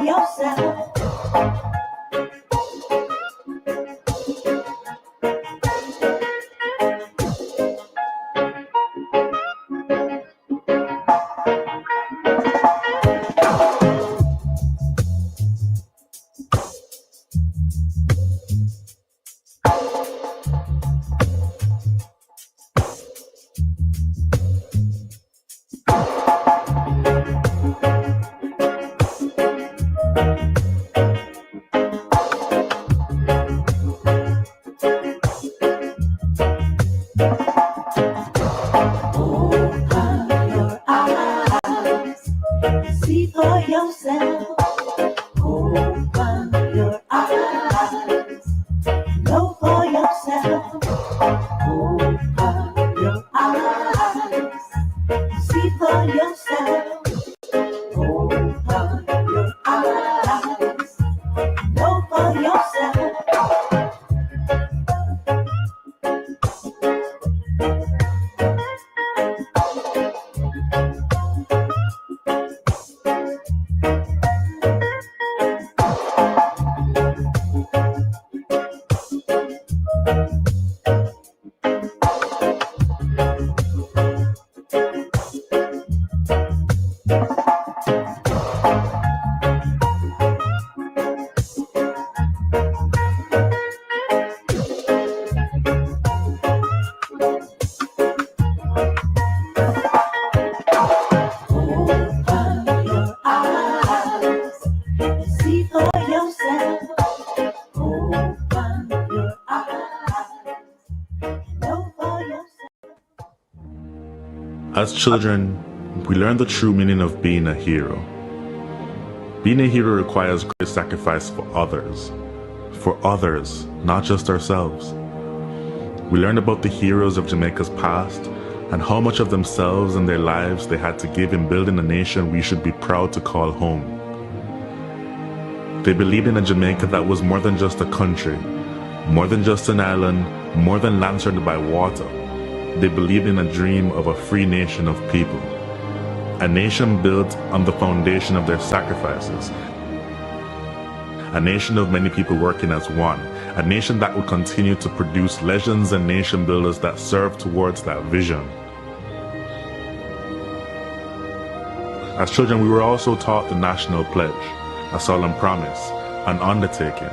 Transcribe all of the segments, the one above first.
yourself. As children, we learn the true meaning of being a hero. Being a hero requires great sacrifice for others, not just ourselves. We learn about the heroes of Jamaica's past and how much of themselves and their lives they had to give in building a nation we should be proud to call home. They believed in a Jamaica that was more than just a country, more than just an island, more than land surrounded by water. They believed in a dream of a free nation of people, a nation built on the foundation of their sacrifices, a nation of many people working as one, a nation that would continue to produce legends and nation builders that serve towards that vision. As children, we were also taught the national pledge, a solemn promise, an undertaking.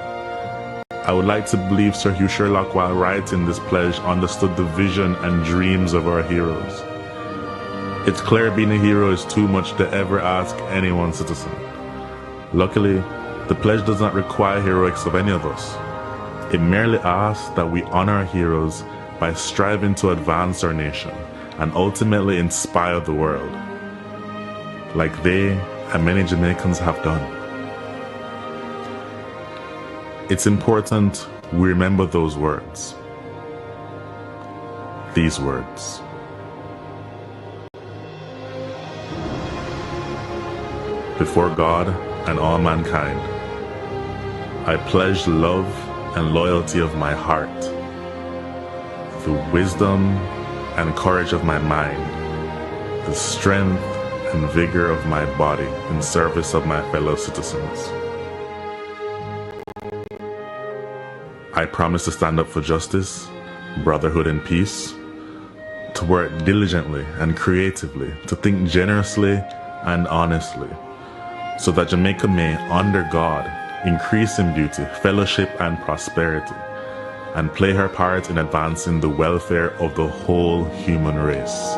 I would like to believe Sir Hugh Sherlock, while writing this pledge, understood the vision and dreams of our heroes. It's clear being a hero is too much to ever ask any one citizen. Luckily, the pledge does not require heroics of any of us. It merely asks that we honor our heroes by striving to advance our nation and ultimately inspire the world, like they and many Jamaicans have done. It's important we remember those words. These words. Before God and all mankind, I pledge the love and loyalty of my heart, the wisdom and courage of my mind, the strength and vigor of my body in service of my fellow citizens. I promise to stand up for justice, brotherhood, and peace, to work diligently and creatively, to think generously and honestly, so that Jamaica may, under God, increase in beauty, fellowship, and prosperity, and play her part in advancing the welfare of the whole human race.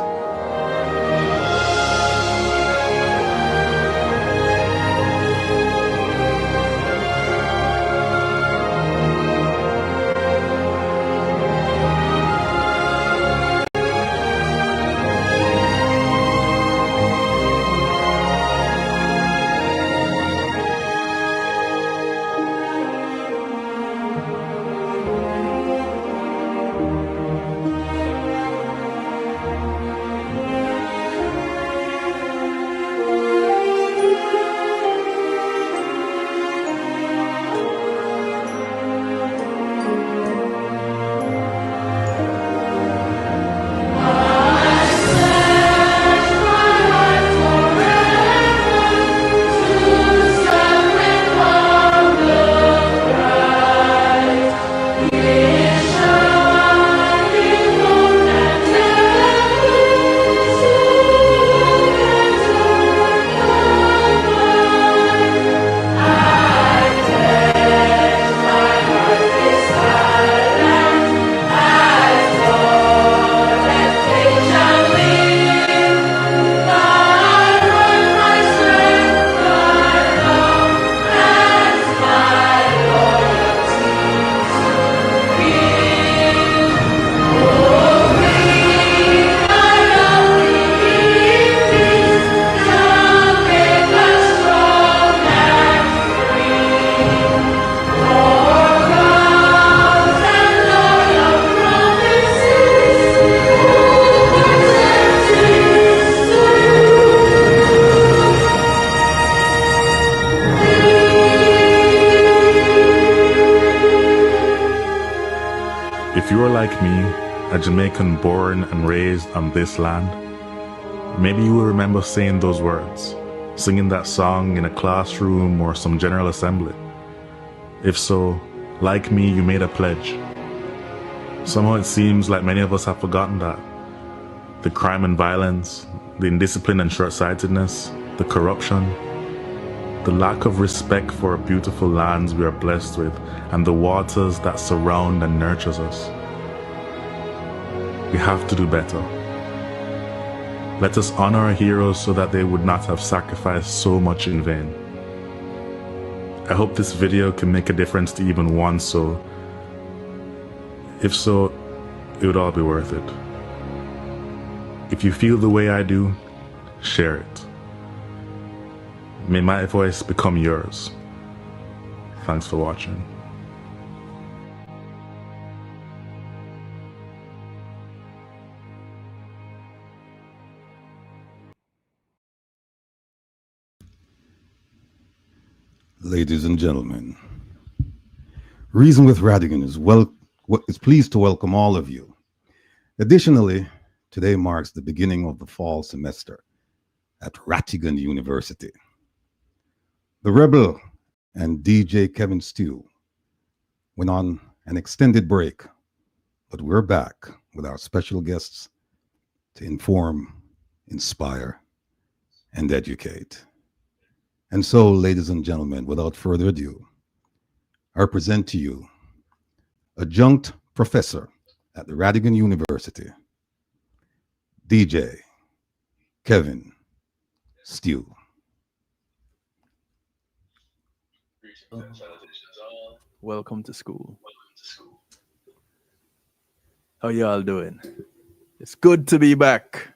If you are like me, a Jamaican born and raised on this land, maybe you will remember saying those words, singing that song in a classroom or some general assembly. If so, like me, you made a pledge. Somehow it seems like many of us have forgotten that. The crime and violence, the indiscipline and short-sightedness, the corruption, the lack of respect for our beautiful lands we are blessed with, and the waters that surround and nurtures us. We have to do better. Let us honor our heroes so that they would not have sacrificed so much in vain. I hope this video can make a difference to even one soul. If so, it would all be worth it. If you feel the way I do, share it. May my voice become yours. Thanks for watching. Ladies and gentlemen, Reason with Rattigan is pleased to welcome all of you. Additionally, today marks the beginning of the fall semester at Rattigan University. The Rebel and DJ Kevin Stew went on an extended break, but we're back with our special guests to inform, inspire, and educate. And so, ladies and gentlemen, without further ado, I present to you adjunct professor at the Rattigan University, DJ Kevin Stew. Welcome to school. How y'all doing? It's good to be back.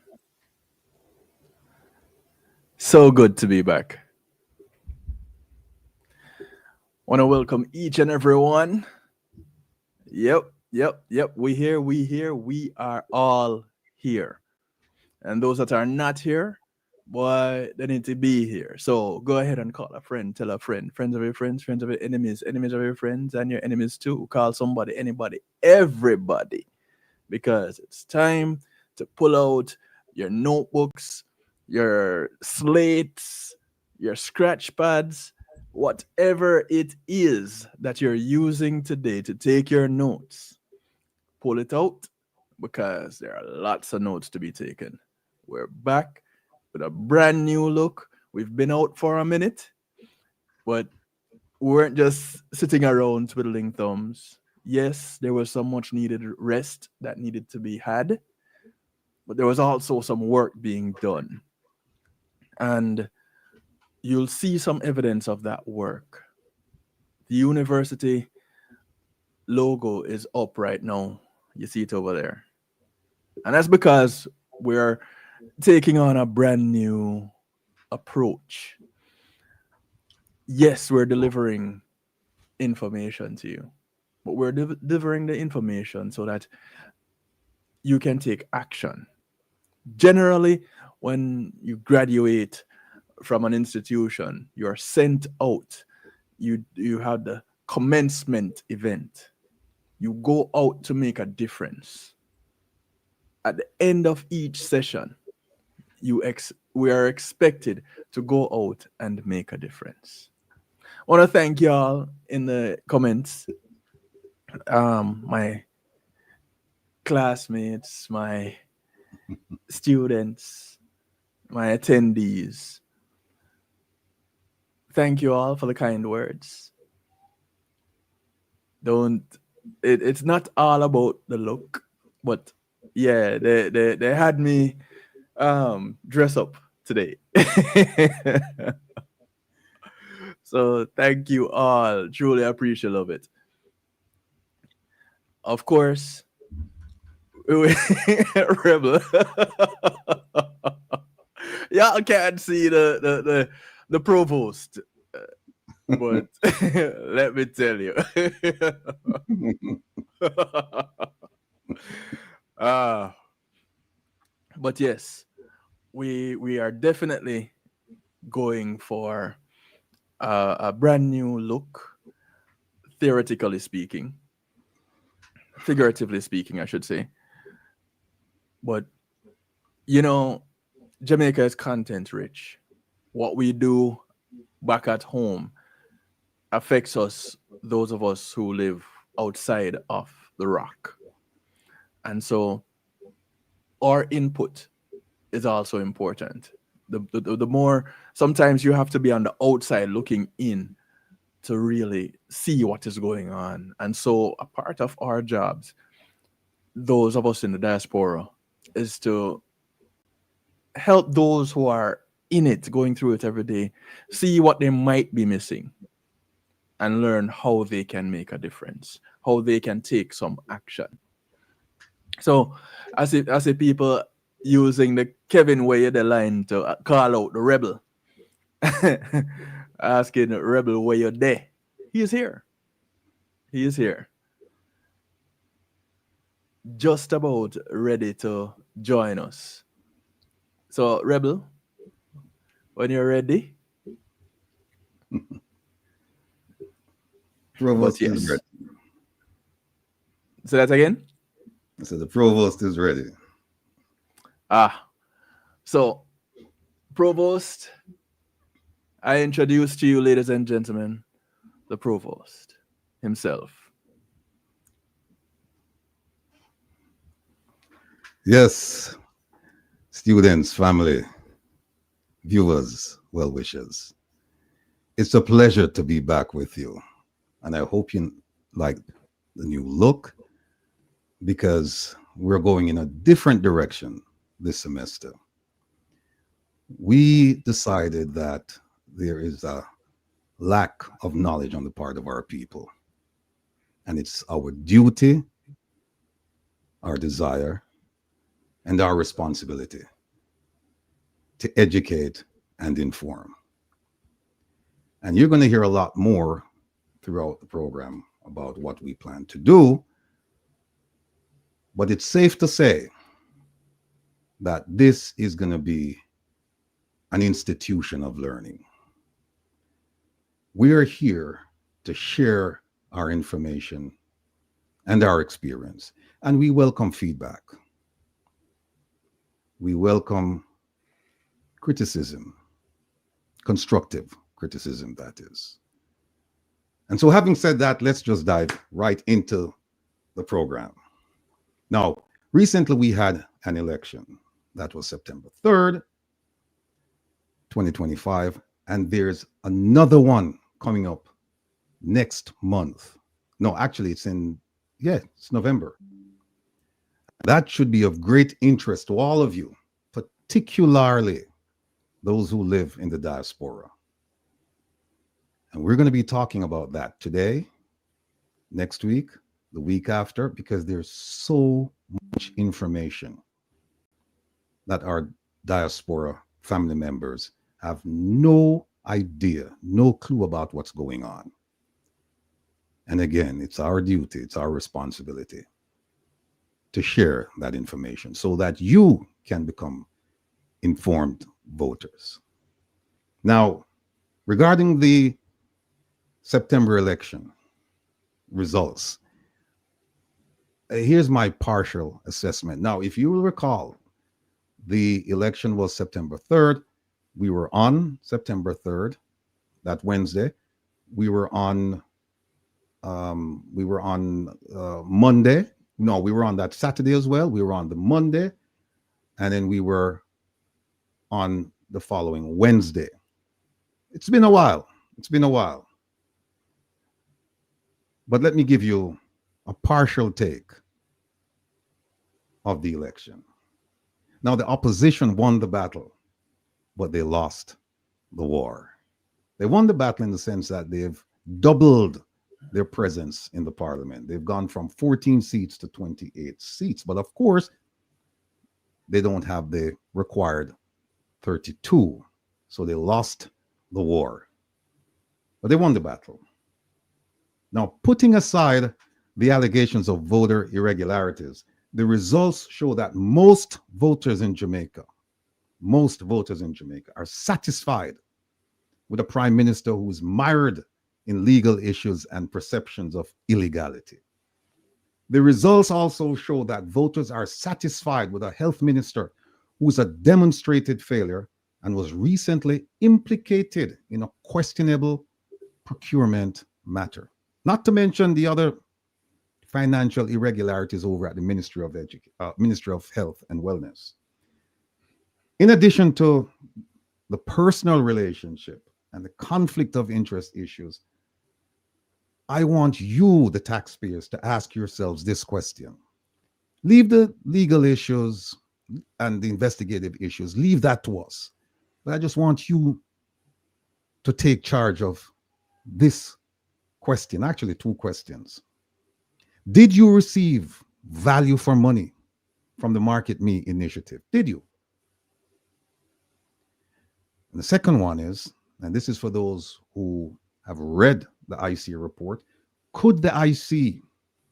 So good to be back. Want to welcome each and every one. Yep. We here. We are all here. And those that are not here, boy, they need to be here. So go ahead and call a friend, tell a friend, friends of your friends, friends of your enemies, enemies of your friends, and your enemies too. Call somebody, anybody, everybody. Because it's time to pull out your notebooks, your slates, your scratch pads, whatever it is that you're using today to take your notes. Pull it out because there are lots of notes to be taken. We're back with a brand new look. We've been out for a minute, but we weren't just sitting around twiddling thumbs. Yes, there was some much needed rest that needed to be had, but there was also some work being done. And you'll see some evidence of that work. The university logo is up right now. You see it over there. And that's because we're taking on a brand new approach. Yes, we're delivering information to you, but we're delivering the information so that you can take action. Generally, when you graduate from an institution, you're sent out. You have the commencement event. You go out to make a difference. At the end of each session, we are expected to go out and make a difference. I want to thank y'all in the comments, my classmates, my students, my attendees. Thank you all for the kind words. It's not all about the look, but yeah, they had me dress up today. So thank you all. Truly appreciate it. Of course, Rebel. Y'all can't see the provost, but let me tell you. But yes, we are definitely going for a brand new look, theoretically speaking. figuratively speaking, I should say. But, you know, Jamaica is content rich. What we do back at home affects us, those of us who live outside of the rock. And so our input is also important. The more, sometimes you have to be on the outside looking in to really see what is going on. And so a part of our jobs, those of us in the diaspora, is to help those who are in it, going through it every day, see what they might be missing and learn how they can make a difference, how they can take some action. So I see people using the Kevin way of the line to call out the rebel, asking the rebel where you're there. He is here. He is here. Just about ready to join us. So, Rebel, when you're ready. Provost is ready. Say that again? I said the provost is ready. So, Provost, I introduce to you, ladies and gentlemen, the Provost himself. Yes, students, family, viewers, well-wishers. It's a pleasure to be back with you. And I hope you like the new look, because we're going in a different direction this semester. We decided that there is a lack of knowledge on the part of our people. And it's our duty, our desire, and our responsibility to educate and inform. And you're going to hear a lot more throughout the program about what we plan to do. But it's safe to say that this is going to be an institution of learning. We are here to share our information and our experience, and we welcome feedback. We welcome criticism, constructive criticism, that is. And so, having said that, let's just dive right into the program. Now, recently we had an election. That was September 3rd, 2025. And there's another one coming up next month. No, actually, it's November. That should be of great interest to all of you, particularly those who live in the diaspora. And we're going to be talking about that today, next week, the week after, because there's so much information that our diaspora family members have no idea, no clue about what's going on. And again, it's our duty, it's our responsibility to share that information so that you can become informed voters. Now, regarding the September election results, here's my partial assessment. Now, if you will recall, the election was September 3rd. We were on September 3rd, that Wednesday. We were on Monday. No, we were on that Saturday as well. We were on the Monday, and then we were on the following Wednesday. It's been a while. But let me give you a partial take of the election. Now, the opposition won the battle, but they lost the war. They won the battle in the sense that they've doubled their presence in the parliament. They've gone from 14 seats to 28 seats. But of course, they don't have the required 32. So they lost the war. But they won the battle. Now, putting aside the allegations of voter irregularities, the results show that most voters in Jamaica are satisfied with a prime minister who's mired in legal issues and perceptions of illegality. The results also show that voters are satisfied with a health minister who is a demonstrated failure and was recently implicated in a questionable procurement matter. Not to mention the other financial irregularities over at the Ministry of Health and Wellness. In addition to the personal relationship and the conflict of interest issues, I want you, the taxpayers, to ask yourselves this question. Leave the legal issues and the investigative issues, leave that to us. But I just want you to take charge of this question, actually two questions. Did you receive value for money from the Market Me initiative? Did you? And the second one is, and this is for those who have read the IC report, could the IC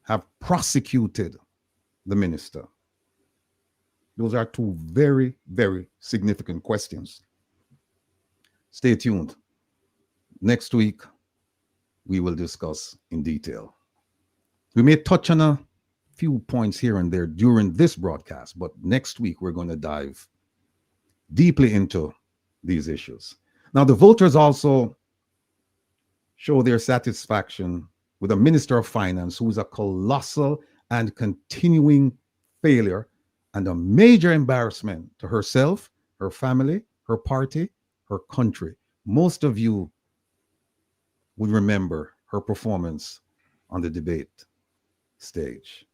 have prosecuted the minister? Those are two very, very significant questions. Stay tuned. Next week, we will discuss in detail. We may touch on a few points here and there during this broadcast, but next week we're going to dive deeply into these issues. Now, the voters also show their satisfaction with a Minister of Finance who is a colossal and continuing failure and a major embarrassment to herself, her family, her party, her country. Most of you would remember her performance on the debate stage.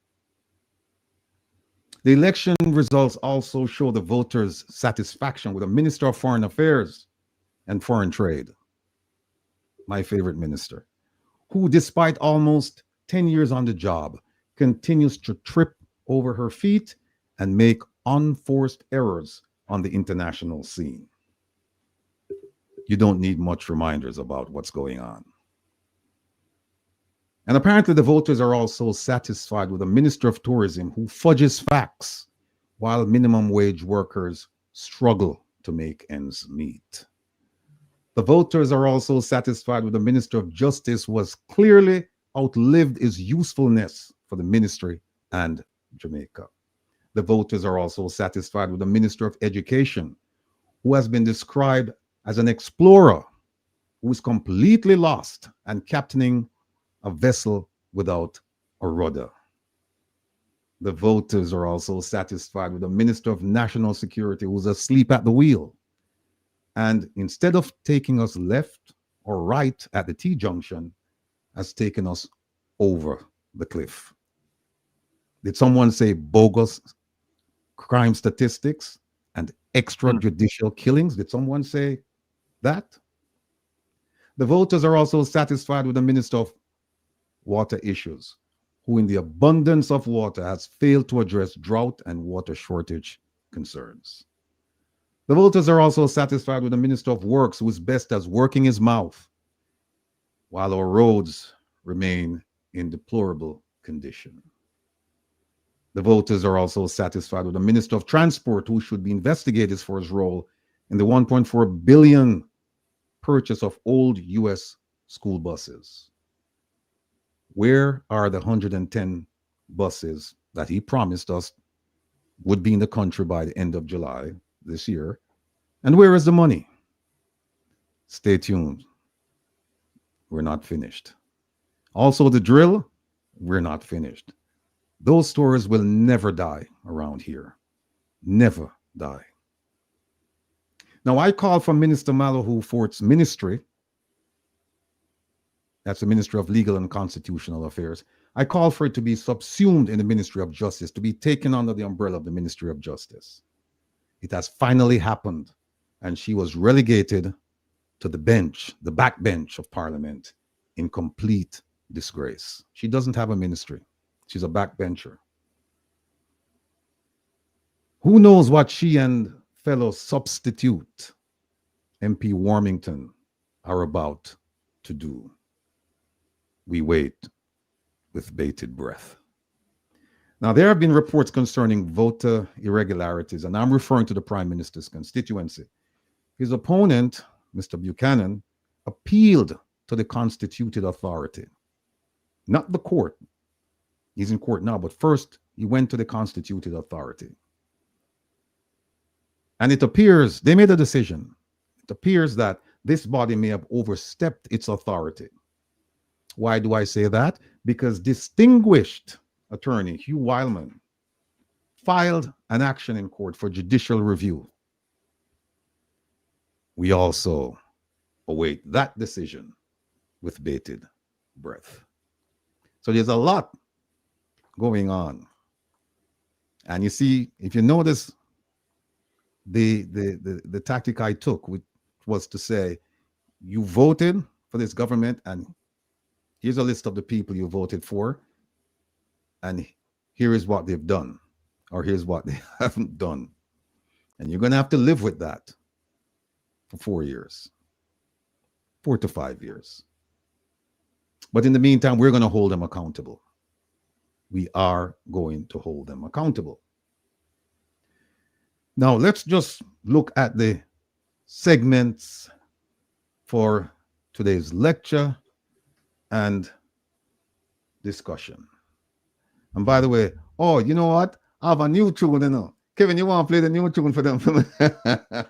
The election results also show the voters' satisfaction with a Minister of Foreign Affairs and Foreign Trade, my favorite minister, who, despite almost 10 years on the job, continues to trip over her feet and make unforced errors on the international scene. You don't need much reminders about what's going on. And apparently the voters are also satisfied with a Minister of Tourism who fudges facts while minimum wage workers struggle to make ends meet. The voters are also satisfied with the Minister of Justice who has clearly outlived his usefulness for the ministry and Jamaica. The voters are also satisfied with the Minister of Education who has been described as an explorer who is completely lost and captaining a vessel without a rudder. The voters are also satisfied with the Minister of National Security who's asleep at the wheel. And instead of taking us left or right at the T-junction, has taken us over the cliff. Did someone say bogus crime statistics and extrajudicial killings? Did someone say that? The voters are also satisfied with the Minister of Water Issues, who in the abundance of water has failed to address drought and water shortage concerns. The voters are also satisfied with the Minister of Works, who is best as working his mouth, while our roads remain in deplorable condition. The voters are also satisfied with the Minister of Transport, who should be investigated for his role in the $1.4 billion purchase of old U.S. school buses. Where are the 110 buses that he promised us would be in the country by the end of July this year? And where is the money? Stay tuned. We're not finished. Also, the drill, we're not finished. Those stories will never die around here. Never die. Now, I call for Minister Mallohu Fort's ministry, that's the Ministry of Legal and Constitutional Affairs. I call for it to be subsumed in the Ministry of Justice, to be taken under the umbrella of the Ministry of Justice. It has finally happened, and she was relegated to the bench, the backbench of Parliament, in complete disgrace. She doesn't have a ministry. She's a backbencher. Who knows what she and fellow substitute MP Warmington are about to do? We wait with bated breath. Now, there have been reports concerning voter irregularities, and I'm referring to the Prime Minister's constituency. His opponent, Mr. Buchanan, appealed to the constituted authority, not the court, He's in court now, but first he went to the constituted authority. And it appears, they made a decision. It appears that this body may have overstepped its authority. Why do I say that? Because distinguished attorney Hugh Wildman filed an action in court for judicial review. We also await that decision with bated breath. So there's a lot going on. And you see, if you notice, the tactic I took was to say, you voted for this government, and here's a list of the people you voted for, and here is what they've done, or here's what they haven't done. And you're going to have to live with that for 4 years, 4 to 5 years. But in the meantime, we're going to hold them accountable. We are going to hold them accountable. Now, let's just look at the segments for today's lecture and discussion. And by the way, oh, you know what? I have a new tune, you know. Kevin, you want to play the new tune for them?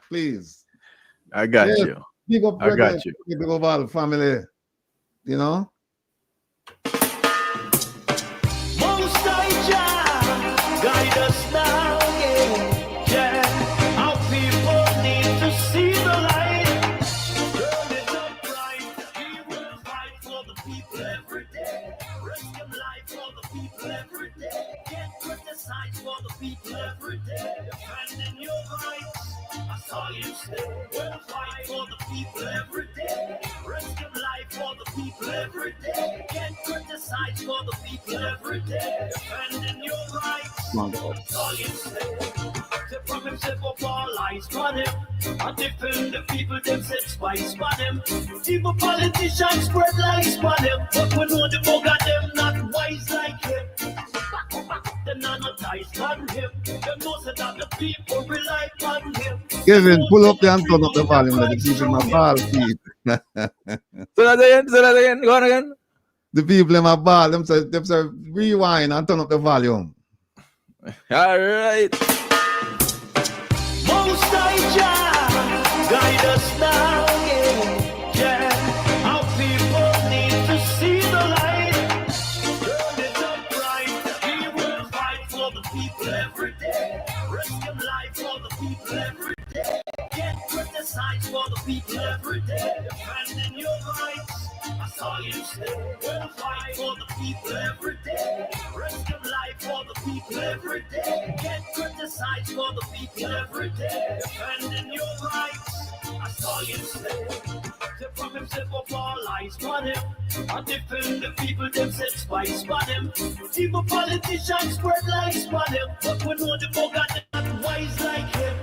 Please. I got you. Big up, I got you. Big up all the family, you know. Most High Jah, guide us now, yeah. Our people need to see the light. Turn it up right. We will fight for the people every day. Risk of life for the people every day. Get criticized for the people every day. Defending your rights. I saw you stay. We'll fight for the people every day. Risk of life for the people every day. Get criticized for the people every day. Defending your rights. I saw you stay. To promise to go all eyes on him. I defend the people, them set spice on him. Even politicians spread lies on him. But we know the bugger them not wise like him. Them not ties on him. Them knows that the people rely on him. Kevin, pull up and turn up the volume of the people in my ball feet. Say that again, go on again. The people in my ball, them say rewind and turn up the volume. All right. Most High Jah, guide us now, yeah. Our people need to see the light. Turn it up right. We will fight for the people every day. Risk of life for the people every day. Get criticized for the people every day. Defending your rights. I saw you stay. We'll fight for the people every day. Risk of life for the people every day. Get criticized for the people every day. Defending your rights. I saw you stay. To from himself up all eyes on him. I defend the people, them set spice on him. Even politicians spread lies on him. But we know the bugger not wise like him.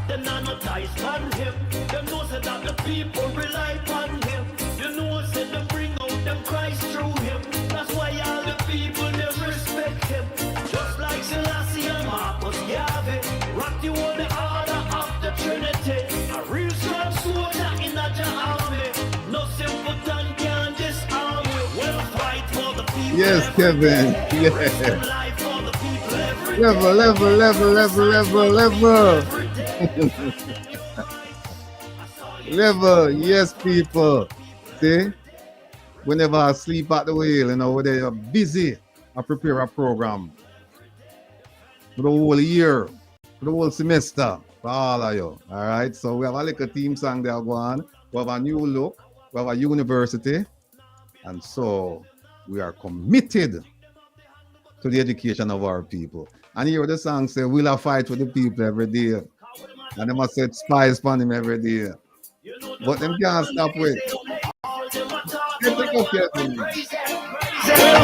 Them not ties on him. Them knows that the people rely on him. You know said them bring out them Christ through him. That's why all the people never respect him. Just like Selassie and Marcus Garvey. Rock you on the order of the Trinity. A real strong soldier in a army. No simpleton can disarm we. We'll fight for the people. Yes, Kevin. Yes. Level. Yes, people. See? Whenever I sleep at the wheel, you know, they are busy. I prepare a program for the whole year, for the whole semester, for all of you. All right. So we have a little team song there going. We have a new look. We have a university. And so we are committed to the education of our people. And here the song say, we'll have fight with the people every day. And they must set spies upon him every day. But them can't stop with. We'll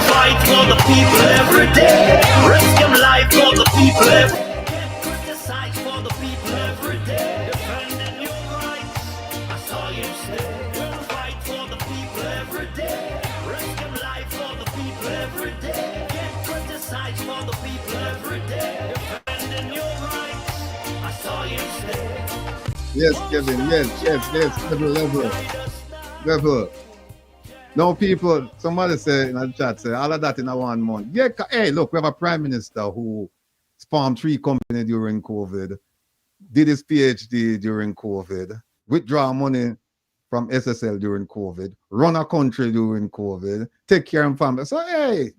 fight for the people every day. Risk your life for the people every day. Get criticized for the people every day. Defending your rights. I saw you stay. We'll fight for the people every day. Risk your life for the people every day. Get criticized for the people every day. Defending your rights. I saw you stay. Yes, Kevin. Yes. Level. No, people, somebody say in the chat, say all of that in a 1 month. Yeah, hey, look, we have a prime minister who spawned 3 companies during COVID, did his PhD during COVID, withdraw money from SSL during COVID, run a country during COVID, take care of family. So, hey,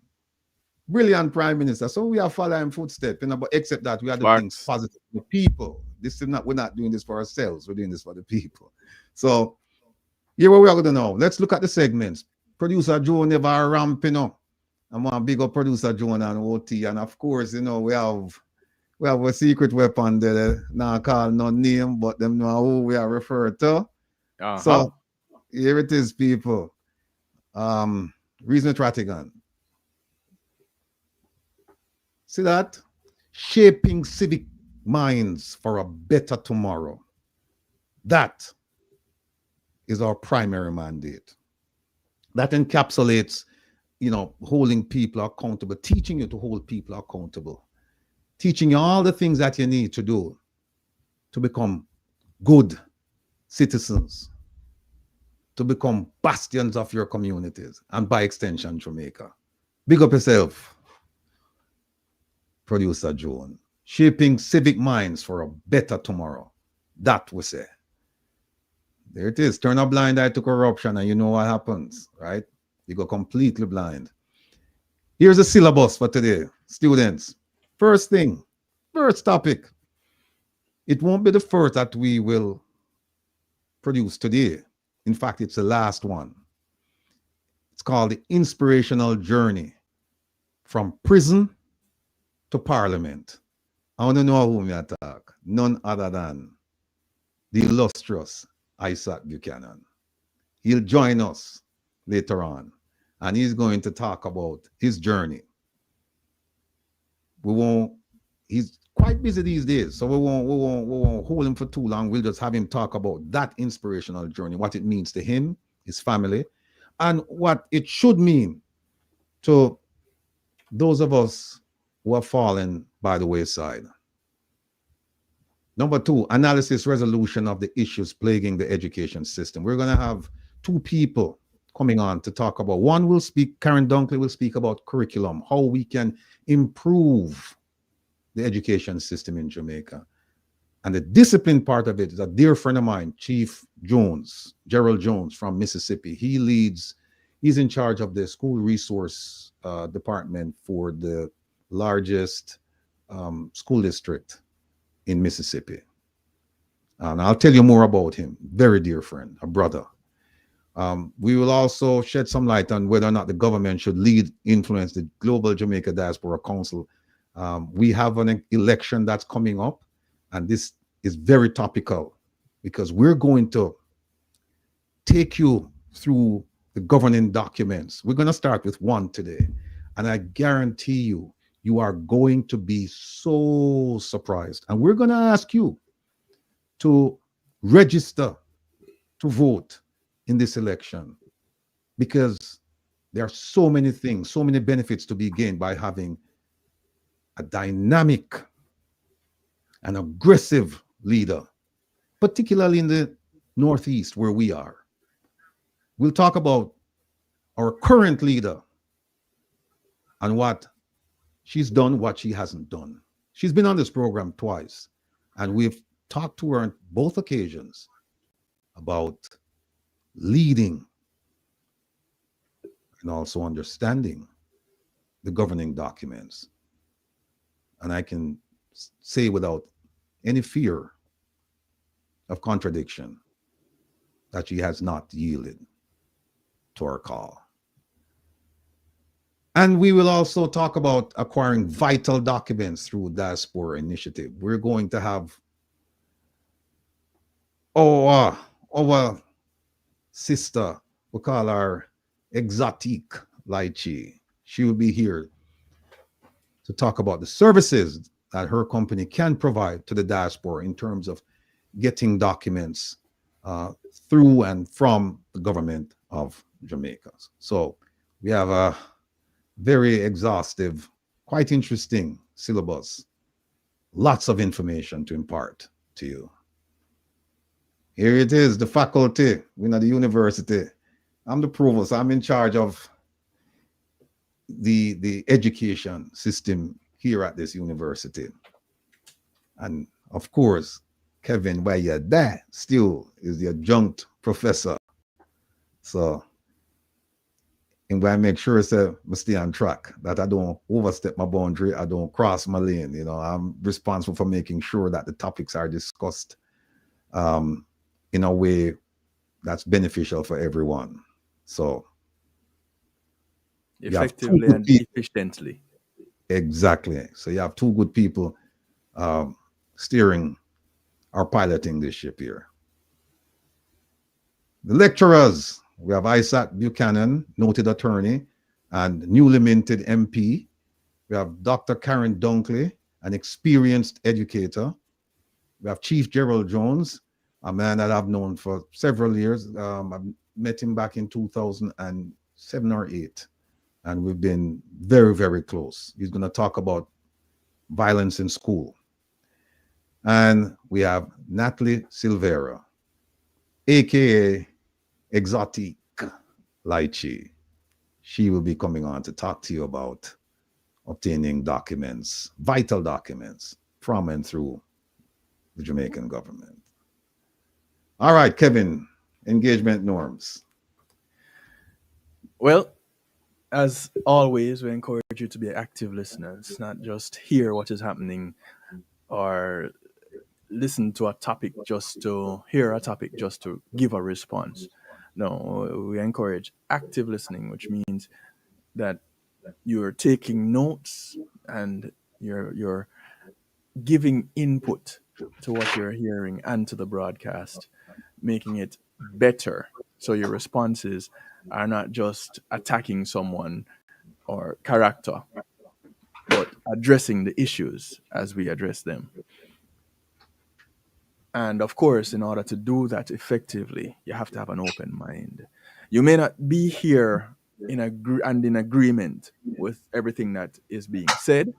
brilliant prime minister. So we are following footsteps, you know, but except that we are doing things positive for the people. This is not, we're not doing this for ourselves, we're doing this for the people. So here what we are going to know. Let's look at the segments. Producer Joe never ramping up. I'm going to big up producer Joe and OT. And of course, you know, we have a secret weapon there. Not call no name, but them know who we are referred to. So here it is, people. Reason with Rattigan. See that? Shaping civic minds for a better tomorrow. That is our primary mandate. That encapsulates, you know, holding people accountable, teaching you to hold people accountable, teaching you all the things that you need to do to become good citizens, to become bastions of your communities, and by extension, Jamaica. Big up yourself, producer Joan. Shaping civic minds for a better tomorrow. That we say. There it is. Turn a blind eye to corruption and you know what happens, right? You go completely blind. Here's the syllabus for today. Students, first thing, first topic. It won't be the first that we will produce today. In fact, it's the last one. It's called the Inspirational Journey from Prison to Parliament. I want to know whom we attack. None other than the illustrious Isat Buchanan. He'll join us later on, and he's going to talk about his journey. He's quite busy these days, so we won't hold him for too long. We'll just have him talk about that inspirational journey, what it means to him, his family, and what it should mean to those of us who have fallen by the wayside. Number 2, analysis, resolution of the issues plaguing the education system. We're going to have 2 people coming on to talk about. One will speak, KARREN DUNKLEY will speak about curriculum, how we can improve the education system in Jamaica. And the discipline part of it is a dear friend of mine, Chief Jones, GERALD Jones from Mississippi. He's in charge of the school resource department for the largest school district in Mississippi. And I'll tell you more about him. Very dear friend, a brother. We will also shed some light on whether or not the government should influence the Global Jamaica Diaspora Council. We have an election that's coming up, and this is very topical because we're going to take you through the governing documents. We're going to start with one today, and I guarantee you, you are going to be so surprised. And we're going to ask you to register to vote in this election because there are so many things, so many benefits to be gained by having a dynamic and aggressive leader, particularly in the Northeast where we are. We'll talk about our current leader and what she's done, what she hasn't done. She's been on this program twice, and we've talked to her on both occasions about leading and also understanding the governing documents. And I can say without any fear of contradiction that she has not yielded to our call. And we will also talk about acquiring vital documents through Diaspora initiative. We're going to have our sister, we call her Exotique Lychee. She will be here to talk about the services that her company can provide to the diaspora in terms of getting documents through and from the government of Jamaica. So we have a very exhaustive, quite interesting syllabus. Lots of information to impart to you. Here it is, the faculty, we're at the university. I'm the provost. I'm in charge of the education system here at this university. And of course, Kevin, while you're there, still is the adjunct professor. So, and I make sure that I stay on track, that I don't overstep my boundary, I don't cross my lane. You know, I'm responsible for making sure that the topics are discussed in a way that's beneficial for everyone. So, effectively and efficiently. Exactly. So you have two good people steering or piloting this ship here. The lecturers, we have Isat Buchanan, noted attorney and newly minted MP. We have Dr. KARREN DUNKLEY, an experienced educator. We have Chief GERALD Jones, a man that I've known for several years. I've met him back in 2007 or 8, and we've been very, very close. He's going to talk about violence in school. And we have Natalie Silvera, aka Exotic Lychee. She will be coming on to talk to you about obtaining documents, vital documents from and through the Jamaican government. All right, Kevin, engagement norms. Well, as always, we encourage you to be active listeners, not just hear what is happening or listen to a topic just to hear a topic just to give a response. No, we encourage active listening, which means that you're taking notes and you're giving input to what you're hearing and to the broadcast, making it better. So your responses are not just attacking someone or character, but addressing the issues as we address them. And of course, in order to do that effectively, you have to have an open mind. You may not be here in agreement with everything that is being said,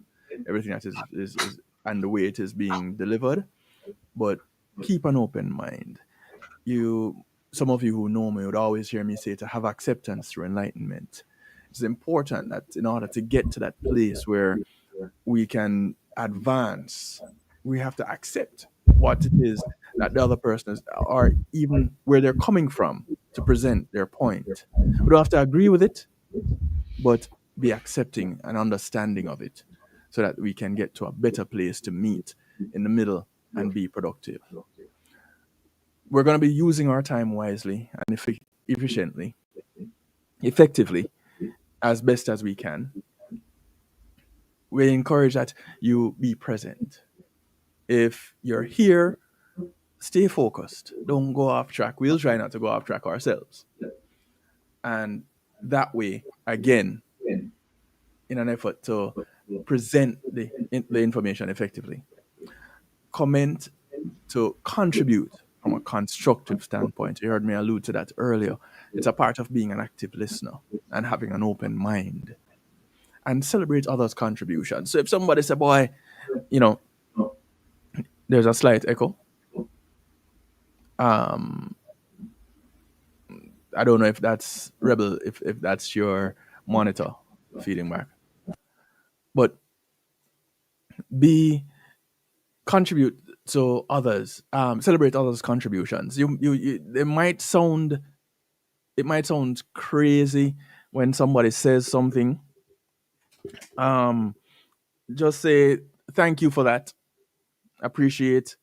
everything that is and the way it is being delivered, but keep an open mind. Some of you who know me would always hear me say to have acceptance through enlightenment. It's important that in order to get to that place where we can advance, we have to accept what it is that the other person is, or even where they're coming from to present their point. We don't have to agree with it, but be accepting and understanding of it so that we can get to a better place to meet in the middle and be productive. We're going to be using our time wisely and efficiently, effectively, as best as we can. We encourage that you be present. If you're here, stay focused. Don't go off track. We'll try not to go off track ourselves. And that way, again, in an effort to present the information effectively, comment to contribute from a constructive standpoint. You heard me allude to that earlier. It's a part of being an active listener and having an open mind. And celebrate others' contributions. So if somebody say, boy, there's a slight echo. I don't know if that's Rebel, if that's your monitor feeding back. But contribute to others, celebrate others' contributions. It might sound crazy when somebody says something. Just say thank you for that. Appreciate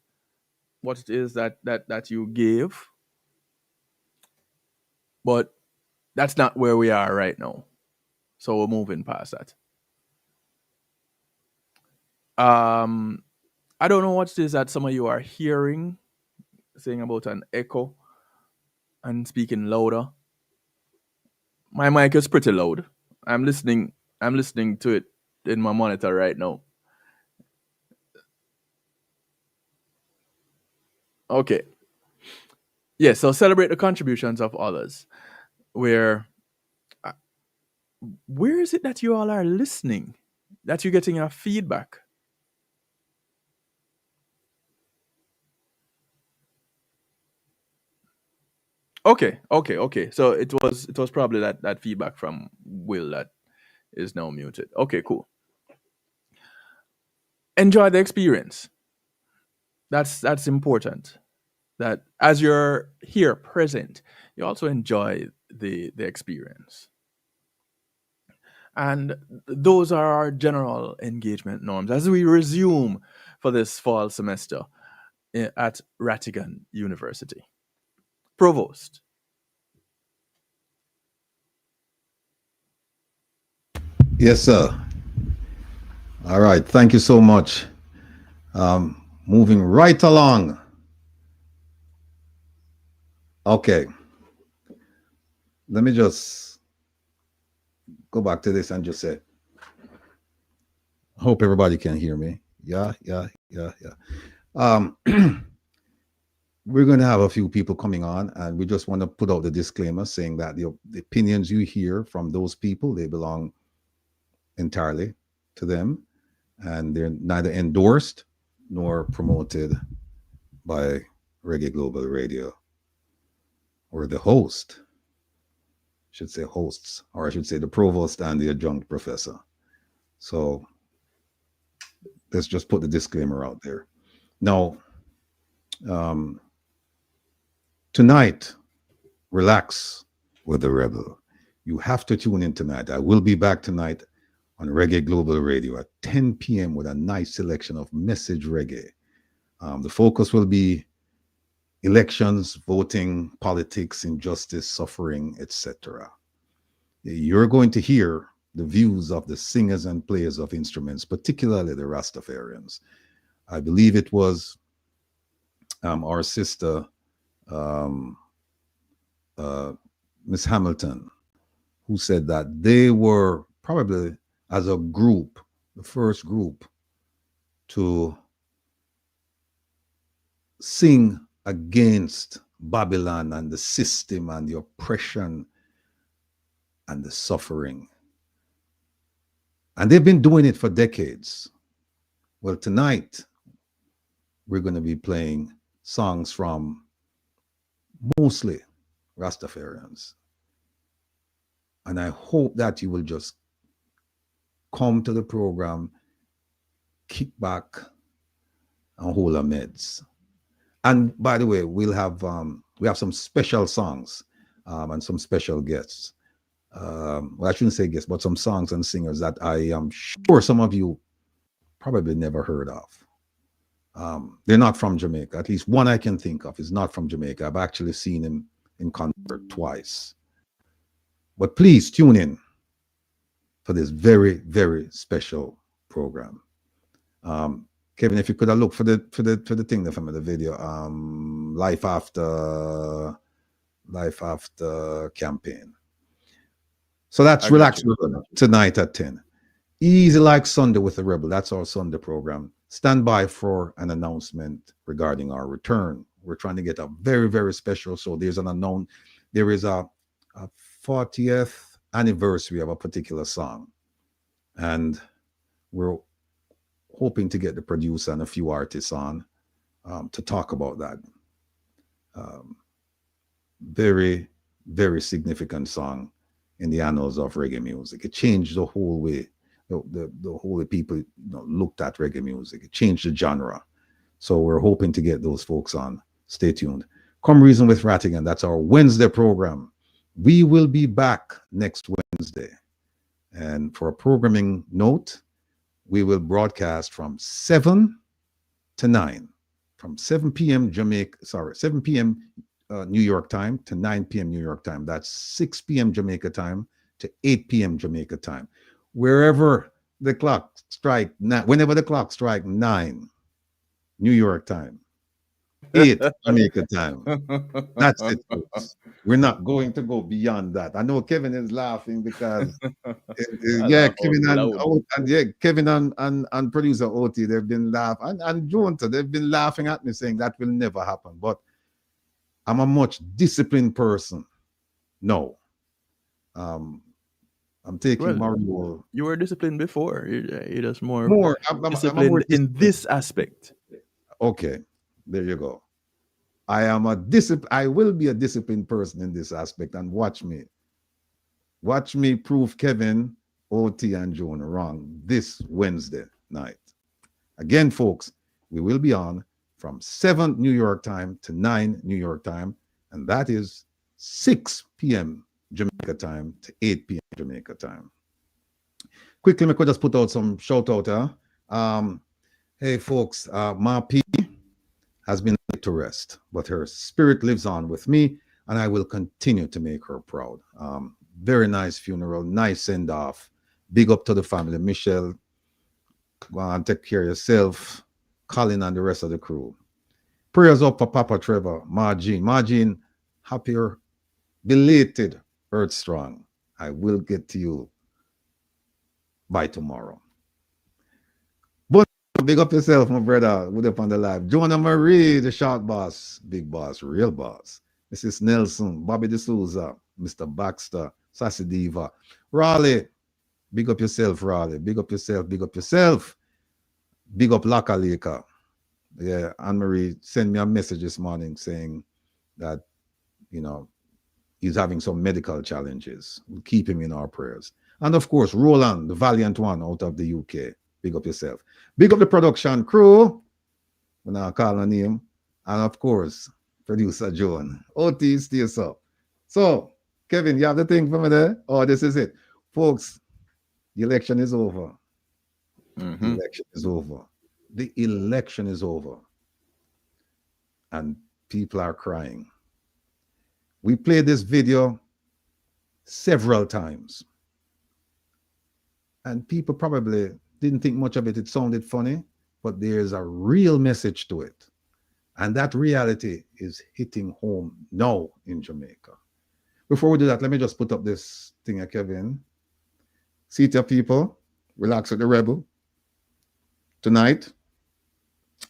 what it is that you gave. But that's not where we are right now. So we're moving past that. I don't know what it is that some of you are hearing, saying about an echo and speaking louder. My mic is pretty loud. I'm listening to it in my monitor right now. Okay. Yeah, so celebrate the contributions of others. Where is it that you all are listening? That you're getting your feedback? Okay, okay. So it was probably that feedback from Will that is now muted. Okay, cool. Enjoy the experience. That's important. That as you're here present, you also enjoy the experience. And those are our general engagement norms as we resume for this fall semester at Rattigan University. Provost. Yes, sir. All right. Thank you so much. Moving right along. Okay. Let me just go back to this and just say, hope everybody can hear me. Yeah. We're going to have a few people coming on, and we just want to put out the disclaimer saying that the opinions you hear from those people, they belong entirely to them, and they're neither endorsed nor promoted by Reggae Global Radio or the host. I should say hosts, or I should say the provost and the adjunct professor. So let's just put the disclaimer out there. Now, tonight, relax with the rebel. You have to tune in tonight. I will be back tonight on Reggae Global Radio at 10 p.m. with a nice selection of message reggae. The focus will be elections, voting, politics, injustice, suffering, etc. You're going to hear the views of the singers and players of instruments, particularly the Rastafarians. I believe it was our sister, Miss Hamilton, who said that they were probably, as a group, the first group to sing against Babylon and the system and the oppression and the suffering. And they've been doing it for decades. Well, tonight, we're going to be playing songs from mostly Rastafarians. And I hope that you will just come to the program, kick back, and hold our meds. And by the way, we have some special songs and some special guests. Well, I shouldn't say guests, but some songs and singers that I am sure some of you probably never heard of. They're not from Jamaica. At least one I can think of is not from Jamaica. I've actually seen him in concert twice. But please tune in for this very, very special program. Kevin, if you could have looked for the thing there from the video, Life After campaign. So that's Relax tonight at 10. Easy like Sunday with the Rebel. That's our Sunday program. Stand by for an announcement regarding our return. We're trying to get a very, very special. So there is a 40th anniversary of a particular song. And we're hoping to get the producer and a few artists on to talk about that. Very, very significant song in the annals of reggae music. It changed the whole way, the whole way people looked at reggae music. It changed the genre. So we're hoping to get those folks on. Stay tuned. Come Reason with Rattigan. That's our Wednesday program. We will be back next Wednesday. And for a programming note, we will broadcast from 7 to 9, from 7 p.m. 7 p.m. New York time to 9 p.m. New York time. That's 6 p.m. Jamaica time to 8 p.m. Jamaica time. Wherever the clock strike, whenever the clock strike 9 New York time, 8 Jamaica time. That's it, folks. We're not going to go beyond that. I know Kevin is laughing because Kevin and producer Oti, they've been laughing, and Jonta, they've been laughing at me saying that will never happen. But I'm a much disciplined person. No. I'm taking my role. You were disciplined before. You're just more disciplined in this aspect. Okay. There you go. I will be a disciplined person in this aspect, and watch me. Watch me prove Kevin, OT, and Joan wrong this Wednesday night. Again, folks, we will be on from 7 New York time to 9 New York time, and that is 6 p.m. Jamaica time to 8 p.m. Jamaica time. Quickly, I could just put out some shout out. Hey, folks, Ma P has been laid to rest, but her spirit lives on with me, and I will continue to make her proud. Very nice funeral, nice send off. Big up to the family. Michelle, go on, take care of yourself. Colin and the rest of the crew. Prayers up for Papa Trevor, Margene. Margene, happier, belated, Earth Strong. I will get to you by tomorrow. But big up yourself, my brother. Good up on the live. Jonah Marie, the short boss, big boss, real boss. Mrs. Nelson, Bobby D'Souza, Mr. Baxter, Sassy Diva. Raleigh, big up yourself, Raleigh. Big up yourself, big up yourself. Big up Lakaleka. Yeah, Anne-Marie sent me a message this morning saying that, you know, he's having some medical challenges. We'll keep him in our prayers. And of course, Roland, the valiant one out of the UK. Big up yourself. Big up the production crew. When I call her name. And of course, producer Joan. OT, stay up. So, Kevin, you have the thing for me there? Oh, this is it. Folks, the election is over. The election is over. The election is over. And people are crying. We played this video several times. And people probably didn't think much of it. It sounded funny, but there's a real message to it. And that reality is hitting home now in Jamaica. Before we do that, let me just put up this thing here, Kevin. See it, people. Relax with the rebel. Tonight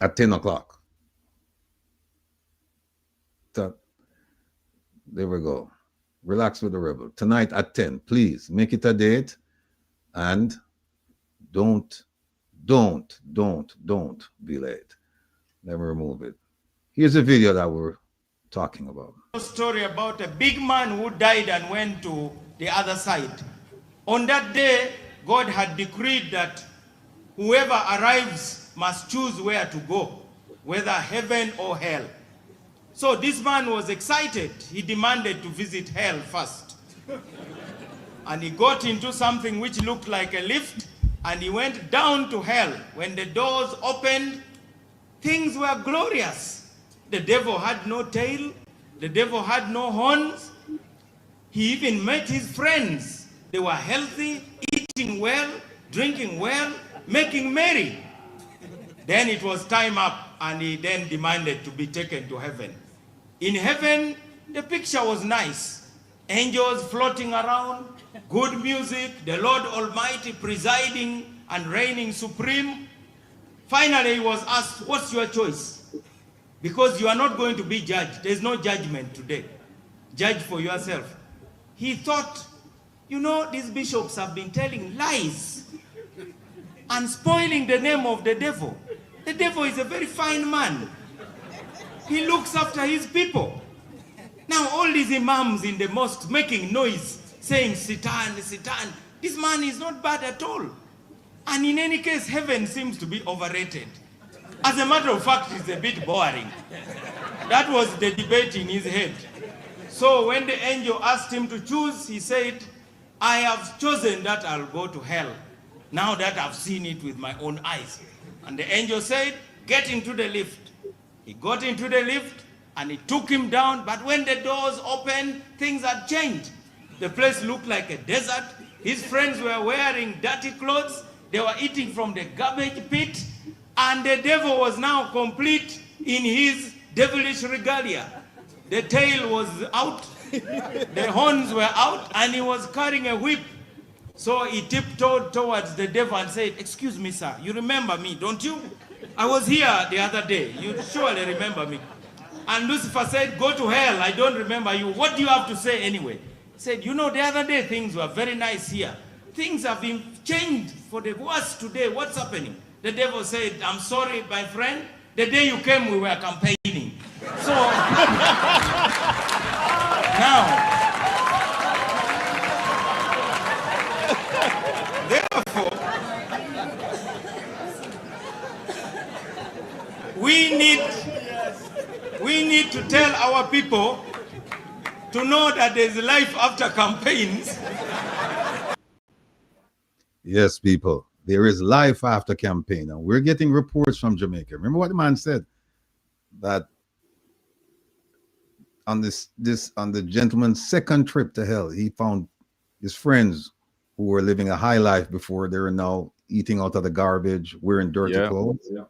at 10 o'clock. There we go. Relax with the rebel. Tonight at 10. Please make it a date. And don't be late. Let me remove it. Here's a video that we're talking about. A story about a big man who died and went to the other side. On that day, God had decreed that whoever arrives must choose where to go, whether heaven or hell. So this man was excited. He demanded to visit hell first. And he got into something which looked like a lift, and he went down to hell. When the doors opened, things were glorious. The devil had no tail. The devil had no horns. He even met his friends. They were healthy, eating well, drinking well, making merry. Then it was time up, and he then demanded to be taken to heaven. In heaven, the picture was nice. Angels floating around, good music, the Lord Almighty presiding and reigning supreme. Finally, he was asked, what's your choice? Because you are not going to be judged. There's no judgment today. Judge for yourself. He thought, you know, these bishops have been telling lies and spoiling the name of the devil. The devil is a very fine man. He looks after his people. Now all these imams in the mosque making noise, saying Satan, Satan. This man is not bad at all. And in any case, heaven seems to be overrated. As a matter of fact, it's a bit boring. That was the debate in his head. So when the angel asked him to choose, he said, I have chosen that I'll go to hell, now that I've seen it with my own eyes. And the angel said, get into the lift. He got into the lift and it took him down, but when the doors opened, things had changed. The place looked like a desert. His friends were wearing dirty clothes. They were eating from the garbage pit. And the devil was now complete in his devilish regalia. The tail was out, the horns were out, and he was carrying a whip. So he tiptoed towards the devil and said, excuse me, sir, you remember me, don't you? I was here the other day. You surely remember me. And Lucifer said, go to hell. I don't remember you. What do you have to say anyway? He said, you know, the other day things were very nice here. Things have been changed for the worse today. What's happening? The devil said, I'm sorry, my friend. The day you came, we were campaigning. So now, therefore, we need to tell our people to know that there's life after campaigns. Yes, people, there is life after campaign, and we're getting reports from Jamaica. Remember what the man said, that on the gentleman's second trip to hell, he found his friends who were living a high life before. They are now eating out of the garbage, wearing dirty clothes. Yeah.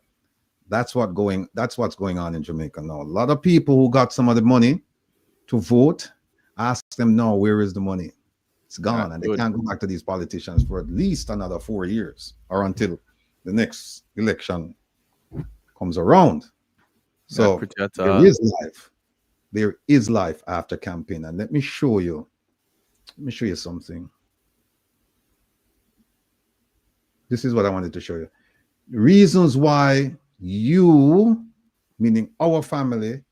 That's what's going on in Jamaica now. A lot of people who got some of the money to vote, ask them now, where is the money? It's gone, and they can't go back to these politicians for at least another 4 years, or until the next election comes around. So there is life. There is life after campaign. And let me show you something. This is what I wanted to show you. Reasons why you, meaning our family,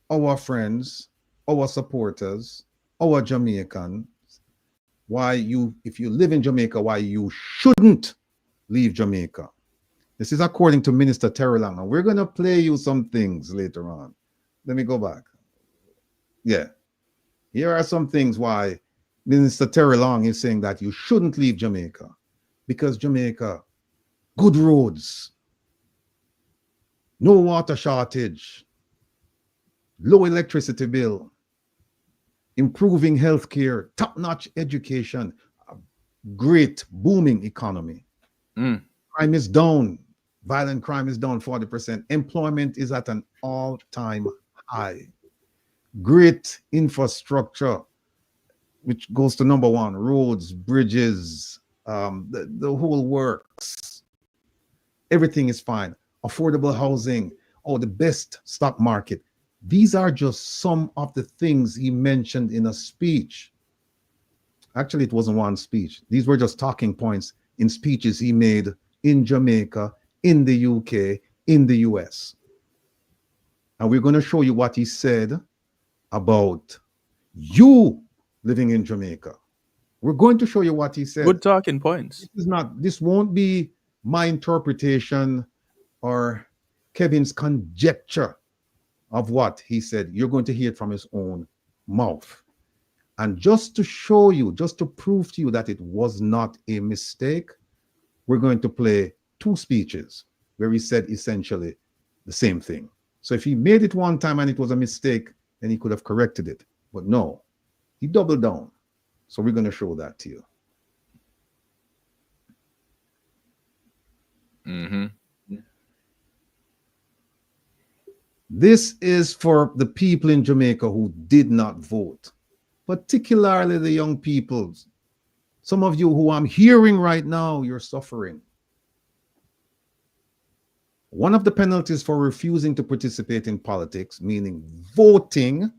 our friends, our supporters, our Jamaicans, why you, if you live in Jamaica, why you shouldn't leave Jamaica. This is according to Minister Terry Long, and we're going to play you some things later on. Let me go back. Yeah. Here are some things why Minister Terry Long is saying that you shouldn't leave Jamaica. Because Jamaica, good roads, no water shortage, low electricity bill, improving healthcare, top-notch education, a great booming economy. Crime is down. Violent crime is down 40%. Employment is at an all-time high. Great infrastructure, which goes to number one: roads, bridges, the whole works. Everything is fine. Affordable housing, the best stock market. These are just some of the things he mentioned in a speech. Actually, it wasn't one speech. These were just talking points in speeches he made in Jamaica, in the UK, in the US. And we're going to show you what he said about you living in Jamaica. We're going to show you what he said. Good talking points. This won't be my interpretation or Kevin's conjecture of what he said. You're going to hear it from his own mouth. And just to show you, just to prove to you that it was not a mistake, we're going to play two speeches where he said essentially the same thing. So if he made it one time and it was a mistake, then he could have corrected it. But no, he doubled down. So we're going to show that to you. This is for the people in Jamaica who did not vote, particularly the young people. Some of you who I'm hearing right now, you're suffering. One of the penalties for refusing to participate in politics, meaning voting,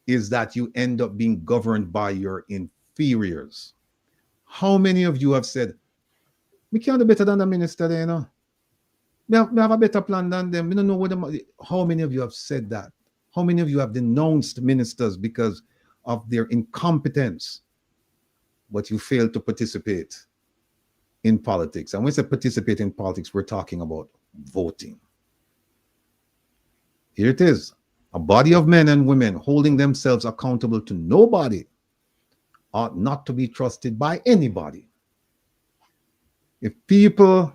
is that you end up being governed by your inferiors. How many of you have said, we can't do better than the minister there, you know? We have a better plan than them. We don't know what how many of you have said that? How many of you have denounced ministers because of their incompetence, but you failed to participate in politics? And when we say participate in politics, we're talking about voting. Here it is. A body of men and women holding themselves accountable to nobody ought not to be trusted by anybody. If people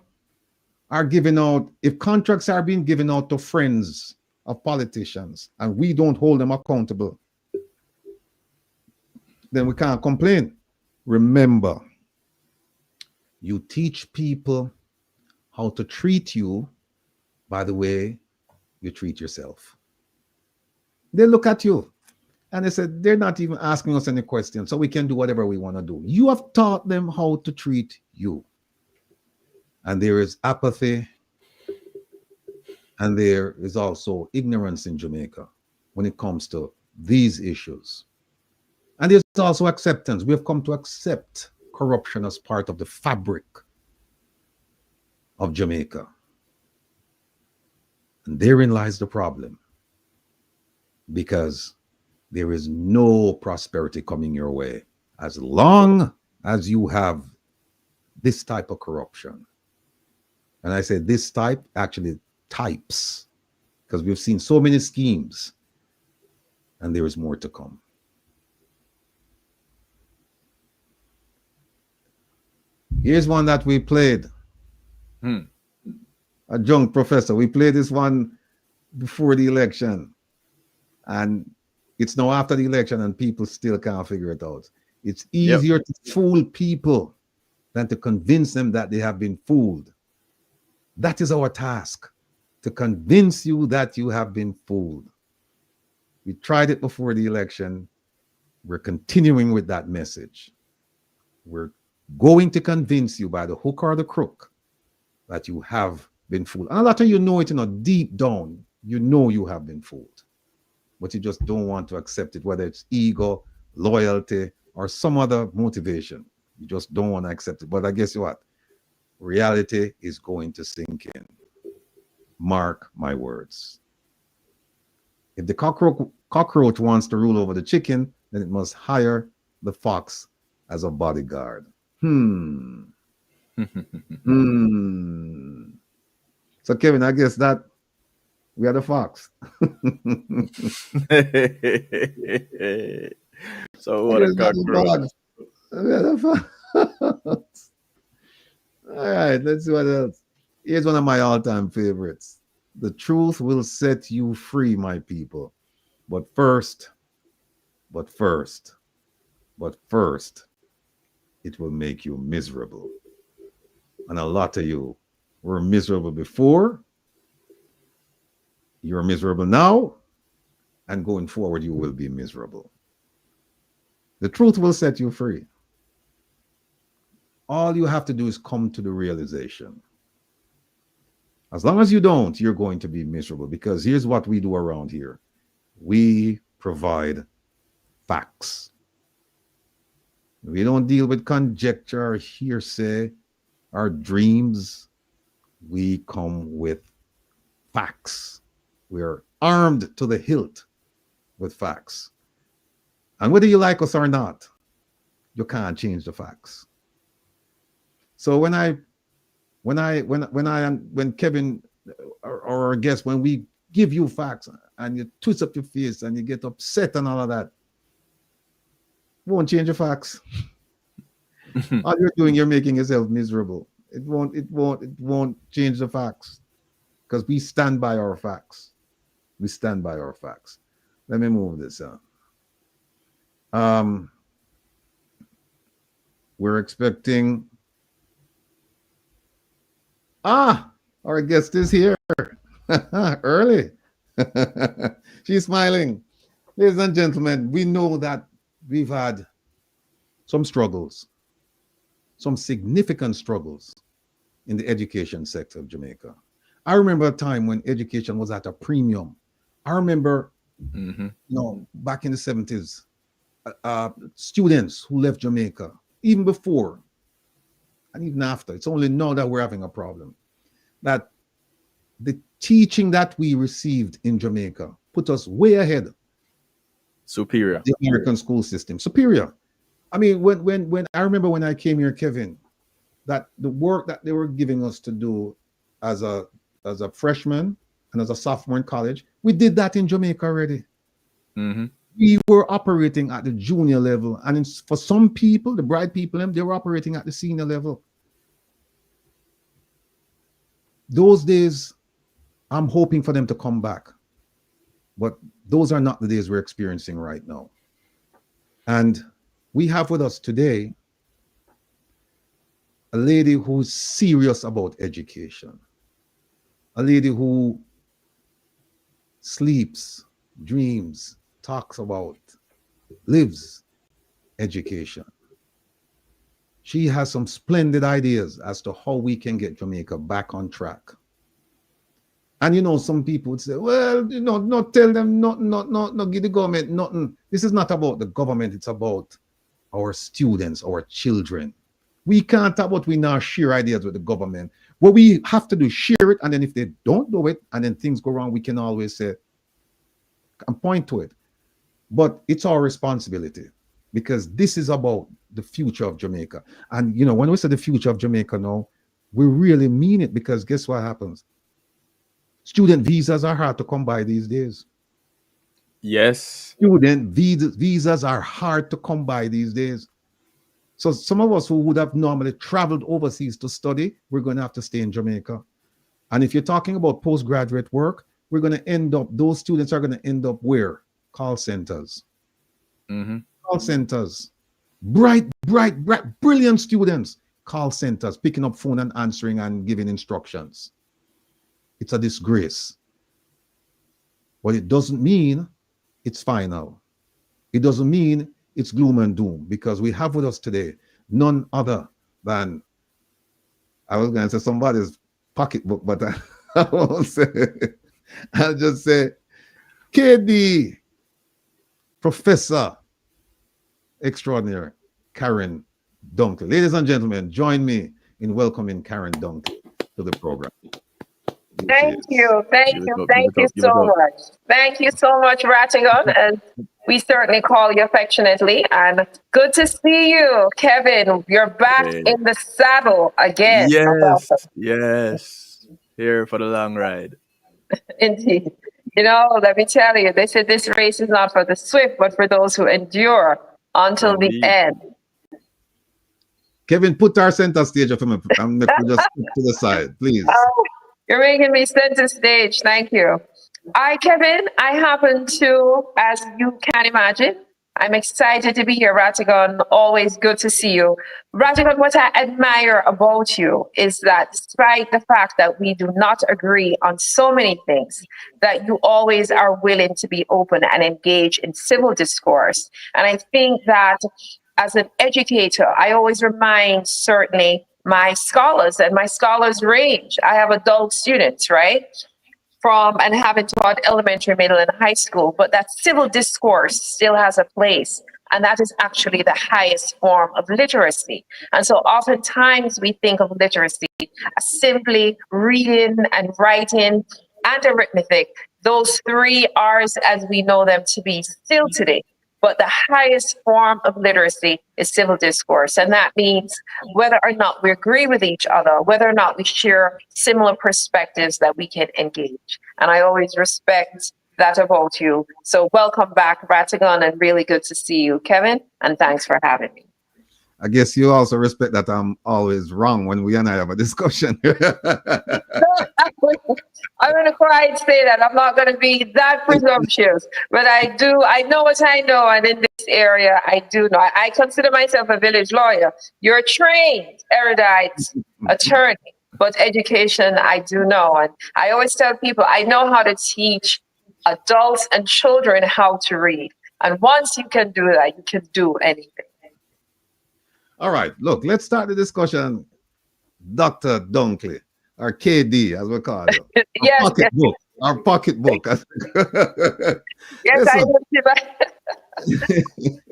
are giving out, if contracts are being given out to friends of politicians and we don't hold them accountable, then we can't complain. Remember, you teach people how to treat you by the way you treat yourself. They look at you and they said, they're not even asking us any questions, so we can do whatever we want to do. You have taught them how to treat you. And there is apathy, and there is also ignorance in Jamaica when it comes to these issues. And there's also acceptance. We have come to accept corruption as part of the fabric of Jamaica. And therein lies the problem. because there is no prosperity coming your way as long as you have this type of corruption. And I say this type, actually types, because we've seen so many schemes and there is more to come. Here's one that we played. Adjunct professor, we played this one before the election, and it's now after the election and people still can't figure it out. It's easier to fool people than to convince them that they have been fooled. That is our task, to convince you that you have been fooled. We tried it before the election. We're continuing with that message. We're going to convince you by the hook or the crook that you have been fooled. And a lot of you know it, deep down, you know you have been fooled, but you just don't want to accept it, whether it's ego, loyalty, or some other motivation. You just don't want to accept it. But I guess what? Reality is going to sink in. Mark my words. If the cockroach wants to rule over the chicken, then it must hire the fox as a bodyguard. So Kevin, I guess that we are the fox. So what a cockroach. All right, let's see what else. Here's one of my all-time favorites. The truth will set you free, my people. But first, it will make you miserable. And a lot of you were miserable before. You're miserable now. And going forward, you will be miserable. The truth will set you free. All you have to do is come to the realization. As long as you don't, you're going to be miserable, because here's what we do around here. We provide facts. We don't deal with conjecture or hearsay or dreams. We come with facts. We are armed to the hilt with facts. And whether you like us or not, you can't change the facts. So when Kevin or our guest, when we give you facts and you twist up your face and you get upset and all of that, it won't change the facts. All you're doing, you're making yourself miserable. It won't change the facts, because we stand by our facts. We stand by our facts. Let me move this on. We're expecting. Our guest is here early. She's smiling. Ladies and gentlemen, we know that we've had some struggles, some significant struggles in the education sector of Jamaica. I remember a time when education was at a premium. I remember, back in the 70s, students who left Jamaica, even before and even after. It's only now that we're having a problem. That the teaching that we received in Jamaica put us way ahead. Superior. The American school system. Superior. I mean, when I remember when I came here, Kevin, that the work that they were giving us to do as a freshman and as a sophomore in college, we did that in Jamaica already. We were operating at the junior level, and for some people, the bright people, they were operating at the senior level. Those days, I'm hoping for them to come back, but those are not the days we're experiencing right now. And we have with us today a lady who's serious about education, a lady who sleeps, dreams, talks about, lives education. She has some splendid ideas as to how we can get Jamaica back on track. And some people would say, well, not tell them, not give the government nothing. This is not about the government, it's about our students, our children. We can't talk about we now share ideas with the government. What we have to do, share it, and then if they don't do it, and then things go wrong, we can always say, and point to it. But it's our responsibility because this is about the future of Jamaica. And, you know, when we say the future of Jamaica now, we really mean it because guess what happens? Student visas are hard to come by these days. Yes. Student visas are hard to come by these days. So some of us who would have normally traveled overseas to study, we're going to have to stay in Jamaica. And if you're talking about postgraduate work, we're going to end up, those students are going to end up where? Call centers. Call centers. Bright, brilliant students. Call centers, picking up phone and answering and giving instructions. It's a disgrace. But it doesn't mean it's final. It doesn't mean it's gloom and doom, because we have with us today none other than, I was going to say somebody's pocketbook, but I won't say it. I'll just say KD, Professor Extraordinary KARREN DUNKLEY. Ladies and gentlemen, join me in welcoming KARREN DUNKLEY to the program. Thank you so much. Thank you so much, Rattigan, as we certainly call you affectionately. And good to see you, Kevin. You're back in the saddle again. Yes. Here for the long ride. Indeed. You know, let me tell you, they said this race is not for the swift, but for those who endure until the end. Kevin, put our center stage of him and just to the side, please. You're making me center stage. Thank you. Kevin, I happen to, as you can imagine, I'm excited to be here, Rattigan. Always good to see you. Rattigan, what I admire about you is that despite the fact that we do not agree on so many things, that you always are willing to be open and engage in civil discourse. And I think that as an educator, I always remind certainly my scholars and my scholars range. I have adult students, right? And having taught elementary, middle, and high school, but that civil discourse still has a place. And that is actually the highest form of literacy. And so oftentimes we think of literacy as simply reading and writing and arithmetic, those 3 R's as we know them to be still today. But the highest form of literacy is civil discourse. And that means whether or not we agree with each other, whether or not we share similar perspectives, that we can engage. And I always respect that about you. So welcome back, Rattigan, and really good to see you, Kevin. And thanks for having me. I guess you also respect that I'm always wrong when we and I have a discussion. I'm going to quite say that. I'm not going to be that presumptuous, but I know what I know. And in this area, I do know. I consider myself a village lawyer. You're a trained, erudite attorney, but education, I do know. And I always tell people, I know how to teach adults and children how to read. And once you can do that, you can do anything. All right, look, let's start the discussion. Dr. Dunkley, or KD, as we call it. Yes, pocketbook. Our pocketbook. Yes, I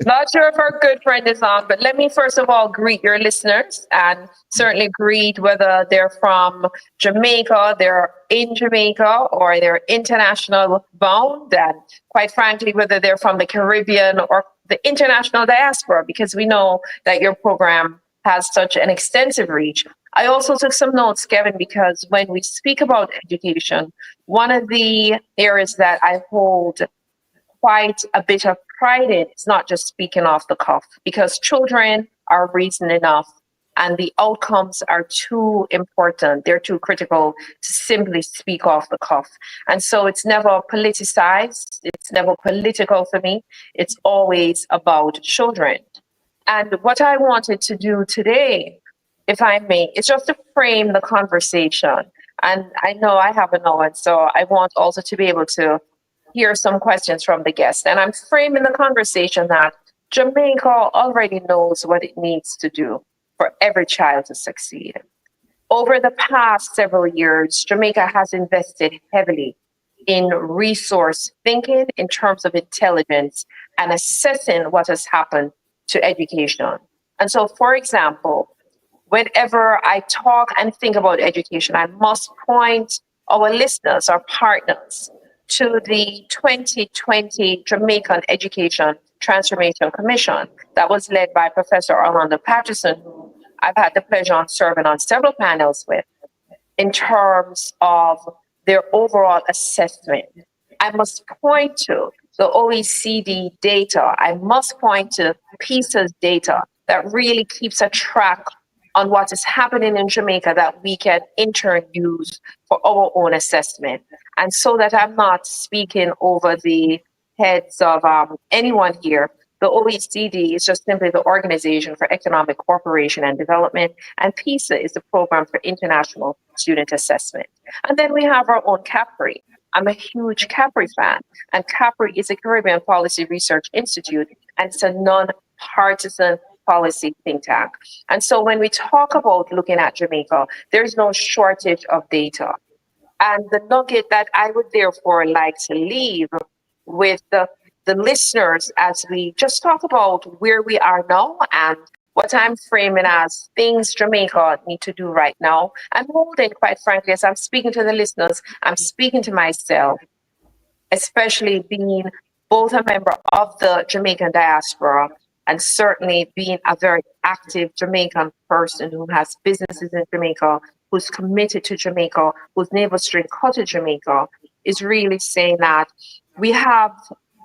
not sure if our good friend is on, but let me first of all greet your listeners and certainly greet whether they're from Jamaica, they're in Jamaica, or they're international bound, and quite frankly, whether they're from the Caribbean or the international diaspora, because we know that your program has such an extensive reach. I also took some notes, Kevin, because when we speak about education, one of the areas that I hold quite a bit of pride in is not just speaking off the cuff, because children are reason enough and the outcomes are too important. They're too critical to simply speak off the cuff. And so it's never politicized. It's never political for me. It's always about children. And what I wanted to do today, if I may, is just to frame the conversation. And I know I have an hour, so I want also to be able to hear some questions from the guests. And I'm framing the conversation that Jamaica already knows what it needs to do for every child to succeed. Over the past several years, Jamaica has invested heavily in resource thinking in terms of intelligence and assessing what has happened to education. And so, for example, whenever I talk and think about education, I must point our listeners, our partners, to the 2020 Jamaican Education Transformation Commission that was led by Professor Orlando Patterson, who I've had the pleasure of serving on several panels with, in terms of their overall assessment. I must point to the OECD data. I must point to PISA's data that really keeps a track on what is happening in Jamaica that we can in turn use for our own assessment. And so that I'm not speaking over the heads of anyone here, the OECD is just simply the Organization for Economic Cooperation and Development, and PISA is the Program for International Student Assessment. And then we have our own CAPRI. I'm a huge CAPRI fan, and CAPRI is a Caribbean Policy Research Institute, and it's a non-partisan policy think tank. And so when we talk about looking at Jamaica, there's no shortage of data. And the nugget that I would therefore like to leave with the listeners as we just talk about where we are now and what I'm framing as things Jamaica need to do right now. I'm holding, quite frankly, as I'm speaking to the listeners, I'm speaking to myself, especially being both a member of the Jamaican diaspora and certainly being a very active Jamaican person who has businesses in Jamaica, who's committed to Jamaica, whose navel string cut to Jamaica, is really saying that we have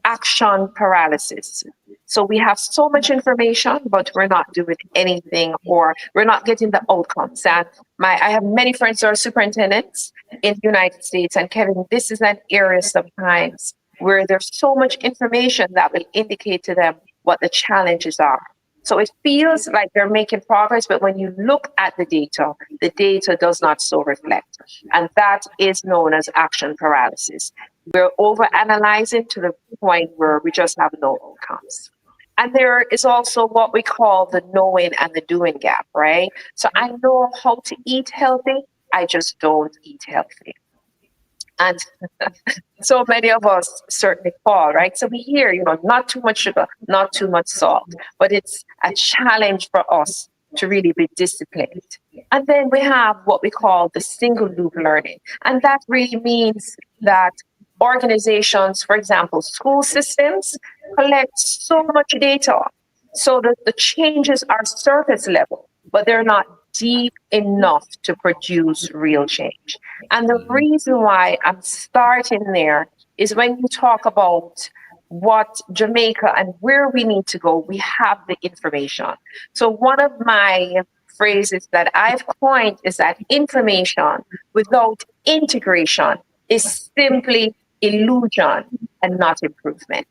action paralysis. So we have so much information, but we're not doing anything, or we're not getting the outcomes. And I have many friends who are superintendents in the United States, and Kevin, this is an area sometimes where there's so much information that will indicate to them what the challenges are. So it feels like they're making progress, but when you look at the data does not so reflect. And that is known as action paralysis. We're overanalyzing to the point where we just have no outcomes. And there is also what we call the knowing and the doing gap, right? So I know how to eat healthy, I just don't eat healthy. And so many of us certainly fall, right? So we hear, not too much sugar, not too much salt, but it's a challenge for us to really be disciplined. And then we have what we call the single loop learning. And that really means that organizations, for example, school systems, collect so much data so that the changes are surface level, but they're not deep enough to produce real change. And the reason why I'm starting there is when you talk about what Jamaica and where we need to go, we have the information. So one of my phrases that I've coined is that information without integration is simply illusion and not improvement.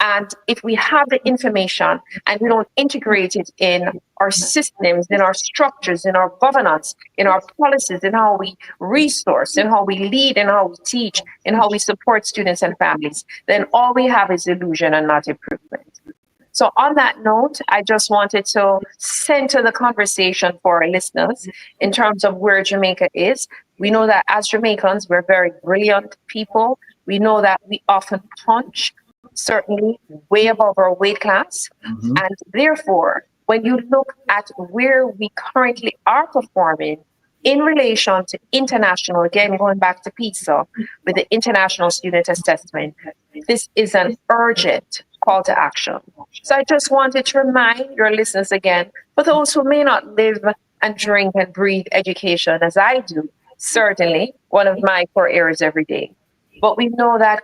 And if we have the information and we don't integrate it in our systems, in our structures, in our governance, in our policies, in how we resource, in how we lead, in how we teach, in how we support students and families, then all we have is illusion and not improvement. So on that note, I just wanted to center the conversation for our listeners in terms of where Jamaica is. We know that as Jamaicans, we're very brilliant people. We know that we often punch certainly way above our weight class. Mm-hmm. And therefore, when you look at where we currently are performing in relation to international, again, going back to PISA with the International Student Assessment, this is an urgent call to action. So I just wanted to remind your listeners again, for those who may not live and drink and breathe education as I do, certainly one of my core areas every day. But we know that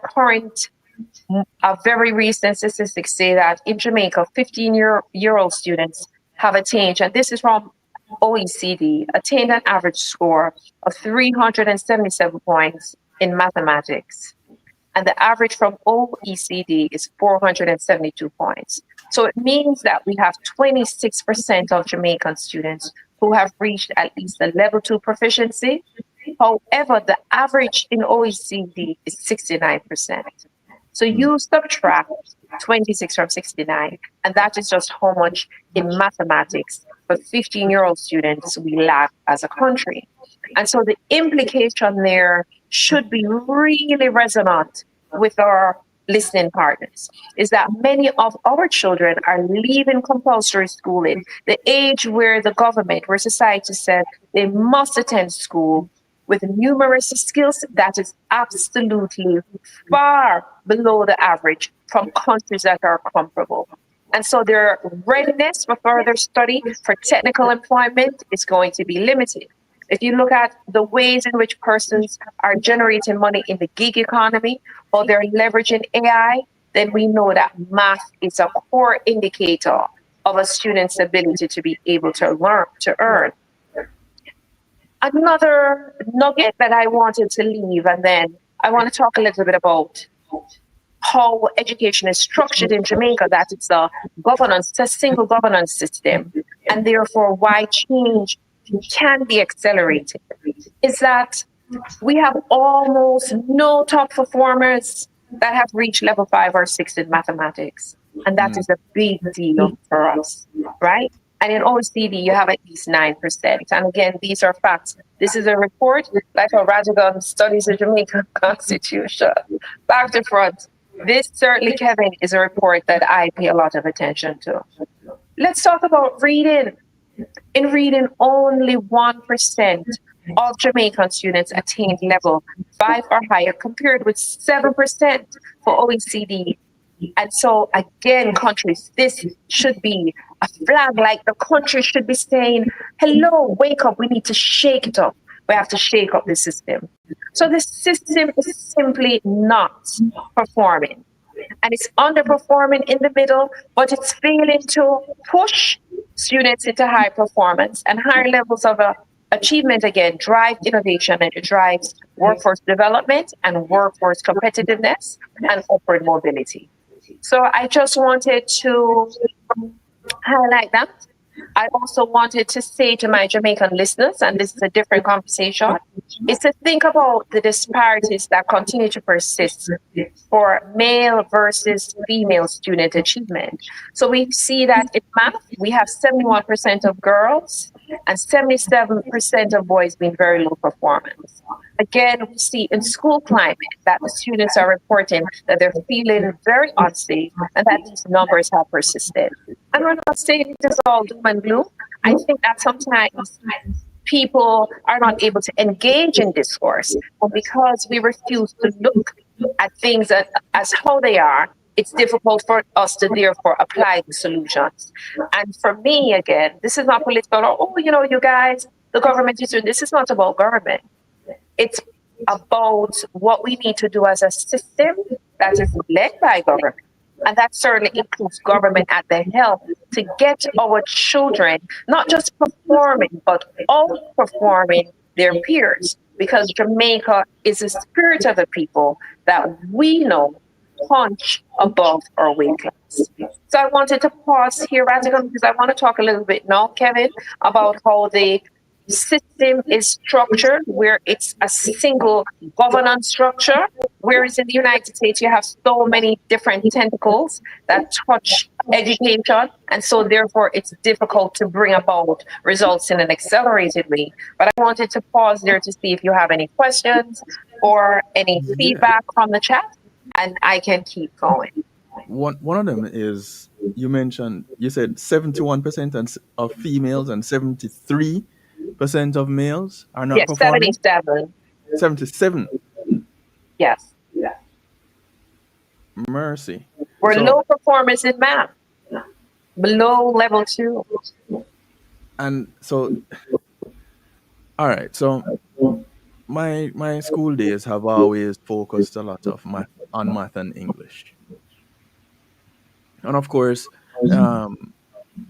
very recent statistics say that in Jamaica, 15-year-old students have attained, and this is from OECD, attained an average score of 377 points in mathematics. And the average from OECD is 472 points. So it means that we have 26% of Jamaican students who have reached at least a level 2 proficiency. However, the average in OECD is 69%. So you subtract 26 from 69, and that is just how much in mathematics for 15-year-old students we lack as a country. And so the implication there should be really resonant with our listening partners, is that many of our children are leaving compulsory schooling, the age where the government, where society said they must attend school with numeracy skills that is absolutely far below the average from countries that are comparable. And so their readiness for further study for technical employment is going to be limited. If you look at the ways in which persons are generating money in the gig economy or they're leveraging AI, then we know that math is a core indicator of a student's ability to be able to learn, to earn. Another nugget that I wanted to leave, and then I want to talk a little bit about how education is structured in Jamaica, that it's a single governance system, and therefore why change can be accelerated, is that we have almost no top performers that have reached level 5 or 6 in mathematics. And that is a big deal for us, right? And in OECD, you have at least 9%. And again, these are facts. This is a report, like how Rattigan studies the Jamaican Constitution, back to front. This certainly, Kevin, is a report that I pay a lot of attention to. Let's talk about reading. In reading, only 1% of Jamaican students attained level 5 or higher, compared with 7% for OECD. And so, again, countries, this should be a flag, like the country should be saying, hello, wake up, we need to shake it up. We have to shake up the system. So the system is simply not performing. And it's underperforming in the middle, but it's failing to push students into high performance and higher levels of achievement. Again, drive innovation, and it drives workforce development and workforce competitiveness and upward mobility. So I just wanted to highlight that. I also wanted to say to my Jamaican listeners, and this is a different conversation, is to think about the disparities that continue to persist for male versus female student achievement. So we see that in math, we have 71% of girls and 77% of boys being very low performance. Again, we see in school climate that the students are reporting that they're feeling very unsafe and that these numbers have persisted. And we're not saying it is all doom and gloom. I think that sometimes people are not able to engage in discourse, but because we refuse to look at things as how they are, it's difficult for us to therefore apply the solutions. And for me, again, this is not political, or, oh, you know, you guys, the government is doing this. Is not about government. It's about what we need to do as a system that is led by government. And that certainly includes government at the helm to get our children not just performing, but outperforming their peers. Because Jamaica is the spirit of the people that we know punch above our weight class. So I wanted to pause here, Rattigan, because I want to talk a little bit now, Kevin, about how the system is structured, where it's a single governance structure, whereas in the United States you have so many different tentacles that touch education, and so therefore it's difficult to bring about results in an accelerated way. But I wanted to pause there to see if you have any questions or any feedback from the chat, and I can keep going. One of them is, you said 71% of females and 73% of males are not performing? 77. 77. Yes. Mercy. We're low performance in math, below level 2. And so, all right. So my school days have always focused a lot of on math and English. And of course,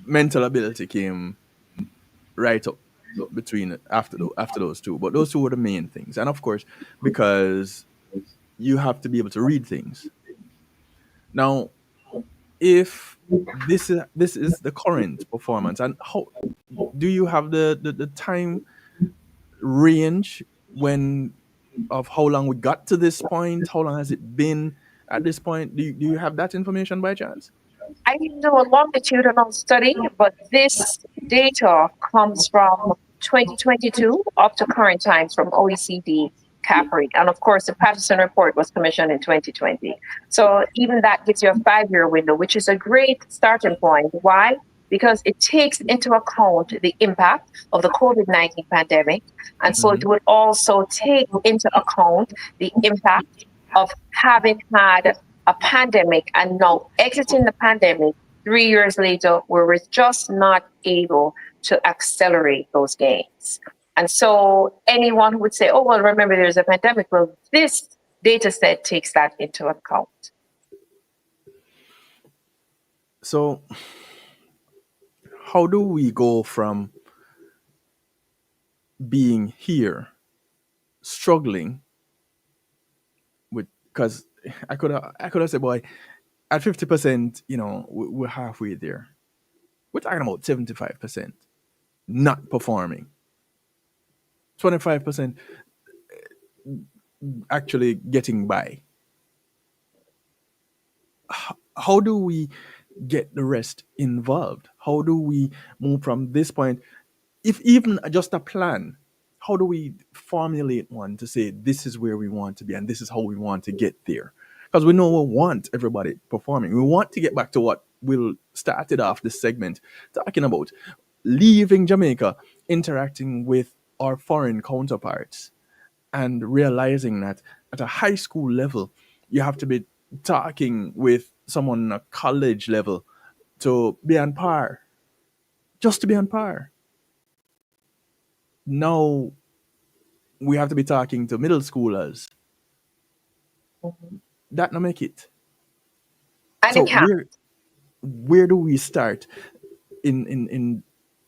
mental ability came right up between after those two, but those two were the main things. And of course, because you have to be able to read things. Now, if this is the current performance, and how do you have the time range of how long we got to this point? How long has it been at this point? Do you have that information by chance? I didn't do a longitudinal study, but this data comes from 2022 up to current times from OECD, KARREN, and of course the Patterson report was commissioned in 2020. So even that gives you a 5-year window, which is a great starting point. Why? because it takes into account the impact of the COVID-19 pandemic. And so it would also take into account the impact of having had a pandemic and now exiting the pandemic 3 years later, where we're just not able to accelerate those gains. And so anyone who would say, oh, well, remember there's a pandemic, well, this data set takes that into account. So how do we go from being here, struggling with, because I could have said, boy, at 50%, you know, we're halfway there. We're talking about 75% not performing, 25% actually getting by. How do we get the rest involved? How do we move from this point? If even just a plan, how do we formulate one to say this is where we want to be and this is how we want to get there? Because we know we want everybody performing. We want to get back to what we'll started off this segment talking about, leaving Jamaica, interacting with our foreign counterparts, and realizing that at a high school level, you have to be talking with someone at a college level to be on par, just to be on par. Now we have to be talking to middle schoolers. That not make it. And So it can. where do we start in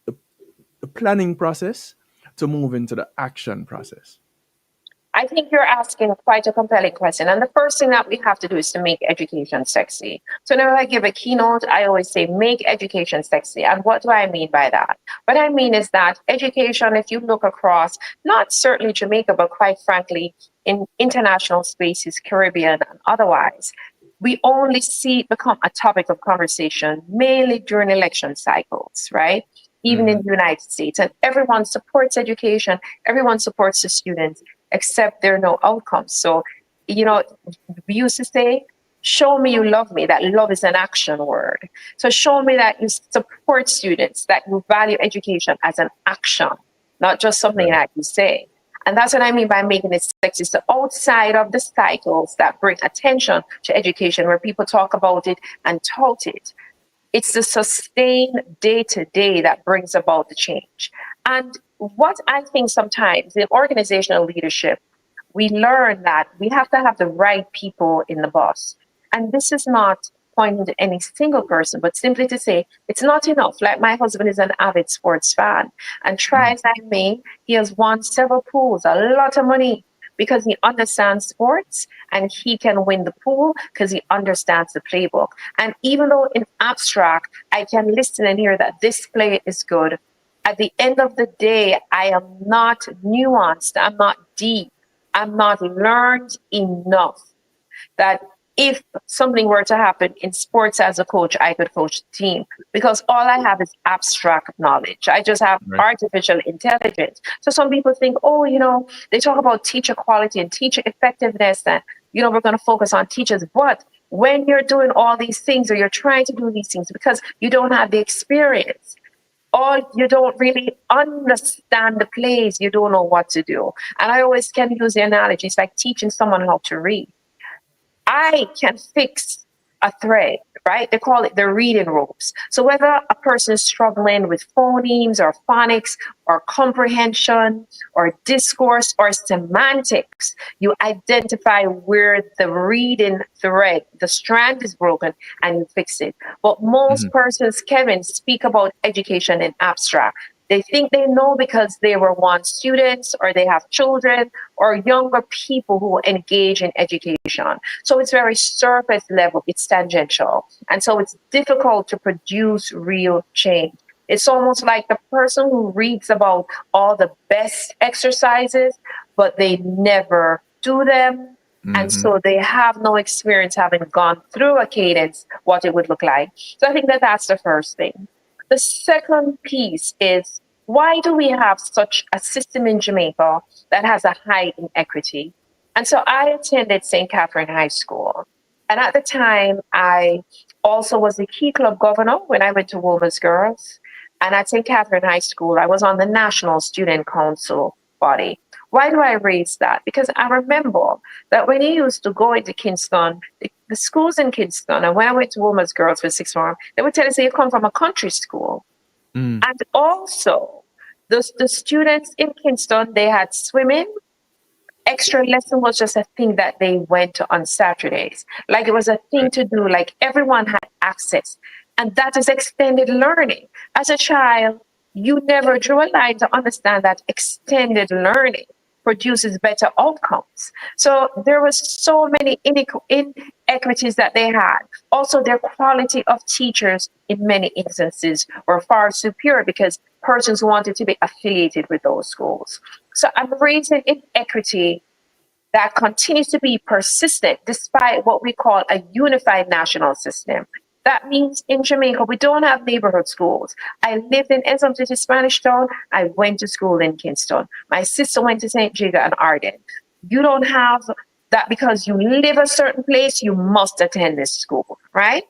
the planning process to move into the action process? I think you're asking quite a compelling question. And the first thing that we have to do is to make education sexy. So now I give a keynote, I always say, make education sexy. And what do I mean by that? What I mean is that education, if you look across, not certainly Jamaica, but quite frankly, in international spaces, Caribbean and otherwise, we only see it become a topic of conversation mainly during election cycles, right? Even in the United States. And everyone supports education, everyone supports the students, except there are no outcomes. So, you know, we used to say, show me you love me. That love is an action word. So show me that you support students, that you value education as an action, not just something that you say. And that's what I mean by making it sexy. So outside of the cycles that bring attention to education, where people talk about it and tout it, it's the sustained day-to-day that brings about the change. And what I think sometimes in organizational leadership, we learn that we have to have the right people in the bus. And this is not pointing to any single person, but simply to say it's not enough. Like my husband is an avid sports fan, and try as I may, he has won several pools, a lot of money, because he understands sports and he can win the pool because he understands the playbook. And even though in abstract, I can listen and hear that this play is good, at the end of the day, I am not nuanced, I'm not deep, I'm not learned enough that if something were to happen in sports as a coach, I could coach the team, because all I have is abstract knowledge. I just have artificial intelligence. So some people think, oh, you know, they talk about teacher quality and teacher effectiveness, and, you know, we're going to focus on teachers. But when you're doing all these things, or you're trying to do these things because you don't have the experience, or you don't really understand the plays, you don't know what to do. And I always can use the analogy, it's like teaching someone how to read. I can fix a thread, right? They call it the reading ropes. So whether a person is struggling with phonemes or phonics or comprehension or discourse or semantics, you identify where the reading thread, the strand is broken, and you fix it. But most persons, Kevin, speak about education in abstract. They think they know because they were once students, or they have children, or younger people who engage in education. So it's very surface level, it's tangential. And so it's difficult to produce real change. It's almost like the person who reads about all the best exercises, but they never do them. And so they have no experience having gone through a cadence, what it would look like. So I think that that's the first thing. The second piece is, why do we have such a system in Jamaica that has a high inequity? And so I attended St. Catherine High School. And at the time, I also was the Key Club governor when I went to Women's Girls. And at St. Catherine High School, I was on the National Student Council body. Why do I raise that? Because I remember that when you used to go into Kingston, the schools in Kingston, and when I went to Women's Girls for sixth form, they would tell us that you come from a country school. And also, the students in Kingston, they had swimming. Extra lesson was just a thing that they went to on Saturdays. Like it was a thing to do, like everyone had access. And that is extended learning. As a child, you never drew a line to understand that extended learning produces better outcomes. So there was so many inequities that they had. Also, their quality of teachers in many instances were far superior because persons wanted to be affiliated with those schools. So I'm raising inequity that continues to be persistent despite what we call a unified national system. That means in Jamaica, we don't have neighborhood schools. I lived in Ensom City, Spanish Town. I went to school in Kingston. My sister went to St. Jiga and Arden. You don't have that because you live a certain place, you must attend this school, right?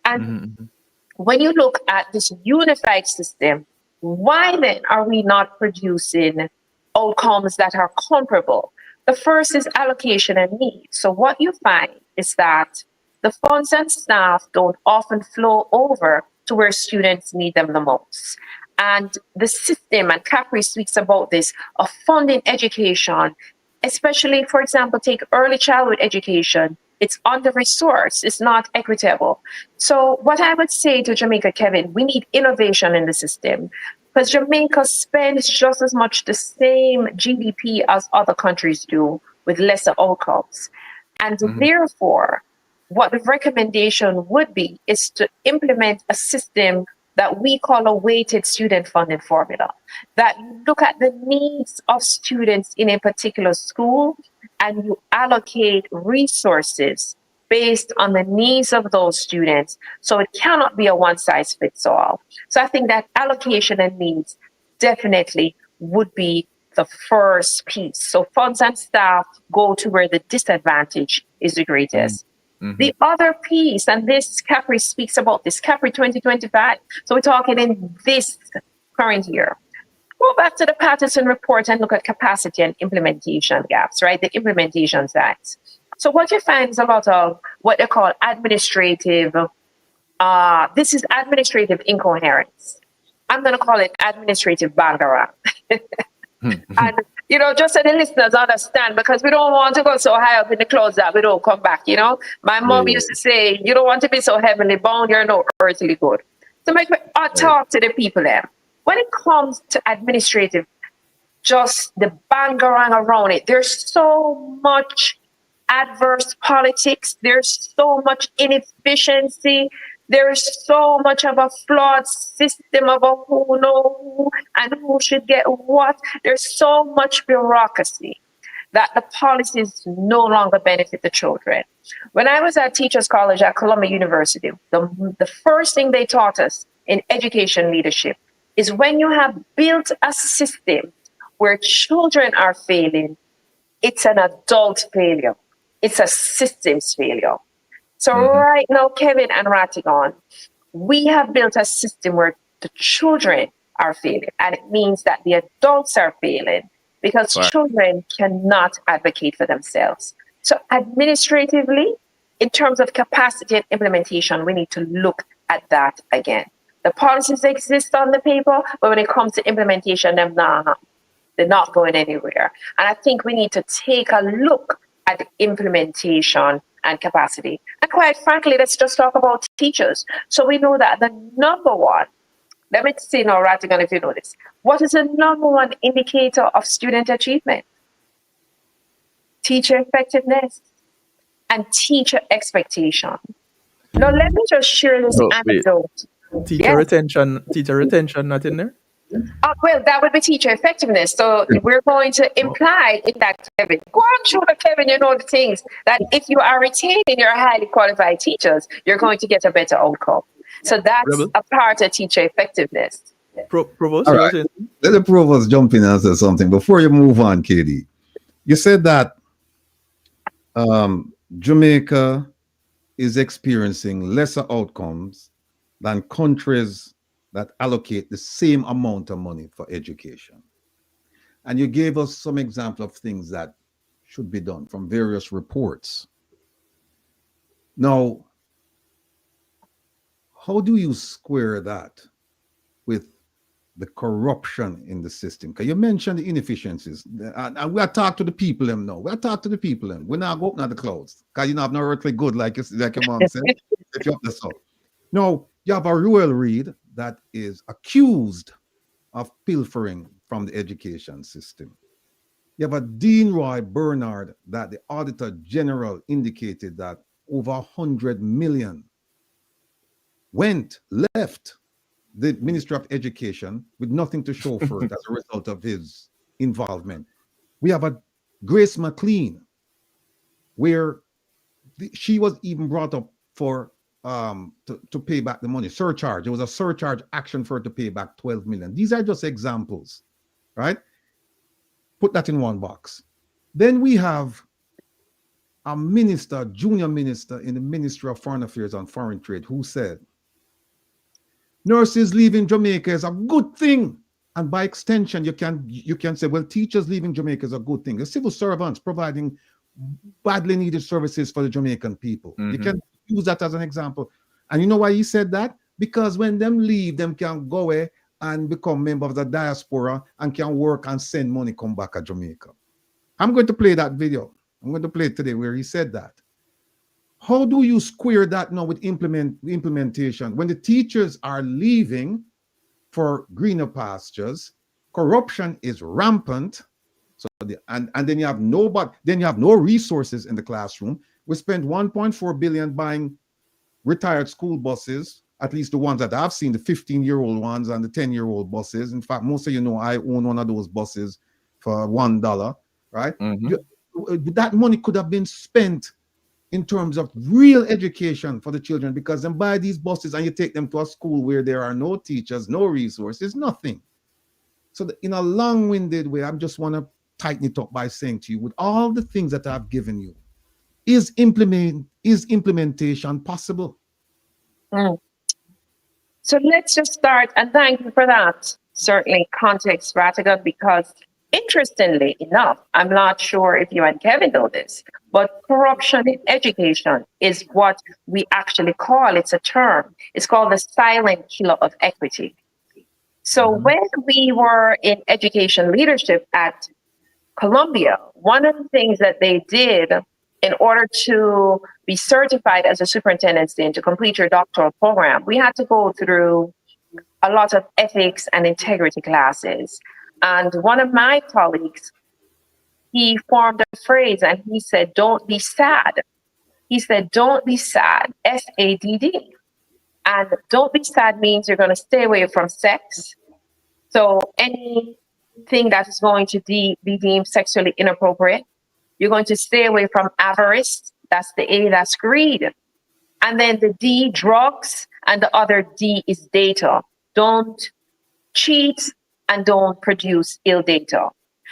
And when you look at this unified system, why then are we not producing outcomes that are comparable? The first is allocation and need. So what you find is that the funds and staff don't often flow over to where students need them the most. And the system, and Capri speaks about this, of funding education, especially, for example, take early childhood education, it's under-resourced, it's not equitable. So what I would say to Jamaica, Kevin, we need innovation in the system, because Jamaica spends just as much the same GDP as other countries do with lesser outcomes. And therefore, what the recommendation would be is to implement a system that we call a weighted student funding formula, that you look at the needs of students in a particular school and you allocate resources based on the needs of those students. So it cannot be a one size fits all. So I think that allocation and needs definitely would be the first piece. So funds and staff go to where the disadvantage is the greatest. The other piece, and this Capri speaks about this, Capri 2025. So we're talking in this current year. Go back to the Patterson report and look at capacity and implementation gaps, right? The implementation sides. So what you find is a lot of what they call administrative, this is administrative incoherence. I'm going to call it administrative bangarang. And, you know, just so the listeners understand, because we don't want to go so high up in the clouds that we don't come back, you know. My mom used to say, you don't want to be so heavenly bound, you're no earthly good. So make me talk to the people there. When it comes to administrative, just the bangarang around it, there's so much adverse politics, there's so much inefficiency, there is so much of a flawed system of a who know who and who should get what. There's so much bureaucracy that the policies no longer benefit the children. When I was at Teachers College at Columbia University, the first thing they taught us in education leadership is when you have built a system where children are failing, it's an adult failure. It's a systems failure. So right now, Kevin and Rattigan, we have built a system where the children are failing, and it means that the adults are failing because children cannot advocate for themselves. So administratively, in terms of capacity and implementation, we need to look at that again. The policies exist on the paper, but when it comes to implementation, they're not going anywhere. And I think we need to take a look at the implementation and capacity. And quite frankly, let's just talk about teachers. So we know that the number one, let me see now, Rattigan, if you know this. What is the number one indicator of student achievement? Teacher effectiveness and teacher expectation. Now, let me just share this anecdote. Teacher retention, not in there? Well, that would be teacher effectiveness. So we're going to imply in that, Kevin. Go on, show Kevin, you know the things that if you are retaining your highly qualified teachers, you're going to get a better outcome. So that's a part of teacher effectiveness. Provost, all right. Let the provost jump in and say something before you move on, Katie. You said that Jamaica is experiencing lesser outcomes than countries that allocate the same amount of money for education. And you gave us some example of things that should be done from various reports. Now, how do you square that with the corruption in the system? Because you mentioned the inefficiencies. And we are talking to the people them now. We are talking to the people them. We're not going to the clouds. Because you know, have no earthly good, like your mom said. If you have this up. No, you have a Ruel Reid that is accused of pilfering from the education system. You have a Dean Roy Bernard that the Auditor General indicated that over 100 million left the Ministry of Education with nothing to show for it as a result of his involvement. We have a Grace McLean, where she was even brought up for to pay back the money, surcharge. There was a surcharge action for her to pay back 12 million. These are just examples, right? Put that in one box. Then we have a minister, junior minister in the Ministry of Foreign Affairs and Foreign Trade, who said, nurses leaving Jamaica is a good thing. And by extension, you can say, well, teachers leaving Jamaica is a good thing. The civil servants providing badly needed services for the Jamaican people. Mm-hmm. You can use that as an example. And you know why he said that? Because when them leave, them can go away and become member of the diaspora and can work and send money come back to Jamaica. I'm going to play that video. I'm going to play it today where he said that. How do you square that now with implementation? When the teachers are leaving for greener pastures, corruption is rampant. So and then you have no resources in the classroom. We spent 1.4 billion buying retired school buses, at least the ones that I've seen, the 15-year-old ones and the 10-year-old buses. In fact, most of you know I own one of those buses for $1, right? Mm-hmm. That money could have been spent in terms of real education for the children, because then buy these buses and you take them to a school where there are no teachers, no resources, nothing. So in a long-winded way, I just want to tighten it up by saying to you, with all the things that I've given you, is implementation possible? Mm. So let's just start, and thank you for that. Certainly context, Rattigan, because interestingly enough, I'm not sure if you and Kevin know this, but corruption in education is what we actually call, it's a term, it's called the silent killer of equity. So when we were in education leadership at Columbia, one of the things that they did in order to be certified as a superintendent and to complete your doctoral program, we had to go through a lot of ethics and integrity classes. And one of my colleagues, he formed a phrase and he said, don't be sad. He said, don't be sad, S-A-D-D. And don't be sad means you're going to stay away from sex. So anything that is going to be deemed sexually inappropriate, you're going to stay away from avarice. That's the A, that's greed. And then the D, drugs, and the other D is data. Don't cheat and don't produce ill data.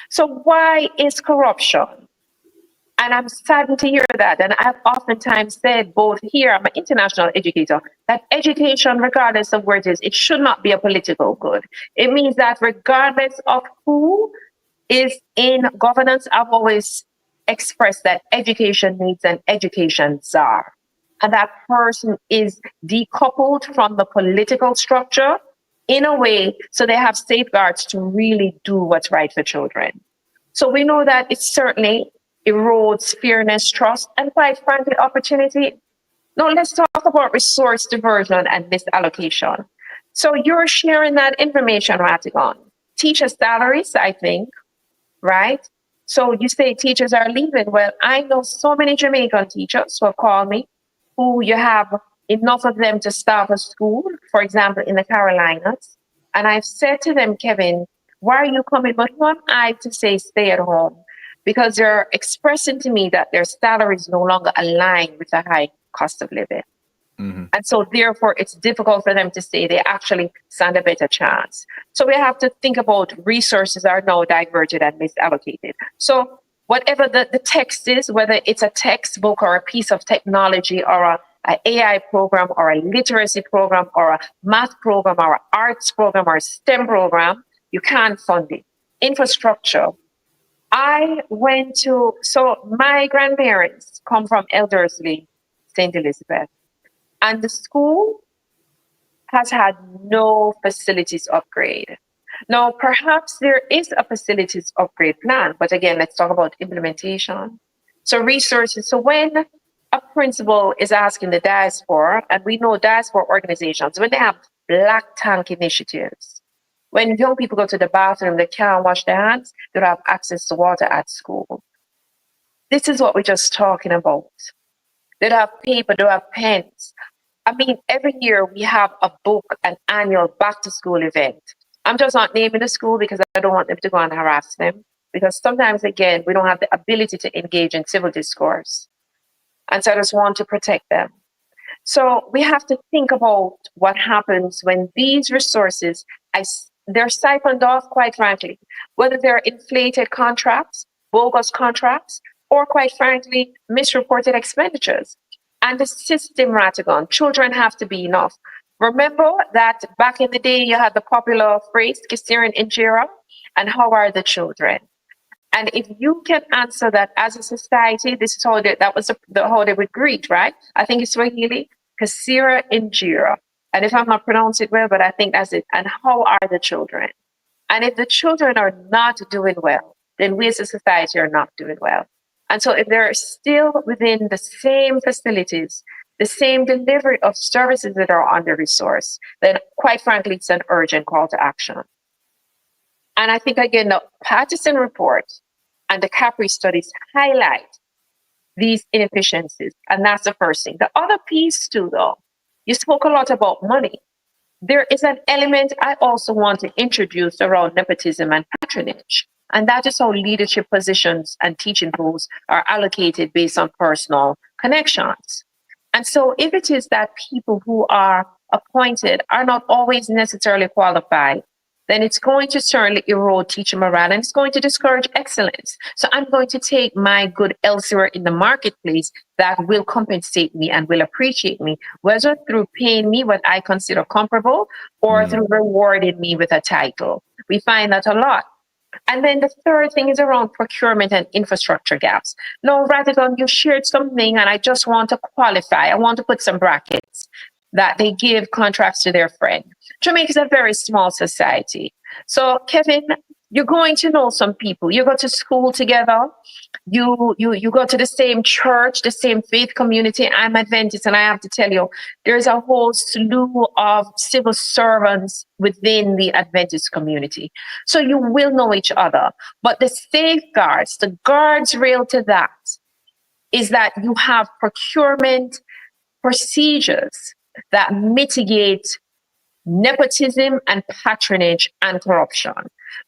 So why is corruption? And I'm saddened to hear that. And I've oftentimes said, both here, I'm an international educator, that education, regardless of where it is, it should not be a political good. It means that regardless of who is in governance, I've always expressed that education needs an education czar. And that person is decoupled from the political structure in a way so they have safeguards to really do what's right for children. So we know that it certainly erodes fairness, trust, and quite frankly, opportunity. Now let's talk about resource diversion and misallocation. So you're sharing that information, Rattigan. Teacher salaries, I think, right? So you say teachers are leaving. Well, I know so many Jamaican teachers who have called me, who you have enough of them to staff a school, for example, in the Carolinas. And I've said to them, Kevin, why are you coming? But who am I to say stay at home? Because they're expressing to me that their salaries no longer align with the high cost of living. Mm-hmm. And so therefore, it's difficult for them to say they actually stand a better chance. So we have to think about resources are now diverted and misallocated. So whatever the text is, whether it's a textbook or a piece of technology or an AI program or a literacy program or a math program or an arts program or a STEM program, you can't fund it. Infrastructure. So my grandparents come from Elderslie, St. Elizabeth, and the school has had no facilities upgrade. Now, perhaps there is a facilities upgrade plan, but again, let's talk about implementation. So resources. So when a principal is asking the diaspora, and we know diaspora organizations, when they have black tank initiatives, when young people go to the bathroom, they can't wash their hands, they don't have access to water at school. This is what we're just talking about. They don't have paper, they don't have pens. I mean, every year we have a book, an annual back to school event. I'm just not naming the school because I don't want them to go and harass them. Because sometimes, again, we don't have the ability to engage in civil discourse. And so I just want to protect them. So we have to think about what happens when these resources, they're siphoned off, quite frankly, whether they're inflated contracts, bogus contracts, or quite frankly, misreported expenditures. And the system, Rattigan, children have to be enough. Remember that back in the day, you had the popular phrase, Kisirin Injera, and how are the children? And if you can answer that as a society, this is how how they would greet, right? I think it's Swahili, Kasira Injera. And if I'm not pronouncing it well, but I think that's it. And how are the children? And if the children are not doing well, then we as a society are not doing well. And so if they're still within the same facilities, the same delivery of services that are under-resourced, then quite frankly, it's an urgent call to action. And I think, again, the Patterson report and the Capri studies highlight these inefficiencies. And that's the first thing. The other piece too, though, you spoke a lot about money. There is an element I also want to introduce around nepotism and patronage. And that is how leadership positions and teaching roles are allocated based on personal connections. And so if it is that people who are appointed are not always necessarily qualified, then it's going to certainly erode teacher morale and it's going to discourage excellence. So I'm going to take my good elsewhere in the marketplace that will compensate me and will appreciate me, whether through paying me what I consider comparable or through rewarding me with a title. We find that a lot. And then the third thing is around procurement and infrastructure gaps. Now, Rattigan, you shared something and I just want to qualify. I want to put some brackets that they give contracts to their friend. Jamaica is a very small society. So, Kevin, you're going to know some people. You go to school together. You go to the same church, the same faith community. I'm Adventist, and I have to tell you, there's a whole slew of civil servants within the Adventist community. So you will know each other. But the safeguards, the guardrail to that is that you have procurement procedures that mitigate nepotism and patronage and corruption.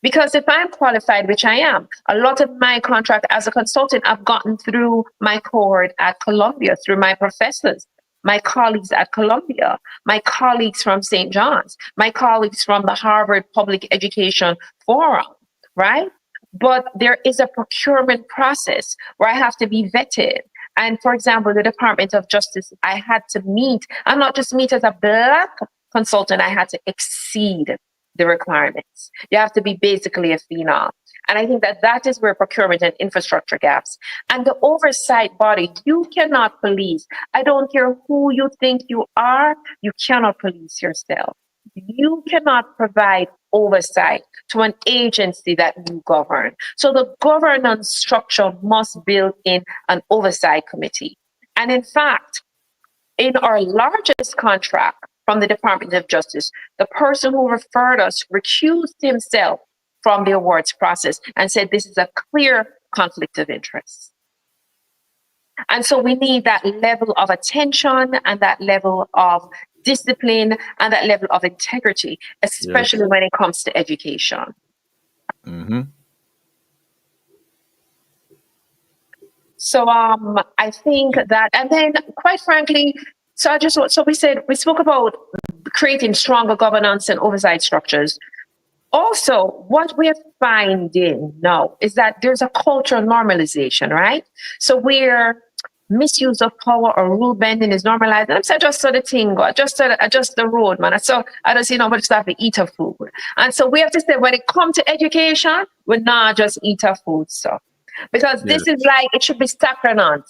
Because if I'm qualified, which I am, a lot of my contract as a consultant I've gotten through my cohort at Columbia, through my professors, my colleagues at Columbia, my colleagues from St. John's, my colleagues from the Harvard Public Education Forum, right? But there is a procurement process where I have to be vetted. And for example, the Department of Justice, I had to meet, and not just meet as a Black consultant, I had to exceed the requirements. You have to be basically a phenom. And I think that that is where procurement and infrastructure gaps. And the oversight body, you cannot police. I don't care who you think you are, you cannot police yourself. You cannot provide oversight to an agency that you govern. So the governance structure must build in an oversight committee. And in fact, in our largest contract from the Department of Justice, the person who referred us recused himself from the awards process and said this is a clear conflict of interest. And so we need that level of attention and that level of discipline and that level of integrity, especially when it comes to education. Mm-hmm. So I think that, and then quite frankly, so we spoke about creating stronger governance and oversight structures. Also, what we're finding now is that there's a cultural normalization, right? So we're misuse of power or rule bending is normalized. And I'm saying, just so the thing go, adjust the road, man. So I don't see nobody start to eat a food. And so we have to say, when it comes to education, we're not just eat a food stuff. Because this is like, it should be sacrosanct.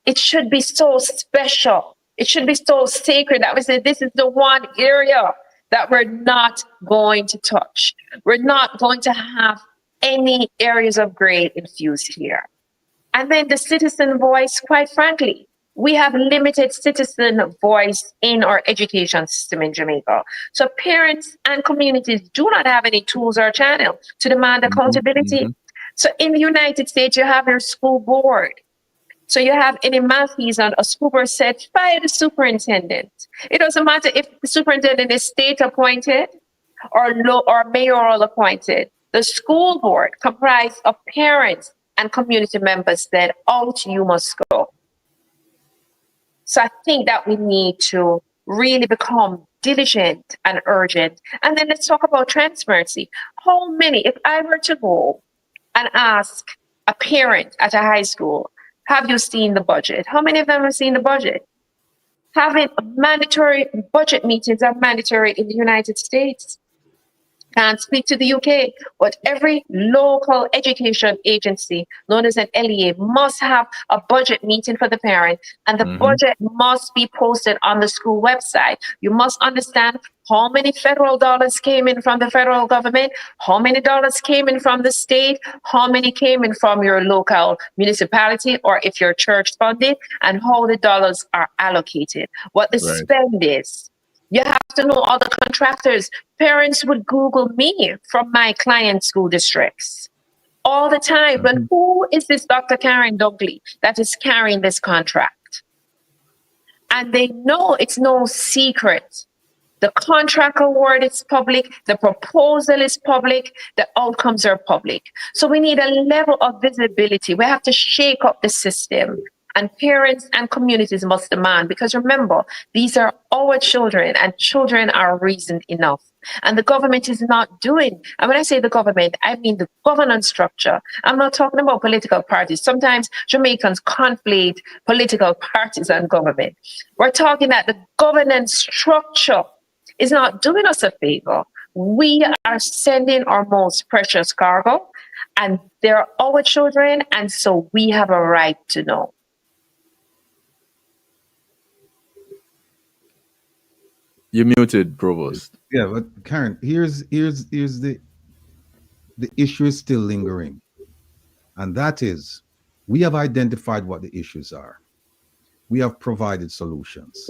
It should be so special. It should be so sacred that we say, this is the one area that we're not going to touch. We're not going to have any areas of grade infused here. And then the citizen voice, quite frankly, we have limited citizen voice in our education system in Jamaica. So parents and communities do not have any tools or channel to demand accountability. So in the United States, you have your school board. So you have any malfeasance, a school board said, fire the superintendent. It doesn't matter if the superintendent is state appointed or mayoral appointed. The school board comprised of parents and community members said, out you must go. So I think that we need to really become diligent and urgent. And then let's talk about transparency. How many, if I were to go and ask a parent at a high school, have you seen the budget? How many of them have seen the budget? Having mandatory budget meetings are mandatory in the United States. Can't speak to the UK, but every local education agency known as an LEA must have a budget meeting for the parent, and the budget must be posted on the school website. You must understand how many federal dollars came in from the federal government, how many dollars came in from the state, how many came in from your local municipality, or if you're church funded, and how the dollars are allocated, what the spend is. You have to know all the contractors. Parents would Google me from my client school districts all the time. But who is this Dr. KARREN Dunkley that is carrying this contract? And they know it's no secret. The contract award is public. The proposal is public. The outcomes are public. So we need a level of visibility. We have to shake up the system. And parents and communities must demand, because remember, these are our children and children are reasoned enough. And the government is not doing, and when I say the government, I mean the governance structure. I'm not talking about political parties. Sometimes Jamaicans conflate political parties and government. We're talking that the governance structure is not doing us a favor. We are sending our most precious cargo, and they're our children, and so we have a right to know. You're muted, Provost. Yeah, but Karen, here's the issue is still lingering. And that is, we have identified what the issues are. We have provided solutions.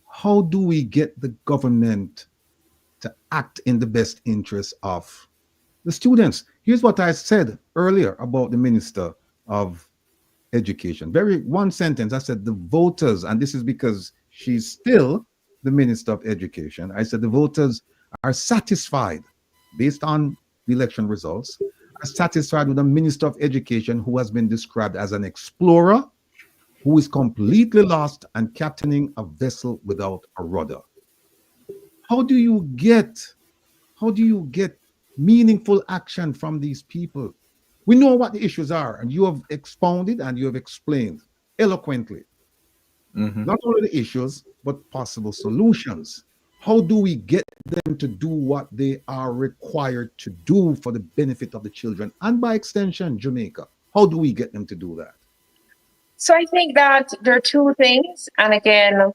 How do we get the government to act in the best interest of the students? Here's what I said earlier about the Minister of Education. One sentence, I said the voters, and this is because she's still the Minister of Education. I said the voters are satisfied, based on the election results, are satisfied with a Minister of Education who has been described as an explorer, who is completely lost and captaining a vessel without a rudder. How do you get meaningful action from these people? We know what the issues are, and you have expounded and you have explained eloquently. Not only the issues, but possible solutions. How do we get them to do what they are required to do for the benefit of the children and by extension, Jamaica? How do we get them to do that? So I think that there are two things. And again,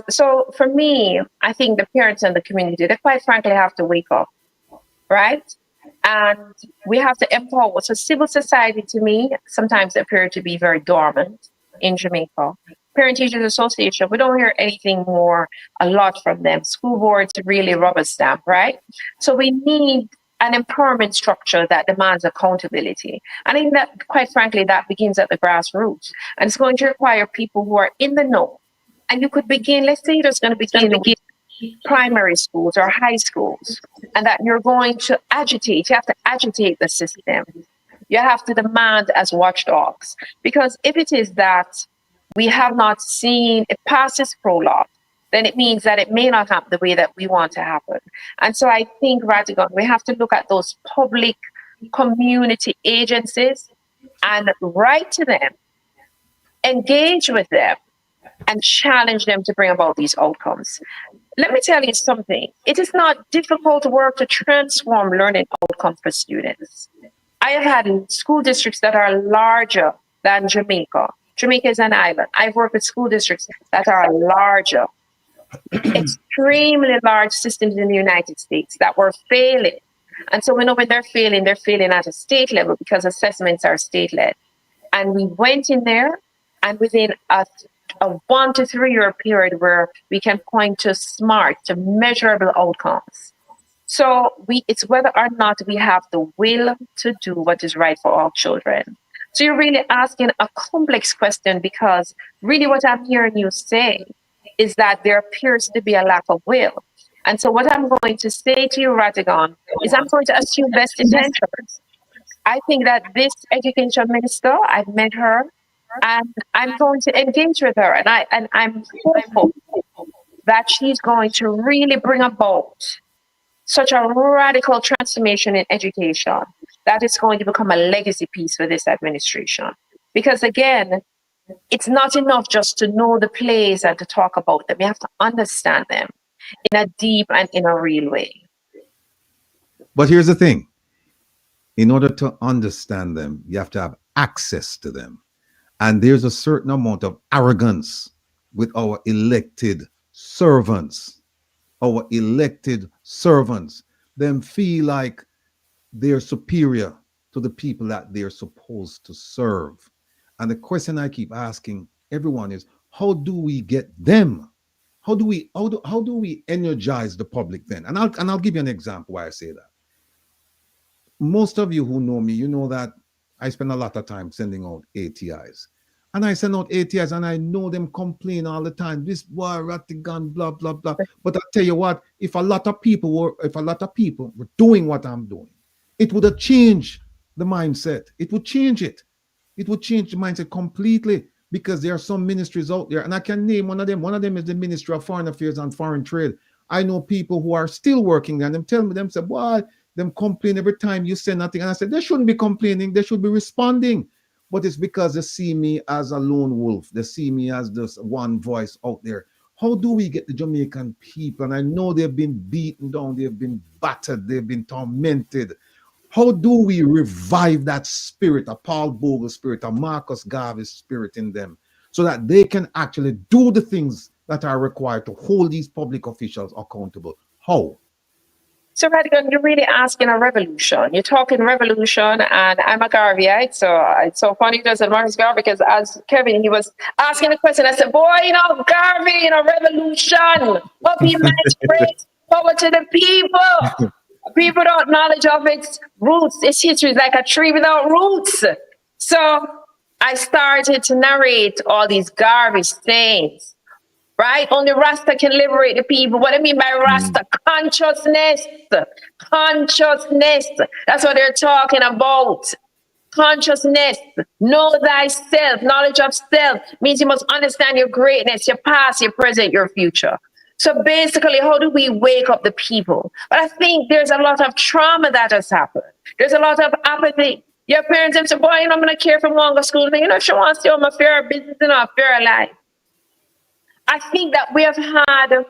so for me, I think the parents and the community, they quite frankly have to wake up, right? And we have to empower. So civil society, to me, sometimes appear to be very dormant in Jamaica. Parent Teachers Association, we don't hear anything more a lot from them. School boards really rubber stamp, right? So we need an empowerment structure that demands accountability. And I think that, quite frankly, that begins at the grassroots. And it's going to require people who are in the know. And you could begin, let's say there's going to begin with primary schools or high schools, and that you're going to agitate. You have to agitate the system. You have to demand as watchdogs. Because if it is that we have not seen it pass its prologue, then it means that it may not happen the way that we want to happen. And so I think, Rattigan, we have to look at those public community agencies and write to them, engage with them, and challenge them to bring about these outcomes. Let me tell you something. It is not difficult work to transform learning outcomes for students. I have had school districts that are larger than Jamaica. Jamaica is an island. I've worked with school districts that are larger, extremely large systems in the United States that were failing. And so we know when they're failing at a state level because assessments are state-led. And we went in there, and within a 1 to 3 year period where we can point to smart, to measurable outcomes. So it's whether or not we have the will to do what is right for all children. So you're really asking a complex question, because really what I'm hearing you say is that there appears to be a lack of will. And so what I'm going to say to you, Rattigan, is I'm going to assume best intentions. I think that this education minister, I've met her, and I'm going to engage with her, and I'm hopeful that she's going to really bring about such a radical transformation in education that is going to become a legacy piece for this administration. Because again, it's not enough just to know the plays and to talk about them. You have to understand them in a deep and in a real way. But here's the thing. In order to understand them, you have to have access to them. And there's a certain amount of arrogance with our elected servants. Our elected servants. Them feel like they're superior to the people that they're supposed to serve. And the question I keep asking everyone is, how do we get them? How do we energize the public then? And I'll give you an example why I say that. Most of you who know me, you know that I spend a lot of time sending out ATIs. And I send out ATIs and I know them complain all the time. This boy, Rattigan, blah, blah, blah. But I tell you what, if a lot of people were doing what I'm doing, it would have changed the mindset. It would change it. It would change the mindset completely, because there are some ministries out there, and I can name one of them. One of them is the Ministry of Foreign Affairs and Foreign Trade. I know people who are still working there, and them tell me, them say, boy, them complain every time you say nothing. And I said, they shouldn't be complaining. They should be responding. But it's because they see me as a lone wolf. They see me as this one voice out there. How do we get the Jamaican people? And I know they've been beaten down. They've been battered. They've been tormented. How do we revive that spirit, a Paul Bogle spirit, a Marcus Garvey spirit in them, so that they can actually do the things that are required to hold these public officials accountable? How? So Rattigan, you're really asking a revolution. You're talking revolution, and I'm a Garveyite, so it's so funny you just said Marcus Garvey, because as Kevin, he was asking a question, I said, boy, Garvey, revolution, what be great power to the people. People don't knowledge of its roots. Its history is like a tree without roots. So I started to narrate all these Garvey things, right? Only Rasta can liberate the people. What I mean by Rasta? Consciousness. Consciousness. That's what they're talking about. Consciousness. Know thyself. Knowledge of self means you must understand your greatness, your past, your present, your future. So basically, how do we wake up the people? But I think there's a lot of trauma that has happened. There's a lot of apathy. Your parents have said, boy, I'm going to care for Wonga school. If she wants to, I'm a fair business and a fair life. I think that we have had,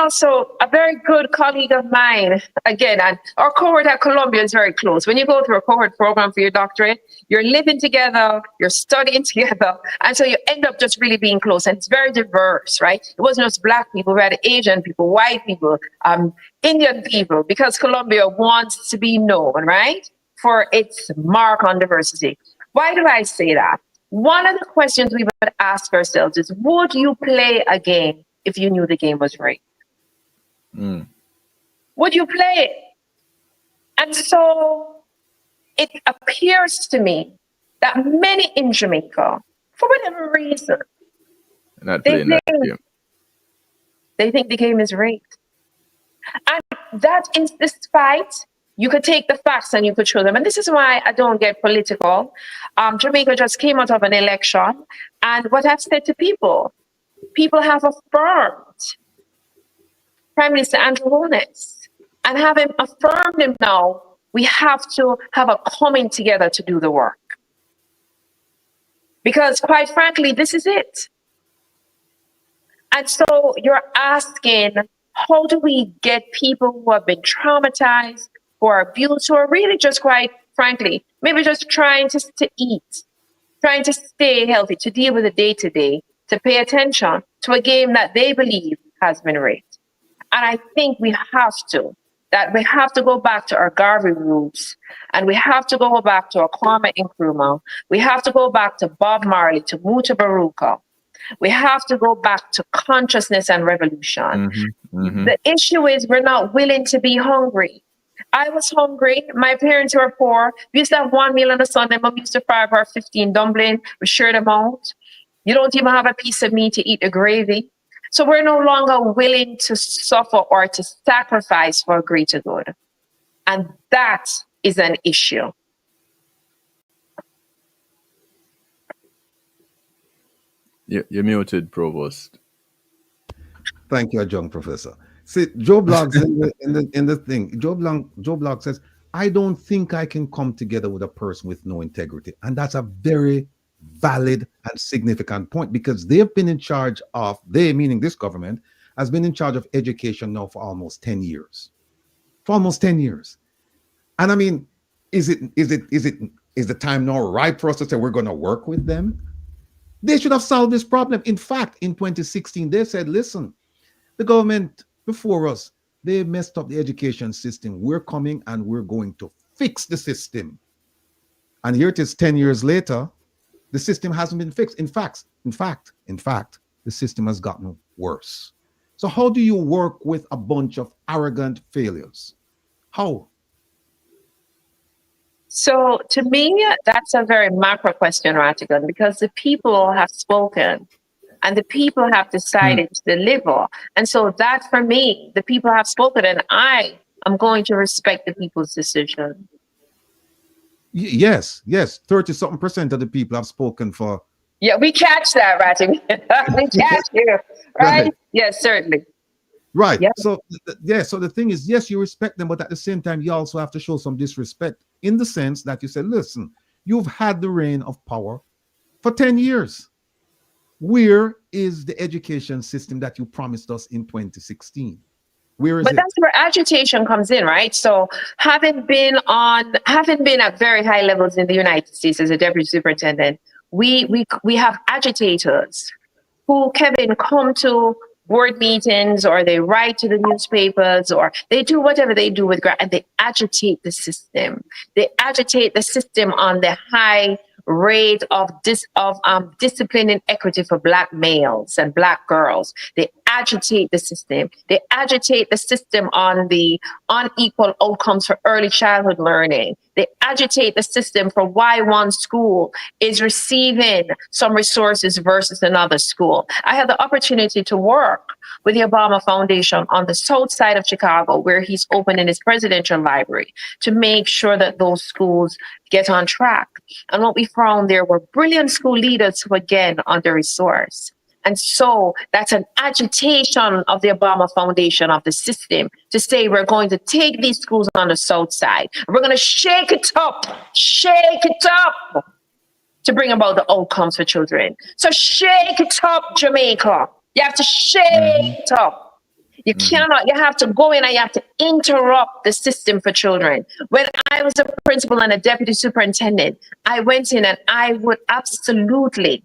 so a very good colleague of mine, again, and our cohort at Columbia is very close. When you go through a cohort program for your doctorate, you're living together, you're studying together, and so you end up just really being close, and it's very diverse, right? It wasn't just Black people, we had Asian people, white people, Indian people, because Columbia wants to be known, right, for its mark on diversity. Why do I say that? One of the questions we would ask ourselves is, would you play a game if you knew the game was rigged? Would you play it? And so it appears to me that many in Jamaica, for whatever reason, they think the game is rigged. And that is despite, you could take the facts and you could show them. And this is why I don't get political. Jamaica just came out of an election. And what I've said to people have affirmed Prime Minister Andrew Holness, and having affirmed him now, we have to have a coming together to do the work. Because quite frankly, this is it. And so you're asking, how do we get people who have been traumatized, who are abused, who are really just quite frankly, maybe just trying to eat, trying to stay healthy, to deal with the day-to-day, to pay attention to a game that they believe has been rigged. And I think we have to go back to our Garvey roots, and we have to go back to our Kwame Nkrumah. We have to go back to Bob Marley, to Muta Baruka. We have to go back to consciousness and revolution. The issue is we're not willing to be hungry. I was hungry. My parents were poor. We used to have one meal on a Sunday. Mom used to fry up our 15 dumpling. We shared them out. You don't even have a piece of meat to eat the gravy. So we're no longer willing to suffer or to sacrifice for a greater good. And that is an issue. You're muted, Provost. Thank you, adjunct professor. See, Joe Bloggs in the thing. Joe Bloggs says, I don't think I can come together with a person with no integrity. And that's a very valid and significant point, because they've been in charge of, they meaning this government, has been in charge of education now for almost 10 years. For almost 10 years. And I mean, is the time now ripe for us to say we're going to work with them? They should have solved this problem. In fact, in 2016, they said, listen, the government before us, they messed up the education system. We're coming and we're going to fix the system. And here it is 10 years later, the system hasn't been fixed. In fact, the system has gotten worse. So how do you work with a bunch of arrogant failures? How? So to me, that's a very macro question, Rattigan, because the people have spoken and the people have decided to deliver. And so that for me, the people have spoken, and I am going to respect the people's decision. Yes. 30-something% of the people have spoken for. Yeah, we catch that, Rattigan. We catch you, right? Yes, certainly. Right. Yep. So the thing is, yes, you respect them, but at the same time, you also have to show some disrespect in the sense that you said, listen, you've had the reign of power for 10 years. Where is the education system that you promised us in 2016? Where is it? But that's where agitation comes in, right? So having been at very high levels in the United States as a deputy superintendent, we have agitators who, Kevin, come to board meetings, or they write to the newspapers, or they do whatever they do with and they agitate the system. They agitate the system on the high rate of discipline and equity for Black males and Black girls. They agitate the system. They agitate the system on the unequal outcomes for early childhood learning. They agitate the system for why one school is receiving some resources versus another school. I had the opportunity to work with the Obama Foundation on the south side of Chicago, where he's opening his presidential library, to make sure that those schools get on track. And what we found there were brilliant school leaders who, again, under-resourced. And so that's an agitation of the Obama Foundation, of the system, to say we're going to take these schools on the south side. We're going to shake it up to bring about the outcomes for children. So shake it up, Jamaica. You have to shake it up. You cannot, you have to go in and you have to interrupt the system for children. When I was a principal and a deputy superintendent, I went in and I would absolutely,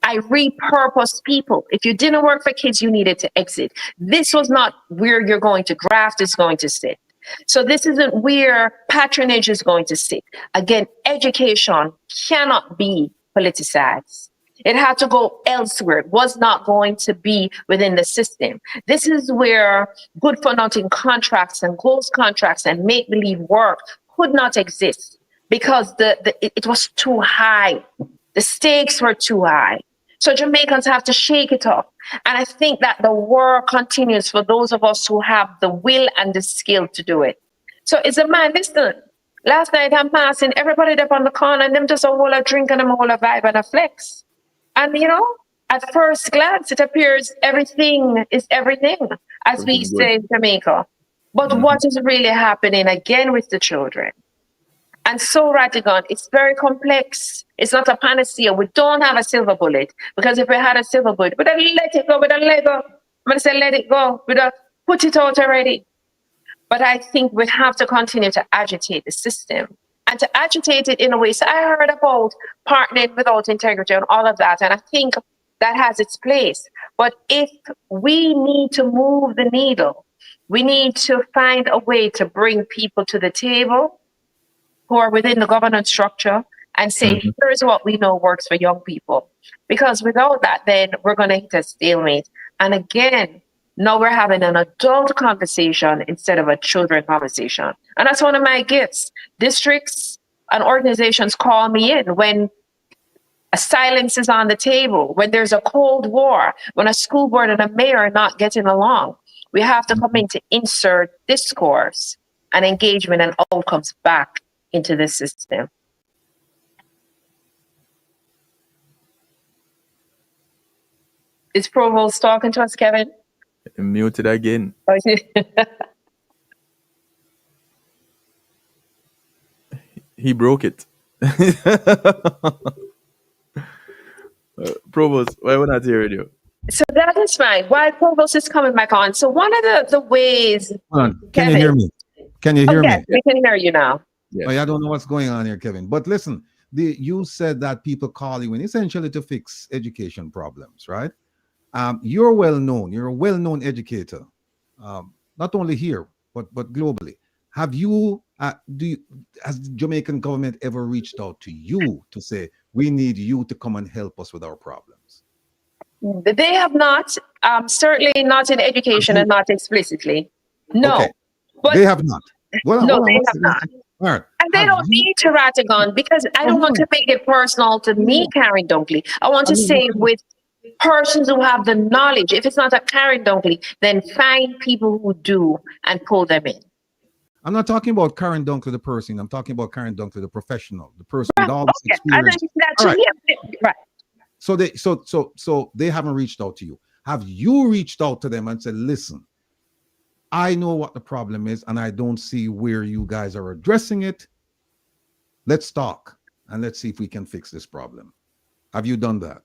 I repurposed people. If you didn't work for kids, you needed to exit. This was not where you're going to graft is going to sit. So this isn't where patronage is going to sit. Again, education cannot be politicized. It had to go elsewhere. It was not going to be within the system. This is where good for nothing contracts and close contracts and make-believe work could not exist because it was too high. The stakes were too high. So Jamaicans have to shake it up. And I think that the work continues for those of us who have the will and the skill to do it. So it's a man, listen, last night I'm passing, everybody up on the corner and them just a whole a drink and them a whole a vibe and a flex. And you know, at first glance, it appears everything is everything, as we say in Jamaica. But what is really happening again with the children? And so, Rattigan, it's very complex. It's not a panacea. We don't have a silver bullet, because if we had a silver bullet, we'd have let it go, we'd have let go. I'm gonna say let it go, we'd have put it out already. But I think we have to continue to agitate the system and to agitate it in a way. So I heard about partnering without integrity and all of that, and I think that has its place. But if we need to move the needle, we need to find a way to bring people to the table who are within the governance structure and say, here's what we know works for young people. Because without that, then we're going to hit a stalemate. And again, now we're having an adult conversation instead of a children conversation. And that's one of my gifts. Districts and organizations call me in when a silence is on the table, when there's a cold war, when a school board and a mayor are not getting along. We have to come in to insert discourse and engagement and outcomes back into the system. Is Provost talking to us, Kevin? Muted again. He broke it. Provost, why would not hear you? So that is fine. While Provost is coming back on. So one of the ways. Hold on. Can you hear me? Can you hear me? We can hear you now. Yes. Oh, I don't know what's going on here, Kevin. But listen, you said that people call you in essentially to fix education problems, right? You're well known. You're a well-known educator, not only here but globally. Have you? Has the Jamaican government ever reached out to you to say we need you to come and help us with our problems? They have not. Certainly not in education and not explicitly. No, okay. But they have not. Well, no, they have not. All right. And they don't need to Rattigan, because I don't want to make it personal to me, KARREN Dunkley. I want to say with persons who have the knowledge. If it's not a KARREN Dunkley, then find people who do and pull them in. I'm not talking about KARREN Dunkley, the person. I'm talking about KARREN Dunkley, the professional, the person with all this experience. Right. So they haven't reached out to you. Have you reached out to them and said, listen, I know what the problem is and I don't see where you guys are addressing it. Let's talk and let's see if we can fix this problem. Have you done that?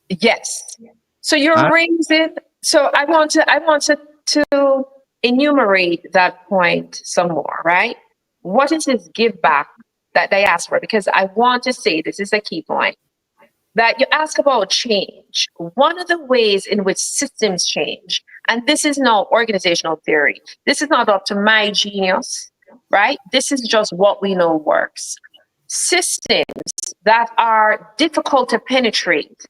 Yes. So you're raising. So I want to enumerate that point some more, right? What is this give back that they ask for? Because I want to say, this is a key point, that you ask about change. One of the ways in which systems change, and this is not organizational theory, this is not up to my genius, right? This is just what we know works. Systems that are difficult to penetrate,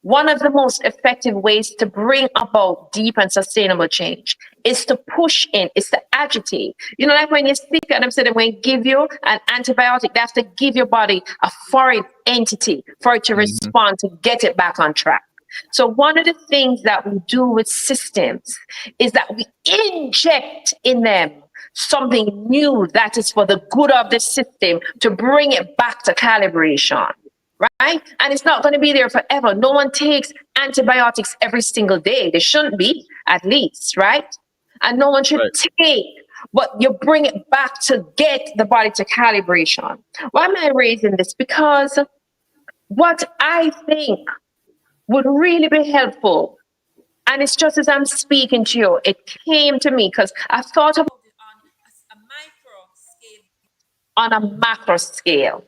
one of the most effective ways to bring about deep and sustainable change is to push in, is to agitate. You know, like when you speak and I'm saying, when you give you an antibiotic, they have to give your body a foreign entity for it to respond, to get it back on track. So one of the things that we do with systems is that we inject in them something new that is for the good of the system to bring it back to calibration. Right? And it's not going to be there forever. No one takes antibiotics every single day. They shouldn't be, at least, right? And no one should take, but you bring it back to get the body to calibration. Why am I raising this? Because what I think would really be helpful, and it's just as I'm speaking to you, it came to me because I thought about it on a macro scale.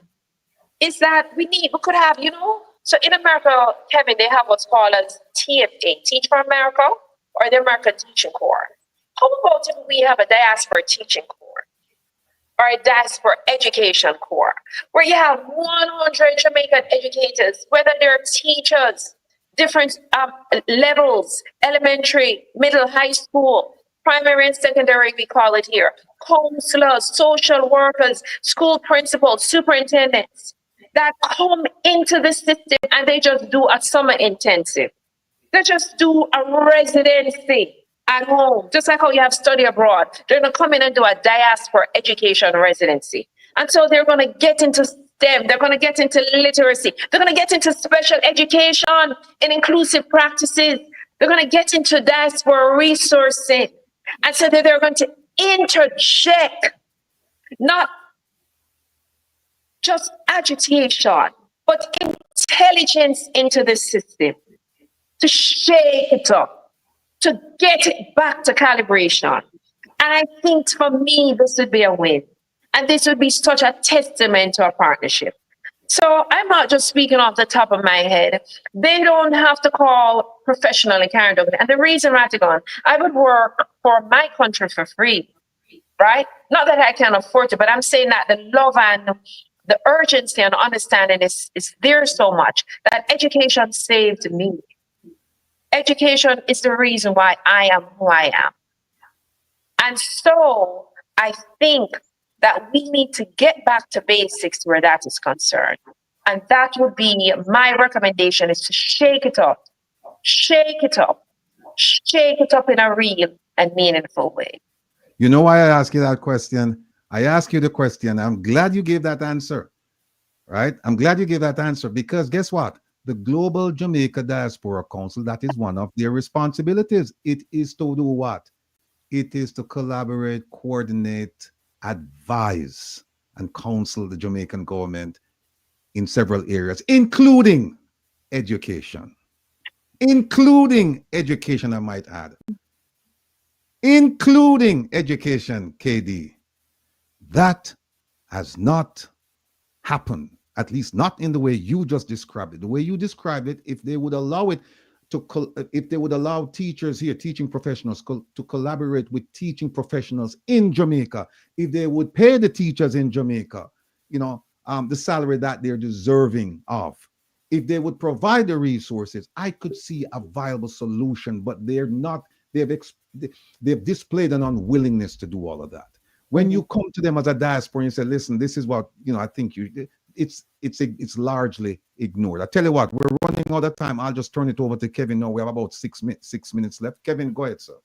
Is that we could have, you know, so in America, Kevin, they have what's called as TFA, Teach for America, or the American Teaching Corps. How about if we have a Diaspora Teaching Corps or a Diaspora Education Corps, where you have 100 Jamaican educators, whether they're teachers, different levels, elementary, middle, high school, primary and secondary, we call it here, counselors, social workers, school principals, superintendents, that come into the system and they just do a summer intensive. They just do a residency at home, just like how you have study abroad. They're going to come in and do a diaspora education residency. And so they're going to get into STEM, they're going to get into literacy, they're going to get into special education and inclusive practices, they're going to get into diaspora resourcing. And so they're going to interject, not just agitation, but intelligence into the system to shake it up, to get it back to calibration. And I think for me, this would be a win. And this would be such a testament to our partnership. So I'm not just speaking off the top of my head. They don't have to call professionally Karen Dunkley. And the reason, Rattigan, I would work for my country for free, right? Not that I can afford to, but I'm saying that the love and the urgency and understanding is there so much that education saved me. Education is the reason why I am who I am. And so I think that we need to get back to basics where that is concerned. And that would be my recommendation, is to shake it up, shake it up, shake it up in a real and meaningful way. You know why I ask you that question? I ask you the question. I'm glad you gave that answer, right? I'm glad you gave that answer because guess what? The Global Jamaica Diaspora Council, that is one of their responsibilities. It is to do what? It is to collaborate, coordinate, advise, and counsel the Jamaican government in several areas, including education. Including education, I might add. Including education, KD. That has not happened, at least not in the way you just described it. The way you described it, if they would allow it to, if they would allow teachers here, teaching professionals to collaborate with teaching professionals in Jamaica, if they would pay the teachers in Jamaica, you know, the salary that they're deserving of, if they would provide the resources, I could see a viable solution, but they're not, they've displayed an unwillingness to do all of that. When you come to them as a diaspora and you say, listen, this is what, you know, I think it's largely ignored. I tell you what, we're running out of time. I'll just turn it over to Kevin now. We have about 6 minutes left. Kevin, go ahead, sir.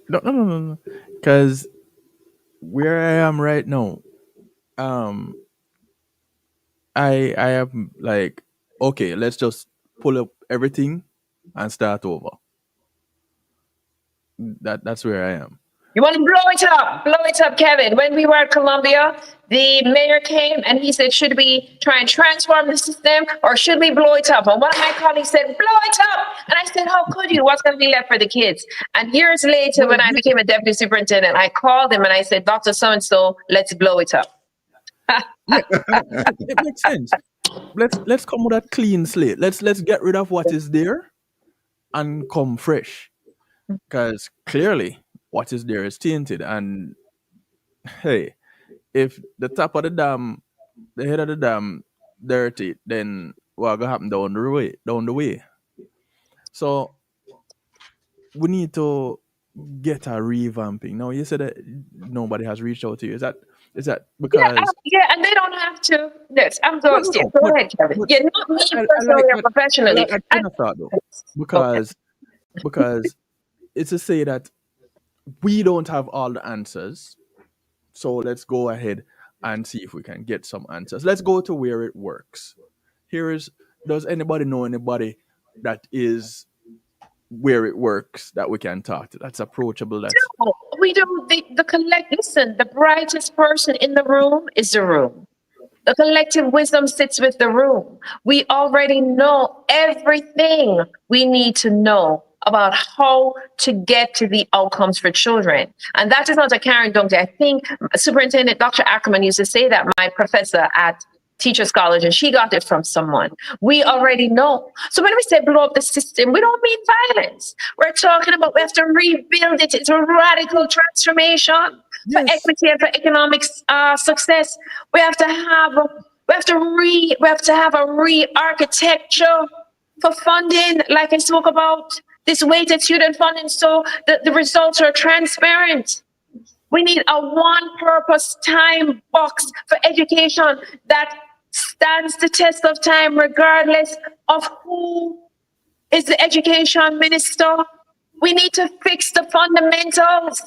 No. Because where I am right now, I am like, okay, let's just pull up everything and start over. That's where I am. You want to blow it up, Kevin. When we were at Columbia, the mayor came and he said, should we try and transform the system or should we blow it up? And one of my colleagues said, blow it up. And I said, how could you? What's going to be left for the kids? And years later, when I became a deputy superintendent, I called him and I said, Dr. So-and-so, let's blow it up. It makes sense. Let's come with a clean slate. Let's get rid of what is there and come fresh. Because clearly what is there is tainted. And hey, if the top of the dam, the head of the dam dirty, then what's gonna happen down the way? So we need to get a revamping. Now you said that nobody has reached out to you. Is that because yeah, and they don't have to. Yes, I'm going to go ahead, Kevin. Yeah, not me personally or professionally. I thought though, because it's to say that we don't have all the answers. So let's go ahead and see if we can get some answers. Let's go to where it works. Does anybody know anybody that is where it works that we can talk to? That's approachable. No, we do. Listen, the brightest person in the room is the room. The collective wisdom sits with the room. We already know everything we need to know about how to get to the outcomes for children. And that is not a Karen Dunkley. I think Superintendent Dr. Ackerman used to say that, my professor at Teachers College, and she got it from someone. We already know. So when we say blow up the system, we don't mean violence. We're talking about we have to rebuild it. It's a radical transformation for equity and for economic success. We have to have a re-architecture for funding, like I spoke about, this weighted student funding, so the results are transparent. We need a one-purpose time box for education that stands the test of time regardless of who is the education minister. We need to fix the fundamentals.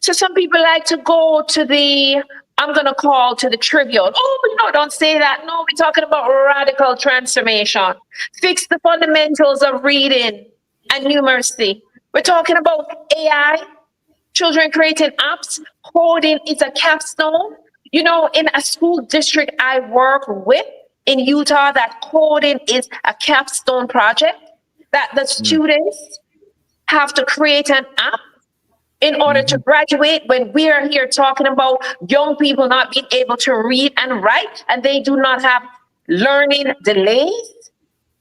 So some people like to go to the, I'm going to call to the trivial. Oh, no, don't say that. No, we're talking about radical transformation. Fix the fundamentals of reading and numeracy. We're talking about AI, children creating apps. Coding is a capstone. You know, in a school district I work with in Utah, that coding is a capstone project that the students have to create an app in order to graduate, when we are here talking about young people not being able to read and write, and they do not have learning delays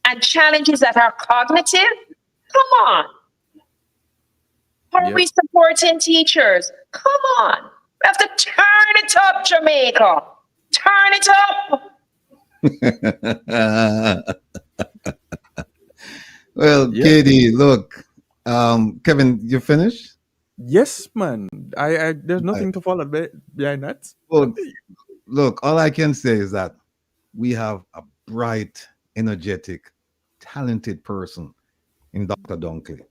and challenges that are cognitive. Come on. How are we supporting teachers? Come on. We have to turn it up, Jamaica. Turn it up. Well, Katie, look, Kevin, you finished? Yes, man. I there's nothing to follow behind that. Well, look, all I can say is that we have a bright, energetic, talented person in Dr. Dunkley.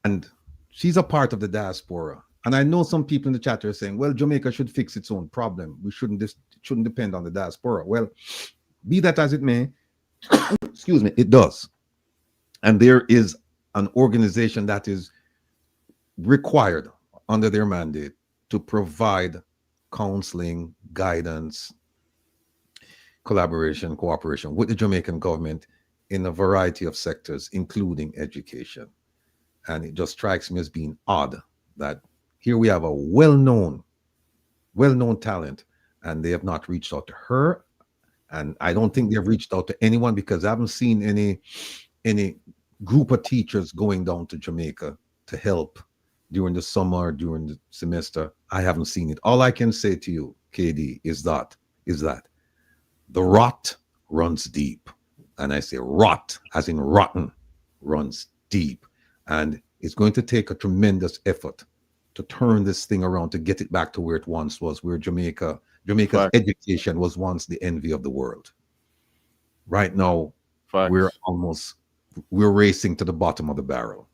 And she's a part of the diaspora. And I know some people in the chat are saying, well, Jamaica should fix its own problem. We shouldn't depend on the diaspora. Well, be that as it may, excuse me, it does. And there is an organization that is required under their mandate to provide counseling, guidance, collaboration, cooperation with the Jamaican government in a variety of sectors, including education. And it just strikes me as being odd that here we have a well-known talent, and they have not reached out to her. And I don't think they've reached out to anyone, because I haven't seen any group of teachers going down to Jamaica to help during the summer, during the semester. I haven't seen it. All I can say to you, KD, is that the rot runs deep. And I say rot, as in rotten, runs deep. And it's going to take a tremendous effort to turn this thing around, to get it back to where it once was, where Jamaica's education was once the envy of the world. Right now, we're racing to the bottom of the barrel.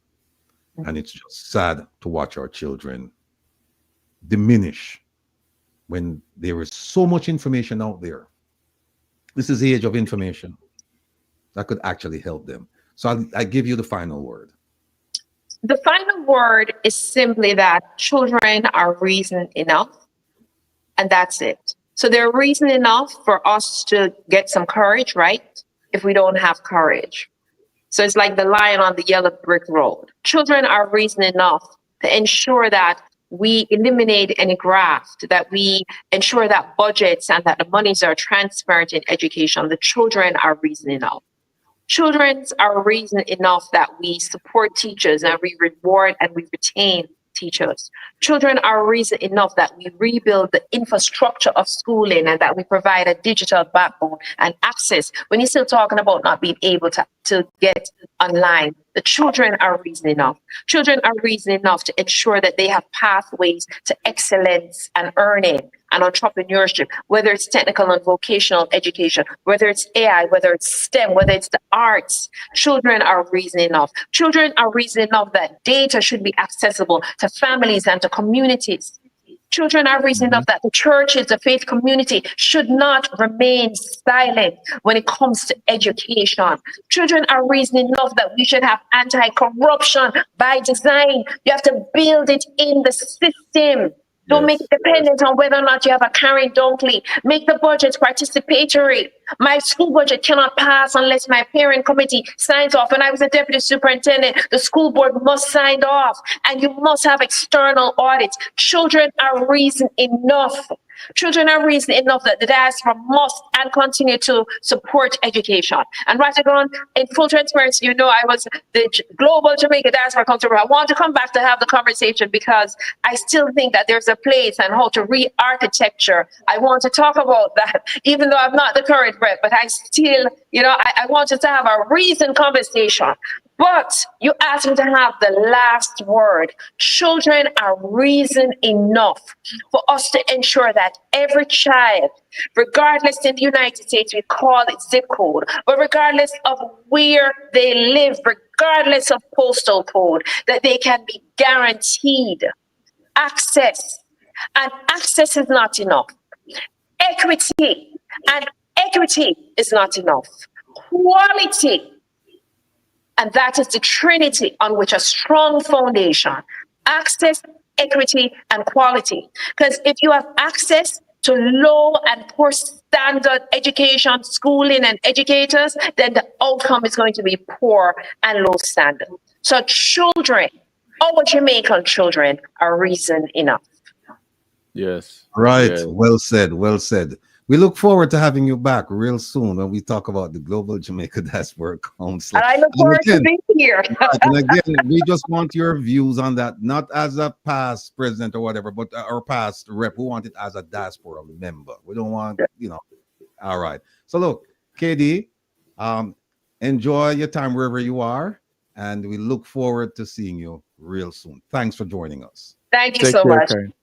And it's just sad to watch our children diminish when there is so much information out there. This is the age of information that could actually help them. So I give you the final word. The final word is simply that children are reason enough, and that's it. So they're reason enough for us to get some courage, right? If we don't have courage. So it's like the lion on the yellow brick road. Children are reason enough to ensure that we eliminate any graft, that we ensure that budgets and that the monies are transparent in education. The children are reason enough. Children are reason enough that we support teachers and we reward and we retain teachers. Children are reason enough that we rebuild the infrastructure of schooling and that we provide a digital backbone and access. When you're still talking about not being able to get online, the children are reason enough. Children are reason enough to ensure that they have pathways to excellence and earning and entrepreneurship, whether it's technical and vocational education, whether it's AI, whether it's STEM, whether it's the arts. Children are reason enough. Children are reason enough that data should be accessible to families and to communities. Children are reason enough that the churches, the faith community should not remain silent when it comes to education. Children are reason enough that we should have anti-corruption by design. You have to build it in the system. Don't make it dependent on whether or not you have a KARREN Dunkley. Make the budget participatory. My school budget cannot pass unless my parent committee signs off. When I was a deputy superintendent, the school board must sign off, and you must have external audits. Children are reason enough. Children are reason enough that the diaspora must and continue to support education. And Rattigan, in full transparency, you know, I was the global Jamaica diaspora counselor. I want to come back to have the conversation because I still think that there's a place and how to re-architecture. I want to talk about that, even though I'm not the current rep, but I still, you know, I want us to have a reasoned conversation. But you asked me to have the last word. Children are reason enough for us to ensure that every child, regardless in the United States, we call it zip code, but regardless of where they live, regardless of postal code, that they can be guaranteed access. And access is not enough. Equity is not enough. Quality. And that is the trinity on which a strong foundation, access, equity, and quality. Because if you have access to low and poor standard education, schooling, and educators, then the outcome is going to be poor and low standard. So children, our Jamaican children, are reason enough. Yes. Right. Yes. Well said. Well said. We look forward to having you back real soon when we talk about the Global Jamaica Diaspora Council. And I look forward to being here. And again, we just want your views on that, not as a past president or whatever, but our past rep. We want it as a diaspora member. We don't want, all right. So look, KD, enjoy your time wherever you are, and we look forward to seeing you real soon. Thanks for joining us. Thank you Take so care, much. Karen.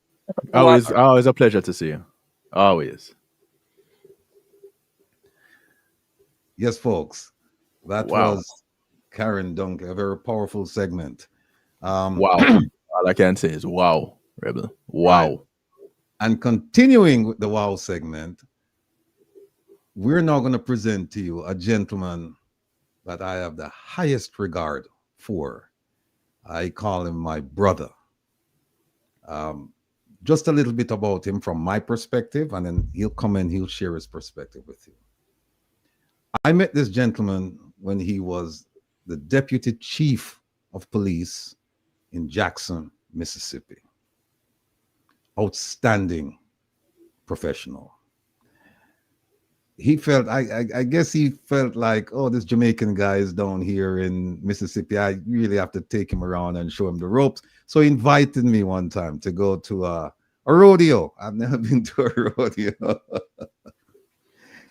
Always a pleasure to see you. Always. Yes, folks, that was Karen Dunkley, a very powerful segment. Wow. All I can say is wow, Rebel. Wow. Right. And continuing with the wow segment, we're now going to present to you a gentleman that I have the highest regard for. I call him my brother. Just a little bit about him from my perspective, and then he'll come and he'll share his perspective with you. I met this gentleman when he was the deputy chief of police in Jackson, Mississippi. Outstanding professional. He felt, I guess he felt like, oh, this Jamaican guy is down here in Mississippi. I really have to take him around and show him the ropes. So he invited me one time to go to a rodeo. I've never been to a rodeo.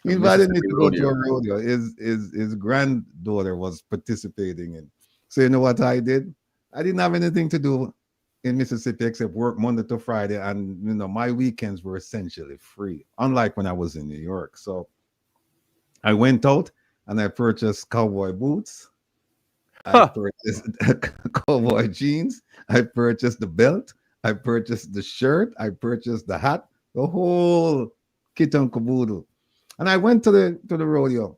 He invited me to go to a rodeo. His granddaughter was participating in. So you know what I did? I didn't have anything to do in Mississippi except work Monday to Friday, and my weekends were essentially free, unlike when I was in New York. So I went out and I purchased cowboy boots. I purchased cowboy jeans. I purchased the belt. I purchased the shirt. I purchased the hat, the whole kit and caboodle. And I went to the rodeo,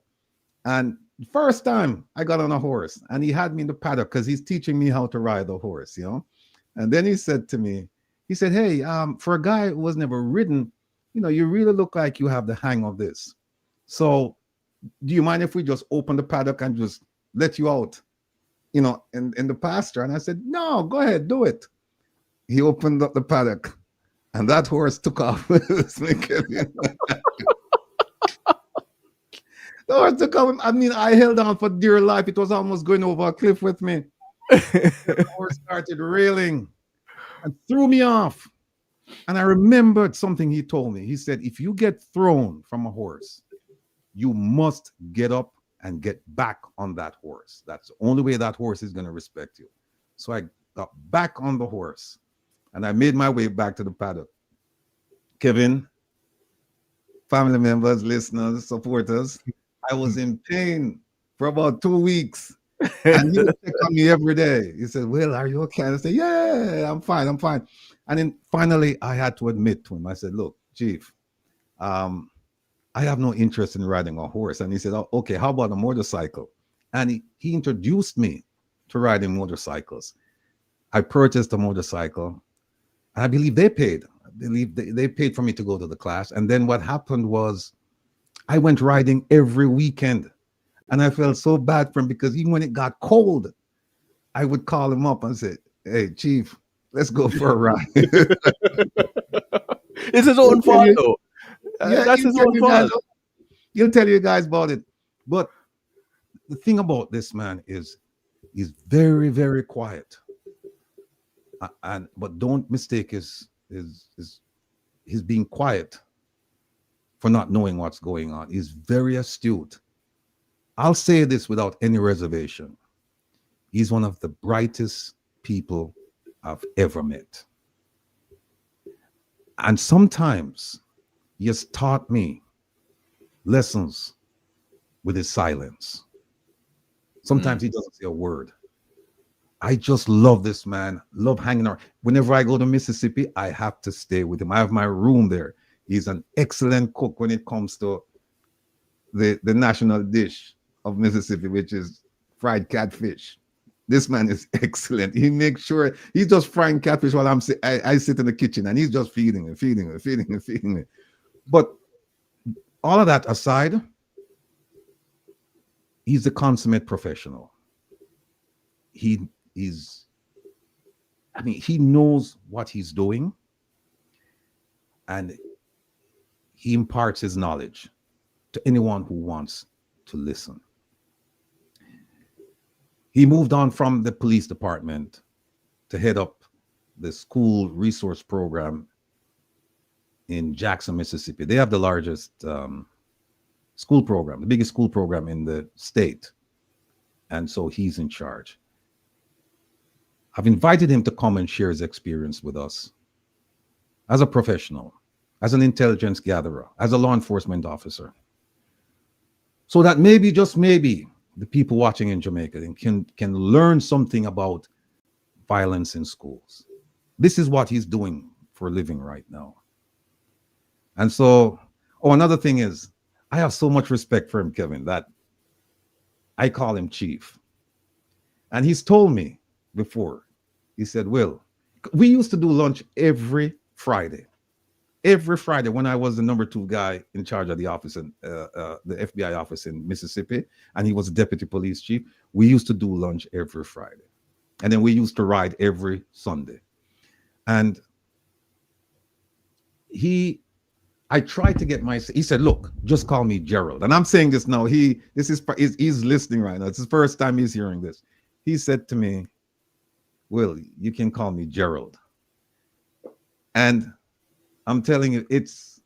and first time I got on a horse, and he had me in the paddock because he's teaching me how to ride the horse, And then he said to me, he said, hey, for a guy who was never ridden, you really look like you have the hang of this. So do you mind if we just open the paddock and just let you out, in the pasture? And I said, no, go ahead, do it. He opened up the paddock, and that horse took off. The horse took off. I mean, I held on for dear life. It was almost going over a cliff with me. The horse started railing and threw me off. And I remembered something he told me. He said, if you get thrown from a horse, you must get up and get back on that horse. That's the only way that horse is going to respect you. So I got back on the horse and I made my way back to the paddock. Kevin, family members, listeners, supporters, I was in pain for about 2 weeks. And he would check on me every day. He said, well, are you okay? And I said, yeah, I'm fine. And then finally, I had to admit to him, I said, look, Chief, I have no interest in riding a horse. And he said, oh, okay, how about a motorcycle? And he introduced me to riding motorcycles. I purchased a motorcycle. I believe they paid. I believe they paid for me to go to the class. And then what happened was I went riding every weekend. And I felt so bad for him because even when it got cold, I would call him up and say, hey, Chief, let's go for a ride. It's his own fault, though. Yeah, that's his own fault. He'll tell you guys about it. But the thing about this man is he's very, very quiet. But don't mistake his being quiet for not knowing what's going on. He's very astute. I'll say this without any reservation. He's one of the brightest people I've ever met. And sometimes he has taught me lessons with his silence. Sometimes he doesn't say a word. I just love this man, love hanging around. Whenever I go to Mississippi, I have to stay with him. I have my room there. He's an excellent cook when it comes to the national dish of Mississippi, which is fried catfish. This man is excellent. He makes sure he's just frying catfish while I sit in the kitchen, and he's just feeding it. But all of that aside, he's a consummate professional. He is, I mean, he knows what he's doing, and he imparts his knowledge to anyone who wants to listen. He moved on from the police department to head up the school resource program in Jackson, Mississippi. They have the largest school program, the biggest school program in the state. And so he's in charge. I've invited him to come and share his experience with us as a professional, as an intelligence gatherer, as a law enforcement officer, so that maybe, just maybe, the people watching in Jamaica can learn something about violence in schools. This is what he's doing for a living right now. And so, another thing is, I have so much respect for him, Kevin, that I call him Chief. And he's told me before, he said, Will, we used to do lunch every Friday. Every Friday, when I was the number 2 guy in charge of the office, in the FBI office in Mississippi, and he was the deputy police chief, we used to do lunch every Friday. And then we used to ride every Sunday. And I tried to get he said, look, just call me Gerald. And I'm saying this now, he's listening right now. It's his first time he's hearing this. He said to me, Will, you can call me Gerald. And I'm telling you, it's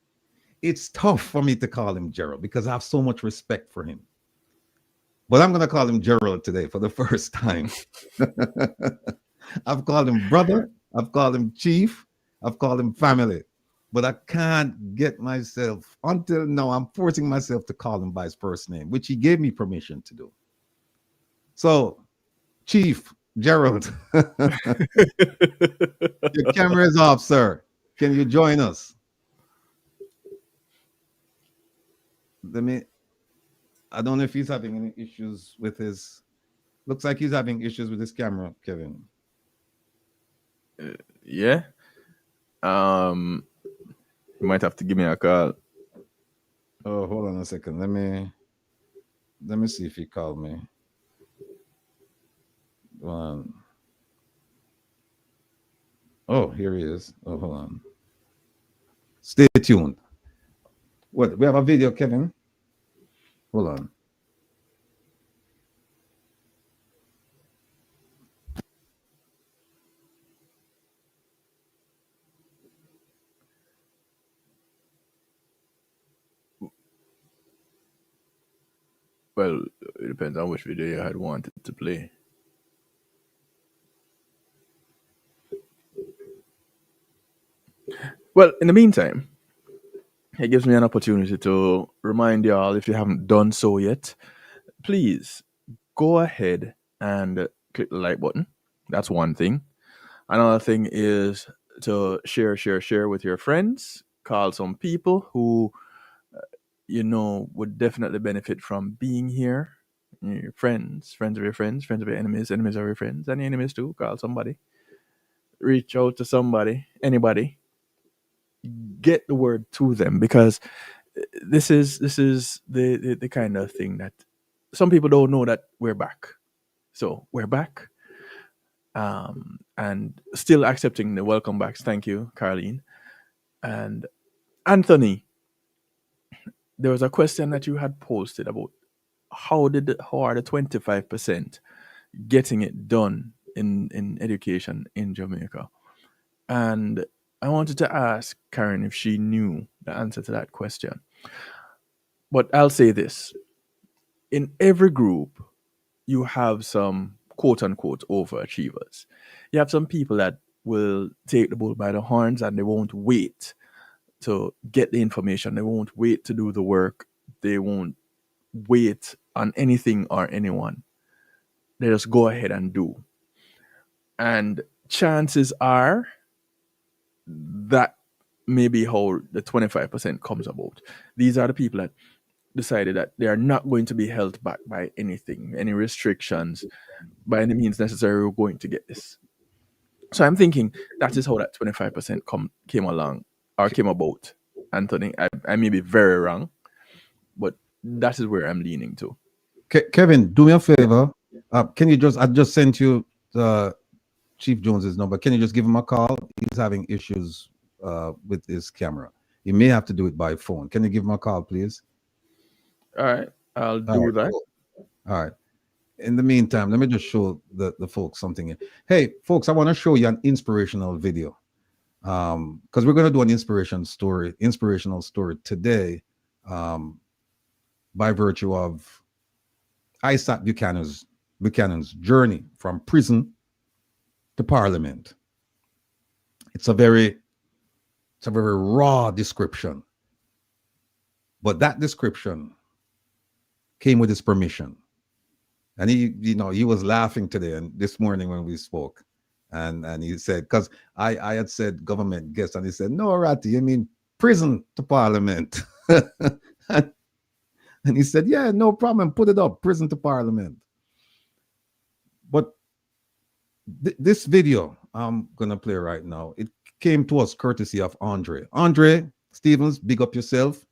tough for me to call him Gerald because I have so much respect for him. But I'm going to call him Gerald today for the first time. I've called him brother. I've called him chief. I've called him family. But I can't get myself, until now, I'm forcing myself to call him by his first name, which he gave me permission to do. So, Chief Gerald, your camera is off, sir. Can you join us? I don't know if he's having any issues with looks like he's having issues with his camera, Kevin. Yeah. You might have to give me a call. Oh, hold on a second. Let me see if he called me. Oh, here he is. Oh, hold on. Stay tuned. What? We have a video, Kevin? Hold on. Well, it depends on which video you had wanted to play. Well, in the meantime, it gives me an opportunity to remind y'all, if you haven't done so yet, please go ahead and click the like button. That's one thing. Another thing is to share with your friends. Call some people who would definitely benefit from being here. Your friends of your friends of your enemies of your friends, and enemies too. Call somebody. Reach out to somebody, anybody. Get the word to them, because this is the kind of thing that some people don't know, that we're back. So we're back, and still accepting the welcome backs. Thank you, Caroline and Anthony. There was a question that you had posted about how are the 25% getting it done in education in Jamaica, and I wanted to ask Karen if she knew the answer to that question. But I'll say this. In every group, you have some quote-unquote overachievers. You have some people that will take the bull by the horns, and they won't wait to get the information. They won't wait to do the work. They won't wait on anything or anyone. They just go ahead and do. And chances are that may be how the 25% comes about. These are the people that decided that they are not going to be held back by anything, any restrictions, by any means necessary. We're going to get this. So I'm thinking that is how that 25% came along or came about. Anthony. I may be very wrong, but that is where I'm leaning to. Kevin, do me a favor. Can you I just sent you Chief Jones's number. Can you just give him a call? He's having issues with his camera. You may have to do it by phone. Can you give him a call, please? All right, I'll do that. Cool. All right. In the meantime, let me just show the folks something here. Hey, folks, I want to show you an inspirational video. Because we're going to do an inspirational story today, by virtue of Isat Buchanan's journey from prison to Parliament. It's a very raw description, but that description came with his permission. And he was laughing today and this morning when we spoke, and he said, because I had said government guest, and he said, no, Ratty, you mean prison to Parliament? And he said, yeah, no problem, put it up, prison to Parliament. But this video I'm gonna play right now, it came to us courtesy of Andre Stevens. Big up yourself.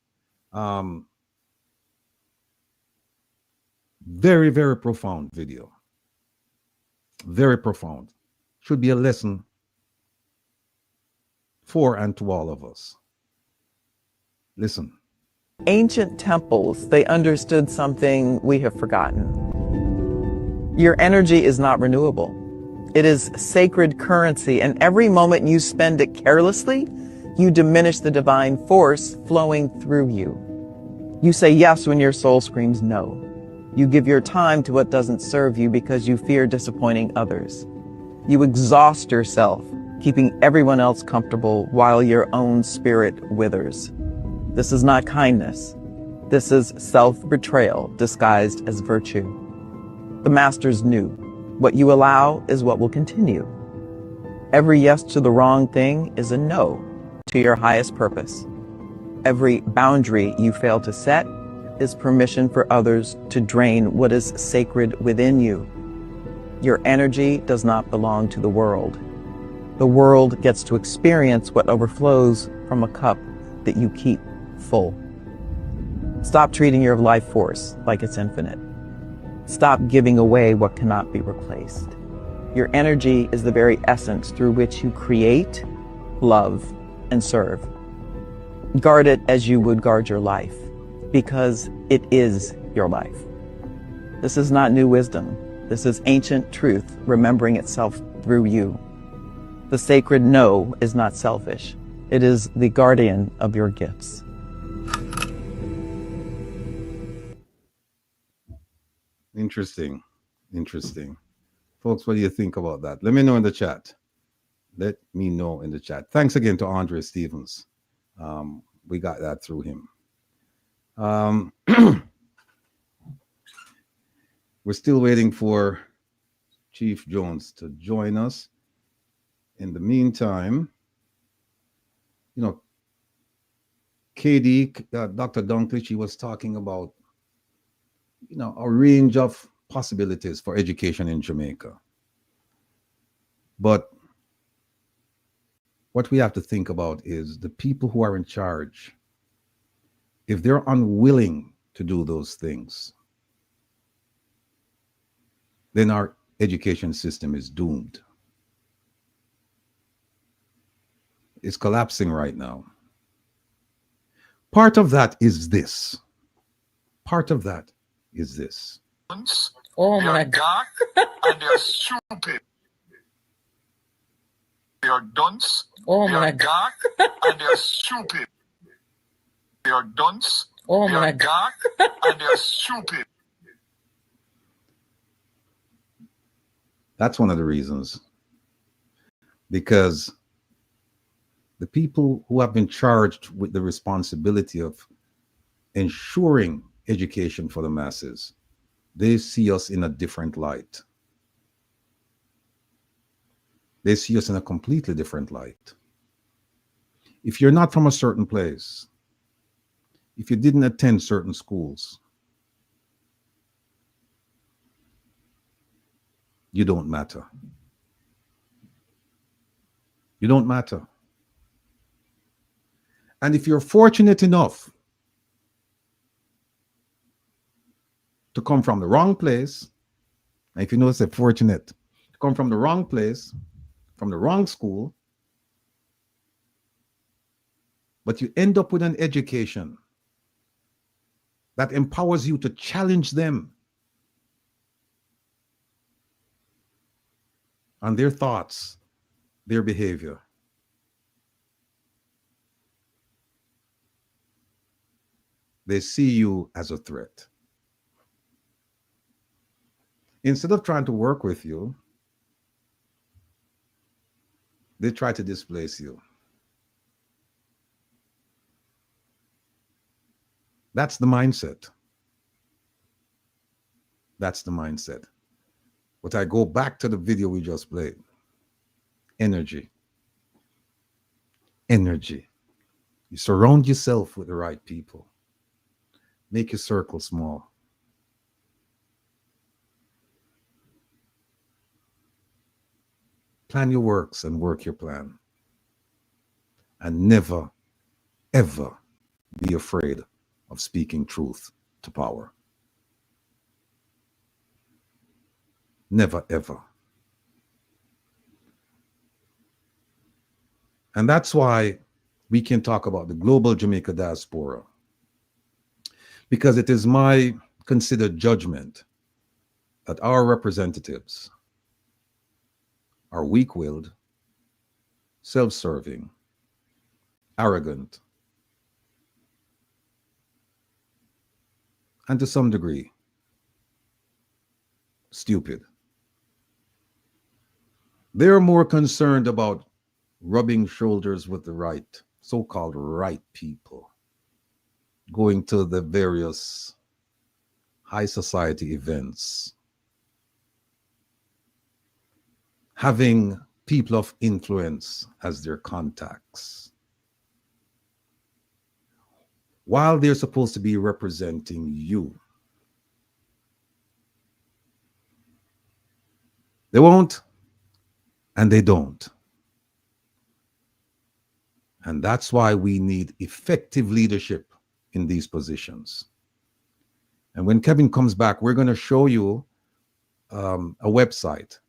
Very, very profound video. Very profound. Should be a lesson for and to all of us. Listen. Ancient temples, they understood something we have forgotten. Your energy is not renewable. It is sacred currency, and every moment you spend it carelessly, you diminish the divine force flowing through you. You say yes when your soul screams no. You give your time to what doesn't serve you because you fear disappointing others. You exhaust yourself, keeping everyone else comfortable while your own spirit withers. This is not kindness. This is self-betrayal disguised as virtue. The masters knew what you allow is what will continue. Every yes to the wrong thing is a no to your highest purpose. Every boundary you fail to set is permission for others to drain what is sacred within you. Your energy does not belong to the world. The world gets to experience what overflows from a cup that you keep full. Stop treating your life force like it's infinite. Stop giving away what cannot be replaced. Your energy is the very essence through which you create, love, and serve. Guard it as you would guard your life, because it is your life. This is not new wisdom. This is ancient truth remembering itself through you. The sacred no is not selfish. It is the guardian of your gifts. Interesting. Folks, what do you think about that? Let me know in the chat. Thanks again to Andre Stevens. We got that through him. We're still waiting for Chief Jones to join us. In the meantime, KD, Dr. Dunkley, she was talking about a range of possibilities for education in Jamaica. But what we have to think about is the people who are in charge. If they're unwilling to do those things, then our education system is doomed. It's collapsing right now. Part of that is this. Oh my God. And they're stupid. They are dunce. Oh they my are dark and they're stupid. They are dunce. Oh they my are dark and they're stupid. That's one of the reasons. Because the people who have been charged with the responsibility of ensuring education for the masses, they see us in a different light. They see us in a completely different light. If you're not from a certain place, if you didn't attend certain schools, you don't matter. You don't matter. And if you're fortunate enough to come from the wrong place, and if you notice that fortunate to come from the wrong place, from the wrong school, but you end up with an education that empowers you to challenge them on their thoughts, their behavior. They see you as a threat. Instead of trying to work with you, they try to displace you. That's the mindset. That's the mindset. But I go back to the video we just played. Energy. Energy. You surround yourself with the right people. Make your circle small. Plan your works and work your plan. And never, ever be afraid of speaking truth to power. Never, ever. And that's why we can talk about the global Jamaica diaspora. Because it is my considered judgment that our representatives are weak-willed, self-serving, arrogant, and to some degree, stupid. They're more concerned about rubbing shoulders with the right, so-called right people, going to the various high society events, having people of influence as their contacts, while they're supposed to be representing you. They won't, and they don't. And that's why we need effective leadership in these positions. And when Kevin comes back, we're going to show you a website,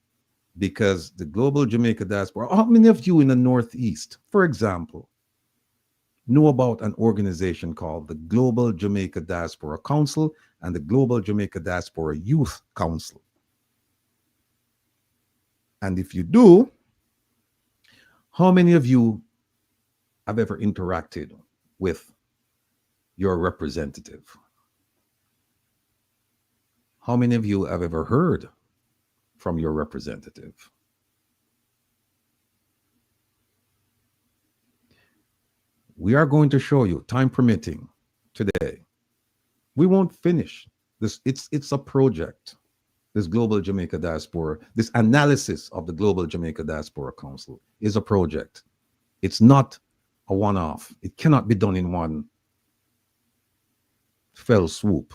because the global Jamaica diaspora, how many of you in the Northeast, for example, know about an organization called the Global Jamaica Diaspora Council and the Global Jamaica Diaspora Youth Council? And if you do, how many of you have ever interacted with your representative? How many of you have ever heard from your representative? We are going to show you, time permitting, today. We won't finish this. It's a project. This global Jamaica diaspora, this analysis of the global Jamaica Diaspora Council is a project. It's not a one-off. It cannot be done in one fell swoop,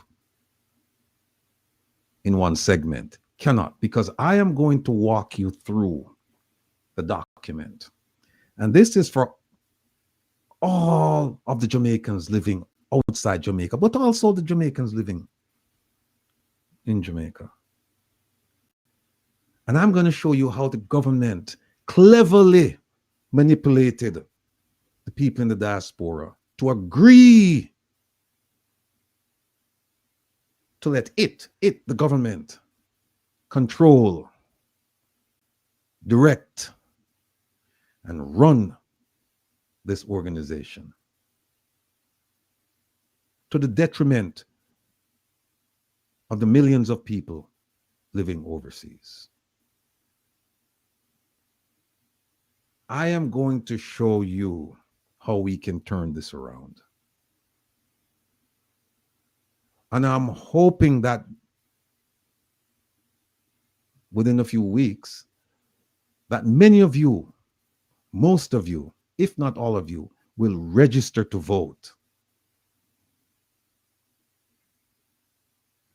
in one segment. Cannot, because I am going to walk you through the document. And this is for all of the Jamaicans living outside Jamaica, but also the Jamaicans living in Jamaica. And I'm going to show you how the government cleverly manipulated the people in the diaspora to agree to let the government, control, direct, and run this organization to the detriment of the millions of people living overseas. I am going to show you how we can turn this around. And I'm hoping that within a few weeks, that many of you, most of you, if not all of you, will register to vote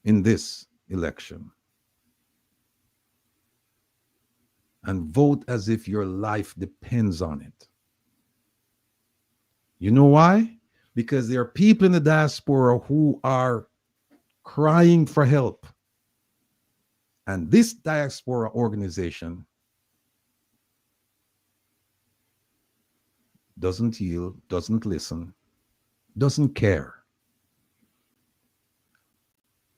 in this election. And vote as if your life depends on it. You know why? Because there are people in the diaspora who are crying for help. And this diaspora organization doesn't yield, doesn't listen, doesn't care.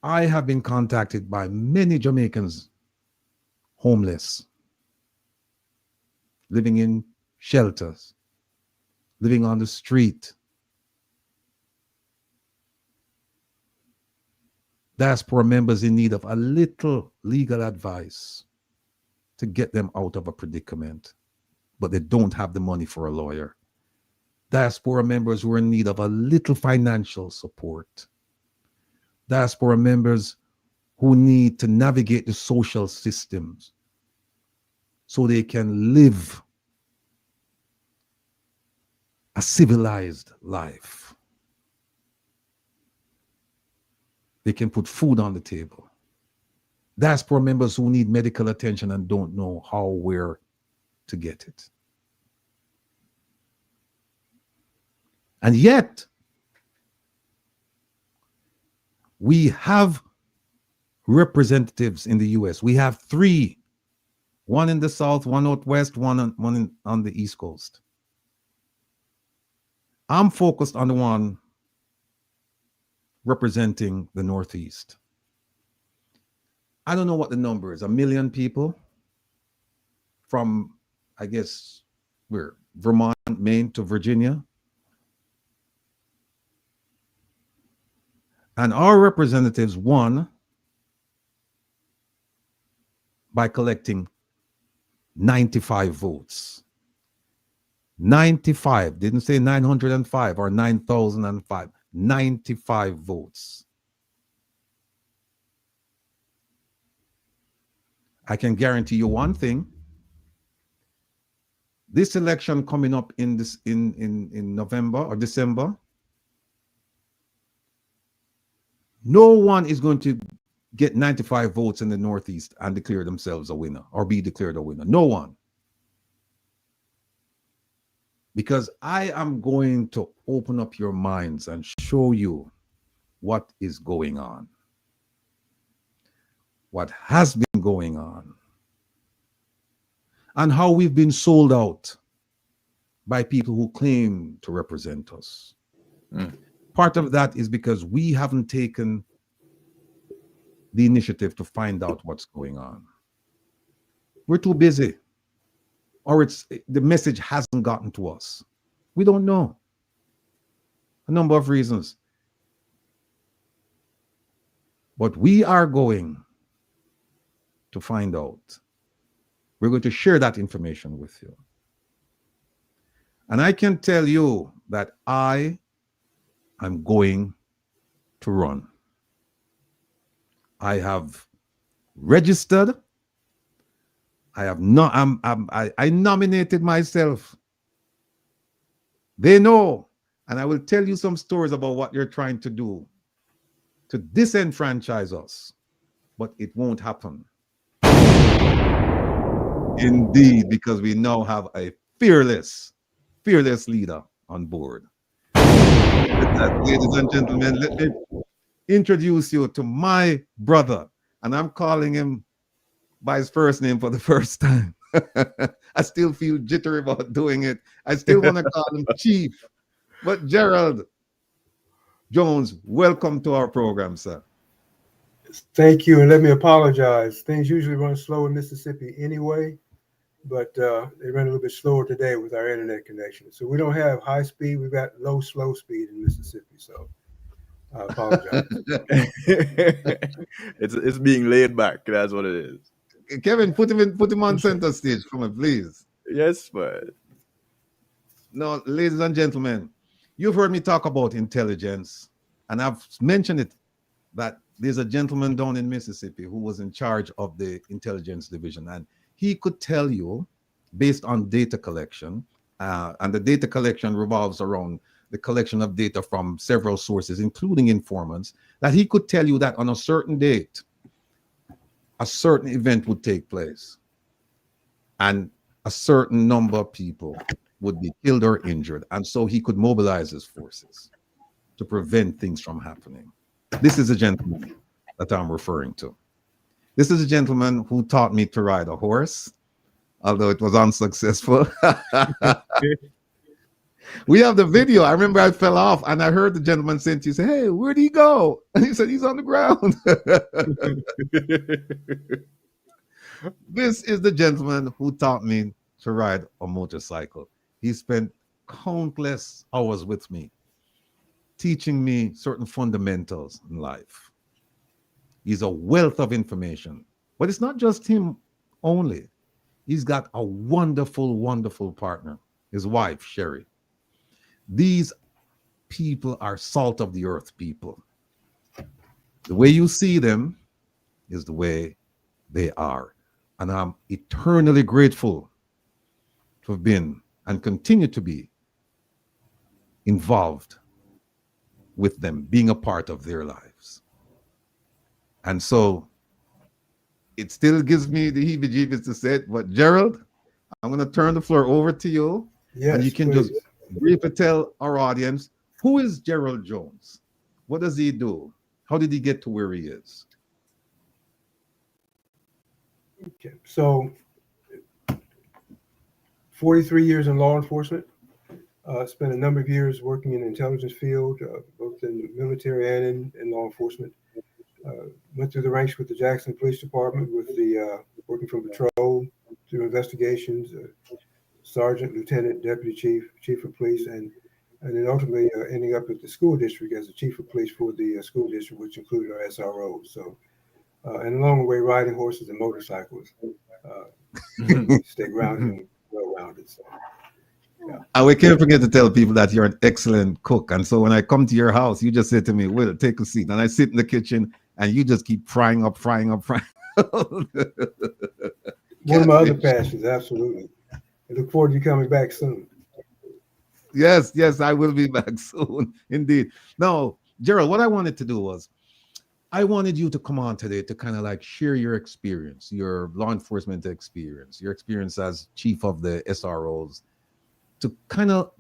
I have been contacted by many Jamaicans, homeless, living in shelters, living on the street. Diaspora members in need of a little legal advice to get them out of a predicament, but they don't have the money for a lawyer. Diaspora members who are in need of a little financial support. Diaspora members who need to navigate the social systems so they can live a civilized life. They can put food on the table. Diaspora members who need medical attention and don't know how, where to get it. And yet, we have representatives in the US. We have 3, one in the South, one out West, one on the East Coast. I'm focused on the one representing the Northeast. I don't know what the number is, 1 million people from, I guess, where? Vermont, Maine to Virginia. And our representatives won by collecting 95 votes. 95, didn't say 905 or 9,005, 95 votes. I can guarantee you one thing. This election coming up in November or December, no one is going to get 95 votes in the Northeast and declare themselves a winner or be declared a winner. No one. Because I am going to open up your minds and show you what is going on, what has been going on, and how we've been sold out by people who claim to represent us. Part of that is because we haven't taken the initiative to find out what's going on. We're too busy, or the message hasn't gotten to us. We don't know. A number of reasons. But we are going to find out. We're going to share that information with you. And I can tell you that I am going to run. I have registered. I have not. I nominated myself. They know, and I will tell you some stories about what you're trying to do to disenfranchise us, but it won't happen. Indeed, because we now have a fearless leader on board. With that, ladies and gentlemen, let me introduce you to my brother, and I'm calling him by his first name for the first time. I still feel jittery about doing it. I still want to call him Chief. But Gerald Jones, welcome to our program, sir. Thank you, and let me apologize. Things usually run slow in Mississippi anyway, but they ran a little bit slower today with our internet connection. So we don't have high speed, we've got slow speed in Mississippi. So I apologize. It's being laid back. That's what it is. Kevin, put him on center stage for me, please. Yes, but no, ladies and gentlemen, you've heard me talk about intelligence, and I've mentioned it that there's a gentleman down in Mississippi who was in charge of the intelligence division, and he could tell you, based on data collection, and the data collection revolves around the collection of data from several sources, including informants, that he could tell you that on a certain date, a certain event would take place, and a certain number of people would be killed or injured. And so he could mobilize his forces to prevent things from happening. This is a gentleman that I'm referring to. This is a gentleman who taught me to ride a horse, although it was unsuccessful. We have the video. I remember I fell off and I heard the gentleman say, hey, where'd he go? And he said, he's on the ground. This is the gentleman who taught me to ride a motorcycle. He spent countless hours with me, teaching me certain fundamentals in life. He's a wealth of information, but it's not just him only. He's got a wonderful, wonderful partner, his wife, Sherry. These people are salt of the earth people. The way you see them is the way they are. And I'm eternally grateful to have been and continue to be involved with them, being a part of their lives. And so it still gives me the heebie-jeebies to say it, but Gerald, I'm going to turn the floor over to you. Yes, and you can please. just briefly tell our audience, who is Gerald Jones? What does he do? How did he get to where he is? Okay. So 43 years in law enforcement. Spent a number of years working in the intelligence field, both in the military and in law enforcement. Went through the ranks with the Jackson Police Department, with the working from patrol through investigations, sergeant, lieutenant, deputy chief, chief of police, and then ultimately ending up at the school district as the chief of police for the school district, which included our SROs. So, and along the way, riding horses and motorcycles. Stay grounded and well-rounded. So, yeah. And we can't forget to tell people that you're an excellent cook. And so when I come to your house, you just say to me, Will, take a seat. And I sit in the kitchen and you just keep frying up. One of my other passions, absolutely. I look forward to you coming back soon. Yes, I will be back soon. Indeed. No, Gerald, what I wanted to do was I wanted you to come on today to kind of like share your experience, your law enforcement experience, your experience as chief of the SROs, to kind of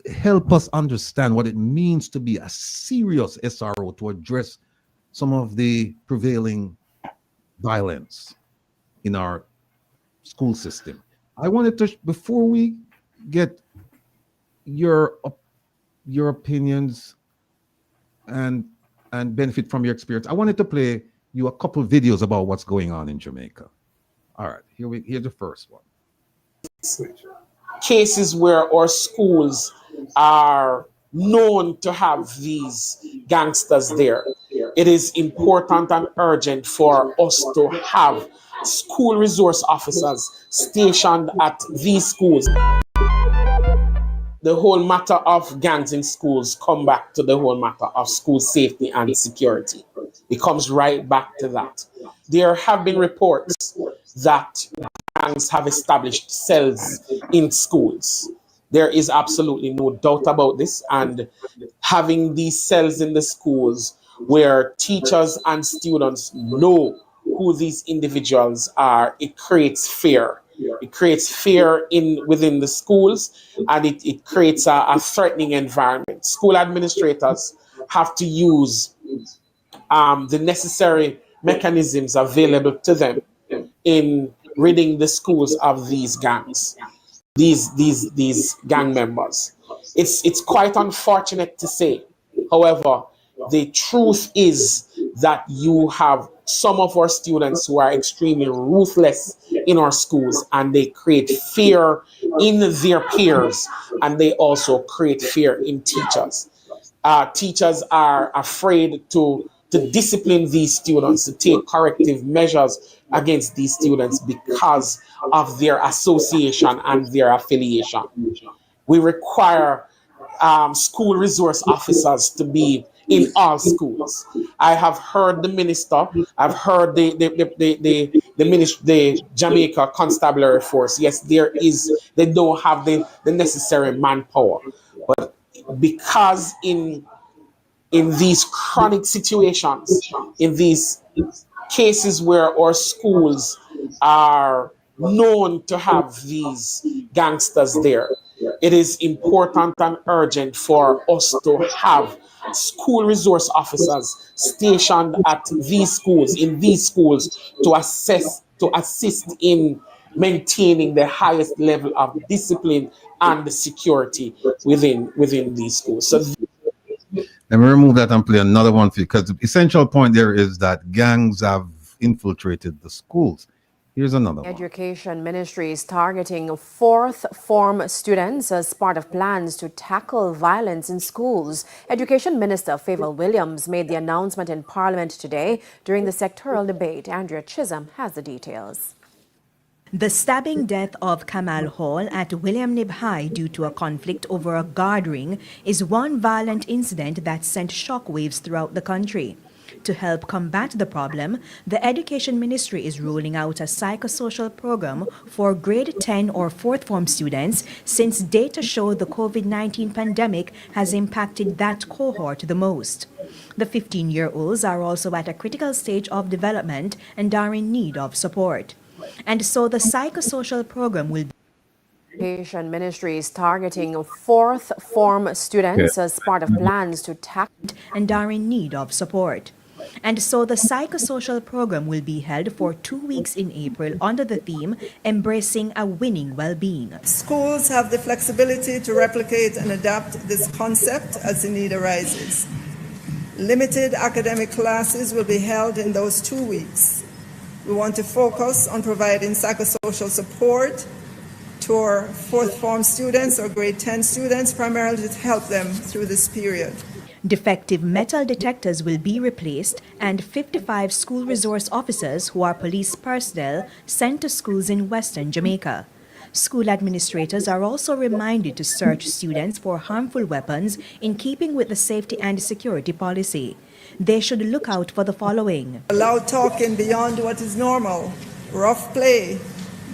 help us understand what it means to be a serious SRO, to address some of the prevailing violence in our school system. I wanted to, before we get your opinions and benefit from your experience, I wanted to play you a couple videos about what's going on in Jamaica. All right, here's the first one. Cases where our schools are known to have these gangsters there. It is important and urgent for us to have school resource officers stationed at these schools. The whole matter of gangs in schools come back to the whole matter of school safety and security. It comes right back to that. There have been reports that gangs have established cells in schools. There is absolutely no doubt about this, and having these cells in the schools where teachers and students know who these individuals are, it creates fear. It creates fear within the schools, and it creates a threatening environment. School administrators have to use the necessary mechanisms available to them in ridding the schools of these gangs, these gang members. It's quite unfortunate to say. However, the truth is that you have some of our students who are extremely ruthless in our schools, and they create fear in their peers, and they also create fear in teachers. Teachers are afraid to discipline these students, to take corrective measures against these students because of their association and their affiliation. We require school resource officers to be in all schools. I have heard the minister, I've heard the minister, the Jamaica Constabulary Force. Yes, they don't have the necessary manpower. But because in these chronic situations, in these cases where our schools are known to have these gangsters there, it is important and urgent for us to have school resource officers stationed at these schools, in these schools, to assist in maintaining the highest level of discipline and security within these schools. So let me remove that and play another one for you, because the essential point there is that gangs have infiltrated the schools. Here's another one. Education Ministry is targeting fourth form students as part of plans to tackle violence in schools. Education Minister Favour Williams made the announcement in Parliament today during the sectoral debate. Andrea Chisholm has the details. The stabbing death of Kamal Hall at William Knibb High due to a conflict over a guard ring is one violent incident that sent shockwaves throughout the country. To help combat the problem, the Education Ministry is rolling out a psychosocial program for grade 10 or 4th form students, since data show the COVID-19 pandemic has impacted that cohort the most. The 15-year-olds are also at a critical stage of development and are in need of support. And so the psychosocial program will Education Ministry is targeting fourth form students as part of plans to tackle and are in need of support. And so the psychosocial program will be held for 2 weeks in April under the theme Embracing a Winning Well-Being. Schools have the flexibility to replicate and adapt this concept as the need arises. Limited academic classes will be held in those 2 weeks. We want to focus on providing psychosocial support to our 4th form students or grade 10 students, primarily to help them through this period. Defective metal detectors will be replaced, and 55 school resource officers who are police personnel sent to schools in Western Jamaica. School administrators are also reminded to search students for harmful weapons in keeping with the safety and security policy. They should look out for the following: loud talking beyond what is normal, rough play,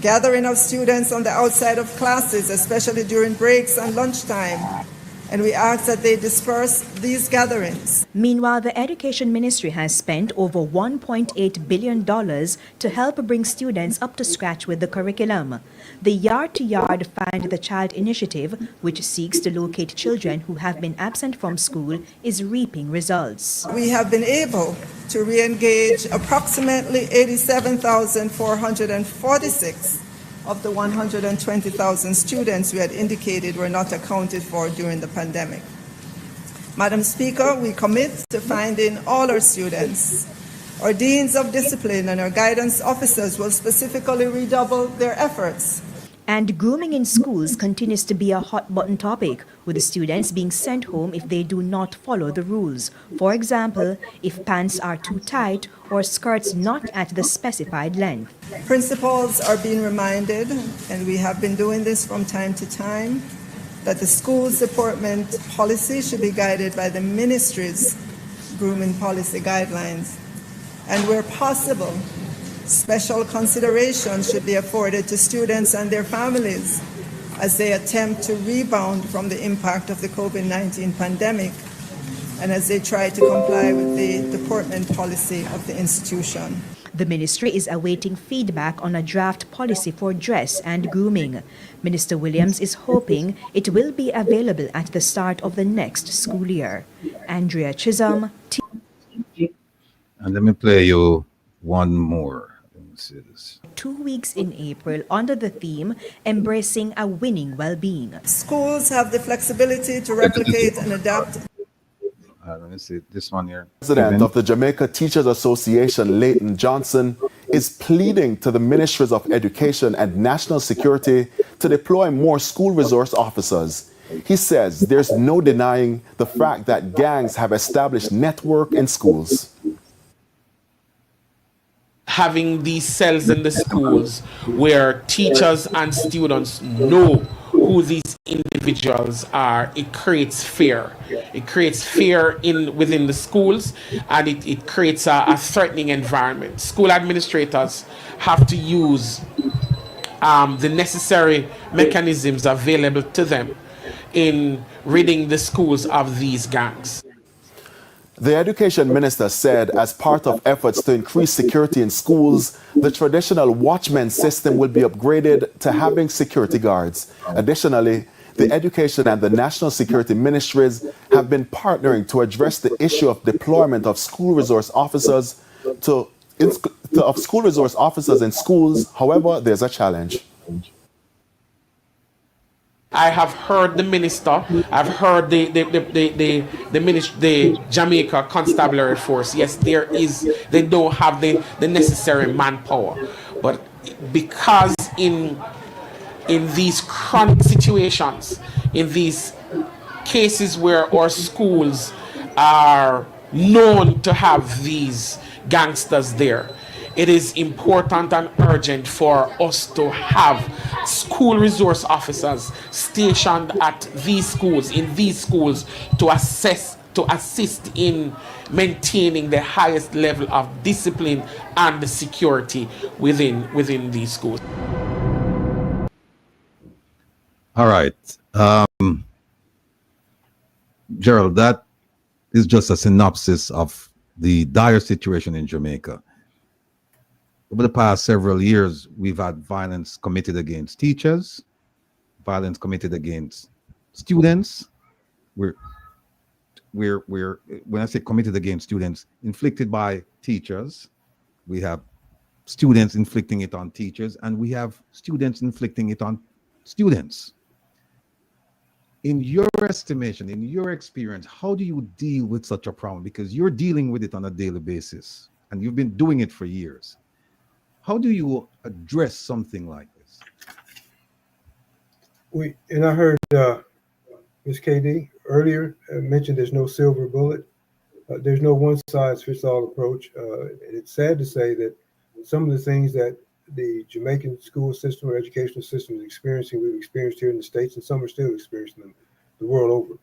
gathering of students on the outside of classes, especially during breaks and lunchtime. And we ask that they disperse these gatherings. Meanwhile, the Education Ministry has spent over $1.8 billion to help bring students up to scratch with the curriculum. The Yard to Yard Find the Child initiative, which seeks to locate children who have been absent from school, is reaping results. We have been able to re-engage approximately 87,446 of the 120,000 students we had indicated were not accounted for during the pandemic. Madam Speaker, we commit to finding all our students. Our deans of discipline and our guidance officers will specifically redouble their efforts. And grooming in schools continues to be a hot-button topic, with the students being sent home if they do not follow the rules. For example, if pants are too tight or skirts not at the specified length. Principals are being reminded, and we have been doing this from time to time, that the school's department policy should be guided by the ministry's grooming policy guidelines. And where possible, special consideration should be afforded to students and their families as they attempt to rebound from the impact of the COVID-19 pandemic and as they try to comply with the department policy of the institution. The ministry is awaiting feedback on a draft policy for dress and grooming. Minister Williams is hoping it will be available at the start of the next school year. Andrea Chisholm. And let me play you one more. 2 weeks in April under the theme Embracing a Winning Well-Being. Schools have the flexibility to replicate and adapt. Let me see this one here. President of the Jamaica Teachers Association, Leighton Johnson, is pleading to the Ministries of Education and National Security to deploy more school resource officers. He says there's no denying the fact that gangs have established network in schools. Having these cells in the schools where teachers and students know who these individuals are, it creates fear. It creates fear within the schools, and it creates a threatening environment. School administrators have to use the necessary mechanisms available to them in ridding the schools of these gangs. The Education Minister said as part of efforts to increase security in schools, the traditional watchman system will be upgraded to having security guards. Additionally, the Education and the National Security Ministries have been partnering to address the issue of deployment of school resource officers in schools. However, there's a challenge. I have heard the minister. I've heard the Jamaica Constabulary Force. Yes, they don't have the necessary manpower, but because in these chronic situations, in these cases where our schools are known to have these gangsters there, it is important and urgent for us to have school resource officers stationed at these schools, to assist in maintaining the highest level of discipline and security within these schools. All right. Gerald, that is just a synopsis of the dire situation in Jamaica. Over the past several years, we've had violence committed against teachers, violence committed against students. When I say committed against students, inflicted by teachers. We have students inflicting it on teachers, and we have students inflicting it on students. In your estimation, in your experience, how do you deal with such a problem? Because you're dealing with it on a daily basis, and you've been doing it for years. How do you address something like this? I heard Ms. KD earlier mentioned there's no silver bullet. There's no one-size-fits-all approach. And it's sad to say that some of the things that the Jamaican school system or educational system is experiencing, we've experienced here in the States, and some are still experiencing them the world over.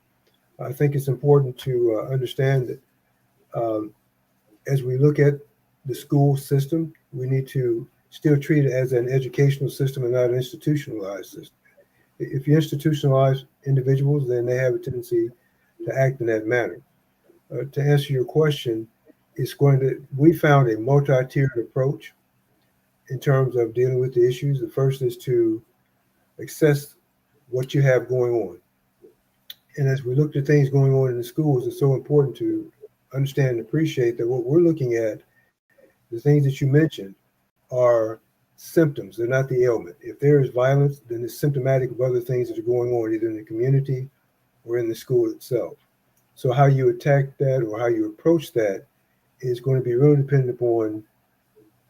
I think it's important to understand that as we look at the school system, we need to still treat it as an educational system and not an institutionalized system. If you institutionalize individuals, then they have a tendency to act in that manner. To answer your question, we found a multi-tiered approach in terms of dealing with the issues. The first is to assess what you have going on. And as we look at things going on in the schools, it's so important to understand and appreciate that what we're looking at, the things that you mentioned, are symptoms. They're not the ailment. If there is violence, then it's symptomatic of other things that are going on either in the community or in the school itself. So how you attack that or how you approach that is going to be really dependent upon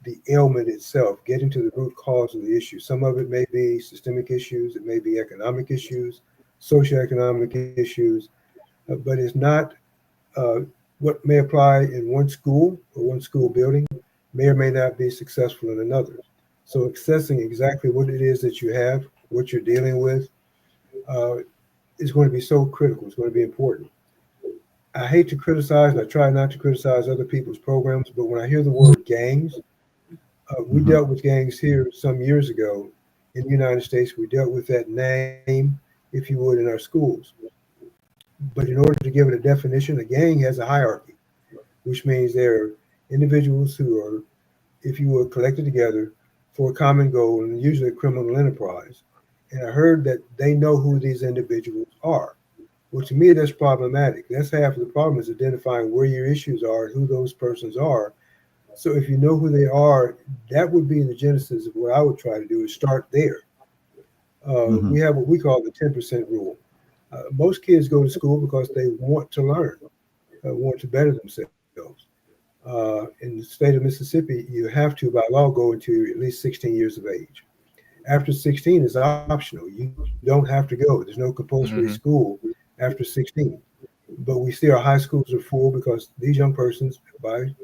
the ailment itself, getting to the root cause of the issue. Some of it may be systemic issues, it may be economic issues, socioeconomic issues, but it's not what may apply in one school or one school building may or may not be successful in another. So assessing exactly what it is that you have, what you're dealing with, is going to be so critical. It's going to be important. I hate to criticize, and I try not to criticize other people's programs, but when I hear the word gangs, we dealt with gangs here some years ago in the United States. We dealt with that name, if you would, in our schools. But in order to give it a definition, a gang has a hierarchy, which means they're individuals who are, if you will, collected together for a common goal and usually a criminal enterprise. And I heard that they know who these individuals are. Well, to me, that's problematic. That's half of the problem, is identifying where your issues are and who those persons are. So if you know who they are, that would be the genesis of what I would try to do, is start there. We have what we call the 10% rule. Most kids go to school because they want to learn, want to better themselves. In the state of Mississippi, you have to, by law, go into at least 16 years of age. After 16 is optional. You don't have to go. There's no compulsory school after 16. But we see our high schools are full because these young persons, by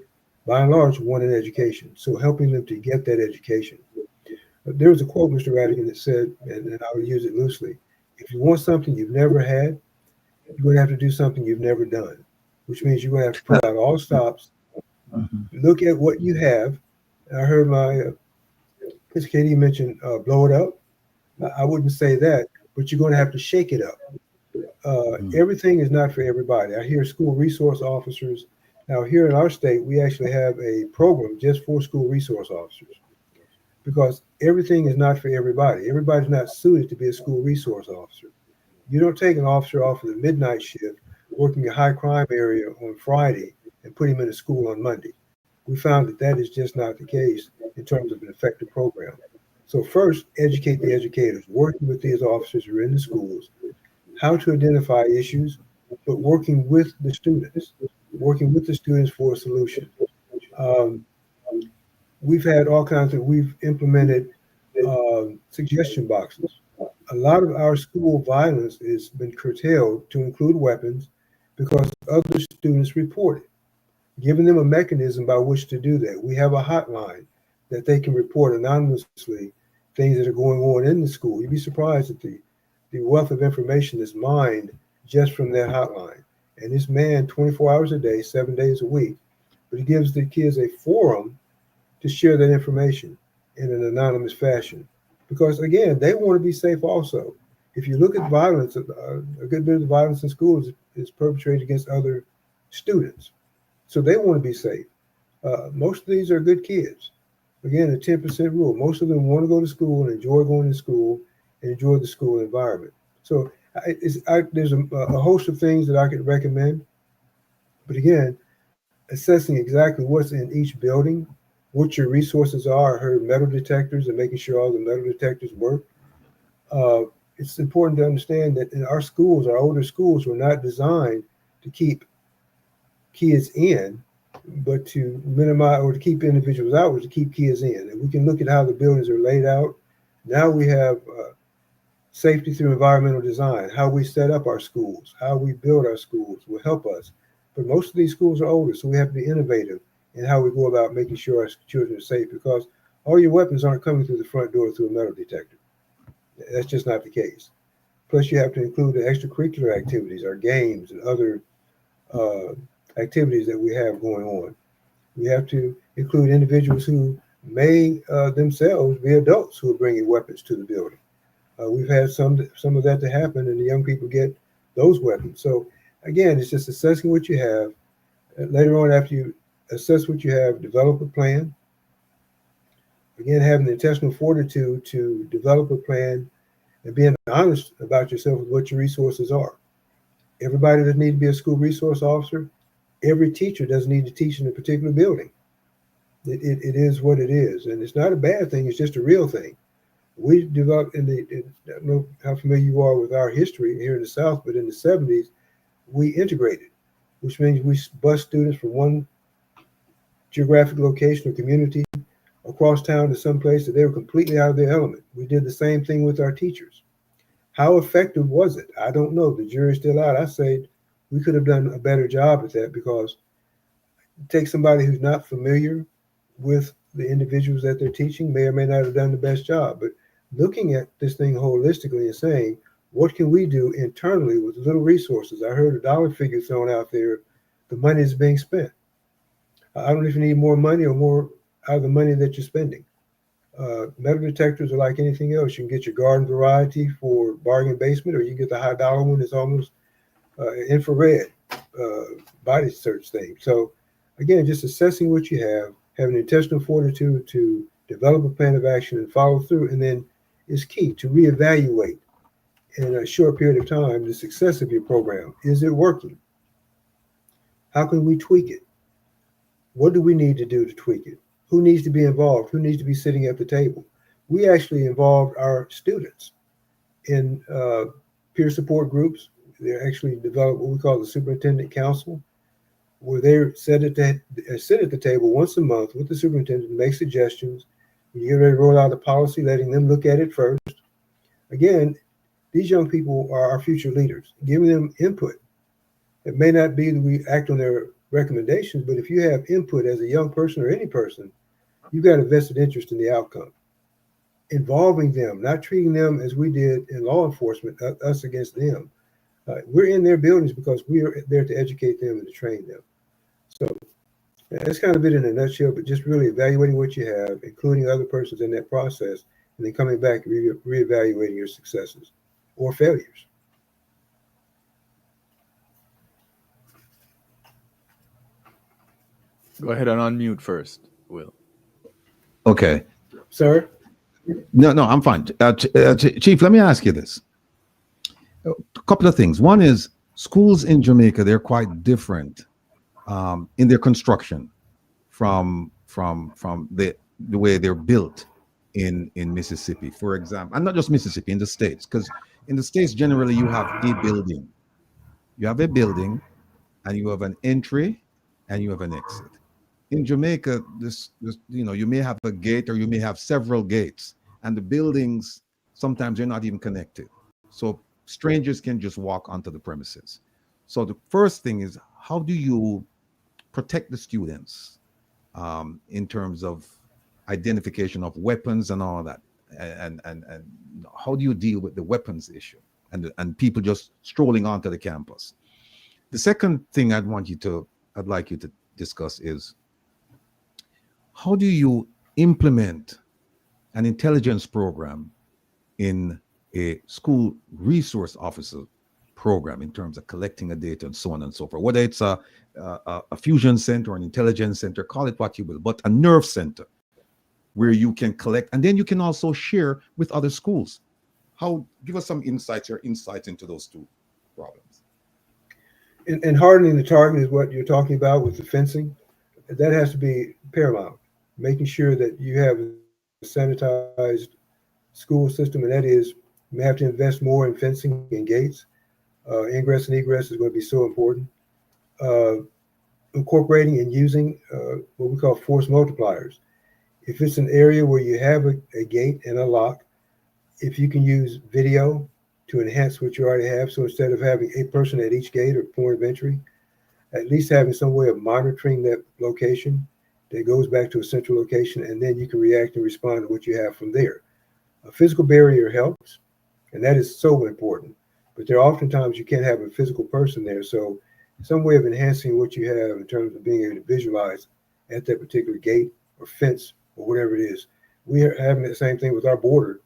and large, want an education. So helping them to get that education. There was a quote, Mr. Rattigan, that said, and I would use it loosely, if you want something you've never had, you're going to have to do something you've never done, which means you're going to have to put out all stops, look at what you have. I heard my Ms. Katie mention blow it up. I wouldn't say that, but you're going to have to shake it up. Everything is not for everybody. I hear school resource officers. Now, here in our state, we actually have a program just for school resource officers, because everything is not for everybody. Everybody's not suited to be a school resource officer. You don't take an officer off of the midnight shift working a high crime area on Friday and put him in a school on Monday. We found that that is just not the case in terms of an effective program. So first, educate the educators, working with these officers who are in the schools, how to identify issues, but working with the students for a solution. We've had all kinds of, we've implemented suggestion boxes. A lot of our school violence has been curtailed to include weapons because other students report it, giving them a mechanism by which to do that. We have a hotline that they can report anonymously things that are going on in the school. You'd be surprised at the wealth of information that's mined just from that hotline. And it's manned 24 hours a day, 7 days a week. But it gives the kids a forum to share that information in an anonymous fashion. Because again, they want to be safe also. If you look at violence, a good bit of the violence in schools is perpetrated against other students. So they want to be safe. Most of these are good kids. Again, the 10% rule. Most of them want to go to school and enjoy going to school and enjoy the school environment. So there's a host of things that I could recommend. But again, assessing exactly what's in each building, what your resources are. I heard metal detectors and making sure all the metal detectors work. It's important to understand that in our schools, our older schools were not designed to keep kids in, but to minimize or to keep individuals out, was to keep kids in. And we can look at how the buildings are laid out. Now we have safety through environmental design. How we set up our schools, how we build our schools will help us. But most of these schools are older, so we have to be innovative in how we go about making sure our children are safe, because all your weapons aren't coming through the front door through a metal detector. That's just not the case. Plus, you have to include the extracurricular activities, our games and other activities that we have going on. We have to include individuals who may themselves be adults who are bringing weapons to the building. We've had some of that to happen, and the young people get those weapons. So again, it's just assessing what you have. Later on, after you assess what you have, develop a plan. Again, having the intentional fortitude to develop a plan and being honest about yourself with what your resources are. Everybody doesn't need to be a school resource officer. Every teacher doesn't need to teach in a particular building. It is what it is. And it's not a bad thing. It's just a real thing. We developed I don't know how familiar you are with our history here in the South, but in the 70s, we integrated, which means we bused students from one geographic location or community across town to some place that they were completely out of their element. We did the same thing with our teachers. How effective was it? I don't know. The jury's still out. I say we could have done a better job at that, because take somebody who's not familiar with the individuals that they're teaching, may or may not have done the best job. But looking at this thing holistically and saying, what can we do internally with little resources? I heard a dollar figure thrown out there. The money is being spent. I don't know if you need more money or more out of the money that you're spending. Metal detectors are like anything else. You can get your garden variety for bargain basement, or you can get the high dollar one that's almost infrared body search thing. So again, just assessing what you have, having intentional fortitude to develop a plan of action and follow through, and then is key to reevaluate in a short period of time the success of your program. Is it working? How can we tweak it? What do we need to do to tweak it? Who needs to be involved? Who needs to be sitting at the table? We actually involved our students in peer support groups. They actually developed what we call the Superintendent Council, where they sit at the table once a month with the superintendent and make suggestions. When you get ready to roll out a policy, letting them look at it first. Again, these young people are our future leaders, giving them input. It may not be that we act on their recommendations, but if you have input as a young person or any person, you've got a vested interest in the outcome. Involving them, not treating them as we did in law enforcement, us against them. We're in their buildings because we are there to educate them and to train them. So that's kind of it in a nutshell, but just really evaluating what you have, including other persons in that process, and then coming back and reevaluating your successes or failures. Go ahead and unmute first, Will. Okay. Sir? No, I'm fine. Chief, let me ask you this. A couple of things. One is schools in Jamaica, they're quite different in their construction from the way they're built in Mississippi, for example, and not just Mississippi, in the States, because in the States generally you have a building. You have a building and you have an entry and you have an exit. In Jamaica, this you may have a gate or you may have several gates, and the buildings sometimes they're not even connected. So strangers can just walk onto the premises. So the first thing is, how do you protect the students in terms of identification of weapons and all of that, and how do you deal with the weapons issue and people just strolling onto the campus? The second thing I'd like you to discuss is, how do you implement an intelligence program in a school resource officer program in terms of collecting the data and so on and so forth? Whether it's a fusion center or an intelligence center, call it what you will, but a nerve center where you can collect and then you can also share with other schools. Give us some insights into those two problems. And hardening the target is what you're talking about with the fencing. That has to be paramount. Making sure that you have a sanitized school system, and that is, you may have to invest more in fencing and gates. Ingress and egress is going to be so important. Incorporating and using what we call force multipliers. If it's an area where you have a gate and a lock, if you can use video to enhance what you already have, so instead of having a person at each gate or point of entry, at least having some way of monitoring that location that goes back to a central location, and then you can react and respond to what you have from there. A physical barrier helps, and that is so important. But there are oftentimes you can't have a physical person there, so some way of enhancing what you have in terms of being able to visualize at that particular gate or fence or whatever it is. We are having the same thing with our border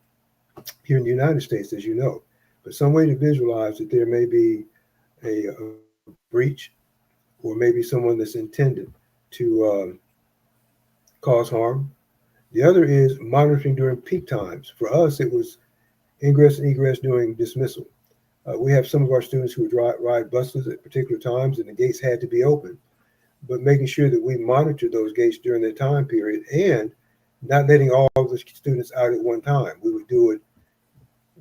here in the United States, as you know. But some way to visualize that there may be a breach, or maybe someone that's intended to cause harm. The other is monitoring during peak times. For us, it was ingress and egress during dismissal. We have some of our students who would ride buses at particular times, and the gates had to be open. But making sure that we monitor those gates during that time period and not letting all of the students out at one time. We would do it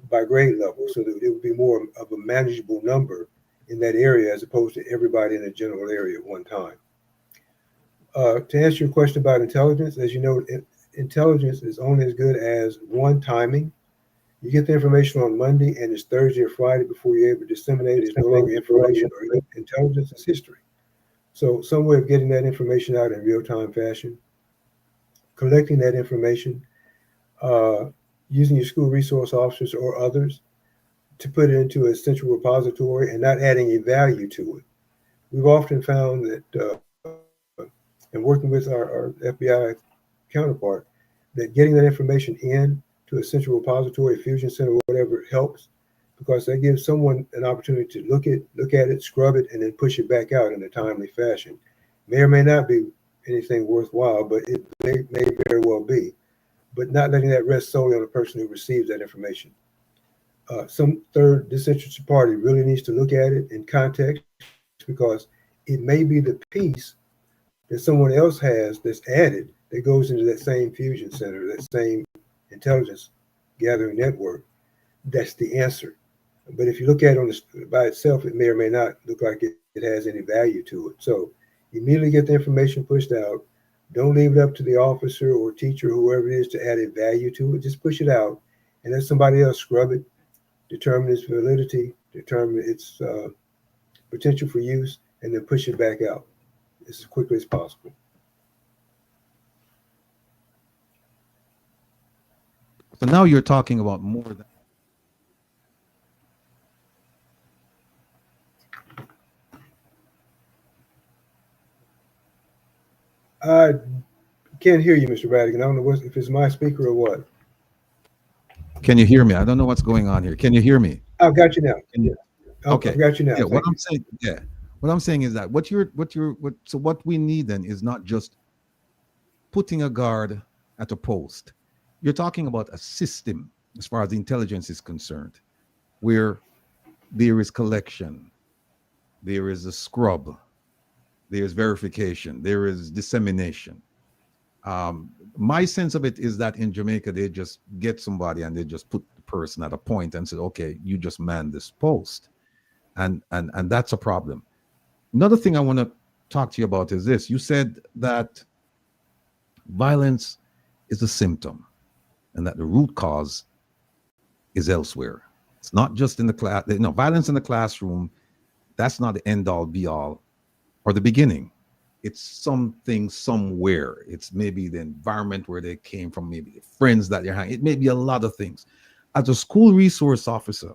by grade level so that it would be more of a manageable number in that area as opposed to everybody in a general area at one time. To answer your question about intelligence, as you know, intelligence is only as good as one, timing. You get the information on Monday and it's Thursday or Friday before you're able to disseminate it. It's no longer information, or intelligence is history. So some way of getting that information out in real-time fashion, collecting that information, using your school resource officers or others to put it into a central repository and not adding a value to it. We've often found that, and working with our FBI counterpart, that getting that information in to a central repository, fusion center, whatever, helps, because that gives someone an opportunity to look at it, scrub it, and then push it back out in a timely fashion. May or may not be anything worthwhile, but it may very well be. But not letting that rest solely on the person who receives that information. Some third disinterested party really needs to look at it in context, because it may be the piece that someone else has that's added that goes into that same fusion center, that same intelligence gathering network. That's the answer. But if you look at it by itself, it may or may not look like it has any value to it. So immediately get the information pushed out. Don't leave it up to the officer or teacher, whoever it is, to add a value to it. Just push it out and let somebody else scrub it, determine its validity, determine its potential for use, and then push it back out as quickly as possible. So now you're talking about more than. I can't hear you, Mr. Rattigan. I don't know if it's my speaker or what. Can you hear me? I don't know what's going on here. Can you hear me? I've got you now. Okay. I've got you now. Yeah, what I'm saying is that what we need then is not just putting a guard at a post. You're talking about a system as far as intelligence is concerned, where there is collection, there is a scrub, there's verification, there is dissemination. My sense of it is that in Jamaica, they just get somebody and they just put the person at a point and say, okay, you just man this post. And that's a problem. Another thing I want to talk to you about is this. You said that violence is a symptom and that the root cause is elsewhere. It's not just in the class. No, violence in the classroom, that's not the end all be all or the beginning. It's something somewhere. It's maybe the environment where they came from, maybe the friends that they're hanging. It may be a lot of things. As a school resource officer,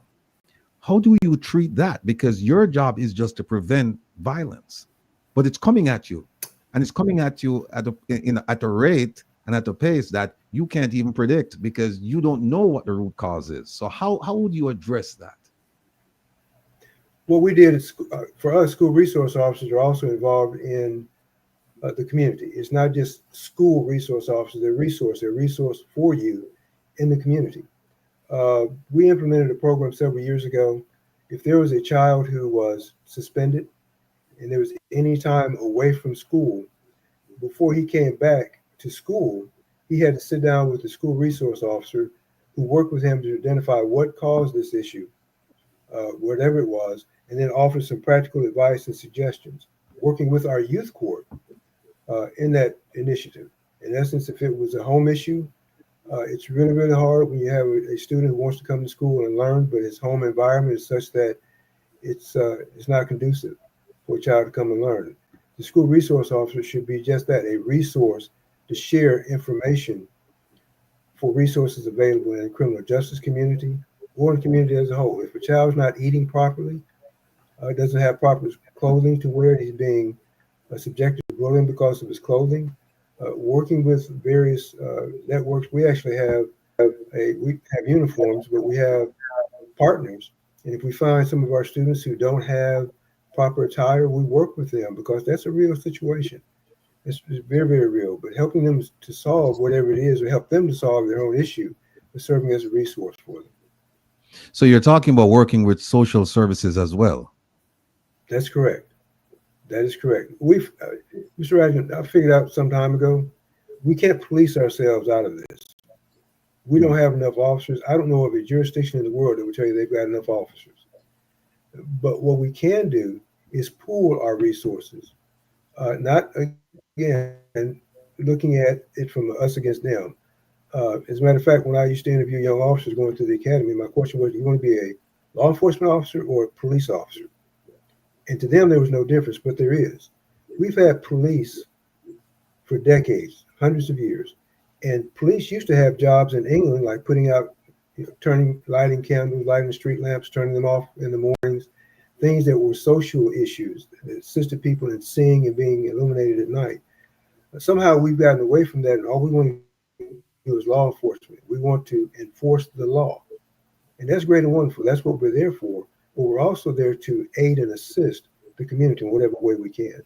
how do you treat that? Because your job is just to prevent violence, but it's coming at you, and it's coming at you at a rate and at a pace that you can't even predict because you don't know what the root cause is. So how would you address that? What we did is, for us, school resource officers are also involved in the community. It's not just school resource officers, they're a resource for you in the community. We implemented a program several years ago. If there was a child who was suspended and there was any time away from school, before he came back to school, he had to sit down with the school resource officer who worked with him to identify what caused this issue, whatever it was, and then offer some practical advice and suggestions, working with our youth court in that initiative. In essence, if it was a home issue, it's really, really hard when you have a student who wants to come to school and learn, but his home environment is such that it's not conducive for a child to come and learn. The school resource officer should be just that, a resource to share information for resources available in the criminal justice community or in the community as a whole. If a child's not eating properly, doesn't have proper clothing to wear, he's being subjected to bullying because of his clothing, working with various networks. We actually have uniforms, but we have partners. And if we find some of our students who don't have proper attire, we work with them because that's a real situation. It's very, very real. But helping them to solve whatever it is, or help them to solve their own issue, is serving as a resource for them. So you're talking about working with social services as well. That's correct. That is correct. Mr. Rattigan, I figured out some time ago, we can't police ourselves out of this. We don't have enough officers. I don't know of a jurisdiction in the world that would tell you they've got enough officers. But what we can do is pool our resources, not, again, looking at it from us against them. As a matter of fact, when I used to interview young officers going through the academy, my question was, do you want to be a law enforcement officer or a police officer? And to them, there was no difference, but there is. We've had police for decades, hundreds of years. And police used to have jobs in England, like putting out, lighting candles, lighting street lamps, turning them off in the mornings, things that were social issues that assisted people in seeing and being illuminated at night. But somehow we've gotten away from that, and all we want to do is law enforcement. We want to enforce the law. And that's great and wonderful. That's what we're there for. But we're also there to aid and assist the community in whatever way we can.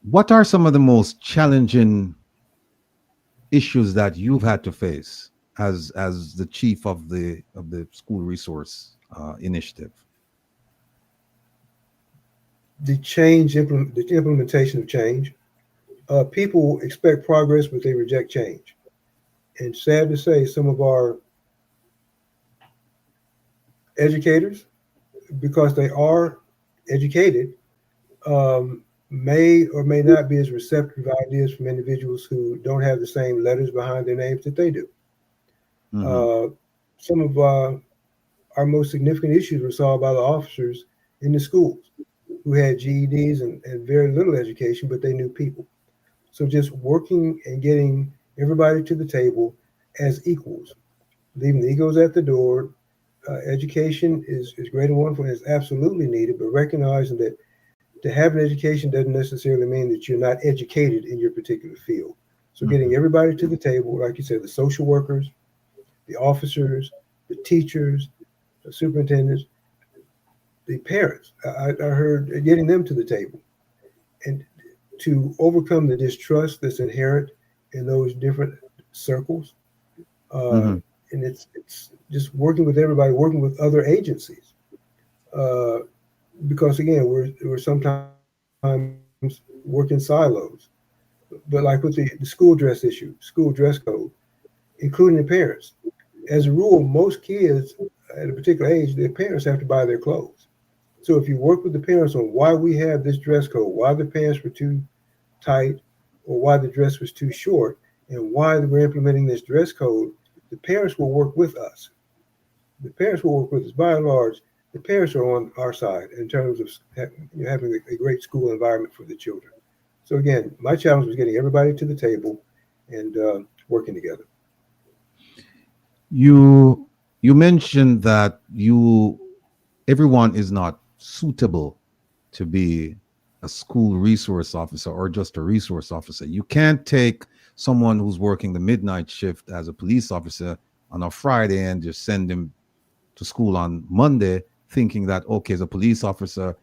What are some of the most challenging issues that you've had to face as the chief of the school resource initiative? The implementation of change. People expect progress, but they reject change. And sad to say, some of our educators, because they are educated, may or may not be as receptive to ideas from individuals who don't have the same letters behind their names that they do. Mm-hmm. Some of our most significant issues were solved by the officers in the schools who had GEDs and very little education, but they knew people. So just working and getting everybody to the table as equals, leaving the egos at the door. Education is great and wonderful and is absolutely needed, but recognizing that to have an education doesn't necessarily mean that you're not educated in your particular field. So getting everybody to the table, like you said, the social workers, the officers, the teachers, the superintendents, the parents, I heard getting them to the table and to overcome the distrust that's inherent in those different circles. and it's just working with everybody, working with other agencies, because again, we're sometimes work in silos. But like with the school dress issue, school dress code, including the parents. As a rule, most kids at a particular age, their parents have to buy their clothes. So if you work with the parents on why we have this dress code, why the pants were too tight, or why the dress was too short, and why we're implementing this dress code, the parents will work with us. The parents will work with us. By and large, the parents are on our side in terms of having a great school environment for the children. So again, my challenge was getting everybody to the table and working together. You mentioned that everyone is not suitable to be a school resource officer or just a resource officer. You can't take someone who's working the midnight shift as a police officer on a Friday and just send him to school on Monday thinking that, okay, as a police officer,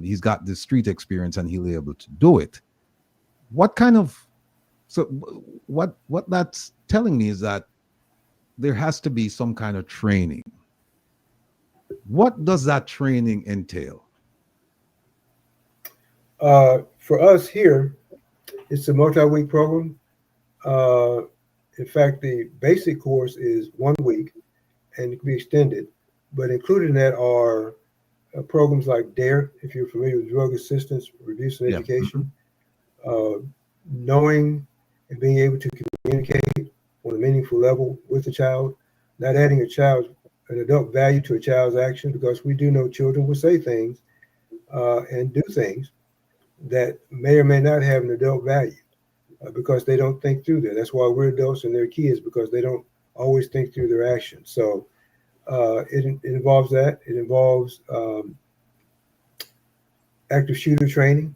he's got the street experience and he'll be able to do it. What that's telling me is that there has to be some kind of training. What does that training entail? For us here, it's a multi-week program. In fact, the basic course is 1 week and it can be extended, but included in that are programs like DARE, if you're familiar with drug assistance, reducing education, knowing and being able to communicate on a meaningful level with the child, not adding an adult value to a child's action, because we do know children will say things and do things that may or may not have an adult value because they don't think through that. That's why we're adults and they're kids, because they don't always think through their actions. So it involves that. It involves active shooter training,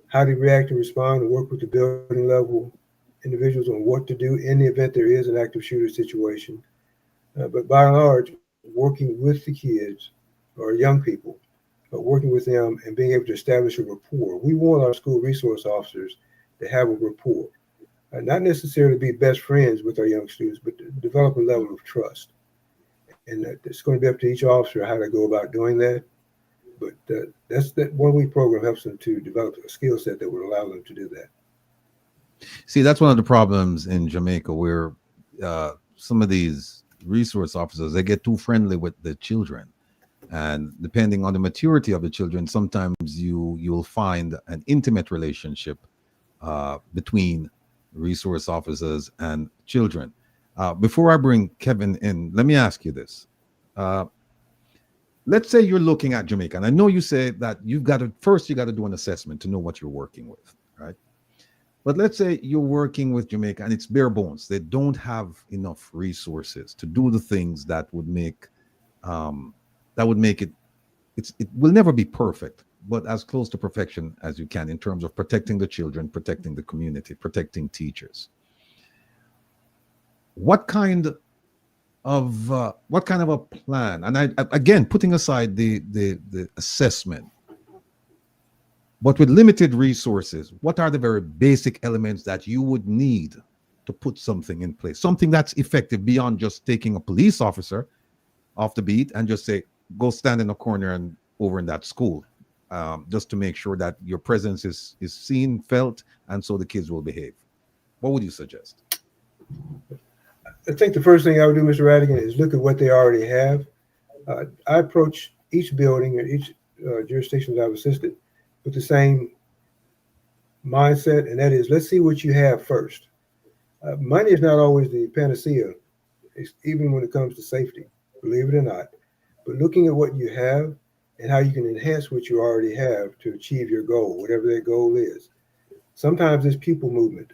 how to react and respond and work with the building level individuals on what to do in the event there is an active shooter situation. But by and large, working with the kids or young people, working with them and being able to establish a rapport. We want our school resource officers to have a rapport, not necessarily be best friends with our young students, but to develop a level of trust. And it's going to be up to each officer how to go about doing that. But that 1 week program helps them to develop a skill set that would allow them to do that. See, that's one of the problems in Jamaica, where some of these resource officers, they get too friendly with the children. And depending on the maturity of the children, sometimes you'll find an intimate relationship between resource officers and children. Before I bring Kevin in, let me ask you this. Let's say you're looking at Jamaica, and I know you say that you got to do an assessment to know what you're working with, right? But let's say you're working with Jamaica and it's bare bones. They don't have enough resources to do the things that would make it will never be perfect, but as close to perfection as you can in terms of protecting the children, protecting the community, protecting teachers. What kind of a plan? And I again, putting aside the assessment, but with limited resources, what are the very basic elements that you would need to put something in place? Something that's effective beyond just taking a police officer off the beat and just say, go stand in a corner and over in that school, just to make sure that your presence is seen, felt, and so the kids will behave. What would you suggest? I think the first thing I would do, Mr. Rattigan, is look at what they already have. I approach each building or each jurisdiction that I've assisted with the same mindset, and that is, let's see what you have first. Money is not always the panacea, even when it comes to safety, believe it or not. But looking at what you have and how you can enhance what you already have to achieve your goal, whatever that goal is. Sometimes it's pupil movement.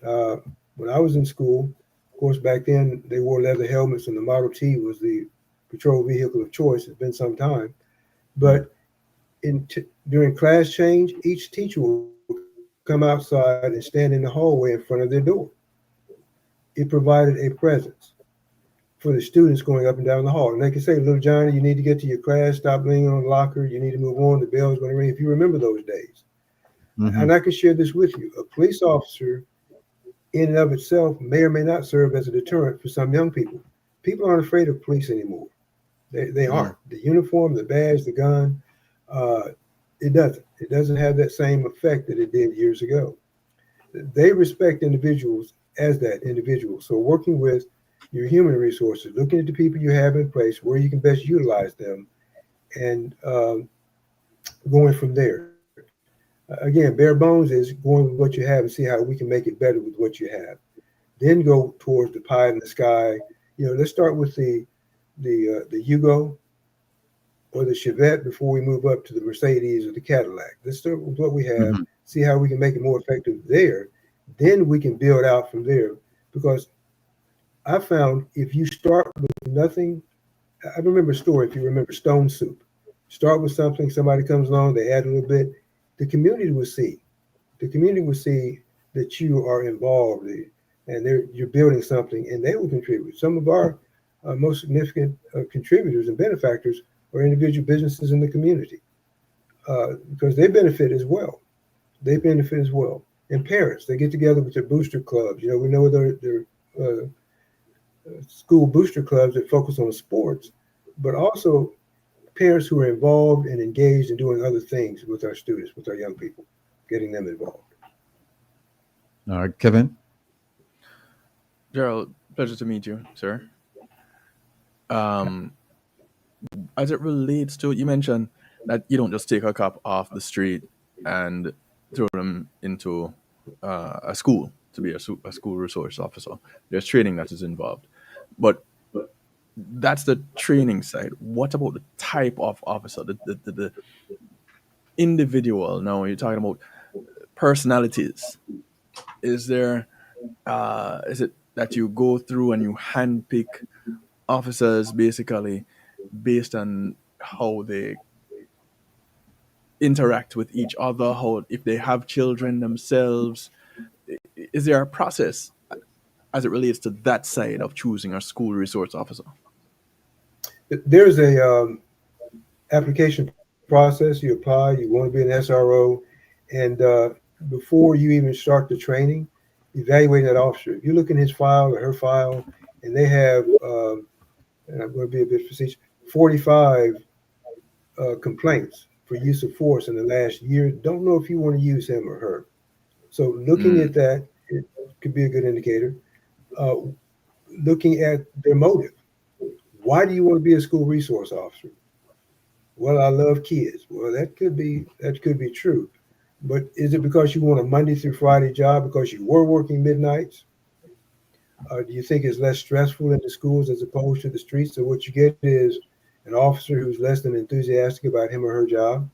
When I was in school, of course, back then they wore leather helmets and the Model T was the patrol vehicle of choice. It's been some time. But during class change, each teacher will come outside and stand in the hallway in front of their door. It provided a presence for the students going up and down the hall. And they can say, little Johnny, you need to get to your class, stop leaning on the locker, you need to move on, the bell's going to ring, if you remember those days. And I can share this with you. A police officer in and of itself may or may not serve as a deterrent for some young people. people aren't afraid of police anymore. They aren't. The uniform, the badge, the gun, it doesn't have that same effect that it did years ago. They respect individuals as that individual. So working with your human resources, looking at the people you have in place, where you can best utilize them, and going from there. Again, bare bones is going with what you have and see how we can make it better with what you have. Then go towards the pie in the sky. Let's start with the Yugo or the Chevette before we move up to the Mercedes or the Cadillac. Let's start with what we have, see how we can make it more effective there. Then we can build out from there. Because I found if you start with nothing, I remember a story, if you remember Stone Soup. Start with something, somebody comes along, they add a little bit. The community will see. The community will see that you are involved and you're building something, and they will contribute. Some of our most significant contributors and benefactors are individual businesses in the community because they benefit as well. They benefit as well. And parents, they get together with their booster clubs. We know their school booster clubs that focus on sports, but also parents who are involved and engaged in doing other things with our students, with our young people, getting them involved. All right, Kevin. Gerald, pleasure to meet you, sir. As it relates to, you mentioned that you don't just take a cop off the street and throw them into a school to be a school resource officer. There's training that is involved. But that's the training side. What about the type of officer, the individual? Now, you're talking about personalities. Is it that you go through and you handpick officers basically based on how they interact with each other, how if they have children themselves? Is there a process as it relates to that side of choosing a school resource officer? There's a application process. You apply, you want to be an SRO, and before you even start the training, evaluate that officer. If you look in his file or her file, and they have, and I'm going to be a bit facetious, 45 complaints for use of force in the last year, don't know if you want to use him or her. So looking at that, it could be a good indicator. Looking at their motive. Why do you want to be a school resource officer? Well, I love kids. Well, that could be true. But is it because you want a Monday through Friday job because you were working midnights? Do you think it's less stressful in the schools as opposed to the streets? So what you get is an officer who's less than enthusiastic about him or her job,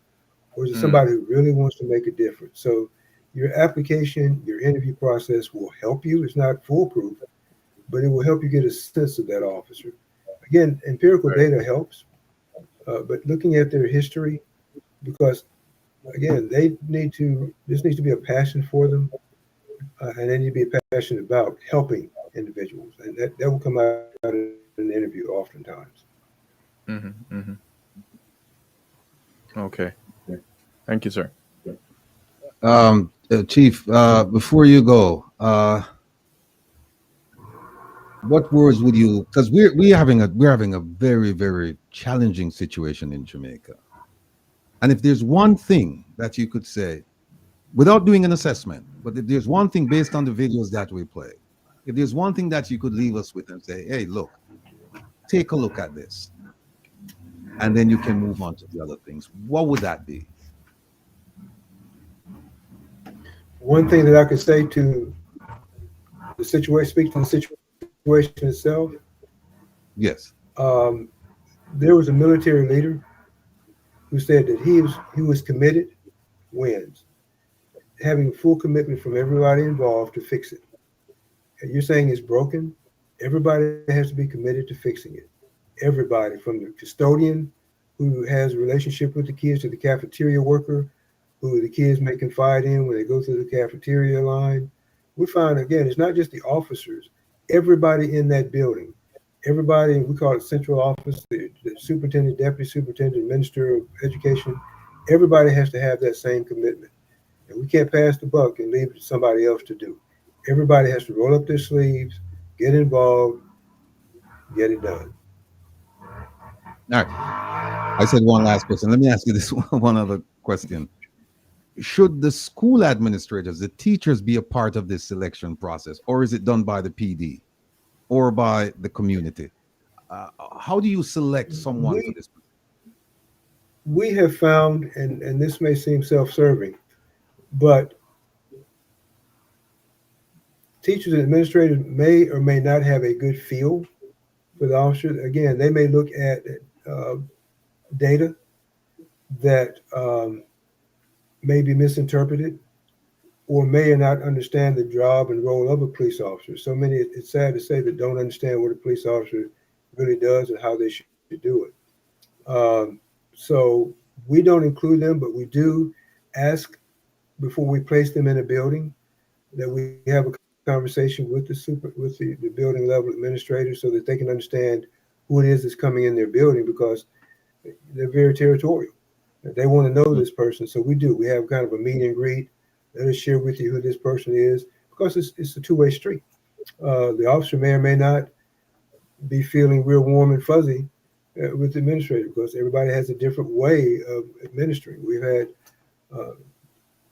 or is it somebody who really wants to make a difference? So your application, your interview process will help you. It's not foolproof, but it will help you get a sense of that officer. Again, empirical data helps, but looking at their history, because again, this needs to be a passion for them, and they need to be passionate about helping individuals, and that will come out in an interview oftentimes. Okay. Thank you, sir. Chief, before you go, what words would you? Because we're having a very, very challenging situation in Jamaica, and if there's one thing that you could say, without doing an assessment, but if there's one thing based on the videos that we play, if there's one thing that you could leave us with and say, hey, look, take a look at this, and then you can move on to the other things, what would that be? One thing that I could say to the situation, speak to the situation itself. Yes. There was a military leader who said that he was committed, wins, having full commitment from everybody involved to fix it. And you're saying it's broken? Everybody has to be committed to fixing it. Everybody, from the custodian who has a relationship with the kids to the cafeteria worker who the kids may confide in when they go through the cafeteria line. We find, again, it's not just the officers, everybody in that building, everybody, we call it central office, the superintendent, deputy superintendent, minister of education, everybody has to have that same commitment. And we can't pass the buck and leave it to somebody else to do. Everybody has to roll up their sleeves, get involved, get it done. All right. I said one last question. Let me ask you this one other question. Should the school administrators, the teachers, be a part of this selection process, or is it done by the PD or by the community? How do you select someone for this? We have found, and this may seem self-serving, but teachers and administrators may or may not have a good feel for the officer. Again, they may look at data that may be misinterpreted or may or not understand the job and role of a police officer. So many, it's sad to say, that don't understand what a police officer really does and how they should do it. So we don't include them, but we do ask before we place them in a building that we have a conversation with the building level administrator so that they can understand who it is that's coming in their building, because they're very territorial. They want to know this person. So we do. We have kind of a meet and greet. Let us share with you who this person is, because it's a two-way street. The officer may or may not be feeling real warm and fuzzy with the administrator, because everybody has a different way of administering. We've had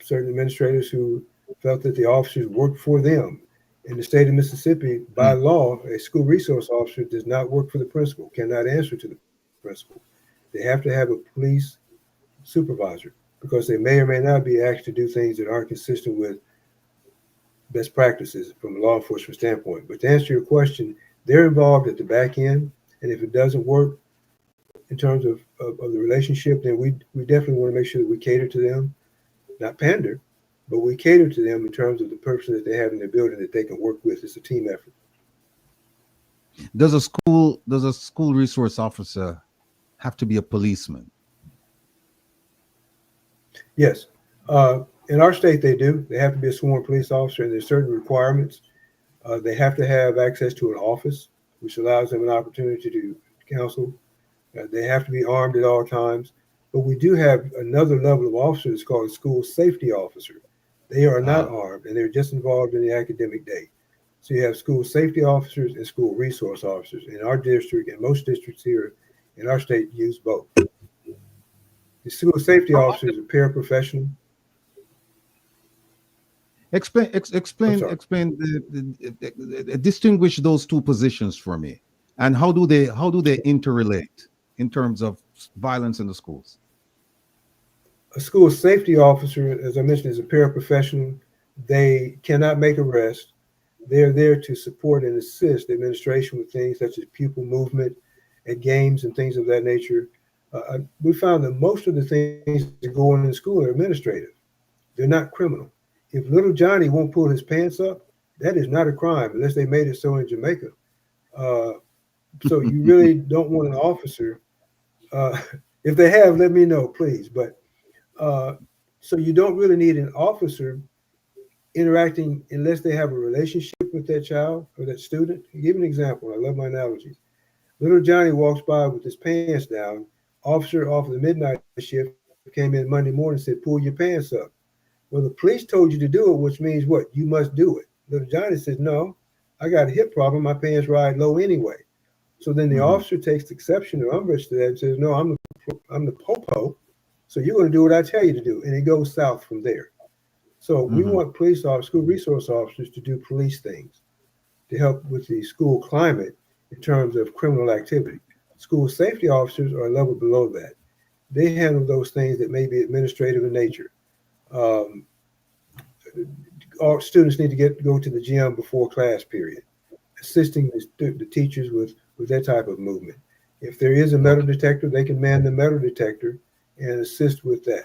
certain administrators who felt that the officers worked for them. In the state of Mississippi, by law, a school resource officer does not work for the principal, cannot answer to the principal. They have to have a police supervisor, because they may or may not be asked to do things that aren't consistent with best practices from a law enforcement standpoint. But to answer your question, they're involved at the back end, and if it doesn't work in terms of the relationship, then we definitely want to make sure that we cater to them, not pander, but we cater to them in terms of the person that they have in their building that they can work with. It's a team effort. Does a school resource officer have to be a policeman? Yes. In our state, they do. They have to be a sworn police officer, and there's certain requirements. They have to have access to an office, which allows them an opportunity to counsel. They have to be armed at all times. But we do have another level of officers called a school safety officer. They are not armed, and they're just involved in the academic day. So you have school safety officers and school resource officers. In our district, and most districts here in our state, use both. The school safety officer is a paraprofessional. Distinguish those two positions for me, and how do they interrelate in terms of violence in the schools? A school safety officer, as I mentioned, is a paraprofessional. They cannot make arrests. They're there to support and assist the administration with things such as pupil movement at games and things of that nature. We found that most of the things that go on in school are administrative. They're not criminal. If little Johnny won't pull his pants up, that is not a crime unless they made it so in Jamaica. So you really don't want an officer. If they have, let me know, please. But so you don't really need an officer interacting unless they have a relationship with that child or that student. I'll give you an example. I love my analogies. Little Johnny walks by with his pants down. Officer off of the midnight shift came in Monday morning and said, pull your pants up. Well, the police told you to do it, which means what? You must do it. Little Johnny says, no, I got a hip problem. My pants ride low anyway. So then the officer takes exception or umbrage to that and says, no, I'm the popo. So you're going to do what I tell you to do. And it goes south from there. So we want police officers, school resource officers to do police things to help with the school climate in terms of criminal activity. School safety officers are a level below that. They handle those things that may be administrative in nature. All students need to go to the gym before class period, assisting the teachers with that type of movement. If there is a metal detector, they can man the metal detector and assist with that,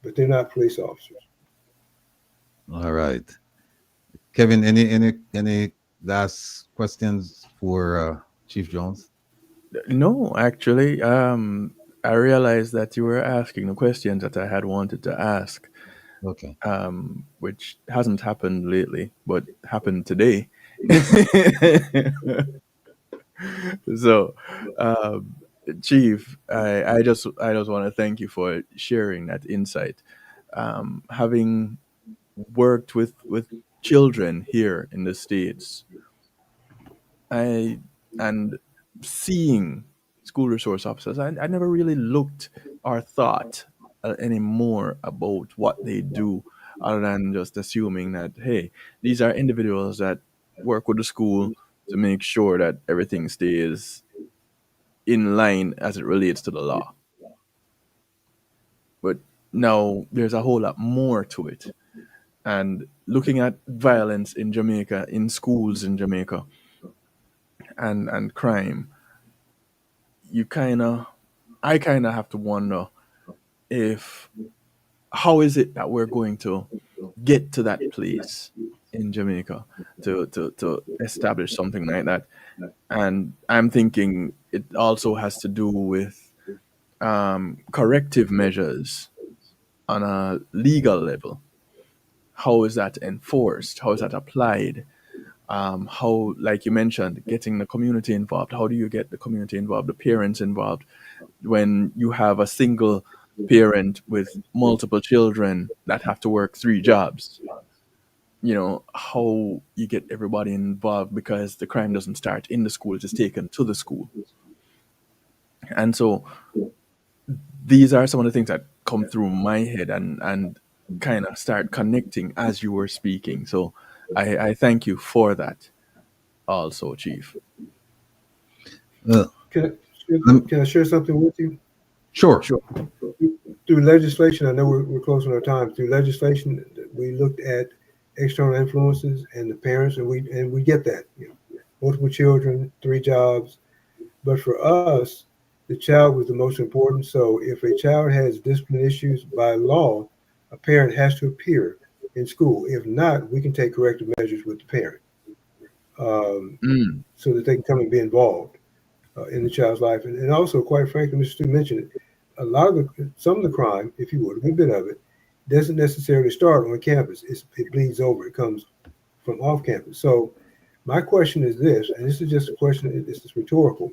but they're not police officers. All right, Kevin. Any last questions for Chief Jones? No, actually, I realized that you were asking the questions that I had wanted to ask. Okay. Which hasn't happened lately, but happened today. So, Chief, I just want to thank you for sharing that insight. Having worked with children here in the States, and seeing school resource officers, I never really looked or thought anymore about what they do, other than just assuming that, hey, these are individuals that work with the school to make sure that everything stays in line as it relates to the law. But now there's a whole lot more to it. And looking at violence in Jamaica, in schools in Jamaica, and crime, I kind of have to wonder how is it that we're going to get to that place in Jamaica to establish something like that. And I'm thinking it also has to do with corrective measures on a legal level. How is that enforced? How is that applied? How, like you mentioned, getting the community involved. How do you get the community involved, the parents involved? When you have a single parent with multiple children that have to work 3 jobs, how you get everybody involved, because the crime doesn't start in the school, it is taken to the school. And so these are some of the things that come through my head and kind of start connecting as you were speaking. So I thank you for that also, Chief. Can I share something with you? Sure. Through legislation, I know we're close on our time. Through legislation, we looked at external influences and the parents, and we get that. Multiple children, 3 jobs. But for us, the child was the most important. So if a child has discipline issues, by law, a parent has to appear in school. If not, we can take corrective measures with the parent, so that they can come and be involved in the child's life. And also, quite frankly, Mr. Stu mentioned it, some of the crime, if you would, a good bit of it, doesn't necessarily start on campus. It bleeds over. It comes from off campus. So my question is this, and this is just a question, it's rhetorical.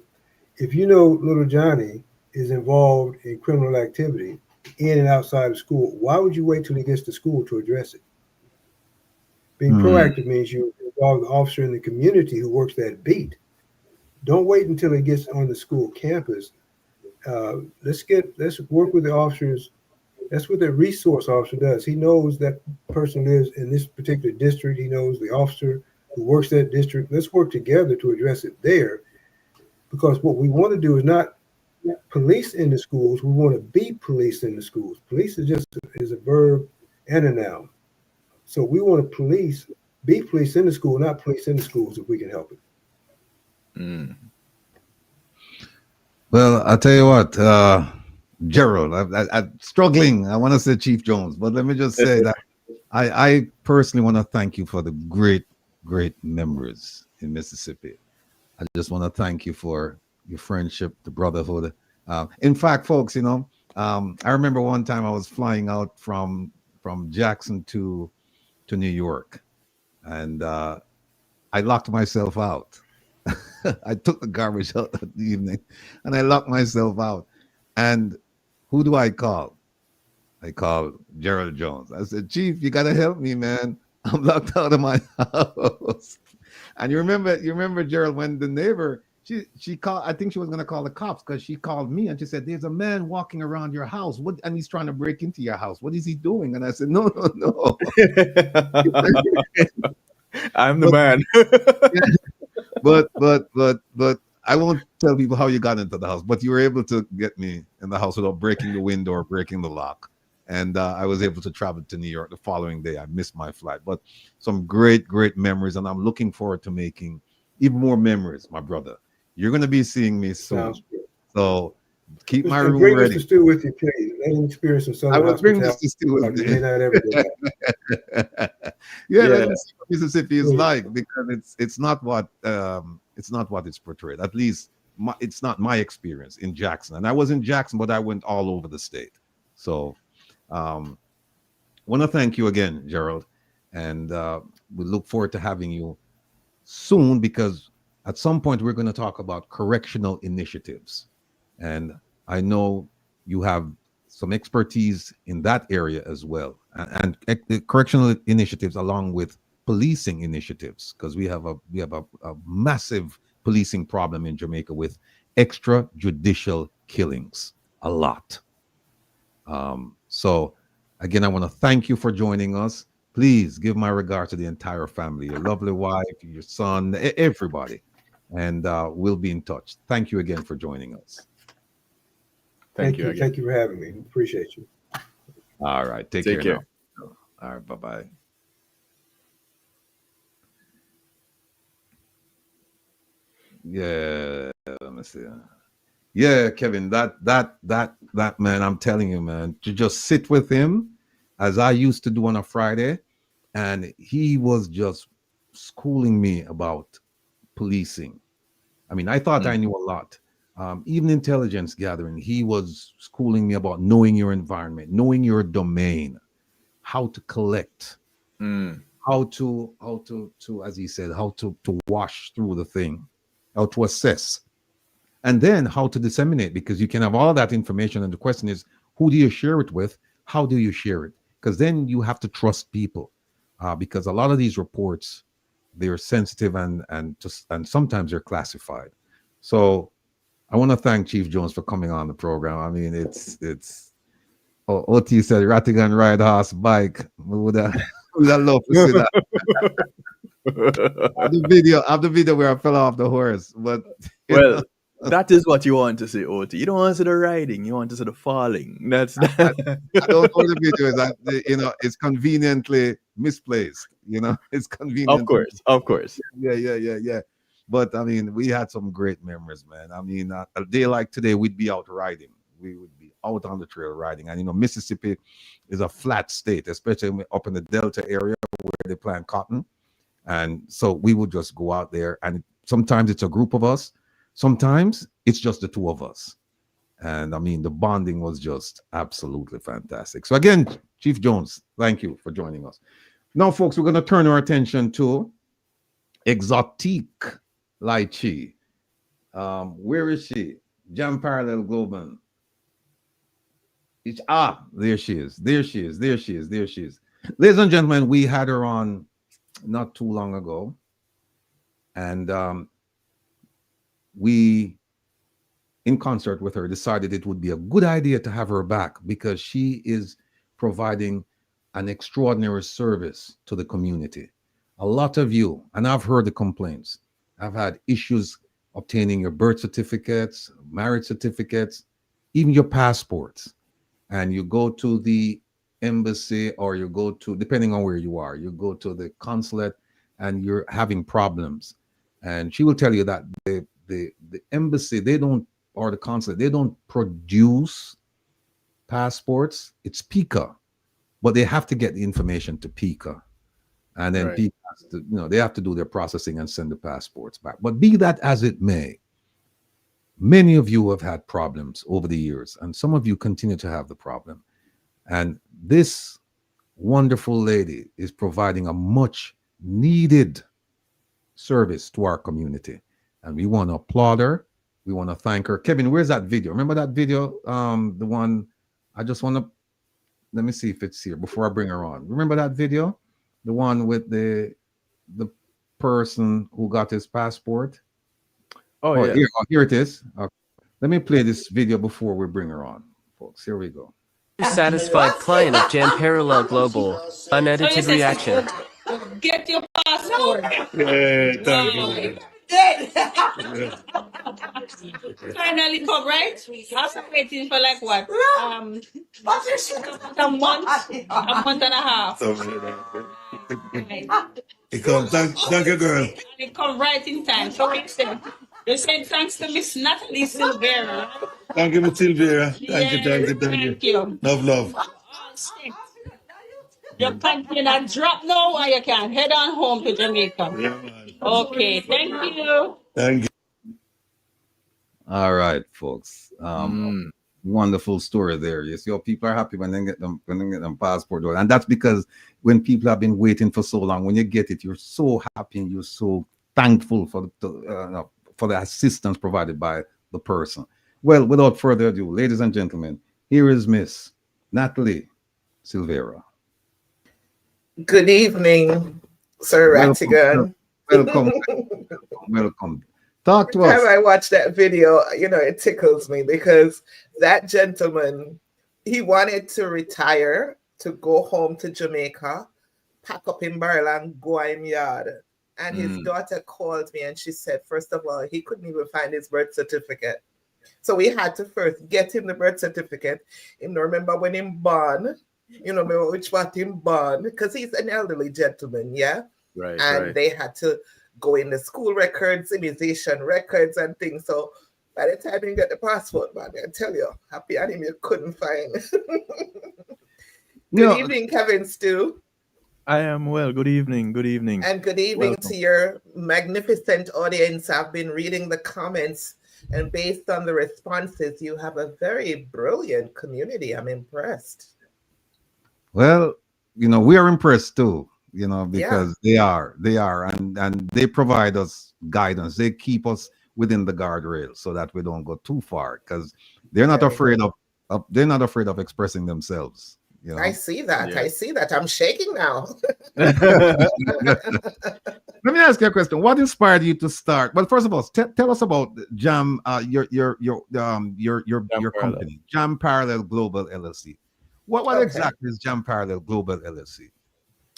If you know little Johnny is involved in criminal activity in and outside of school, why would you wait till he gets to school to address it? Being proactive means you involve the officer in the community who works that beat. Don't wait until he gets on the school campus. Let's work with the officers. That's what the resource officer does. He knows that person lives in this particular district. He knows the officer who works that district. Let's work together to address it there, because what we want to do is not police in the schools. We want to be police in the schools. Police is a verb and a noun. So we want to be police in the school, not police in the schools, if we can help it. Well, I'll tell you what, Gerald, I'm struggling. I want to say Chief Jones, but let me just say that I personally want to thank you for the great memories in Mississippi. I just want to thank you for your friendship, the brotherhood. In fact, folks, I remember one time I was flying out from Jackson to New York, and I locked myself out. I took the garbage out that evening, and I locked myself out. And who do I call? I called Gerald Jones. I said, Chief, you gotta help me, man. I'm locked out of my house. And you remember, Gerald, when the neighbor, she called, I think she was gonna call the cops, because she called me and she said, there's a man walking around your house. And he's trying to break into your house. What is he doing? And I said, no. I'm the man. But I won't tell people how you got into the house, but you were able to get me in the house without breaking the window or breaking the lock. And I was able to travel to New York the following day. I missed my flight, but some great memories. And I'm looking forward to making even more memories, my brother. You're going to be seeing me soon. So keep my room bring ready. Mr. Stu with you, please. Let him experience some Southern I will bring Mr. Stu with me. Let me see what Mississippi is like, because it's not what it's portrayed. At least it's not my experience in Jackson. And I was in Jackson, but I went all over the state. So want to thank you again, Gerald, and we look forward to having you soon, because at some point we're going to talk about correctional initiatives, and I know you have some expertise in that area as well, and correctional initiatives along with policing initiatives, because we have a massive policing problem in Jamaica with extrajudicial killings. A lot. So again, I want to thank you for joining us. Please give my regard to the entire family, your lovely wife, your son, everybody. And we'll be in touch. Thank you again for joining us. Thank you again. Thank you for having me. Appreciate you. All right. Take care now. All right. Bye-bye. Yeah. Let me see. Yeah, Kevin, that man, I'm telling you, man, to just sit with him as I used to do on a Friday, and he was just schooling me about policing. I mean, I thought I knew a lot. Even intelligence gathering, he was schooling me about knowing your environment, knowing your domain, how to collect, how to, as he said, how to wash through the thing, how to assess. And then how to disseminate, because you can have all that information. And the question is, who do you share it with? How do you share it? Because then you have to trust people, because a lot of these reports, they're sensitive and sometimes they're classified. So I want to thank Chief Jones for coming on the program. I mean, it's OT said Rattigan ride horse bike. Would I love to see that. I have the video where I fell off the horse, but well. That is what you want to see, OT. You don't want to see the riding. You want to see the falling. That's I don't know what the video is. It's conveniently misplaced. It's convenient. Of course. Yeah. But I mean, we had some great memories, man. I mean, a day like today, we'd be out riding. We would be out on the trail riding. And Mississippi is a flat state, especially up in the Delta area where they plant cotton. And so we would just go out there, and sometimes it's a group of us. Sometimes it's just the two of us. And I mean, the bonding was just absolutely fantastic. So again, Chief Jones, thank you for joining us. Now, folks, we're going to turn our attention to Exotique Lychee. Where is she? JamParallel Global. There she is. Ladies and gentlemen, we had her on not too long ago. And we, in concert with her, decided it would be a good idea to have her back, because she is providing an extraordinary service to the community. A lot of you, and I've heard the complaints, I've had issues obtaining your birth certificates, marriage certificates, even your passports. And you go to the embassy, or you go to, depending on where you are, you go to the consulate and you're having problems. And she will tell you that the embassy, or the consulate, they don't produce passports. It's PICA, but they have to get the information to PICA. And then PICA has to, they have to do their processing and send the passports back. But be that as it may, many of you have had problems over the years, and some of you continue to have the problem. And this wonderful lady is providing a much needed service to our community. And we want to applaud her. We want to thank her. Kevin, where's that video? Remember that video? The one, I just want to, let me see if it's here before I bring her on. Remember that video? The one with the person who got his passport? Yeah. Here it is. Okay. Let me play this video before we bring her on, folks. Here we go. Satisfied client of JamParallel Global. Unedited reaction. Get your passport. Yeah, thank you. Finally come, right? After waiting for like what? A month and a half. It come, thank you, girl. And it come right in time. So we said, they said thanks to Miss Natalie Silvera. Thank you, Miss Silvera. Thank you. Love. You can drop now, or you can head on home to Jamaica. Yeah, man. Okay, thank you. Thank you. All right, folks. Wonderful story there. You see how people are happy when they get them passport, and that's because when people have been waiting for so long, when you get it, you're so happy and you're so thankful for the assistance provided by the person. Well, without further ado, ladies and gentlemen, here is Miss Natalie Silvera. Good evening, Sir Rattigan. Welcome. Talk to Every us. time I watch that video, it tickles me because that gentleman, he wanted to retire, to go home to Jamaica, pack up in barrel and go in yard. And his daughter called me and she said, first of all, he couldn't even find his birth certificate. So we had to first get him the birth certificate. You remember when him born, remember which part him born, because he's an elderly gentleman, yeah? Right. And they had to go in the school records, immunization records and things. So by the time you get the passport, man, I tell you, happy anime you couldn't find. Good evening, Kevin Stu. I am well. Good evening. Good evening. And good evening to your magnificent audience. I've been reading the comments, and based on the responses, you have a very brilliant community. I'm impressed. Well, we are impressed too, because they are, and they provide us guidance. They keep us within the guardrails so that we don't go too far, because they're not afraid of expressing themselves. I see that. Yeah. I see that. I'm shaking now. Let me ask you a question. What inspired you to start? Well, first of all, tell us about Jam, your company, JamParallel Global LLC. What exactly is JamParallel Global LLC?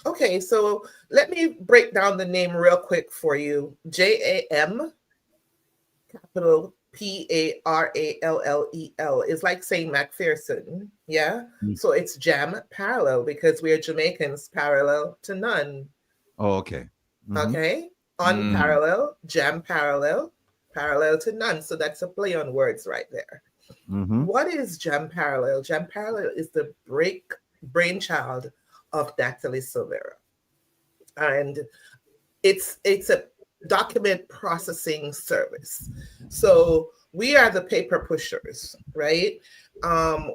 Okay, so let me break down the name real quick for you. JAM, capital PARALLEL, is like saying Macpherson, yeah? So it's JamParallel because we are Jamaicans parallel to none. Oh, okay. Okay, unparallel, JamParallel, parallel to none. So that's a play on words right there. What is JamParallel? JamParallel is the brainchild of Natalie Silvera. And it's a document processing service. So we are the paper pushers, right?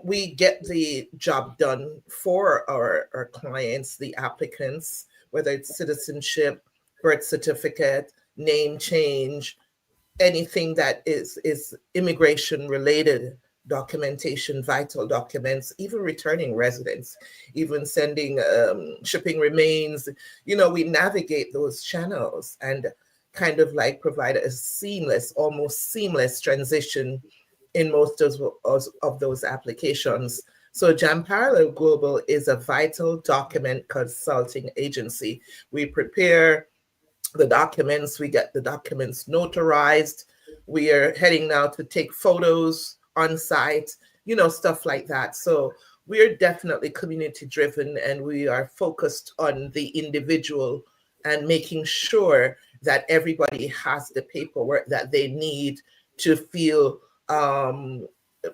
We get the job done for our clients, the applicants, whether it's citizenship, birth certificate, name change, anything that is immigration related documentation, vital documents, even returning residents, even sending shipping remains. We navigate those channels and kind of like provide a almost seamless transition in most of those applications. So JamParallel Global is a vital document consulting agency. We prepare the documents, we get the documents notarized. We are heading now to take photos on site, stuff like that. So we're definitely community driven, and we are focused on the individual and making sure that everybody has the paperwork that they need to feel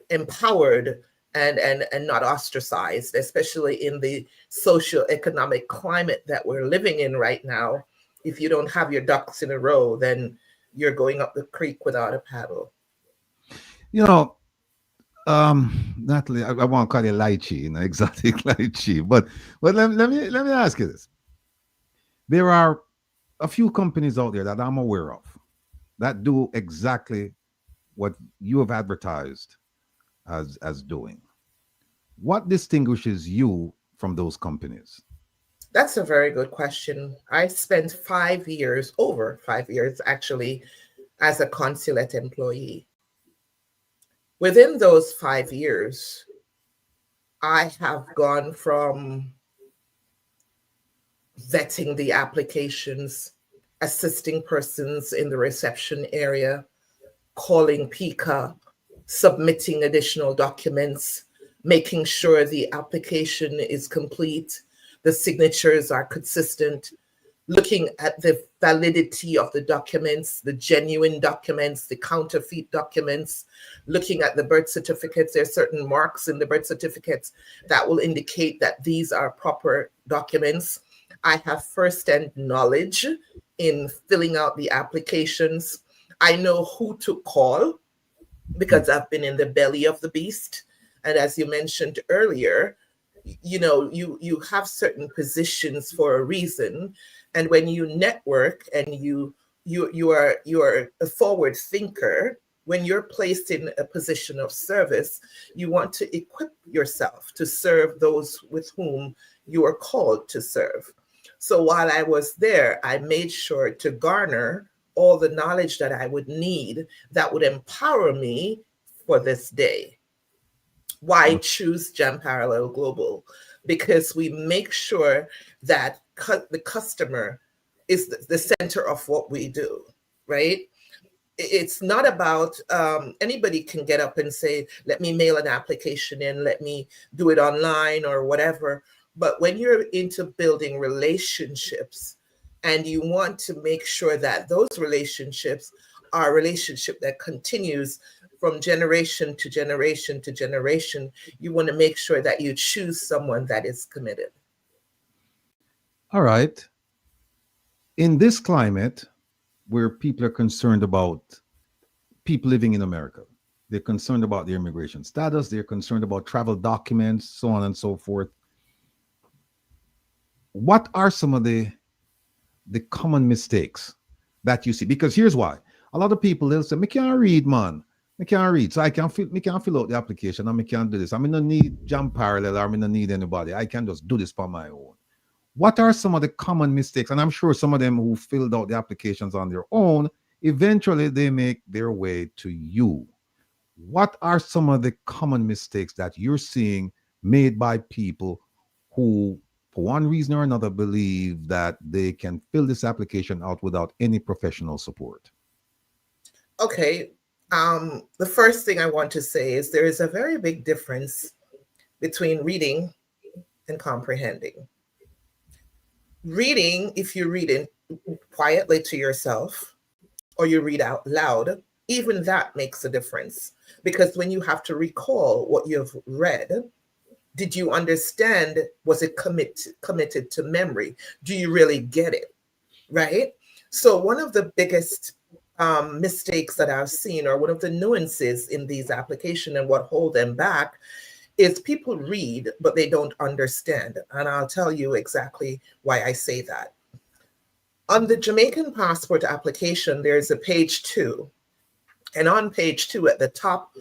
empowered and not ostracized, especially in the socioeconomic climate that we're living in right now. If you don't have your ducks in a row, then you're going up the creek without a paddle. Natalie, I won't call you lychee, exotic lychee, but let me ask you this. There are a few companies out there that I'm aware of that do exactly what you have advertised as doing. What distinguishes you from those companies? That's a very good question. I spent over 5 years actually, as a consulate employee. Within those 5 years, I have gone from vetting the applications, assisting persons in the reception area, calling PICA, submitting additional documents, making sure the application is complete, the signatures are consistent, looking at the validity of the documents, the genuine documents, the counterfeit documents, looking at the birth certificates. There are certain marks in the birth certificates that will indicate that these are proper documents. I have first-hand knowledge in filling out the applications. I know who to call because I've been in the belly of the beast. And as you mentioned earlier, you have certain positions for a reason. And when you network and you are a forward thinker, when you're placed in a position of service, you want to equip yourself to serve those with whom you are called to serve. So while I was there, I made sure to garner all the knowledge that I would need that would empower me for this day. Why choose JamParallel Global? Because we make sure that the customer is the center of what we do, right? It's not about anybody can get up and say, let me mail an application in, let me do it online or whatever. But when you're into building relationships and you want to make sure that those relationships are a relationship that continues from generation to generation to generation, you want to make sure that you choose someone that is committed. All right. In this climate where people are concerned about people living in America, they're concerned about their immigration status, they're concerned about travel documents, so on and so forth. What are some of the common mistakes that you see? Because here's why. A lot of people, they'll say, I can't read, man. I can't read, so I can't fill out the application, and I can't do this. I'm gonna need JamParallel, or I'm gonna need anybody. I can just do this by my own. What are some of the common mistakes? And I'm sure some of them who filled out the applications on their own, eventually they make their way to you. What are some of the common mistakes that you're seeing made by people who, for one reason or another, believe that they can fill this application out without any professional support? Okay. The first thing I want to say is there is a very big difference between reading and comprehending. Reading, if you read it quietly to yourself or you read out loud, even that makes a difference. Because when you have to recall what you've read, did you understand? Was it committed to memory? Do you really get it? Right? So one of the biggest mistakes that I've seen, or one of the nuances in these applications and what hold them back, is people read, but they don't understand. And I'll tell you exactly why I say that. On the Jamaican passport application, there's a page 2. And on page 2, at the top,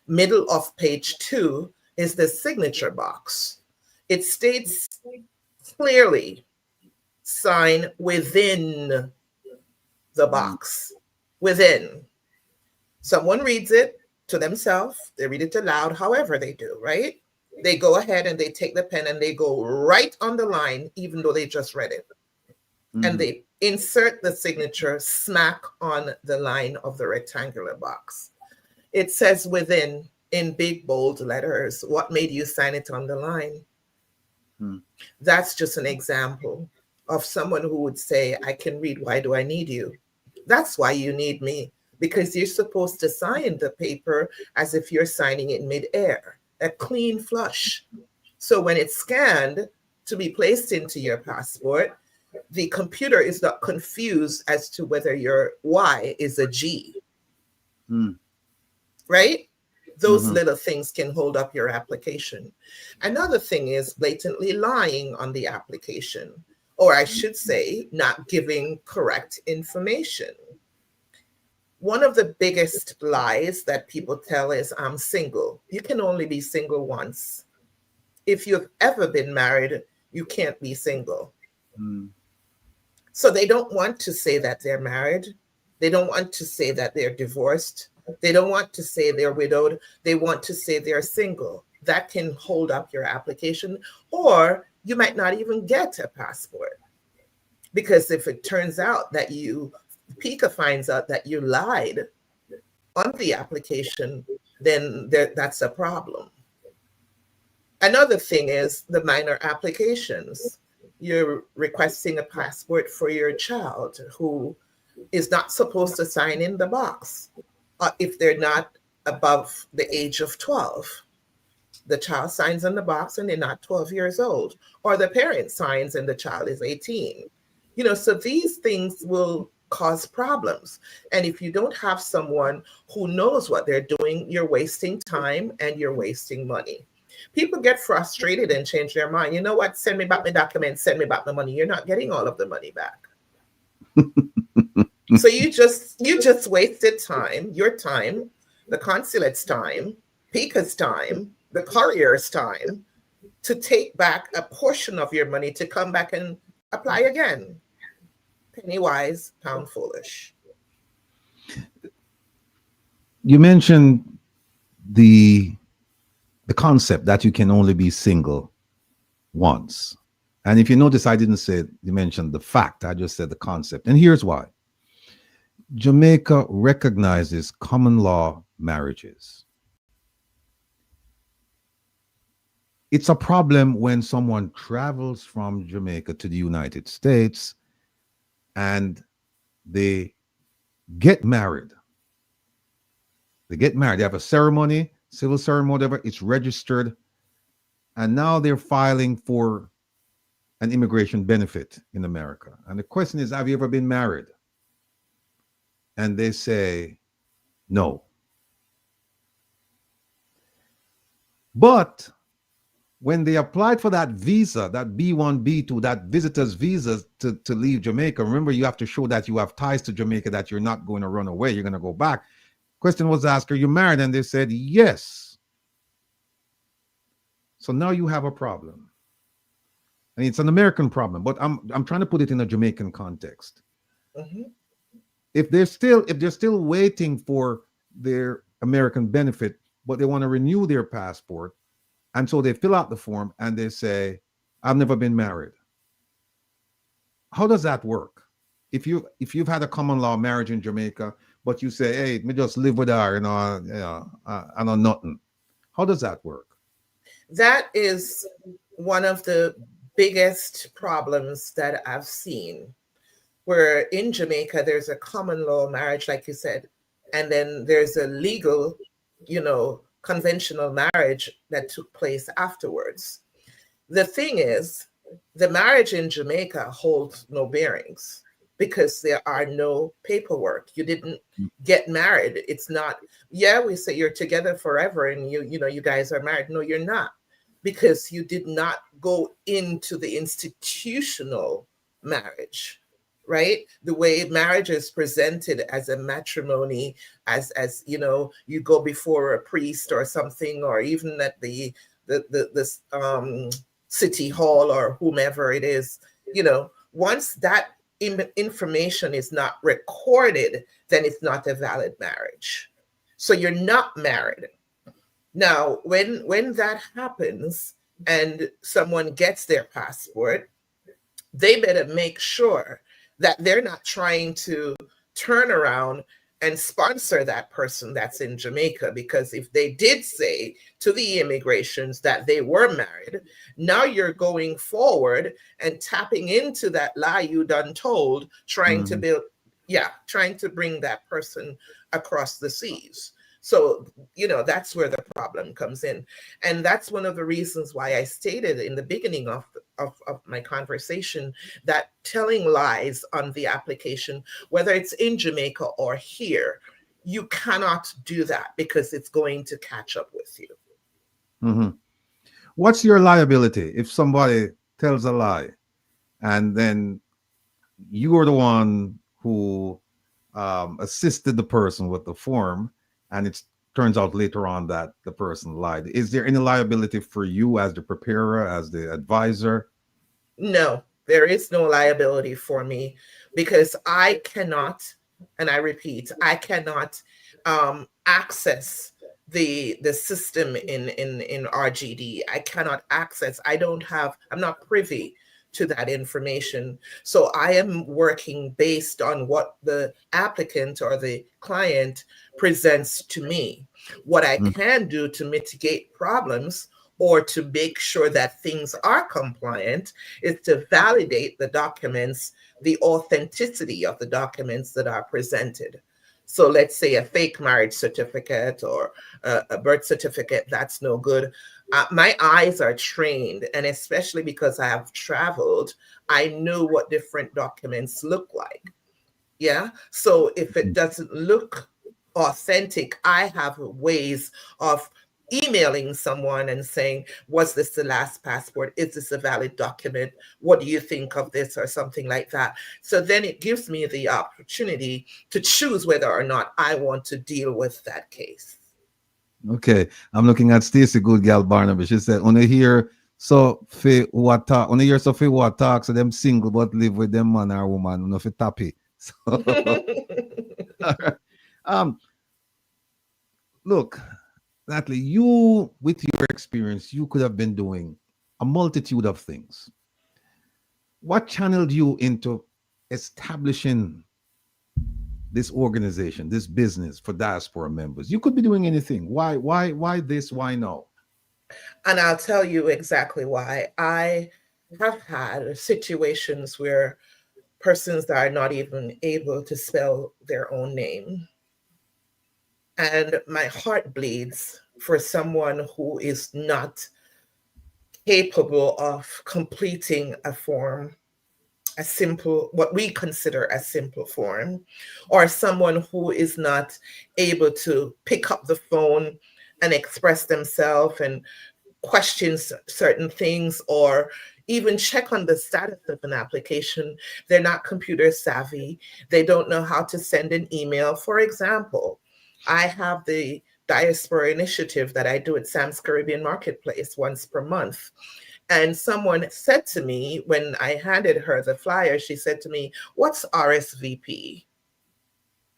middle of page 2, is the signature box. It states clearly, sign within the box. Within. Someone reads it to themselves, they read it aloud, however they do, right? They go ahead and they take the pen and they go right on the line, even though they just read it. And they insert the signature smack on the line of the rectangular box. It says within in big bold letters. What made you sign it on the line? That's just an example of someone who would say, I can read, why do I need you? That's why you need me, because you're supposed to sign the paper as if you're signing it midair, a clean flush. So when it's scanned to be placed into your passport, the computer is not confused as to whether your Y is a G. Right? Those little things can hold up your application. Another thing is blatantly lying on the application, or I should say, not giving correct information. One of the biggest lies that people tell is, I'm single. You can only be single once. If you've ever been married, you can't be single. So they don't want to say that they're married. They don't want to say that they're divorced. They don't want to say they're widowed. They want to say they're single. That can hold up your application, or you might not even get a passport. Because if it turns out that PICA finds out that you lied on the application, then that's a problem. Another thing is the minor applications. You're requesting a passport for your child who is not supposed to sign in the box if they're not above the age of 12. The child signs in the box and they're not 12 years old, or the parent signs and the child is 18. So these things will cause problems. And if you don't have someone who knows what they're doing, you're wasting time and you're wasting money. People get frustrated and change their mind. You know what? Send me back my documents, send me back the money. You're not getting all of the money back. So you just wasted time, your time, the consulate's time, PICA's time, the courier's time, to take back a portion of your money to come back and apply again. Penny wise, pound foolish. You mentioned the concept that you can only be single once. And if you notice, I didn't say you mentioned the fact, I just said the concept. And here's why. Jamaica recognizes common law marriages. It's a problem when someone travels from Jamaica to the United States and they get married. They get married. They have a ceremony, civil ceremony, whatever. It's registered. And now they're filing for an immigration benefit in America. And the question is, have you ever been married? And they say, no. But when they applied for that visa, that B1, B2, that visitor's visa to leave Jamaica, remember you have to show that you have ties to Jamaica, that you're not going to run away, you're going to go back. Question was asked, are you married? And they said, yes. So now you have a problem. And it's an American problem, but I'm trying to put it in a Jamaican context. Mm-hmm. If they're still waiting for their American benefit, but they want to renew their passport, and so they fill out the form and they say, I've never been married. How does that work? If you've had a common law marriage in Jamaica, but you say, hey, me just live with her, I know nothing. How does that work? That is one of the biggest problems that I've seen, where in Jamaica, there's a common law marriage, like you said, and then there's a legal, conventional marriage that took place afterwards. The thing is, the marriage in Jamaica holds no bearings because there are no paperwork. You didn't get married. It's not, we say you're together forever and you guys are married. No, you're not, because you did not go into the institutional marriage, right? The way marriage is presented as a matrimony, as you go before a priest or something, or even at the city hall or whomever it is, once that information is not recorded, then it's not a valid marriage. So you're not married. Now, when that happens and someone gets their passport, they better make sure that they're not trying to turn around and sponsor that person that's in Jamaica, because if they did say to the immigrations that they were married, now you're going forward and tapping into that lie you done told, trying to bring that person across the seas. So, that's where the problem comes in. And that's one of the reasons why I stated in the beginning of my conversation that telling lies on the application, whether it's in Jamaica or here, you cannot do that because it's going to catch up with you. Mm-hmm. What's your liability if somebody tells a lie and then you are the one who assisted the person with the form, and it turns out later on that the person lied? Is there any liability for you as the preparer, as the advisor? No, there is no liability for me, because I cannot, and I repeat, I cannot access the system in RGD. I cannot access, I'm not privy to that information. So I am working based on what the applicant or the client presents to me. What I can do to mitigate problems or to make sure that things are compliant is to validate the documents, the authenticity of the documents that are presented. So let's say a fake marriage certificate or a birth certificate, that's no good. My eyes are trained, and especially because I have traveled, I know what different documents look like. Yeah. So if it doesn't look authentic, I have ways of emailing someone and saying, was this the last passport? Is this a valid document? What do you think of this, or something like that? So then it gives me the opportunity to choose whether or not I want to deal with that case. Okay, I'm looking at Stacey Good Gal Barnaby. She said, "On here, so fe what talk? On here, so fe what talk? So them single but live with them man or woman, no fe tappy." So, look, Natalie, you, with your experience, you could have been doing a multitude of things. What channeled you into establishing this organization, this business for diaspora members? You could be doing anything. Why this? Why no? And I'll tell you exactly why. I have had situations where persons that are not even able to spell their own name. And my heart bleeds for someone who is not capable of completing a form, a simple, what we consider a simple form, or someone who is not able to pick up the phone and express themselves and question certain things, or even check on the status of an application. They're not computer savvy. They don't know how to send an email. For example, I have the Diaspora initiative that I do at Sam's Caribbean Marketplace once per month. And someone said to me, when I handed her the flyer, she said to me, "What's RSVP?"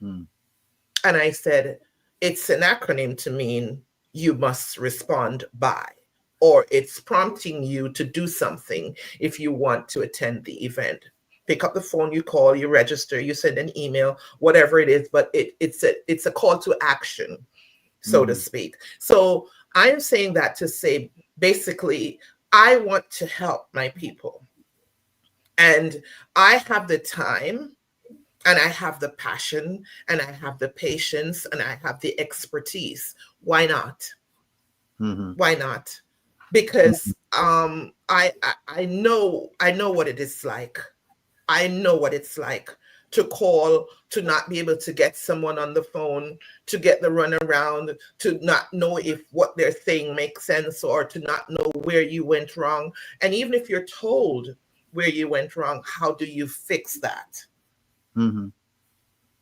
And I said, "It's an acronym to mean you must respond by, or it's prompting you to do something if you want to attend the event. Pick up the phone, you call, you register, you send an email, whatever it is, but it's a call to action, so to speak." So I'm saying that to say, basically, I want to help my people. And I have the time, and I have the passion, and I have the patience, and I have the expertise. Why not? Why not? Because I know what it is like. I know what it's like to call, to not be able to get someone on the phone, to get the runaround, to not know if what they're saying makes sense, or to not know where you went wrong. And even if you're told where you went wrong, how do you fix that?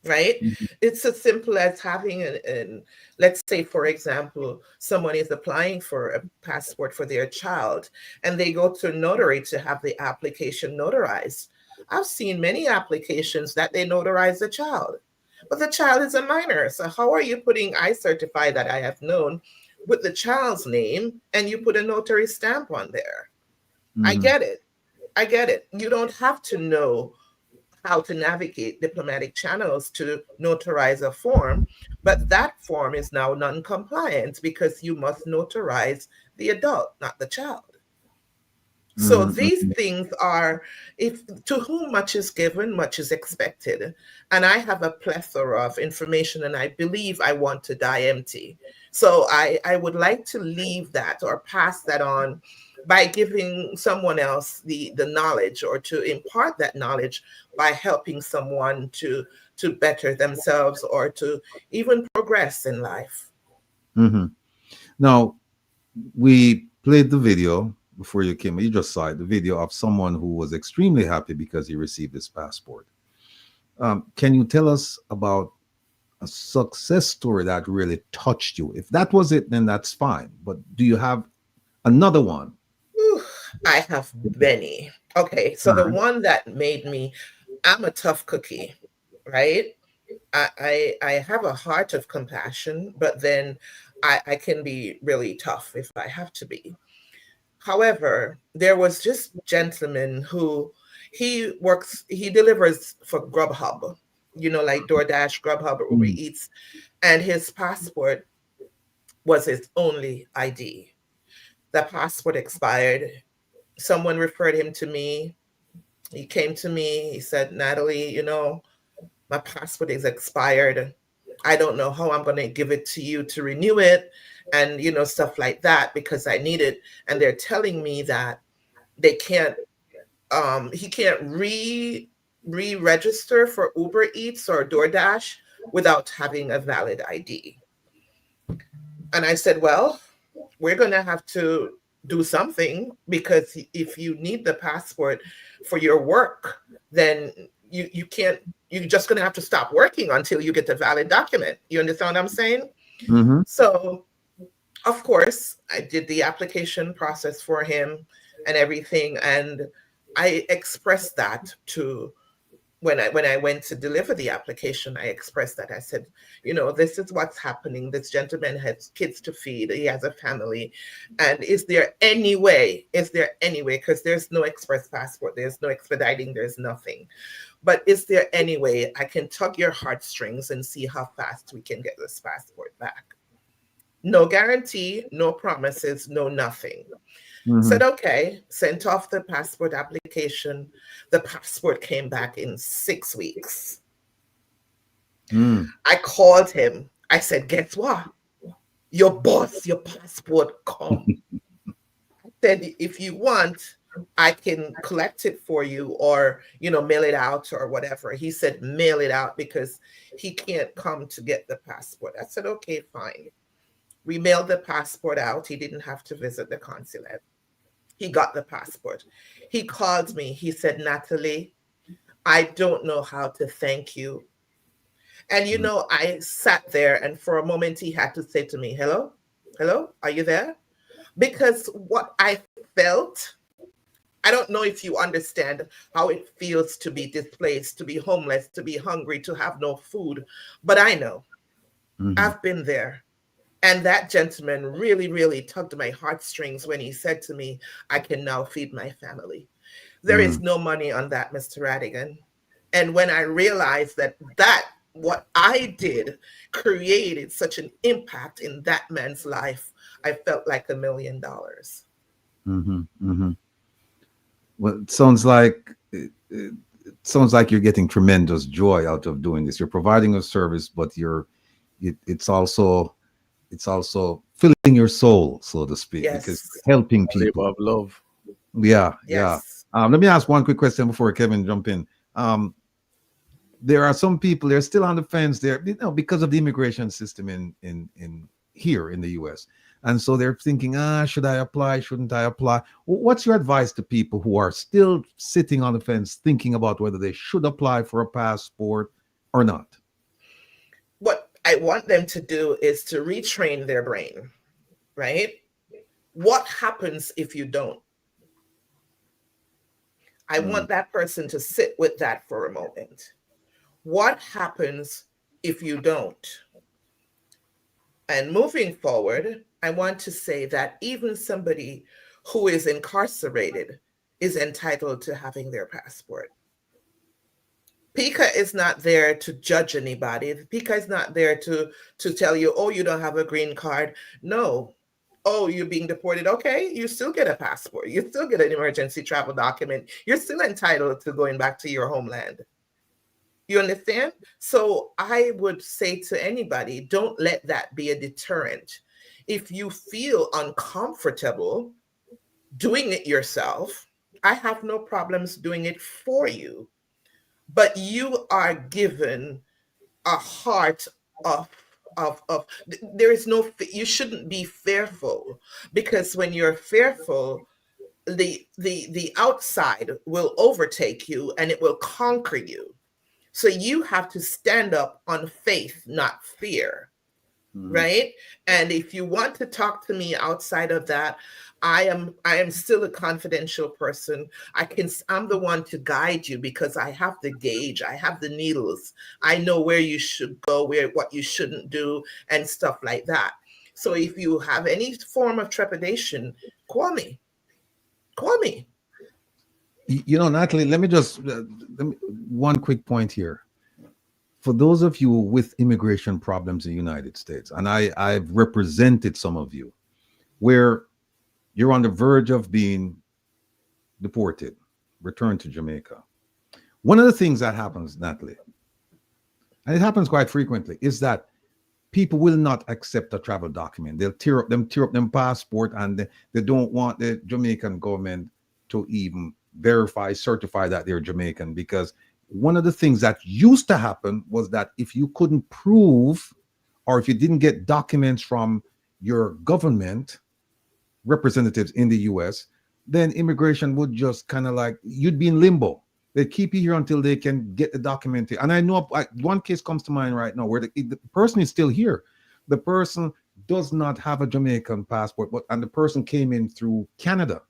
Right? It's as simple as having let's say, for example, someone is applying for a passport for their child, and they go to a notary to have the application notarized. I've seen many applications that they notarize the child, but the child is a minor. So how are you putting "I certify that I have known" with the child's name, and you put a notary stamp on there? I get it. I get it. You don't have to know how to navigate diplomatic channels to notarize a form, but that form is now non-compliant because you must notarize the adult, not the child. So these things are, if to whom much is given, much is expected. And I have a plethora of information, and I believe I want to die empty. So I would like to leave that or pass that on by giving someone else the knowledge, or to impart that knowledge by helping someone to better themselves, or to even progress in life. Now, we played the video before you came. You just saw it, the video of someone who was extremely happy because he received his passport. Can you tell us about a success story that really touched you? If that was it, then that's fine. But do you have another one? I have many. Okay, so the one that made me, I'm a tough cookie, right? I have a heart of compassion, but then I can be really tough if I have to be. However, there was just a gentleman who he delivers for Grubhub, like DoorDash, Grubhub, Uber Eats, and his passport was his only ID. The passport expired. Someone referred him to me. He came to me. He said, "Natalie, my passport is expired. I don't know how I'm going to give it to you to renew it," and stuff like that, because I need it. And they're telling me that they can't, he can't re-register for Uber Eats or DoorDash without having a valid ID. And I said, well, we're going to have to do something, because if you need the passport for your work, then you can't, you're just going to have to stop working until you get a valid document. You understand what I'm saying? So, of course, I did the application process for him and everything. And I expressed that to when I went to deliver the application, I expressed that. I said, you know, this is what's happening. This gentleman has kids to feed. He has a family. And is there any way, because there's no express passport, there's no expediting, there's nothing. But is there any way I can tug your heartstrings and see how fast we can get this passport back? No guarantee, no promises, no nothing. Said, okay, sent off the passport application. The passport came back in 6 weeks. I called him. I said, guess what? Your passport come. I said, if you want, I can collect it for you or, you know, mail it out or whatever. He said, mail it out because he can't come to get the passport. I said, okay, fine. We mailed the passport out. He didn't have to visit the consulate. He got the passport. He called me. He said, Natalie, I don't know how to thank you. And, you know, I sat there and for a moment he had to say to me, hello, are you there? Because what I felt, I don't know if you understand how it feels to be displaced, to be homeless, to be hungry, to have no food. But I know. I've been there. And that gentleman really, really tugged my heartstrings when he said to me, I can now feed my family. There is no money on that, Mr. Rattigan. And when I realized that what I did created such an impact in that man's life, I felt like $1 million. Well, it sounds like you're getting tremendous joy out of doing this. You're providing a service, but it's also filling your soul, so to speak, because helping people. Labor of love. Yeah. Let me ask one quick question before Kevin jump in. There are some people, they're still on the fence there, you know, because of the immigration system in here in the US. And so they're thinking, should I apply? Shouldn't I apply? What's your advice to people who are still sitting on the fence thinking about whether they should apply for a passport or not? What I want them to do is to retrain their brain, right? What happens if you don't? I want that person to sit with that for a moment. What happens if you don't? And moving forward, I want to say that even somebody who is incarcerated is entitled to having their passport. PICA is not there to judge anybody. PICA is not there to tell you, oh, you don't have a green card. No. Oh, you're being deported. Okay, you still get a passport. You still get an emergency travel document. You're still entitled to going back to your homeland. You understand? So I would say to anybody, don't let that be a deterrent. If you feel uncomfortable doing it yourself, I have no problems doing it for you. But you are given a heart of there is no, you shouldn't be fearful, because when you're fearful, the outside will overtake you and it will conquer you. So you have to stand up on faith, not fear. Right? And if you want to talk to me outside of that, I am still a confidential person. I'm the one to guide you because I have the gauge, I have the needles. I know where you should go, what you shouldn't do, and stuff like that. So if you have any form of trepidation, call me. You know, Natalie, let me one quick point here. For those of you with immigration problems in the United States, and I've represented some of you, where you're on the verge of being deported, returned to Jamaica. One of the things that happens, Natalie, and it happens quite frequently, is that people will not accept a travel document. They'll tear up them passport, and they don't want the Jamaican government to even certify that they're Jamaican, because one of the things that used to happen was that if you couldn't prove, or if you didn't get documents from your government representatives in the US, then immigration would just kind of like, you'd be in limbo. They'd keep you here until they can get the document. And I know one case comes to mind right now where the person is still here. The person does not have a Jamaican passport, and the person came in through Canada.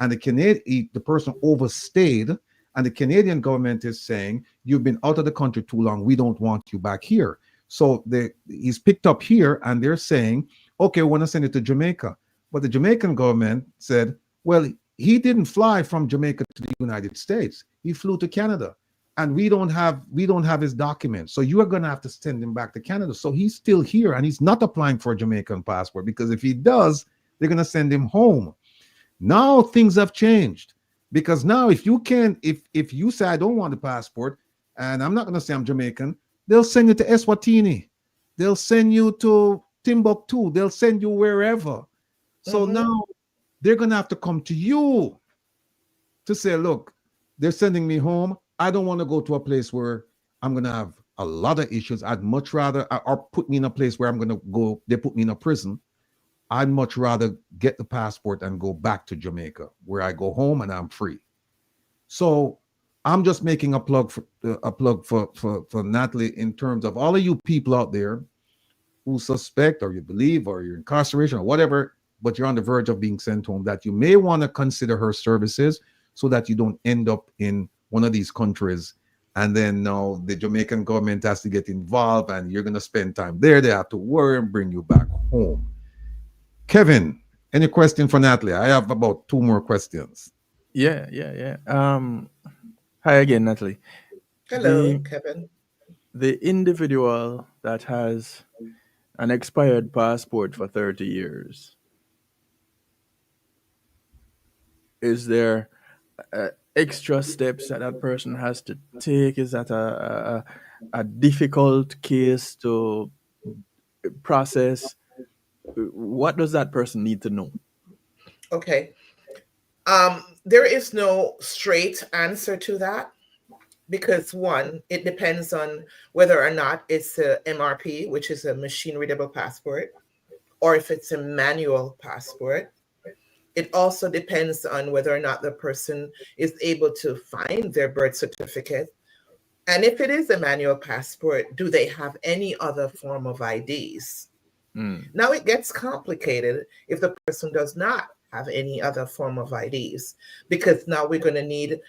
And the person overstayed, And the Canadian government is saying, you've been out of the country too long. We don't want you back here. So he's picked up here and they're saying, okay, we want to send it to Jamaica. But the Jamaican government said, well, he didn't fly from Jamaica to the United States. He flew to Canada. And we don't have his documents. So you are going to have to send him back to Canada. So he's still here and he's not applying for a Jamaican passport, because if he does, they're going to send him home. Now things have changed, because now if you say I don't want a passport and I'm not going to say I'm Jamaican, they'll send you to Eswatini. They'll send you to Timbuktu. They'll send you wherever. So now they're going to have to come to you to say, look, they're sending me home. I don't want to go to a place where I'm going to have a lot of issues. I'd much rather, or put me in a place where I'm going to go, they put me in a prison. I'd much rather get the passport and go back to Jamaica, where I go home and I'm free. So I'm just making a plug for Natalie, in terms of all of you people out there who suspect, or you believe, or you're incarceration or whatever, but you're on the verge of being sent home, that you may want to consider her services so that you don't end up in one of these countries, and then now the Jamaican government has to get involved and you're going to spend time there. They have to worry and bring you back home. Kevin, any question for Natalie? I have about 2 more questions. Yeah. Hi again, Natalie. Hello, Kevin. The individual that has an expired passport for 30 years, is there extra steps that person has to take? Is that a difficult case to process? What does that person need to know? Okay. There is no straight answer to that, because one, it depends on whether or not it's a MRP, which is a machine readable passport, or if it's a manual passport. It also depends on whether or not the person is able to find their birth certificate. And if it is a manual passport, do they have any other form of IDs? Now it gets complicated if the person does not have any other form of IDs, because now we're going to need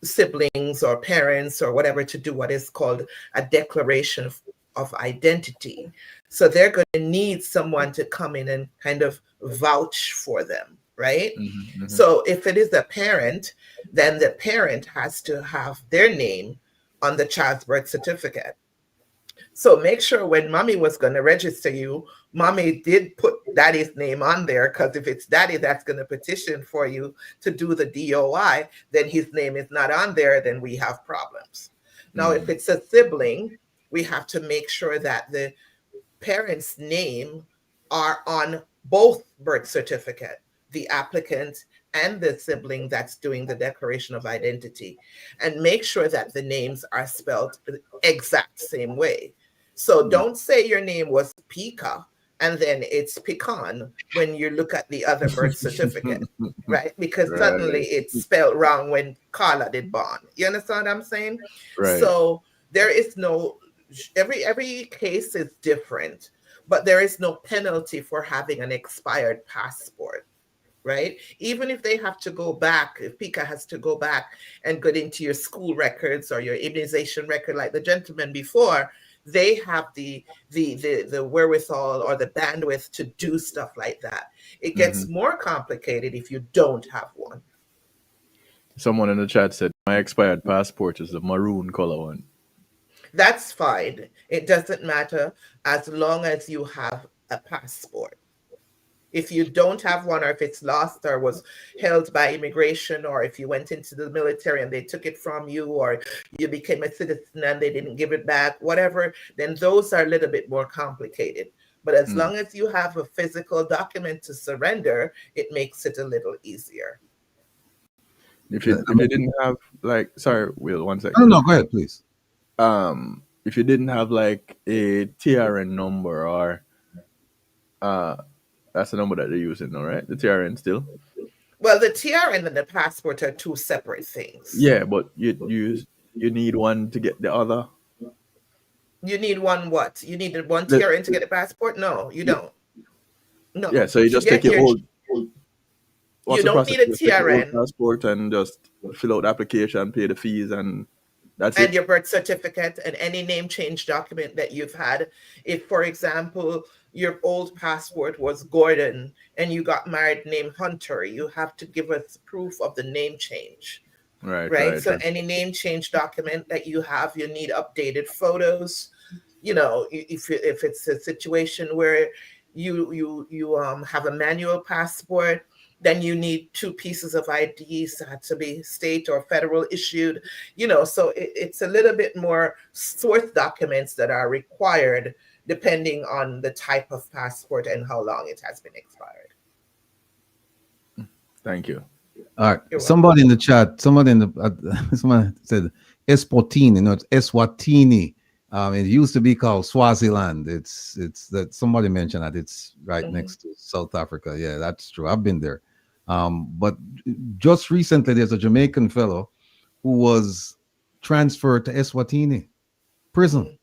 siblings or parents or whatever to do what is called a declaration of identity. So they're going to need someone to come in and kind of vouch for them, right? So if it is a parent, then the parent has to have their name on the child's birth certificate. So make sure when mommy was going to register you, mommy did put daddy's name on there, because if it's daddy that's going to petition for you to do the DOI, then his name is not on there, then we have problems. Now, if it's a sibling, we have to make sure that the parents' name are on both birth certificate, the applicant and the sibling that's doing the declaration of identity, and make sure that the names are spelled the exact same way. So don't say your name was Pika and then it's Pecan when you look at the other birth certificate, right? Because suddenly it's spelled wrong when Carla did born. You understand what I'm saying? Right. So there is no, every case is different, but there is no penalty for having an expired passport. Right? Even if they have to go back, if Pika has to go back and get into your school records or your immunization record, like the gentleman before, they have the wherewithal or the bandwidth to do stuff like that. It gets more complicated if you don't have one. Someone in the chat said my expired passport is the maroon color one. That's fine. It doesn't matter as long as you have a passport. If you don't have one, or if it's lost or was held by immigration, or if you went into the military and they took it from you, or you became a citizen and they didn't give it back, whatever, then those are a little bit more complicated. But as long as you have a physical document to surrender, it makes it a little easier. If you didn't have, like, sorry, Will, 1 second. No, go ahead, please. If you didn't have like a TRN number, or that's the number that they're using now, right? The TRN still? Well, the TRN and the passport are two separate things. Yeah, but you need one to get the other. You need one what? You need one TRN to get a passport? No, you don't. No. Yeah, so you just take your what's You the don't process? need a Just take your old TRN. passport and just fill out the application, pay the fees, and that's And it. your birth certificate and any name change document that you've had. If, for example, your old passport was Gordon and you got married named Hunter, you have to give us proof of the name change. Right. So any name change document that you have, you need updated photos. You know, if it's a situation where you have a manual passport, then you need 2 pieces of IDs that have to be state or federal issued. You know, so it's a little bit more source documents that are required depending on the type of passport and how long it has been expired. Thank you. All right. Somebody in the chat, someone said Eswatini. No, it's Eswatini. It used to be called Swaziland. It's that somebody mentioned that it's right next to South Africa. Yeah, that's true. I've been there. But just recently, there's a Jamaican fellow who was transferred to Eswatini prison.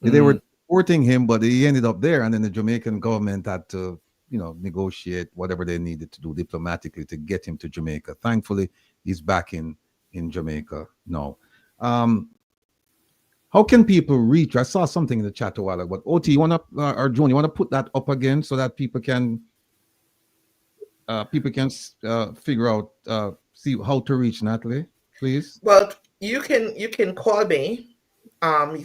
They were deporting him, but he ended up there, and then the Jamaican government had to, negotiate whatever they needed to do diplomatically to get him to Jamaica. Thankfully, he's back in Jamaica now. How can people reach? I saw something in the chat a while ago. But OT, you want to, or Joan, you want to put that up again so that people can figure out, see how to reach Natalie, please? Well, you can call me. I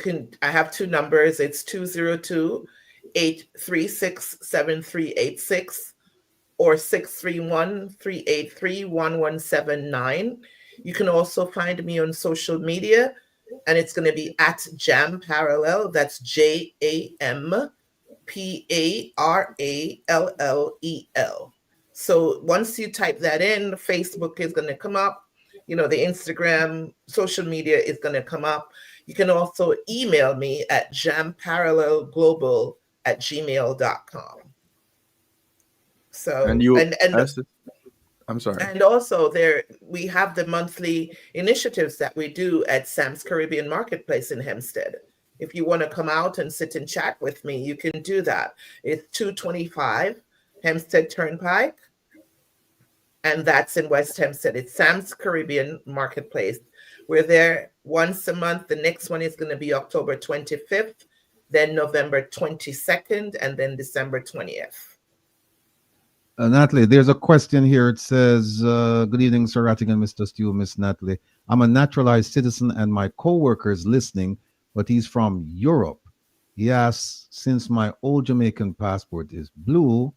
have 2 numbers. It's 202-836-7386 or 631-383-1179. You can also find me on social media, and it's going to be at JamParallel. That's JAMPARALLEL. So once you type that in, Facebook is going to come up. The Instagram, social media is going to come up. You can also email me at jamparallelglobal@gmail.com. So, I'm sorry. And also we have the monthly initiatives that we do at Sam's Caribbean Marketplace in Hempstead. If you want to come out and sit and chat with me, you can do that. It's 225 Hempstead Turnpike, and that's in West Hempstead. It's Sam's Caribbean Marketplace. We're there once a month. The next one is going to be October 25th, then November 22nd, and then December 20th. Natalie, there's a question here. It says, good evening, Sir Rattigan, Mr. Stew, Miss Natalie. I'm a naturalized citizen and my co-worker is listening, but he's from Europe. He asks, since my old Jamaican passport is blue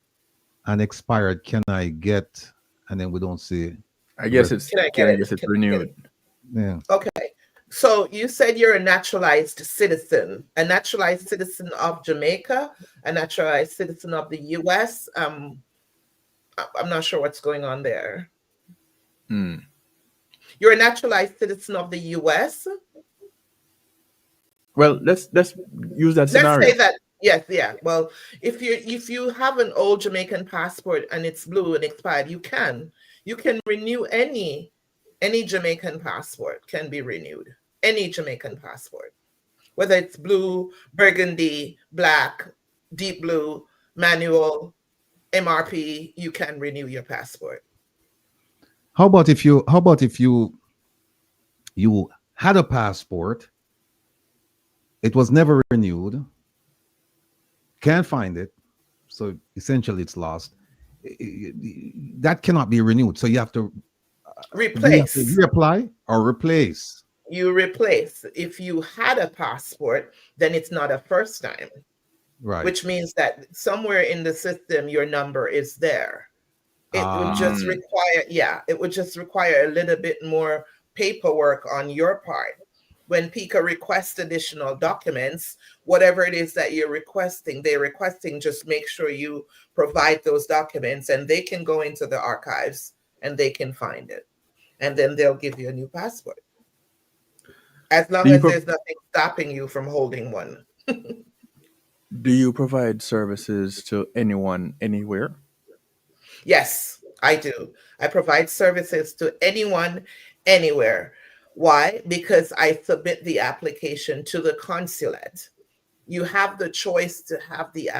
and expired, can I get, and then we don't see. I guess it's renewed. Yeah. Okay. So you said you're a naturalized citizen of Jamaica, a naturalized citizen of the US. I'm not sure what's going on there. You're a naturalized citizen of the US? Well, let's use that scenario. Let's say that, yes, yeah. Well, if you have an old Jamaican passport and it's blue and expired, you can renew any Jamaican passport can be renewed. Any Jamaican passport, whether it's blue, burgundy, black, deep blue, manual, MRP, you can renew your passport. How about if you had a passport, it was never renewed, can't find it, so essentially it's lost. That cannot be renewed, so you have to replace, reapply or replace. You replace. If you had a passport, then it's not a first time. Right. Which means that somewhere in the system, your number is there. It would just require a little bit more paperwork on your part. When PICA requests additional documents, whatever it is that they're requesting, just make sure you provide those documents and they can go into the archives and they can find it. And then they'll give you a new passport. As long as there's nothing stopping you from holding one. Do you provide services to anyone, anywhere? Yes, I do. I provide services to anyone, anywhere. Why? Because I submit the application to the consulate. You have the choice to have the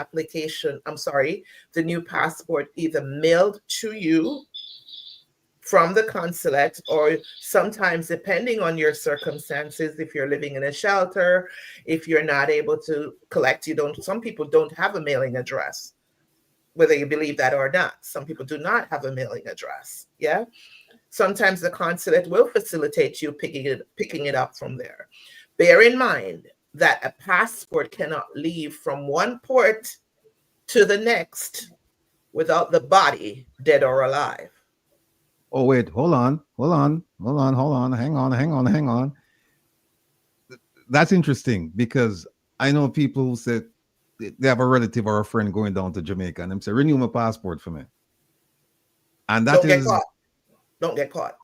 new passport either mailed to you from the consulate, or sometimes depending on your circumstances, if you're living in a shelter, if you're not able to collect, some people don't have a mailing address, whether you believe that or not. Some people do not have a mailing address. Yeah. Sometimes the consulate will facilitate you picking it up from there. Bear in mind that a passport cannot leave from one port to the next without the body, dead or alive. Oh, wait, hold on. Hang on. That's interesting, because I know people who said they have a relative or a friend going down to Jamaica and them say, renew my passport for me. And that Don't get caught.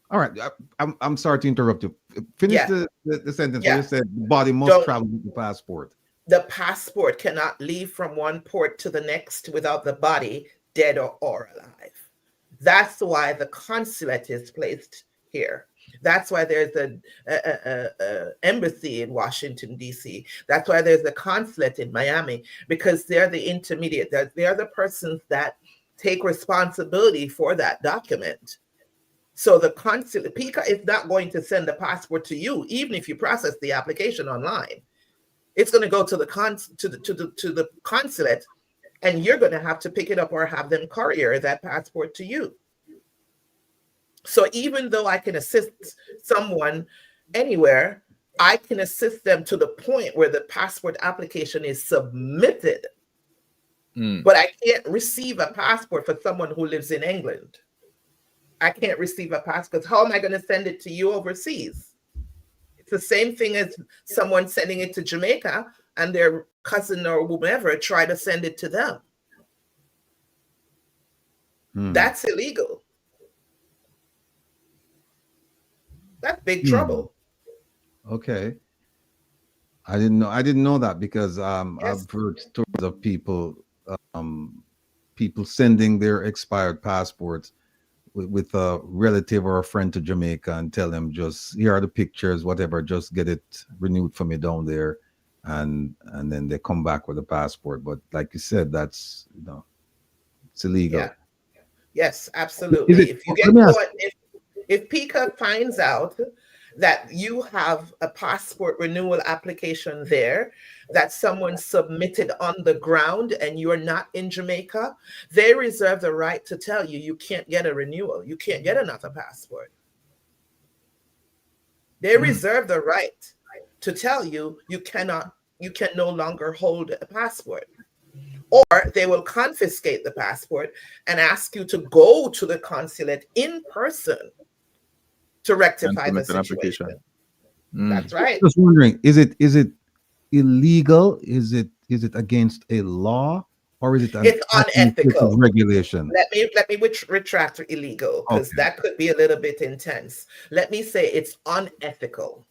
All right. I'm sorry to interrupt you. Finish the sentence where you said the body must travel with the passport. The passport cannot leave from one port to the next without the body, dead or alive. That's why the consulate is placed here. That's why there's an embassy in Washington, D.C. That's why there's a consulate in Miami, because they're the intermediate. They're the persons that take responsibility for that document. So the consulate, PICA is not going to send the passport to you, even if you process the application online. It's going to go to the consulate, and you're going to have to pick it up or have them courier that passport to you. So even though I can assist someone anywhere, I can assist them to the point where the passport application is submitted. But I can't receive a passport for someone who lives in England. I can't receive a passport. How am I going to send it to you overseas? It's the same thing as someone sending it to Jamaica and their cousin or whomever try to send it to them. That's illegal. That's big trouble. Okay. I didn't know that, because I've heard stories of people sending their expired passports with a relative or a friend to Jamaica and tell them, just here are the pictures, whatever, just get it renewed for me down there, and then they come back with a passport. But like you said, that's it's illegal. Yeah. Yes, absolutely. If you get caught, if PICA finds out that you have a passport renewal application there that someone submitted on the ground and you're not in Jamaica, they reserve the right to tell you you can't get a renewal. You can't get another passport. They reserve the right to tell you you can no longer hold a passport. Or they will confiscate the passport and ask you to go to the consulate in person to rectify the situation. That's right. Just wondering, is it illegal? Is it against a law, or is it it's unethical regulation? Let me retract illegal, because that could be a little bit intense. Let me say it's unethical.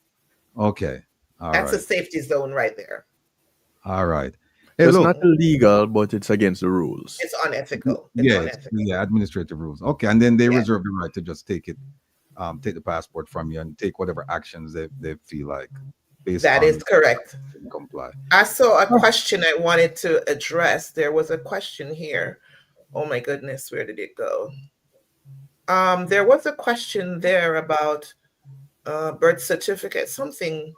Okay. That's a safety zone right there. All right. It's not illegal, but it's against the rules. It's unethical. Yeah, administrative rules. Okay, and then they reserve the right to just take it, take the passport from you and take whatever actions they feel like. That is correct. Comply. I saw a question I wanted to address. There was a question here. Oh my goodness, where did it go? There was a question there about birth certificate, something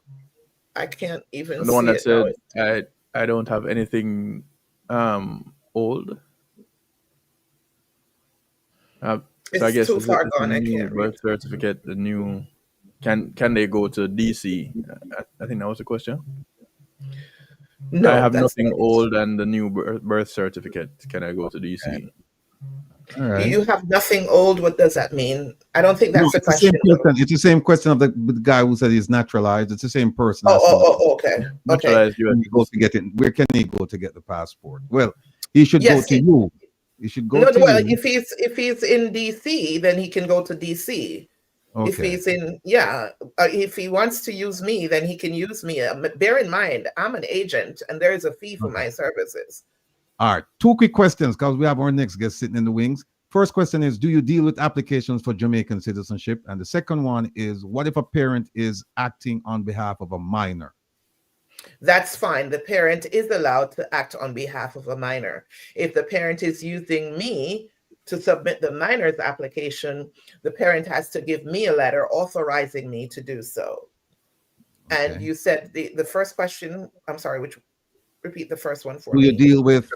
I can't even see. The one that said, I don't have anything old. So I guess too far gone. I new can't birth certificate. The new can they go to DC? I think that was the question. No, I have nothing old, and the new birth certificate. Can I go to DC? All right. You have nothing old. What does that mean? I don't think that's the question. It's the same question of the guy who said he's naturalized. It's the same person. Okay. Naturalized. You go to get it. Where can he go to get the passport? Well, he should go to you. He should go to you. If he's in DC, then he can go to DC. Okay. If he's in, if he wants to use me, then he can use me. Bear in mind, I'm an agent, and there is a fee for my services. All right, 2 quick questions, because we have our next guest sitting in the wings. First question is, do you deal with applications for Jamaican citizenship? And the second one is, what if a parent is acting on behalf of a minor? That's fine. The parent is allowed to act on behalf of a minor. If the parent is using me to submit the minor's application, the parent has to give me a letter authorizing me to do so. And you said the first question, I'm sorry, repeat the first one for Do me. you deal with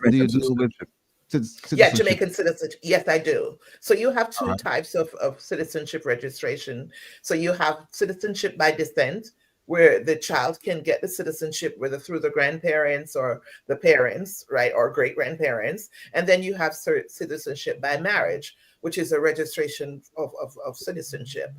Yeah, Jamaican citizenship. Yes, I do. So you have two All right. types of citizenship registration. So you have citizenship by descent, where the child can get the citizenship whether through the grandparents or the parents, right, or great grandparents. And then you have citizenship by marriage, which is a registration of citizenship.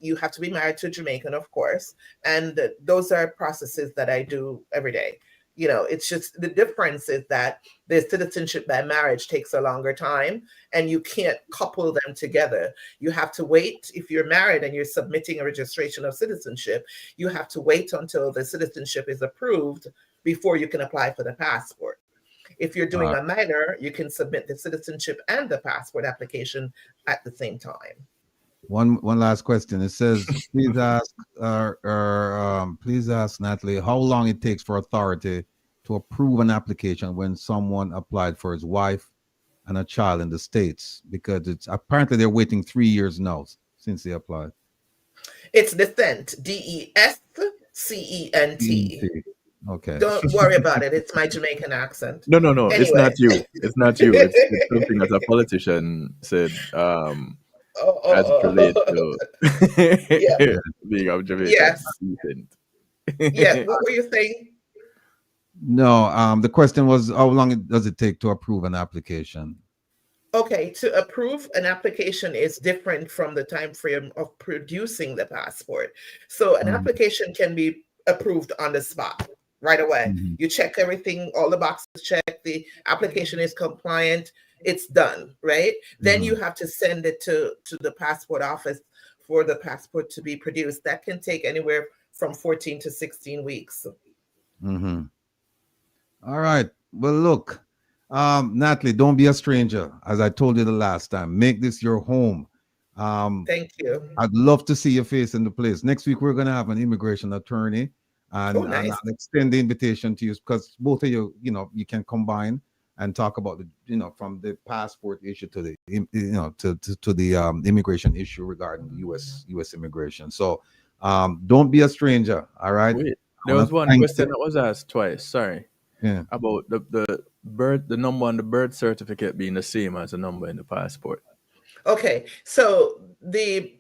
You have to be married to a Jamaican, of course. And those are processes that I do every day. You know, it's just the difference is that the citizenship by marriage takes a longer time and you can't couple them together. You have to wait. If you're married and you're submitting a registration of citizenship, you have to wait until the citizenship is approved before you can apply for the passport. If you're doing a minor, you can submit the citizenship and the passport application at the same time. One last question. It says, please ask Natalie how long it takes for authority to approve an application when someone applied for his wife and a child in the States, because it's apparently they're waiting 3 years now since they applied. It's descent, DESCENT. Okay. Don't worry about it. It's my Jamaican accent. No, Anyway. it's not you. It's not you. It's something that a politician said. As it relates to being of Jamaica. Yes. Yes. What were you saying? No, the question was how long does it take to approve an application? Okay, to approve an application is different from the time frame of producing the passport. So an application can be approved on the spot right away. You check everything, all the boxes checked, the application is compliant, it's done, right? Then you have to send it to the passport office for the passport to be produced. That can take anywhere from 14 to 16 weeks. All right. Well, look, Natalie, don't be a stranger. As I told you the last time, make this your home. Thank you. I'd love to see your face in the place. Next week, we're going to have an immigration attorney, and, nice. and I'll extend the invitation to you because both of you, you can combine and talk about the, from the passport issue to the, to the immigration issue regarding the U.S. immigration. So don't be a stranger. All right. Wait, there was one question that was asked twice. Sorry. Yeah. About the number on the birth certificate being the same as the number in the passport. Okay, so the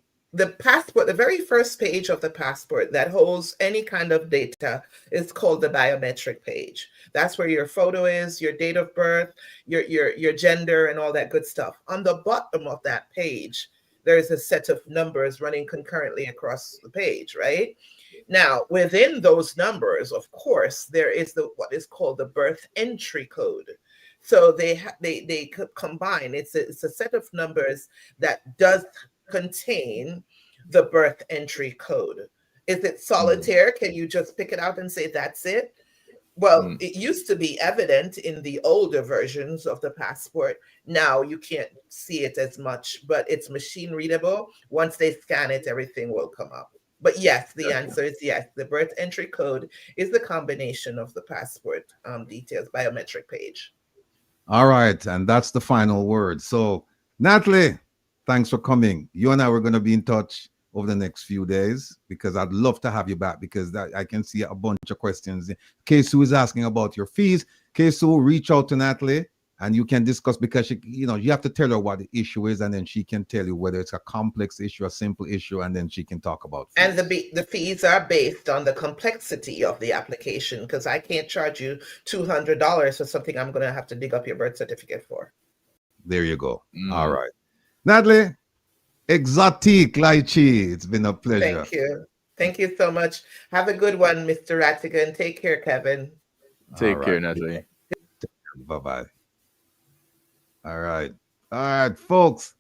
passport, the very first page of the passport that holds any kind of data is called the biometric page. That's where your photo is, your date of birth, your gender, and all that good stuff. On the bottom of that page, there's a set of numbers running concurrently across the page, right? Now, within those numbers, of course, there is what is called the birth entry code. So they combine. It's a set of numbers that does contain the birth entry code. Is it solitaire? Can you just pick it out and say that's it? Well, it used to be evident in the older versions of the passport. Now you can't see it as much, but it's machine readable. Once they scan it, everything will come up. But yes, the answer is yes. The birth entry code is the combination of the passport details, biometric page. All right. And that's the final word. So, Natalie, thanks for coming. You and I were going to be in touch over the next few days because I'd love to have you back because I can see a bunch of questions. Kesu is asking about your fees. Kesu, reach out to Natalie and you can discuss because you have to tell her what the issue is and then she can tell you whether it's a complex issue, a simple issue, and then she can talk about fees. And the fees are based on the complexity of the application because I can't charge you $200 for something I'm going to have to dig up your birth certificate for. There you go. All right. Natalie, exotique lychee. It's been a pleasure. Thank you. Thank you so much. Have a good one, Mr. Rattigan. Take care, Kevin. Take care, Natalie. Bye-bye. All right, folks.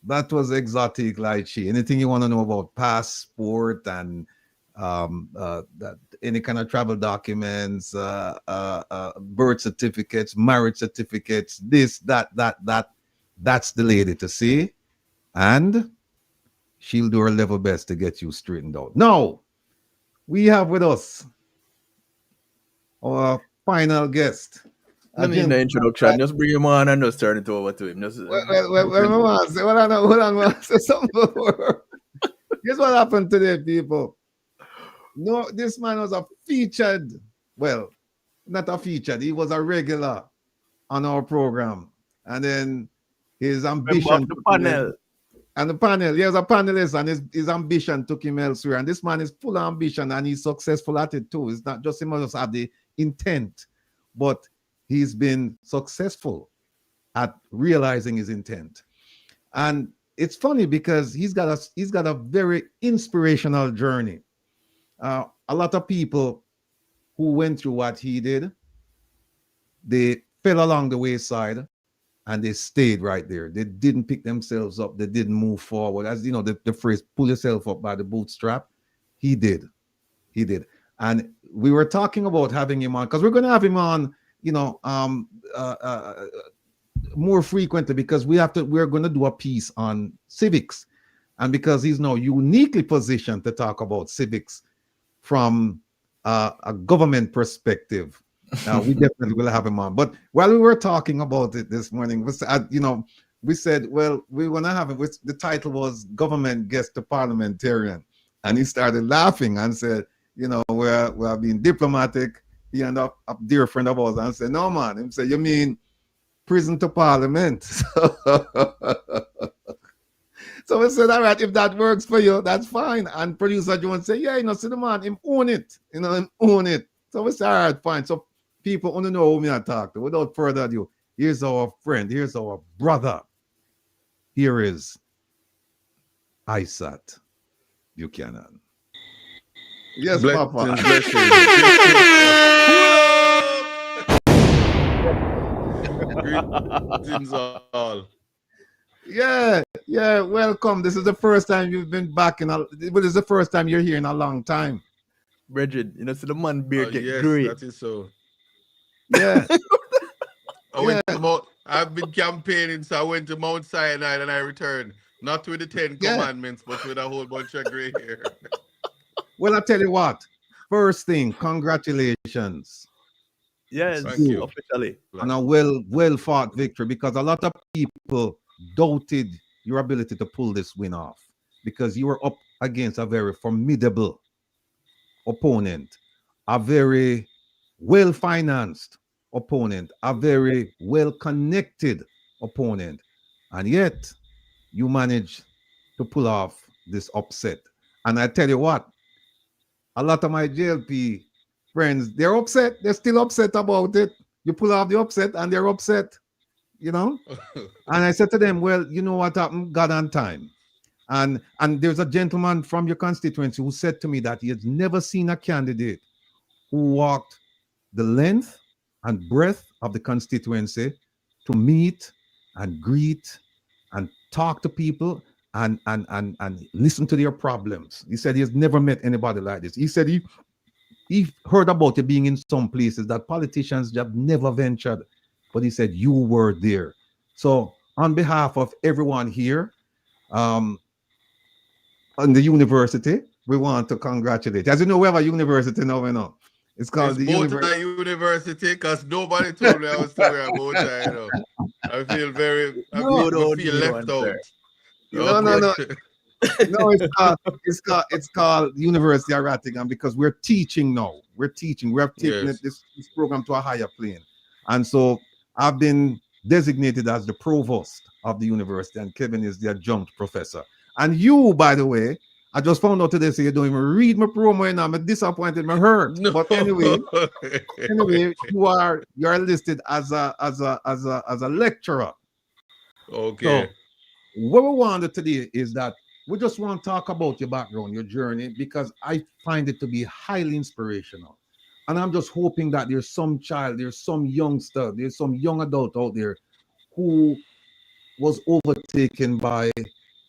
That was exotic lychee. Anything you want to know about passport and any kind of travel documents, birth certificates, marriage certificates, this, that's the lady to see, and she'll do her level best to get you straightened out. Now, we have with us our final guest. I mean the introduction. Just bring him on and just turn it over to him. Just, Well, I know. Hold on, I want to say something before. Here's what happened today, people. No, this man was a featured, well, not a featured, he was a regular on our program. And then his ambition. The panel. And the panel, he was a panelist, and his ambition took him elsewhere. And this man is full of ambition, and he's successful at it too. It's not just him just have the intent, but he's been successful at realizing his intent. And it's funny because he's got a very inspirational journey. A lot of people who went through what he did, they fell along the wayside and they stayed right there. They didn't pick themselves up. They didn't move forward. As you know, the phrase, pull yourself up by the bootstrap. He did. He did. And we were talking about having him on, because we're going to have him on, more frequently, because we're going to do a piece on civics. And because he's now uniquely positioned to talk about civics from a government perspective, we definitely will have him on. But while we were talking about it this morning, we said, well, we want to have it. The title was Government Gets the Parliamentarian. And he started laughing and said, we're being diplomatic. He and a dear friend of ours and said, no, man. He said, you mean prison to parliament? So we said, all right, if that works for you, that's fine. And producer Jones said, yeah, see the man, him own it. Him own it. So we said, all right, fine. So people want to know who me I talk to. Without further ado, here's our friend, here's our brother. Here is Isat Buchanan. Yes, Papa. Greetings all. Yeah, welcome. This is the first time you've been back this is the first time you're here in a long time. Bridget, see the man beard get yes, great. That is so. Yeah. I've been campaigning, so I went to Mount Sinai and I returned. Not with the 10 commandments, but with a whole bunch of gray hair. Well, I tell you what. First thing, congratulations. Yes, thank you. Officially. And a well fought victory, because a lot of people doubted your ability to pull this win off, because you were up against a very formidable opponent, a very well-financed opponent, a very well-connected opponent, and yet you managed to pull off this upset. And I tell you what, a lot of my JLP friends, they're upset. They're still upset about it. You pull off the upset and they're upset, And I said to them, well, you know what happened? God on time. And there's a gentleman from your constituency who said to me that he has never seen a candidate who walked the length and breadth of the constituency to meet and greet and talk to people and listen to their problems. He said he has never met anybody like this. He said he heard about it being in some places that politicians have never ventured, but he said you were there. So on behalf of everyone here, on the university, we want to congratulate. As you know, we have a university now, It's called the University, because nobody told me I was somewhere about that. I feel I feel left out. No. No, it's called University of Rattigan, because we're teaching now. We're teaching. We have taken this program to a higher plane. And so I've been designated as the provost of the university, and Kevin is the adjunct professor. And you, by the way, I just found out today, so you don't even read my promo, and I'm disappointed, I'm hurt. No. But anyway, you're listed as a lecturer. Okay. So what we wanted today is that we just want to talk about your background, your journey, because I find it to be highly inspirational. And I'm just hoping that there's some child, there's some youngster, there's some young adult out there who was overtaken by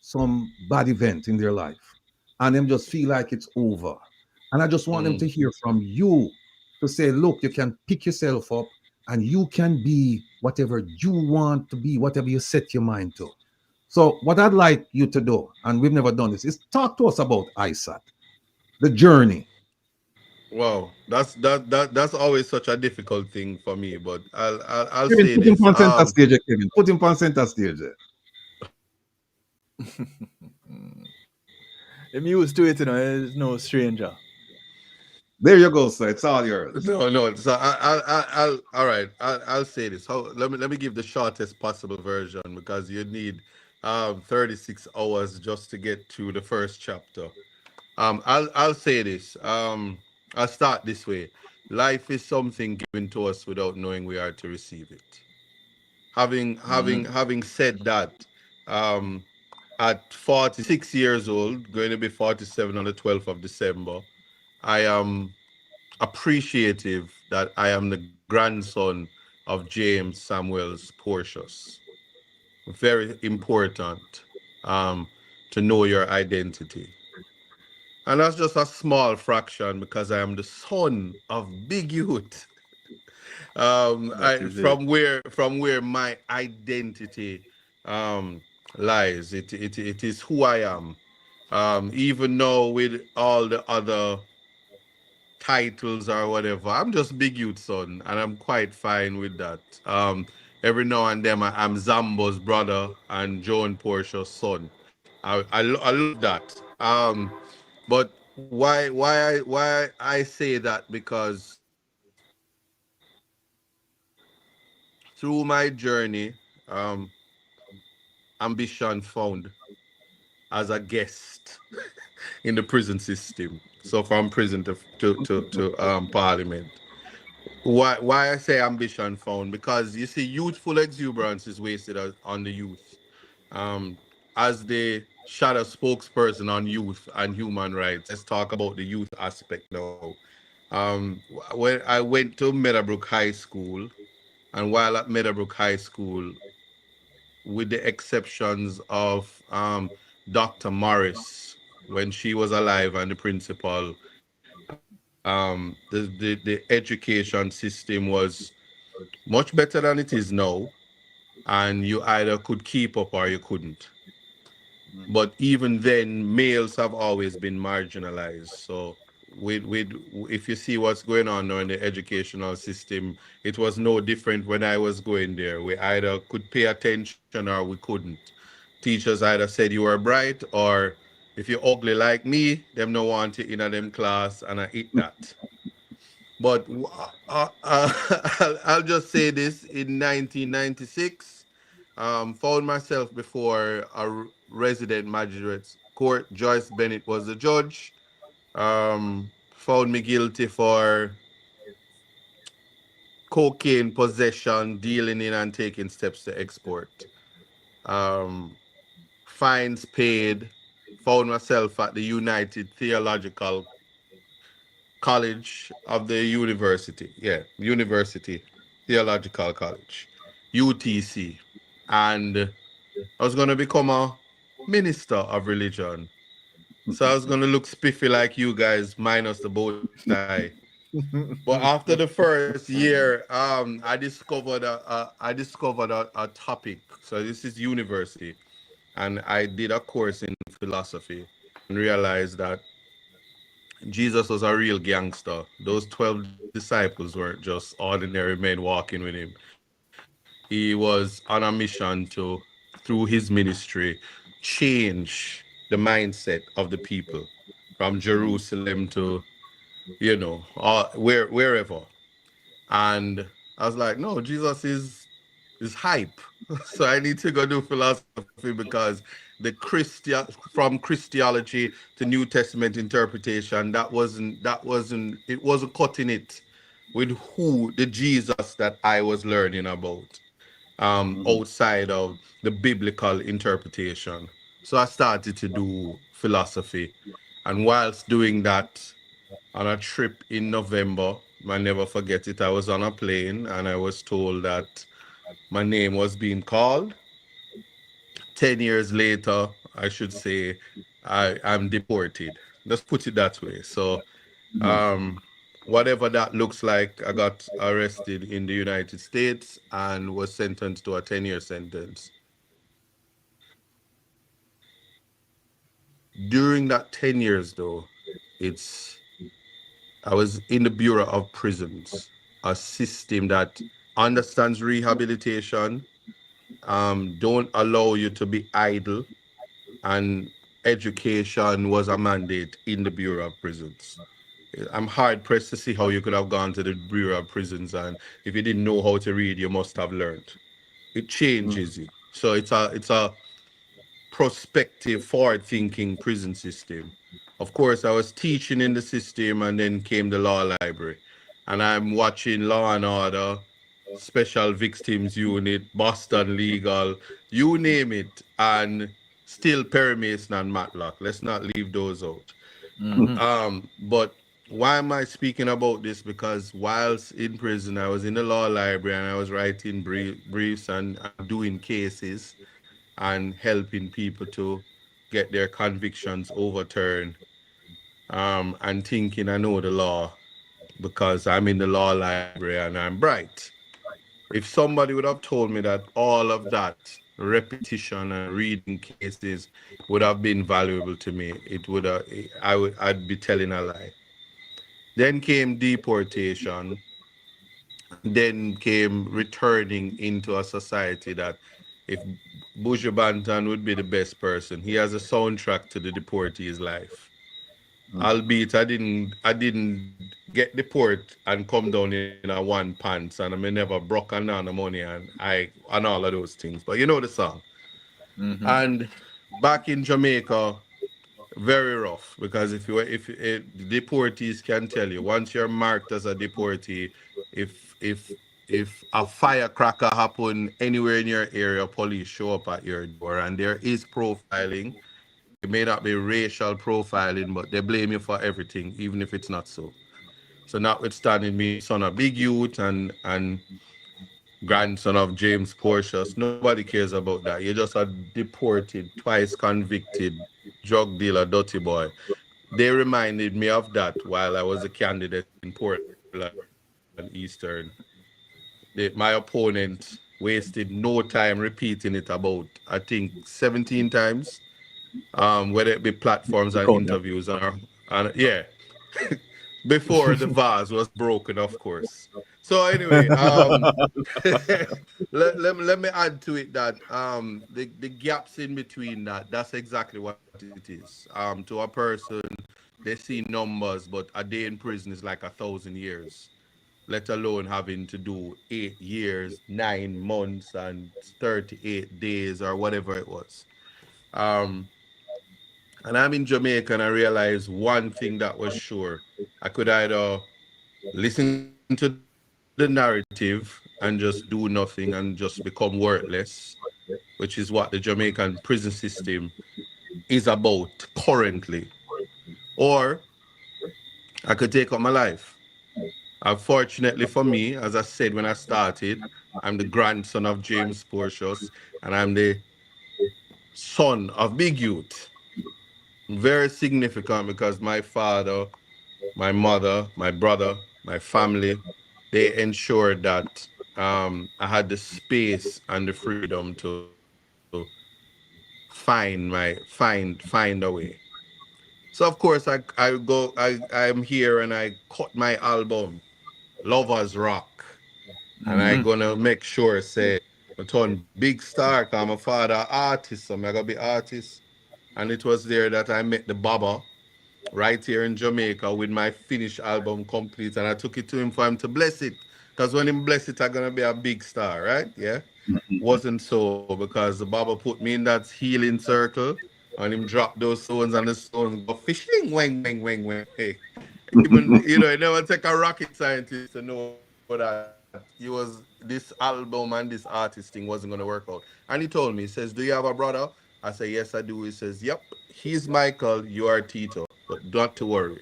some bad event in their life, and them just feel like it's over. And I just want them to hear from you to say, look, you can pick yourself up and you can be whatever you want to be, whatever you set your mind to. So what I'd like you to do, and we've never done this, is talk to us about Isat, the journey. Wow, that's always such a difficult thing for me. But I'll Kevin, say put him this. on center stage, Kevin. Put him on center stage. I'm used to it, you know. It's no stranger. There you go, sir. It's all yours. No. So I'll all right. I'll say this. Let me give the shortest possible version because you need 36 hours just to get through the first chapter. I'll say this. I'll start this way. Life is something given to us without knowing we are to receive it. Having said that, um, at 46 years old, going to be 47 on the 12th of December, I am appreciative that I am the grandson of James Samuels Portius. Very important to know your identity. And that's just a small fraction because I am the son of Big Youth. From where my identity um, lies. It is who I am. Even though with all the other titles or whatever, I'm just Big Youth son, and I'm quite fine with that. Every now and then I'm Zambo's brother and Joan Portia's son. I love that. But why I say that because through my journey, ambition found as a guest in the prison system. So from prison to parliament. Why I say ambition found? Because you see, youthful exuberance is wasted on the youth. Um, as the shadow spokesperson on youth and human rights, let's talk about the youth aspect now. When I went to Meadowbrook High School, and while at Meadowbrook High School, with the exceptions of Dr. Morris when she was alive and the principal, the education system was much better than it is now, and you either could keep up or you couldn't. But even then, males have always been marginalized. So, with if you see what's going on now in the educational system, it was no different when I was going there. We either could pay attention or we couldn't. Teachers either said you were bright, or if you're ugly like me, them no want you in a them class, and I eat that. But I'll just say this: in 1996, found myself before a resident magistrate's court. Joyce Bennett was the judge. Found me guilty for cocaine possession, dealing in and taking steps to export. Um, Fines paid. Found myself at the United Theological College of the University. Yeah, University Theological College, UTC. And I was going to become a minister of religion. So I was going to look spiffy like you guys, minus the bow tie. But after the first year, I discovered a topic. So this is university, and I did a course in philosophy and realized that Jesus was a real gangster. Those 12 disciples weren't just ordinary men walking with him. He was on a mission to, through his ministry, change the mindset of the people from Jerusalem to, wherever. And I was like, no, Jesus is hype. So I need to go do philosophy because from Christology to New Testament interpretation, it wasn't cutting it with who the Jesus that I was learning about outside of the biblical interpretation. So I started to do philosophy. And whilst doing that, on a trip in November, I never forget it, I was on a plane and I was told that my name was being called. 10 years later, I should say, I'm deported. Let's put it that way. So, whatever that looks like, I got arrested in the United States and was sentenced to a 10-year sentence. During that 10 years, though, it's I was in the Bureau of Prisons, a system that understands rehabilitation, don't allow you to be idle, and education was a mandate in the Bureau of Prisons. I'm hard pressed to see how you could have gone to the Bureau of Prisons, and if you didn't know how to read, you must have learned. It changes you. So it's a prospective, forward-thinking prison system. Of course, I was teaching in the system, and then came the law library, and I'm watching Law and Order, Special Victims Unit, Boston Legal, you name it, and still Perry Mason and Matlock. Let's not leave those out. But why am I speaking about this? Because whilst in prison, I was in the law library and I was writing briefs and doing cases and helping people to get their convictions overturned, and thinking I know the law because I'm in the law library and I'm bright. If somebody would have told me that all of that repetition and reading cases would have been valuable to me, it would have, I'd be telling a lie. Then came deportation. Then came returning into a society that if Buju Banton would be the best person, he has a soundtrack to the deportee's life. Albeit I didn't get deport and come down in a one pants, and I may never broke on the money and all of those things. But you know the song. And back in Jamaica, very rough, because if deportees can tell you, once you're marked as a deportee, if a firecracker happen anywhere in your area, police show up at your door, and there is profiling. It may not be racial profiling, but they blame you for everything, even if it's not so. So notwithstanding me, son of Big Youth and grandson of James Portius, nobody cares about that. You're just a deported, twice convicted drug dealer, dirty boy. They reminded me of that while I was a candidate in Portland and Eastern. My opponent wasted no time repeating it about, I think, 17 times. Whether it be platforms and interviews and yeah, before the vase was broken, of course. So anyway, let me add to it that the gaps in between that's exactly what it is. To a person, they see numbers, but a day in prison is like 1,000 years. Let alone having to do 8 years, 9 months, and 38 days or whatever it was. And I'm in Jamaica, and I realized one thing that was sure. I could either listen to the narrative and just do nothing and just become worthless, which is what the Jamaican prison system is about currently. Or I could take up my life. Unfortunately for me, as I said when I started, I'm the grandson of James Portius, and I'm the son of Big Youth. Very significant because my father, my mother, my brother, my family, they ensured that I had the space and the freedom to find a way. So of course I'm here and I cut my album, Lovers Rock. And I gonna make sure say I turn big star cause my father artist, so I gotta be artist. And it was there that I met the Baba right here in Jamaica with my finished album complete, and I took it to him for him to bless it. Because when him bless it, I'm gonna be a big star, right? Yeah. Wasn't so, because the Baba put me in that healing circle and him dropped those stones, and the stones go fishing, wang, wang, wang, wang. Hey. Even it never take a rocket scientist to know that this album and this artist thing wasn't gonna work out. And he told me, he says, "Do you have a brother?" I say, "Yes, I do." He says, "Yep, he's Michael, you are Tito, but not to worry.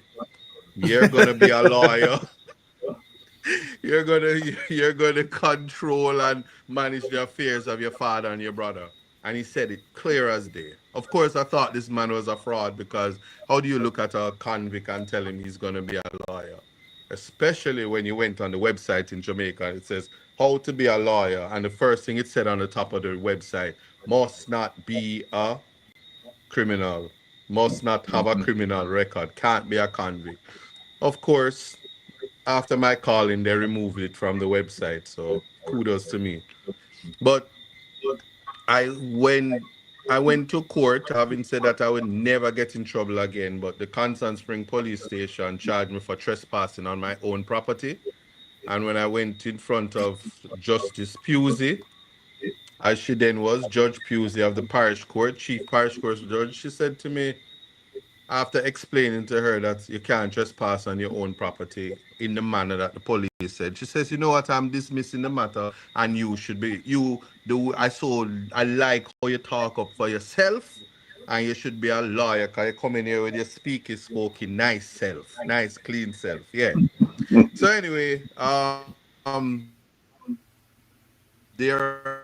You're gonna be a lawyer. you're gonna control and manage the affairs of your father and your brother." And he said it clear as day. Of course, I thought this man was a fraud, because how do you look at a convict and tell him he's gonna be a lawyer? Especially when you went on the website in Jamaica, it says how to be a lawyer, and the first thing it said on the top of the website, must not be a criminal, must not have a criminal record, can't be a convict. of course, after my calling, they removed it from the website. So kudos to me. But I when I went to court, having said that I would never get in trouble again, but the Constant Spring Police Station charged me for trespassing on my own property. And when I went in front of Justice Pusey, as she then was, Judge Pusey of the parish court, chief parish court judge, she said to me, after explaining to her that you can't trespass on your own property in the manner that the police said, she says, you know what, I'm dismissing the matter and you should be, you do, I like how you talk up for yourself and you should be a lawyer because you come in here with your speaking, spoken, nice self, nice, clean self. Yeah. So anyway, thereafter,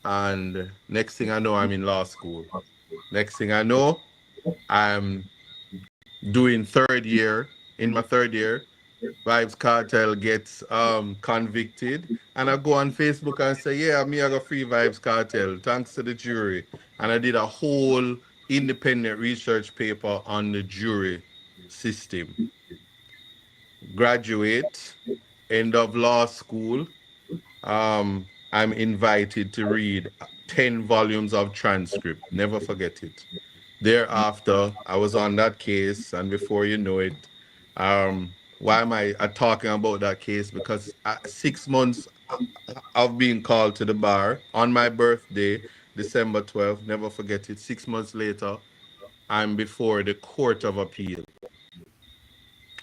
and next thing I know, I'm in law school. Next thing I know, I'm doing third year. In my third year, Vibes Cartel gets convicted, and I go on Facebook and say, "Yeah, me I got free Vibes Cartel thanks to the jury." And I did a whole independent research paper on the jury system. Graduate, end of law school. I'm invited to read 10 volumes of transcript. Never forget it. Thereafter, I was on that case, and before you know it, why am I talking about that case? Because 6 months of being called to the bar on my birthday, December 12th, never forget it. 6 months later, I'm before the Court of Appeal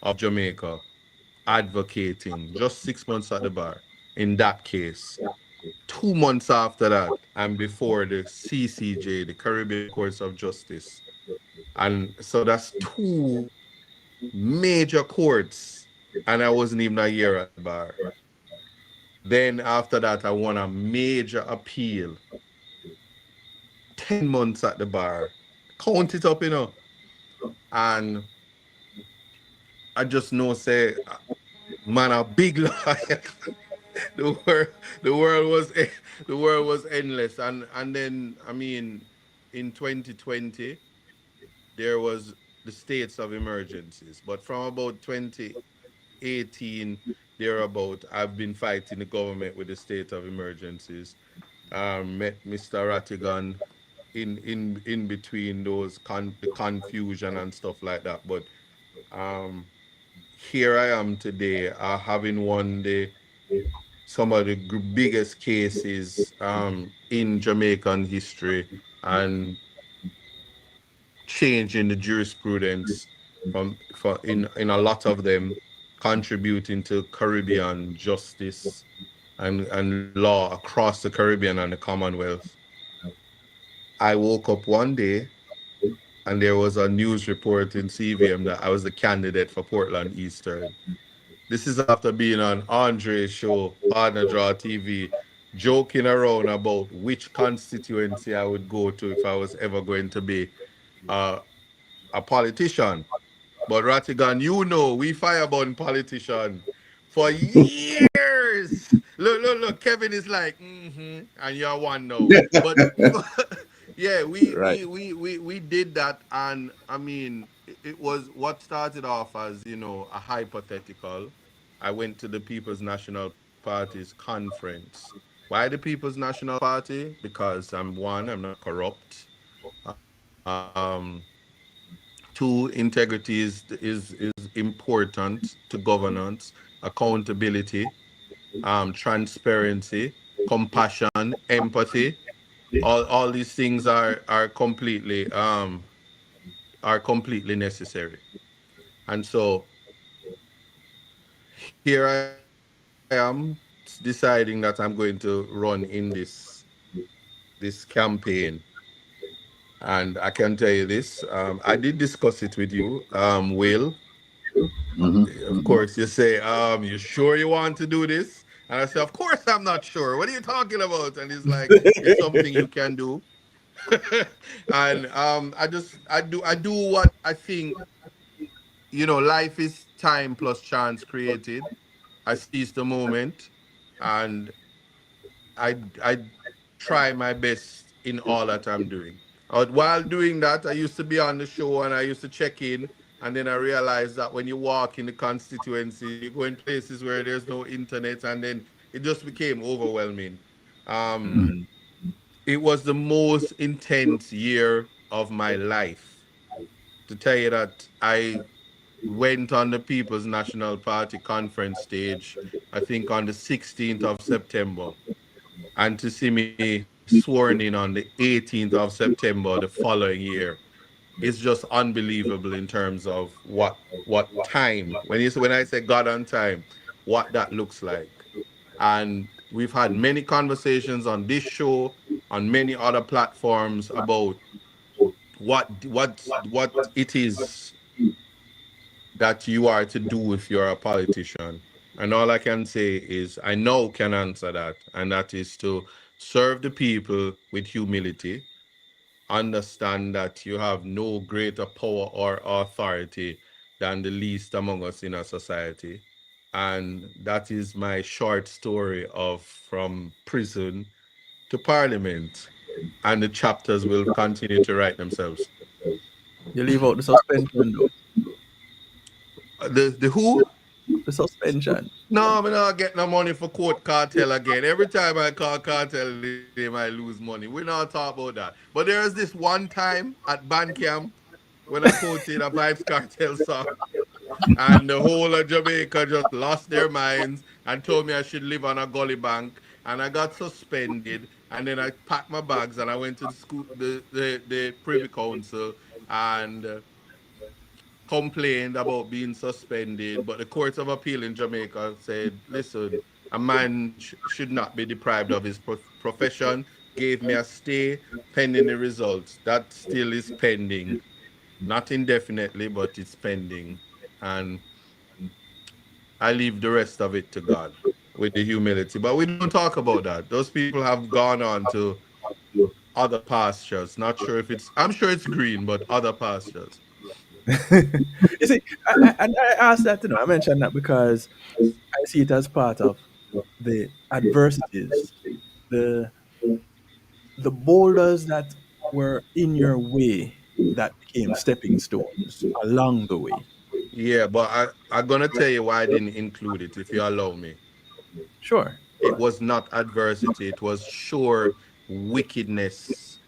of Jamaica, advocating just 6 months at the bar in that case. 2 months after that, I'm before the CCJ, the Caribbean Courts of Justice. And so that's two major courts, and I wasn't even a year at the bar. Then after that, I won a major appeal. 10 months at the bar. Count it up, you know. And I just know, say, man, a big lawyer. The world was endless. And then, I mean, in 2020, there was the states of emergencies. But from about 2018, thereabout, I've been fighting the government with the state of emergencies. Met Mr. Rattigan in between those the confusion and stuff like that. But here I am today, having won some of the biggest cases in Jamaican history and changing the jurisprudence in a lot of them, contributing to Caribbean justice and law across the Caribbean and the Commonwealth. I woke up one day and there was a news report in CVM that I was the candidate for Portland Eastern. This is after being on Andre's show, Partner Draw TV, joking around about which constituency I would go to if I was ever going to be a politician. But Rattigan, you know, we fireborn politician for years. Look, Kevin is like, and you're one now. But yeah, we did that, and I mean, it was what started off as, you know, a hypothetical. I went to the People's National Party's conference. Why the People's National Party? Because I'm not corrupt. Two, integrity is important to governance, accountability, transparency, compassion, empathy. All these things are completely necessary. And so here I am deciding that I'm going to run in this campaign. And I can tell you this, I did discuss it with you, Will. Of course, you say, you sure you want to do this? And I say, of course I'm not sure. What are you talking about? And he's like, it's something you can do. And I do what I think, you know, life is time plus chance created. I seize the moment and I try my best in all that I'm doing. While doing that, I used to be on the show and I used to check in. And then I realized that when you walk in the constituency, you go in places where there's no internet, and then it just became overwhelming. Um, it was the most intense year of my life. To tell you that I went on the People's National Party conference stage, I think on the 16th of September, and to see me sworn in on the 18th of September the following year is just unbelievable in terms of what time, when I say God on time, what that looks like. And we've had many conversations on this show, on many other platforms about what it is that you are to do if you're a politician. And all I can say is I know can answer that, and that is to serve the people with humility, understand that you have no greater power or authority than the least among us in our society. And that is my short story of from prison to parliament. And the chapters will continue to write themselves. You leave out the suspension, though. The who? The suspension. No, I'm not get no money for court cartel again. Every time I call cartel, they might lose money. We're not talking about that. But there is this one time at band camp when I quoted a Vibes Cartel song, and the whole of Jamaica just lost their minds and told me I should live on a gully bank. And I got suspended. And then I packed my bags and I went to the school, the Privy Council, and complained about being suspended, but the Court of Appeal in Jamaica said, listen, a man should not be deprived of his profession, gave me a stay pending the results. That still is pending. Not indefinitely, but it's pending. And I leave the rest of it to God with the humility. But we don't talk about that. Those people have gone on to other pastures. Not sure if I'm sure it's green, but other pastures. You see, I asked that, I mentioned that because I see it as part of the adversities, the boulders that were in your way that became stepping stones along the way. Yeah, but I'm going to tell you why I didn't include it, if you allow me. Sure. It was not adversity. It was sure wickedness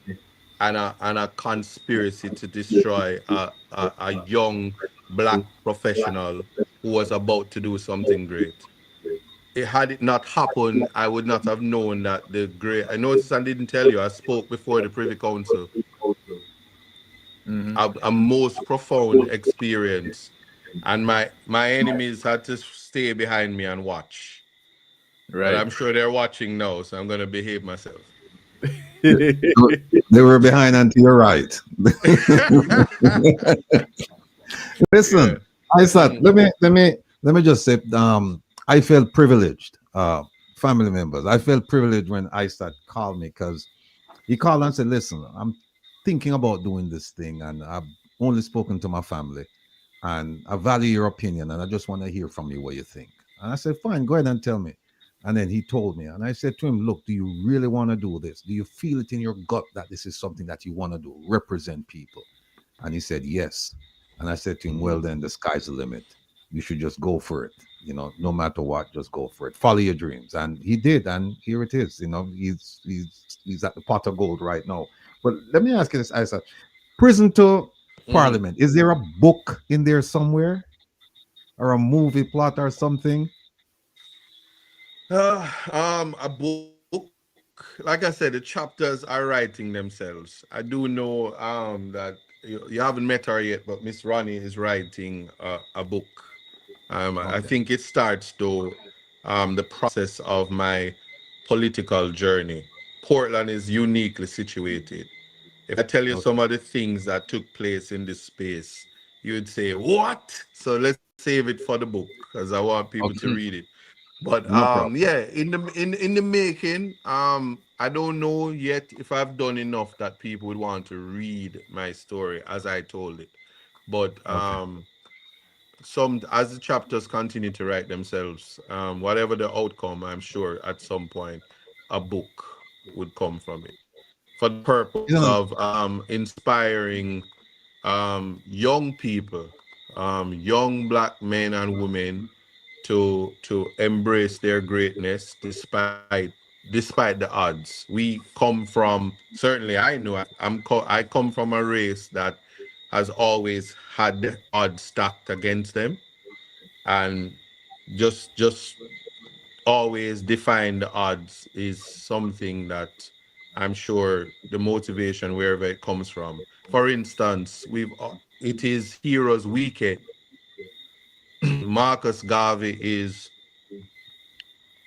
and a conspiracy to destroy a young black professional who was about to do something great. Had it not happened, I would not have known that I noticed I didn't tell you, I spoke before the Privy Council. A most profound experience. And my enemies had to stay behind me and watch. Right. But I'm sure they're watching now, so I'm going to behave myself. They were behind and to your right. Listen, Isat, let me just say, I felt privileged, family members. I felt privileged when Isat called me, because he called and said, listen, I'm thinking about doing this thing, and I've only spoken to my family, and I value your opinion, and I just want to hear from you what you think. And I said, fine, go ahead and tell me. And then he told me, and I said to him, look, do you really want to do this? Do you feel it in your gut that this is something that you want to do, represent people? And he said, yes. And I said to him, well, then the sky's the limit. You should just go for it. No matter what, just go for it. Follow your dreams. And he did. And here it is. He's at the pot of gold right now. But let me ask you this, Isaac. Prison to Parliament. Is there a book in there somewhere? Or a movie plot or something? A book. Like I said, the chapters are writing themselves. I do know that you haven't met her yet, but Miss Ronnie is writing a book. I think it starts though the process of my political journey. Portland is uniquely situated. If I tell you some of the things that took place in this space, you would say, what? So let's save it for the book, because I want people to read it. But yeah, in the making, I don't know yet if I've done enough that people would want to read my story as I told it. But as the chapters continue to write themselves, whatever the outcome, I'm sure at some point a book would come from it. for the purpose of inspiring young people, young black men and women to embrace their greatness despite the odds. We come from, certainly I know I come from a race that has always had the odds stacked against them, and just always defying the odds is something that I'm sure the motivation wherever it comes from. For instance, it is Heroes Weekend. Marcus Garvey is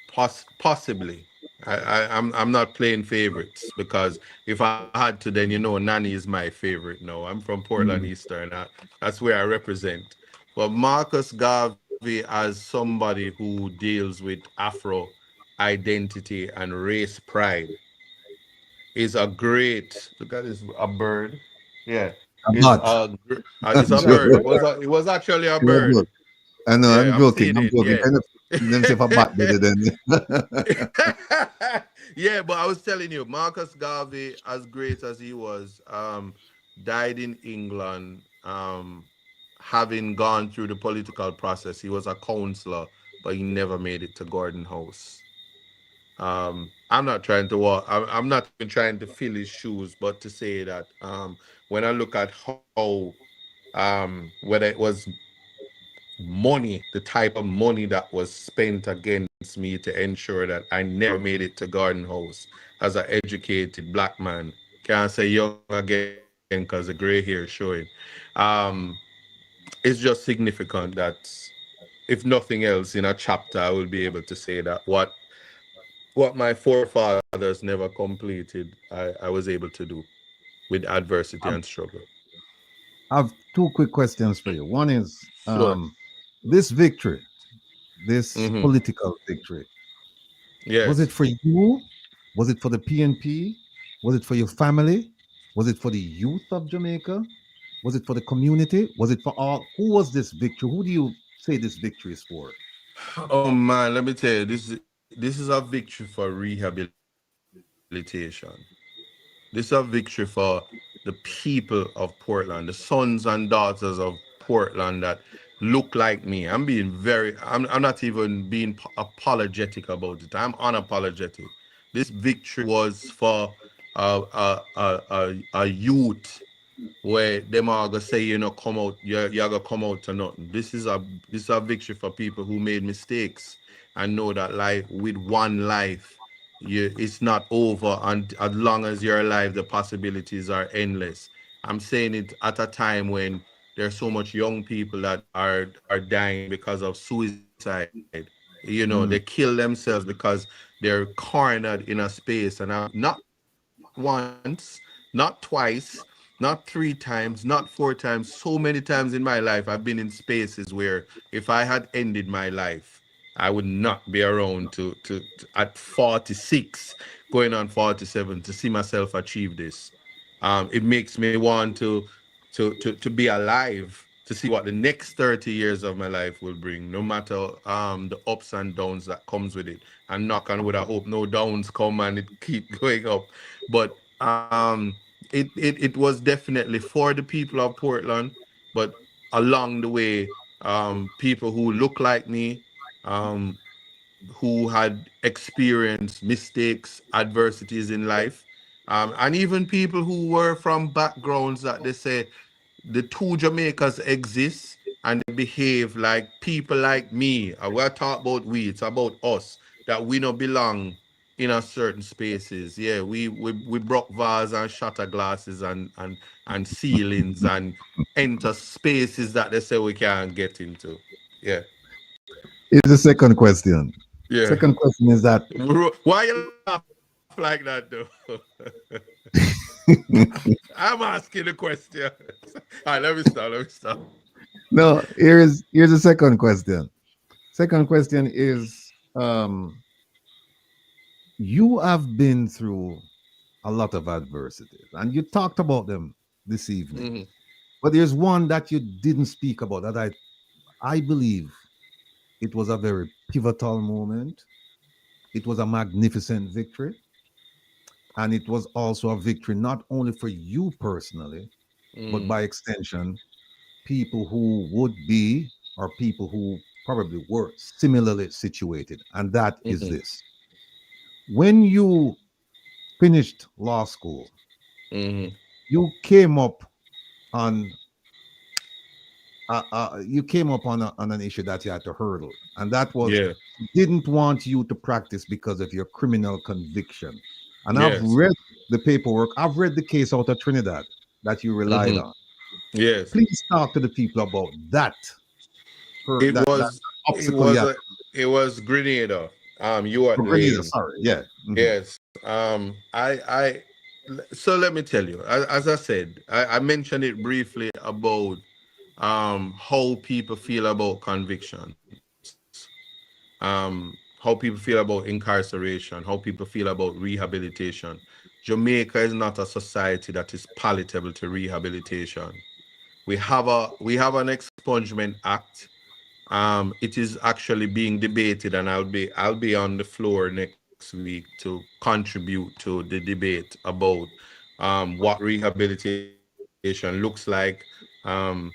possibly. I'm not playing favorites, because if I had to, then Nani is my favorite. No, I'm from Portland Eastern. That's where I represent. But Marcus Garvey, as somebody who deals with Afro identity and race pride, is a great. Look at this, a bird. Yeah, I'm it's not. it's a bird. It was actually a bird. I know, Yeah, I'm I'm joking. seeing I'm it. joking. Yeah. Kind of them say for bat better than Yeah, but I was telling you, Marcus Garvey, as great as he was, died in England, having gone through the political process. He was a counselor, but he never made it to Gordon House. I'm not trying to walk. I'm not even trying to fill his shoes, but to say that when I look at how whether it was money, the type of money that was spent against me to ensure that I never made it to Garden House as an educated black man. Can't say young again because the gray hair is showing. Um, it's just significant that, if nothing else, in a chapter, I will be able to say that what my forefathers never completed, I was able to do with adversity and struggle. I have two quick questions for you. One is Sure. this victory, this Mhm. political victory, was it Yes. for you? Was it for the PNP? Was it for your family? Was it for the youth of Jamaica? Was it for the community? Was it for all? Who was this victory? Who do you say this victory is for? Oh man, let me tell you, this is a victory for rehabilitation. This is a victory for the people of Portland, the sons and daughters of Portland that look like me. I'm not even being apologetic about it. I'm unapologetic. This victory was for a youth where them are gonna say, come out, you're gonna come out to nothing. This is a victory for people who made mistakes and know that life, with one life, it's not over, and as long as you're alive, the possibilities are endless. I'm saying it at a time when there's so much young people that are dying because of suicide. They kill themselves because they're cornered in a space, and I'm not once, not twice, not three times, not four times. So many times in my life, I've been in spaces where if I had ended my life, I would not be around at 46, going on 47, to see myself achieve this. It makes me want to be alive, to see what the next 30 years of my life will bring, no matter the ups and downs that comes with it. And knock on wood, I hope no downs come and it keep going up. But it was definitely for the people of Portland, but along the way, people who look like me, um, who had experienced mistakes, adversities in life, and even people who were from backgrounds that they say the two Jamaicas exist and they behave like people like me. We're talking about it's about us, that we don't belong in a certain spaces. Yeah, we broke vase and shatter glasses and ceilings and enter spaces that they say we can't get into. Yeah. Here's the second question. Yeah. Second question is that Why you laugh like that though? I'm asking the question. All right, let me stop. no, here's the second question. Second question is you have been through a lot of adversities and you talked about them this evening. Mhm. But there's one that you didn't speak about that I believe it was a very pivotal moment. It was a magnificent victory. And it was also a victory not only for you personally, but by extension, people who would be or people who probably were similarly situated. And that is this. When you finished law school, you came up on on an issue that you had to hurdle, and that was didn't want you to practice because of your criminal conviction. And I've read the paperwork, I've read the case out of Trinidad that you relied on. Yes. Please talk to the people about that. It that was obstacle you had. it was Grenada. You at Grenada, Lane. sorry, yeah. Yes. I so let me tell you, as I said, I mentioned it briefly about how people feel about convictions, how people feel about incarceration, how people feel about rehabilitation. Jamaica is not a society that is palatable to rehabilitation. We have an expungement act. It is actually being debated, and I'll be on the floor next week to contribute to the debate about what rehabilitation looks like, um,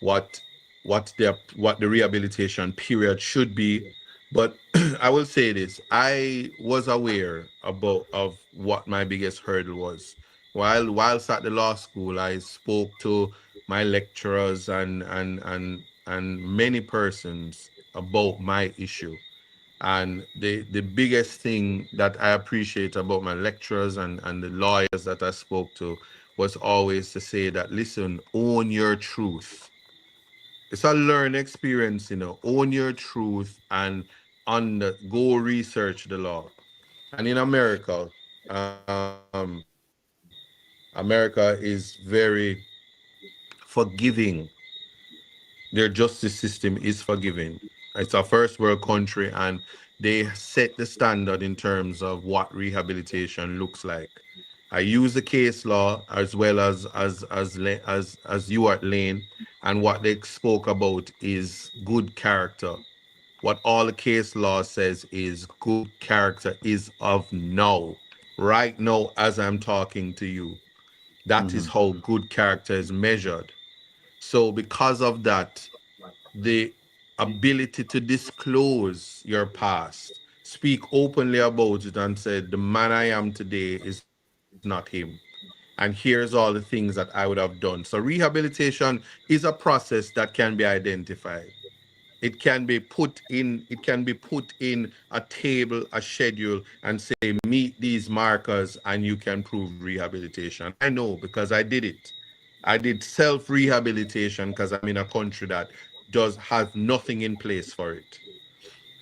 what what the rehabilitation period should be. But I will say this: I was aware of what my biggest hurdle was. Whilst at the law school, I spoke to my lecturers and many persons about my issue. And the biggest thing that I appreciate about my lecturers and the lawyers that I spoke to was always to say that, listen, own your truth. It's a learned experience, own your truth and go research the law. And in America, America is very forgiving. Their justice system is forgiving. It's a first world country, and they set the standard in terms of what rehabilitation looks like. I use the case law as well as you at Lane, and what they spoke about is good character. What all the case law says is good character is of now, right now as I'm talking to you. That is how good character is measured. So because of that, the ability to disclose your past, speak openly about it, and say, the man I am today is not him. And here's all the things that I would have done. So rehabilitation is a process that can be identified. It can be put in a table, a schedule, and say, meet these markers and you can prove rehabilitation. I know because I did it. I did self-rehabilitation because I'm in a country that does have nothing in place for it.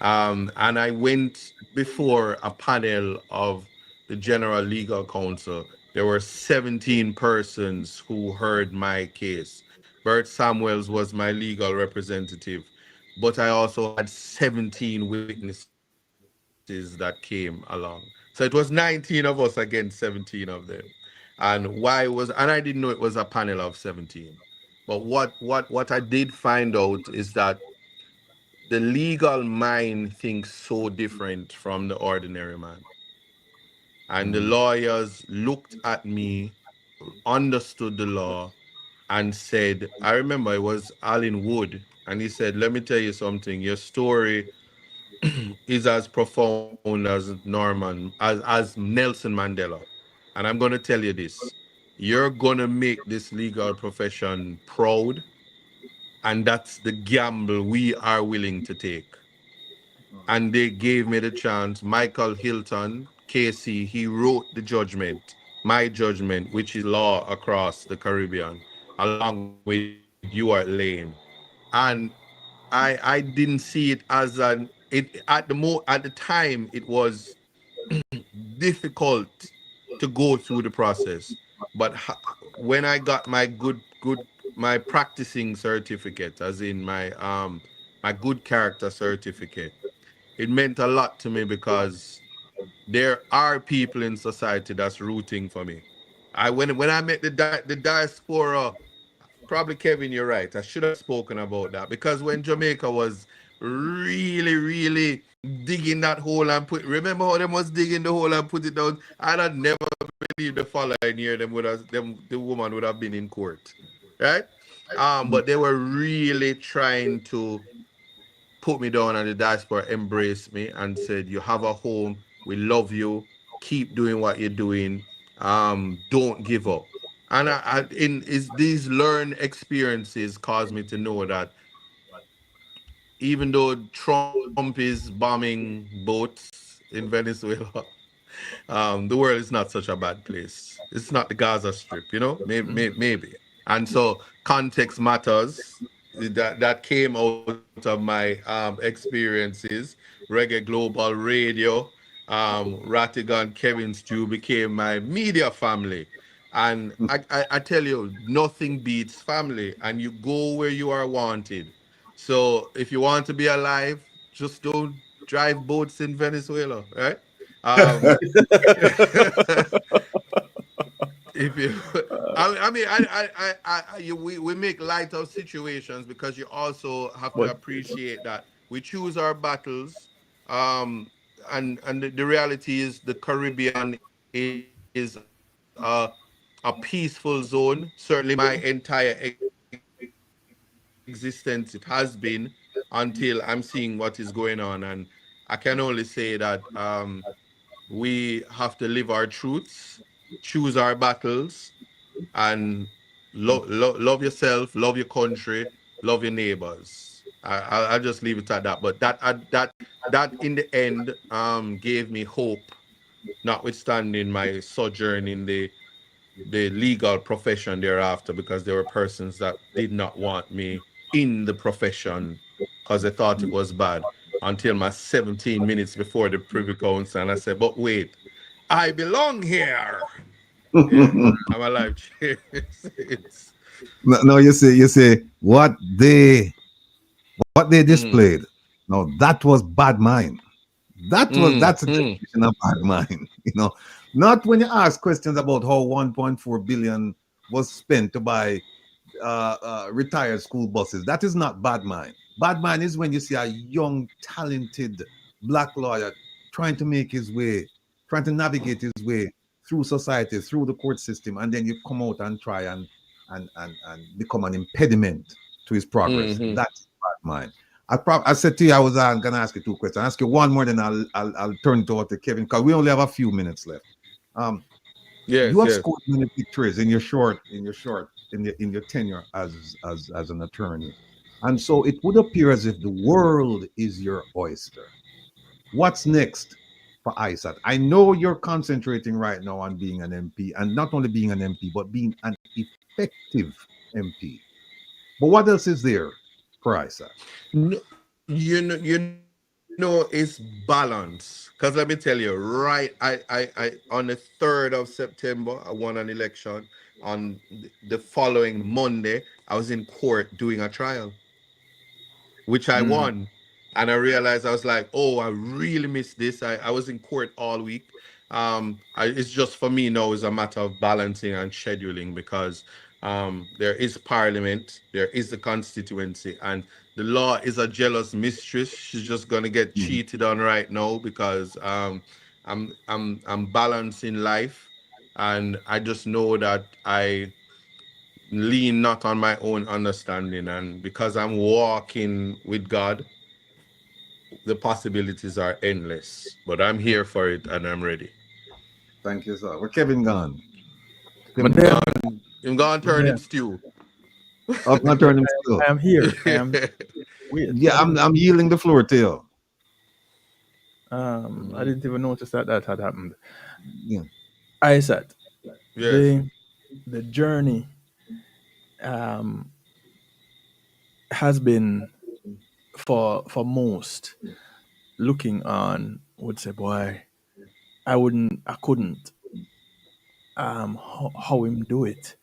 And I went before a panel of the General Legal Counsel. There were 17 persons who heard my case. Bert Samuels was my legal representative, but I also had 17 witnesses that came along. So it was 19 of us against 17 of them. And I didn't know it was a panel of 17. But what I did find out is that the legal mind thinks so different from the ordinary man. And the lawyers looked at me, understood the law, and said, I remember it was Alan Wood, and he said, let me tell you something, your story is as profound as as Nelson Mandela. And I'm going to tell you this, you're going to make this legal profession proud, and that's the gamble we are willing to take. And they gave me the chance. Michael Hilton, KC, he wrote the judgment, my judgment, which is law across the Caribbean, along with you at Lane. And I didn't see it as at the time it was difficult to go through the process. But when I got my practicing certificate, as in my good character certificate, it meant a lot to me because there are people in society that's rooting for me. When I met the diaspora, probably Kevin, you're right. I should have spoken about that because when Jamaica was really digging that hole and remember how them was digging the hole and put it down? I'd have never believe the following year the woman would have been in court, right? But they were really trying to put me down, and the diaspora embraced me and said, "You have a home. We love you. Keep doing what you're doing. Don't give up." And these learned experiences caused me to know that even though Trump is bombing boats in Venezuela, the world is not such a bad place. It's not the Gaza Strip, maybe. And so context matters. That came out of my experiences. Reggae Global Radio, Rattigan, Kevin Stew became my media family. And I tell you, nothing beats family, and you go where you are wanted. So if you want to be alive, just don't drive boats in Venezuela, right? If you, we make light of situations because you also have to appreciate that we choose our battles. And the reality is the Caribbean is a peaceful zone. Certainly, my entire existence it has been until I'm seeing what is going on, and I can only say that we have to live our truths, choose our battles, and love yourself, love your country, love your neighbors. I'll just leave it at that. But that in the end gave me hope, notwithstanding my sojourn in the legal profession thereafter, because there were persons that did not want me in the profession because they thought it was bad, until my 17 minutes before the Privy Council, and I said, but wait, I belong here. Yeah, I'm alive. No, you say what they displayed. No, that was bad mind. That's a definition of bad mind. Not when you ask questions about how 1.4 billion was spent to buy retired school buses. That is not bad mind. Bad mind is when you see a young, talented black lawyer trying to make his way, trying to navigate his way through society, through the court system, and then you come out and try and become an impediment to his progress. That's bad mind. I said to you, I was going to ask you two questions. I'll ask you one more, then I'll turn it over to Kevin, because we only have a few minutes left. You have scored many victories in your tenure as an attorney, and so it would appear as if the world is your oyster. What's next for Isat? I know you're concentrating right now on being an MP, and not only being an MP, but being an effective MP. But what else is there for Isat? It's balance. Because let me tell you, right, I on the 3rd of September, I won an election. On the following Monday, I was in court doing a trial, which I won. And I realized, I was like, oh, I really missed this. I was in court all week. It's just, for me now, is a matter of balancing and scheduling, because there is Parliament, there is the constituency, and the law is a jealous mistress. She's just gonna get cheated on right now, because I'm balancing life, and I just know that I lean not on my own understanding, and because I'm walking with God, the possibilities are endless. But I'm here for it, and I'm ready. Thank you, sir. Where Kevin gone? I'm gone turn him stew. I'm not turning him stew. I am here. Yeah, I'm yielding the floor to you. I didn't even notice that had happened. Yeah. Isat, yes. the journey has been for most looking on would say, boy, I couldn't how him do it.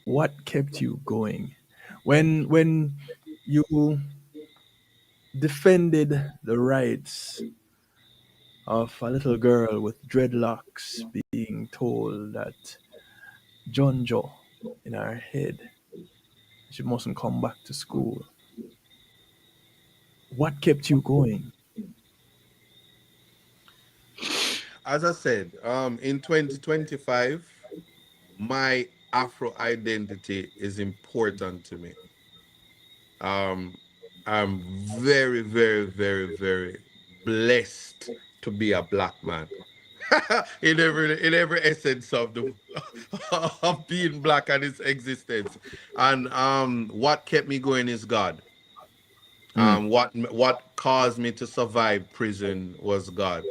What kept you going when you defended the rights of a little girl with dreadlocks being told that John Joe in her head, she mustn't come back to school? What kept you going? as I said, in 2025, my Afro identity is important to me. Um, I'm very, very, very, very blessed to be a black man. In every essence of the of being black and its existence. And what kept me going is God. What caused me to survive prison was God.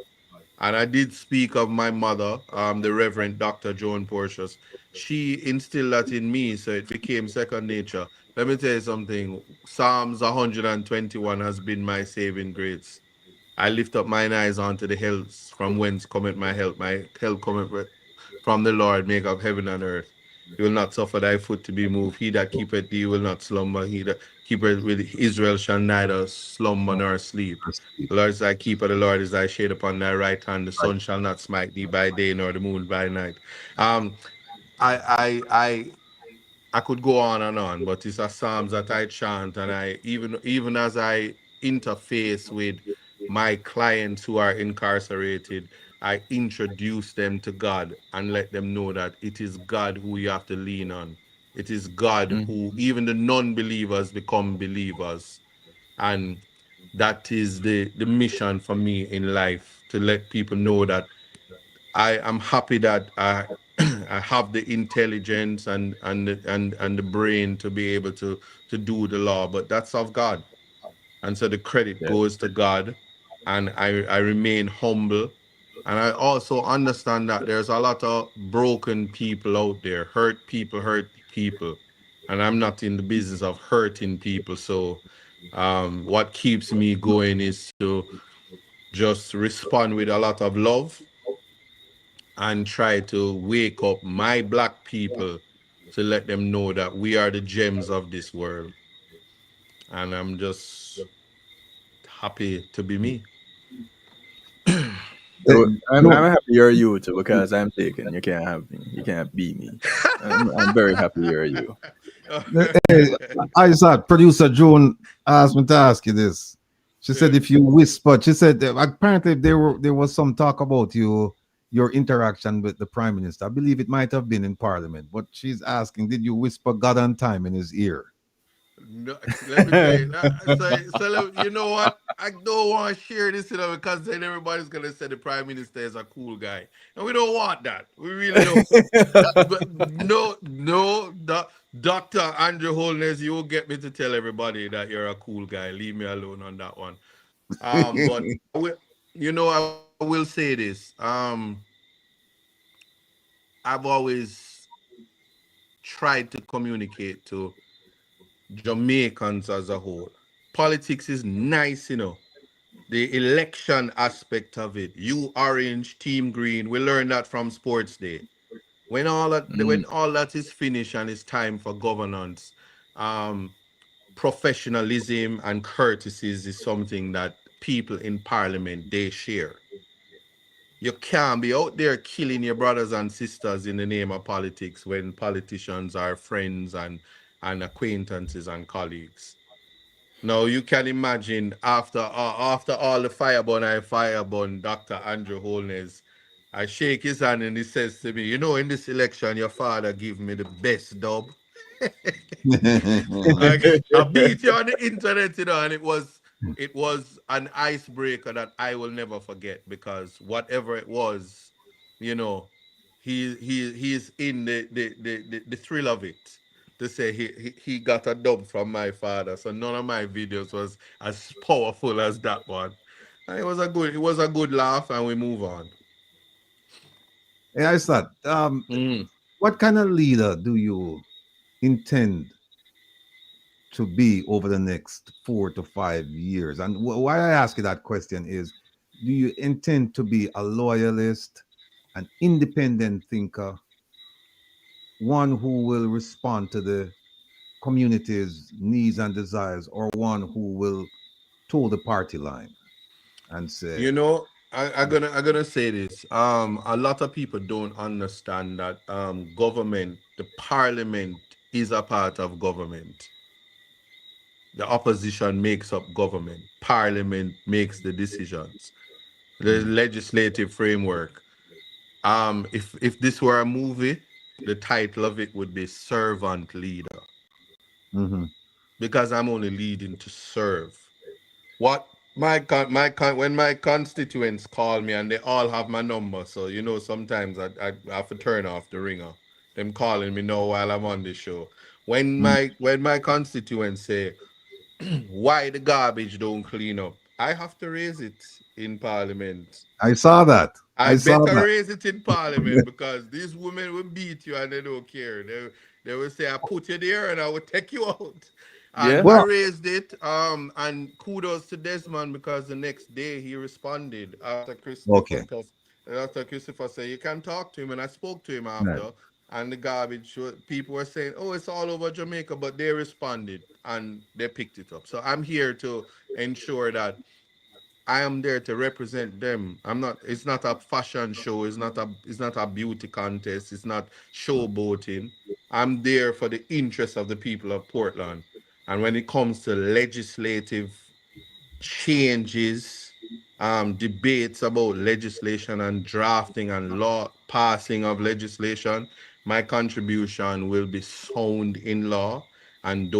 And I did speak of my mother, the Reverend Dr. Joan Portius. She instilled that in me, so it became second nature. Let me tell you something. Psalms 121 has been my saving grace. I lift up mine eyes unto the hills, from whence cometh my help. My help cometh from the Lord, make of heaven and earth. You will not suffer thy foot to be moved. He that keepeth thee will not slumber. He that keepeth with Israel shall neither slumber nor sleep. The Lord is thy keeper, the Lord is thy shade upon thy right hand. The sun shall not smite thee by day, nor the moon by night. I I I I could go on, but it's a psalms that I chant, and I even as I interface with my clients who are incarcerated, I introduce them to God and let them know that it is God who you have to lean on. It is God who even the non-believers become believers, and that is the mission for me in life, to let people know that I am happy that I have the intelligence and the brain to be able to do the law, but that's of God. And so the credit goes to God, and I remain humble. And I also understand that there's a lot of broken people out there, hurt people, and I'm not in the business of hurting people. So what keeps me going is to just respond with a lot of love and try to wake up my black people to let them know that we are the gems of this world. And I'm just happy to be me. So I'm happy you're you too, because I'm taken. You can't have me. You can't beat me. I'm very happy you're you. Hey, Isat, producer Joan asked me to ask you this. She said if you whispered, she said apparently there was some talk about your interaction with the prime minister. I believe it might have been in parliament, but she's asking, did you whisper God on time in his ear? No, let me tell you. You know what? I don't want to share this, because then everybody's gonna say the prime minister is a cool guy, and we don't want that. We really don't. But no, Dr. Andrew Holness, you will get me to tell everybody that you're a cool guy. Leave me alone on that one. But I will say this. I've always tried to communicate to Jamaicans as a whole. Politics is nice, the election aspect of it. You orange, team green. We learned that from sports day. When all that is finished and it's time for governance, professionalism and courtesies is something that people in parliament, they share. You can't be out there killing your brothers and sisters in the name of politics when politicians are friends and acquaintances and colleagues. Now you can imagine after all the fireburn, Dr. Andrew Holness, I shake his hand and he says to me, in this election, your father gave me the best dub. I beat you on the internet, and it was an icebreaker that I will never forget, because whatever it was, he's in the thrill of it, to say he got a dub from my father. So none of my videos was as powerful as that one. And it was a good laugh, and we move on. Hey, Isat, what kind of leader do you intend to be over the next 4 to 5 years? And why I ask you that question is, do you intend to be a loyalist, an independent thinker, one who will respond to the community's needs and desires, or one who will toe the party line and say, I'm gonna say this. A lot of people don't understand that government, the parliament, is a part of government. The opposition makes up government. Parliament makes the decisions. The legislative framework. If this were a movie, the title of it would be Servant Leader. Because I'm only leading to serve. What when my constituents call me and they all have my number, so you know sometimes I have to turn off the ringer. Them calling me now while I'm on the show. When my constituents say, why the garbage don't clean up, I have to raise it in Parliament. I saw that. I better raise it in Parliament because these women will beat you and they don't care. They will say, I put you there and I will take you out. And I raised it. And kudos to Desmond because the next day he responded after Christopher said, you can talk to him. And I spoke to him after. Right. And the garbage people were saying, oh, it's all over Jamaica, but they responded and they picked it up. So I'm here to ensure that I am there to represent them. It's not a fashion show, it's not a beauty contest, it's not showboating. I'm there for the interest of the people of Portland. And when it comes to legislative changes, debates about legislation and drafting and law passing of legislation, my contribution will be sound in law. And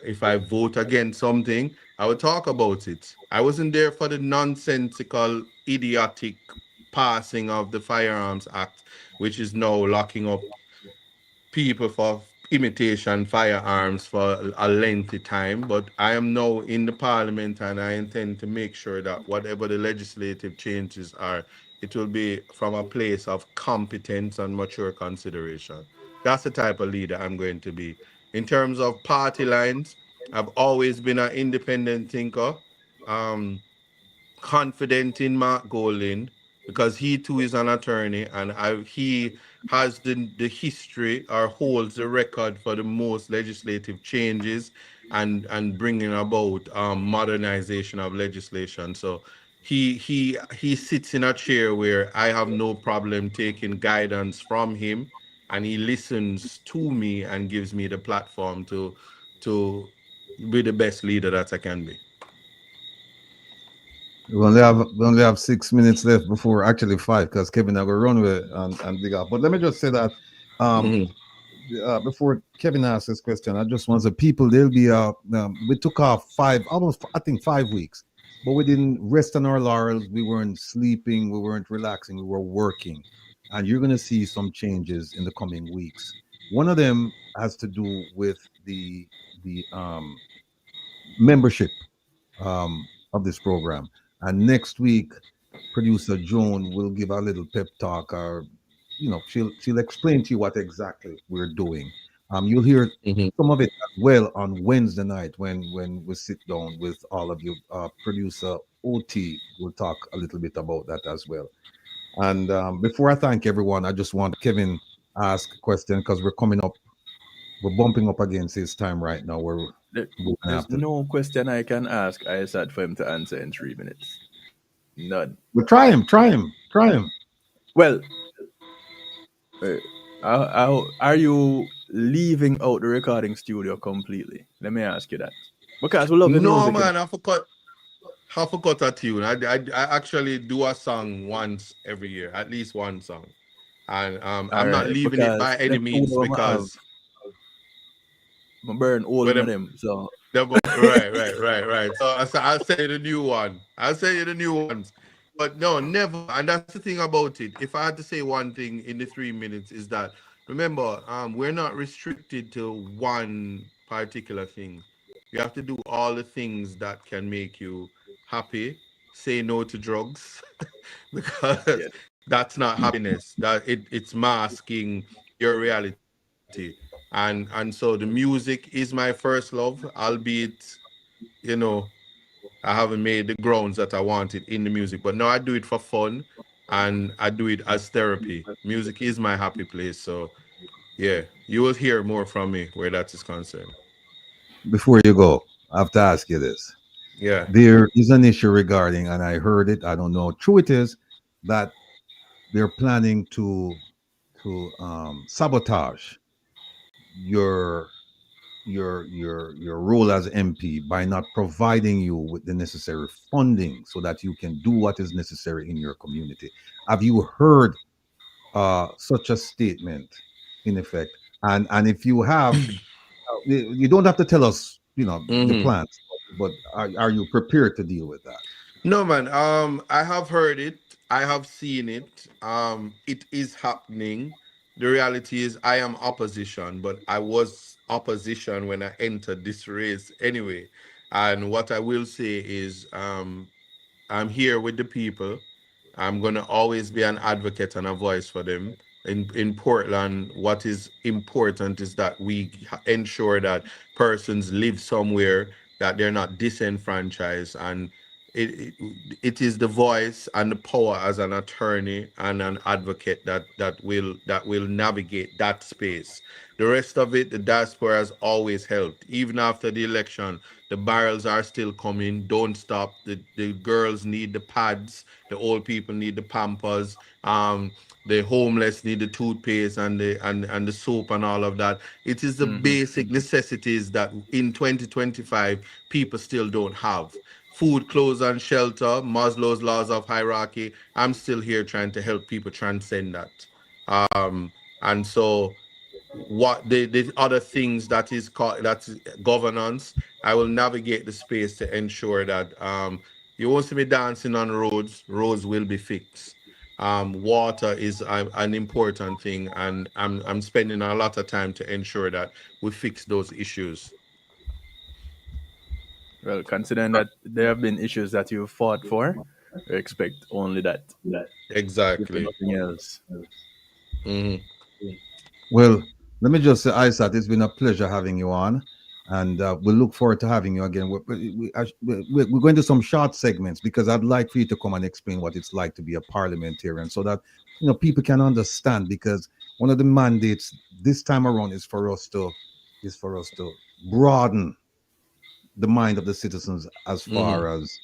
if I vote against something, I will talk about it. I wasn't there for the nonsensical, idiotic passing of the Firearms Act, which is now locking up people for imitation firearms for a lengthy time. But I am now in the Parliament and I intend to make sure that whatever the legislative changes are, it will be from a place of competence and mature consideration. That's the type of leader I'm going to be. In terms of party lines, I've always been an independent thinker, confident in Mark Golding because he too is an attorney and he has the history or holds the record for the most legislative changes and bringing about modernization of legislation. So he sits in a chair where I have no problem taking guidance from him, and he listens to me and gives me the platform to be the best leader that I can be. We only have 6 minutes left before, actually 5, because Kevin I will run with and dig up. But let me just say that before Kevin asks this question, I just want the people, they'll be we took off 5 weeks, but we didn't rest on our laurels. We weren't sleeping, we weren't relaxing, we were working. And you're going to see some changes in the coming weeks. One of them has to do with the membership of this program. And next week, producer Joan will give a little pep talk, or she'll explain to you what exactly we're doing. You'll hear some of it as well on Wednesday night when we sit down with all of you. Producer OT will talk a little bit about that as well. And before I thank everyone, I just want Kevin ask a question because we're bumping up against his time right now. There's no question I can ask Isat for him to answer in 3 minutes. None. Well, try him. Well, are you leaving out the recording studio completely? Let me ask you that. Because we love the music. No, man, I forgot a tune. I actually do a song once every year, at least one song. And I'm not leaving it by any means because I burn all of them. So right. So I'll say the new one. I'll say you the new ones. But no, never. And that's the thing about it. If I had to say one thing in the 3 minutes is that, remember, we're not restricted to one particular thing. You have to do all the things that can make you happy. Say no to drugs because that's not happiness. That it's masking your reality. And so the music is my first love, albeit, I haven't made the grounds that I wanted in the music. But no, I do it for fun and I do it as therapy. Music is my happy place. So yeah, you will hear more from me where that is concerned. Before you go, I have to ask you this. Yeah. There is an issue regarding, and I heard it, I don't know how true it is, that they're planning to sabotage your role as MP by not providing you with the necessary funding so that you can do what is necessary in your community. Have you heard such a statement in effect? And if you have, you don't have to tell us, the plans, but are you prepared to deal with that? No, man. I have heard it. I have seen it. It is happening. The reality is, I am opposition, but I was opposition when I entered this race anyway. And what I will say is, I'm here with the people. I'm going to always be an advocate and a voice for them. In Portland, what is important is that we ensure that persons live somewhere, that they're not disenfranchised. And it, it is the voice and the power as an attorney and an advocate that will navigate that space. The rest of it, the diaspora has always helped. Even after the election, the barrels are still coming. Don't stop. The girls need the pads. The old people need the Pampers. The homeless need the toothpaste and the soap and all of that. It is the basic necessities that in 2025 people still don't have. Food, clothes, and shelter, Maslow's laws of hierarchy. I'm still here trying to help people transcend that. And so what the other things that is called, that's governance, I will navigate the space to ensure that you won't see me dancing on roads will be fixed. Water is an important thing, and I'm spending a lot of time to ensure that we fix those issues. Well, considering that there have been issues that you fought for, I expect only that. Exactly. Nothing else. Well, let me just say, Isat, it's been a pleasure having you on, and we'll look forward to having you again. We're going to some short segments because I'd like for you to come and explain what it's like to be a parliamentarian, so that people can understand. Because one of the mandates this time around is for us to broaden the mind of the citizens as far as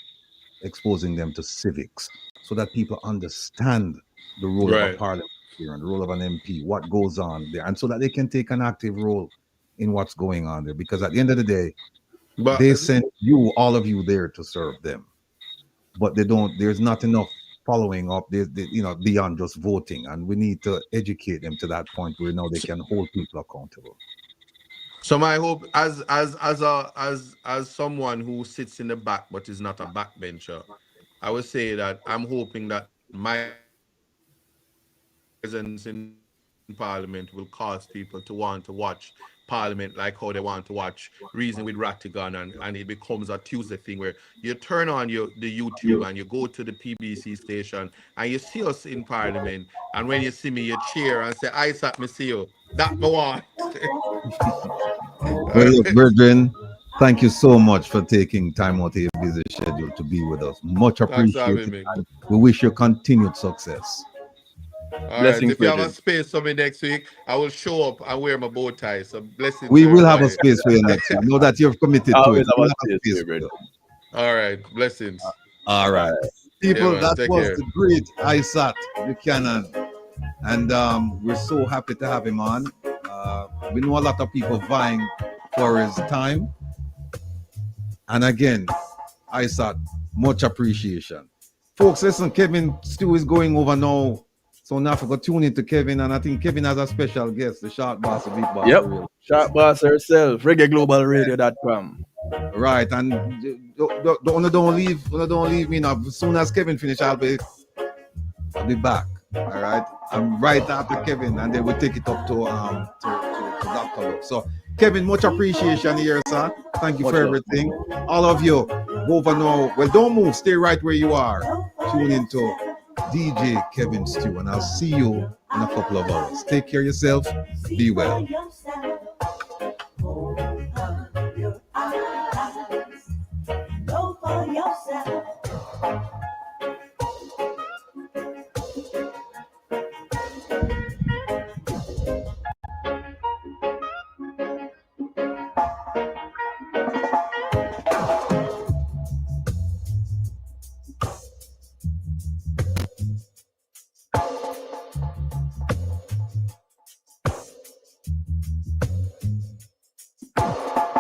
exposing them to civics, so that people understand the role of a parliament and the role of an MP, what goes on there, and so that they can take an active role in what's going on there. Because at the end of the day, they send you, all of you, there to serve them, but they don't. There's not enough following up. Beyond just voting, and we need to educate them to that point where now they can hold people accountable. So my hope, as someone who sits in the back but is not a backbencher, I would say that I'm hoping that my presence in Parliament will cause people to want to watch Parliament like how they want to watch Reason with Rattigan, and it becomes a Tuesday thing where you turn on the YouTube and you go to the PBC station and you see us in Parliament, and when you see me, you cheer and say, "Isat, me see you." That me want. Well, look, brethren, thank you so much for taking time out of your busy schedule to be with us. Much appreciated. We wish you continued success. All right, if you have a space for me next week, I will show up and wear my bow tie. So blessings. We will have a space for you next week. Know that you've committed to it. We'll have a space for you. All right, blessings. All right, people, man, that was care. the great Isat Buchanan, and we're so happy to have him on. We know a lot of people vying for his time, and again, Isat, much appreciation. Folks, listen, Kevin Stew is going over now. So now I forgot to tune into Kevin, and I think Kevin has a special guest, the Sharp Boss of Big Boss. Yep, Sharp Boss herself, REGGAEGlobalRadio.com. Right, and don't leave me now. As soon as Kevin finish, I'll be back. All right, I'm right after Kevin, and then we'll take it up to Dr. Luke. So Kevin, much appreciation here, sir. Thank you for everything. All of you, go over now. Well, don't move. Stay right where you are. Tune into DJ Kevin Stew, and I'll see you in a couple of hours. Take care of yourself. Be well.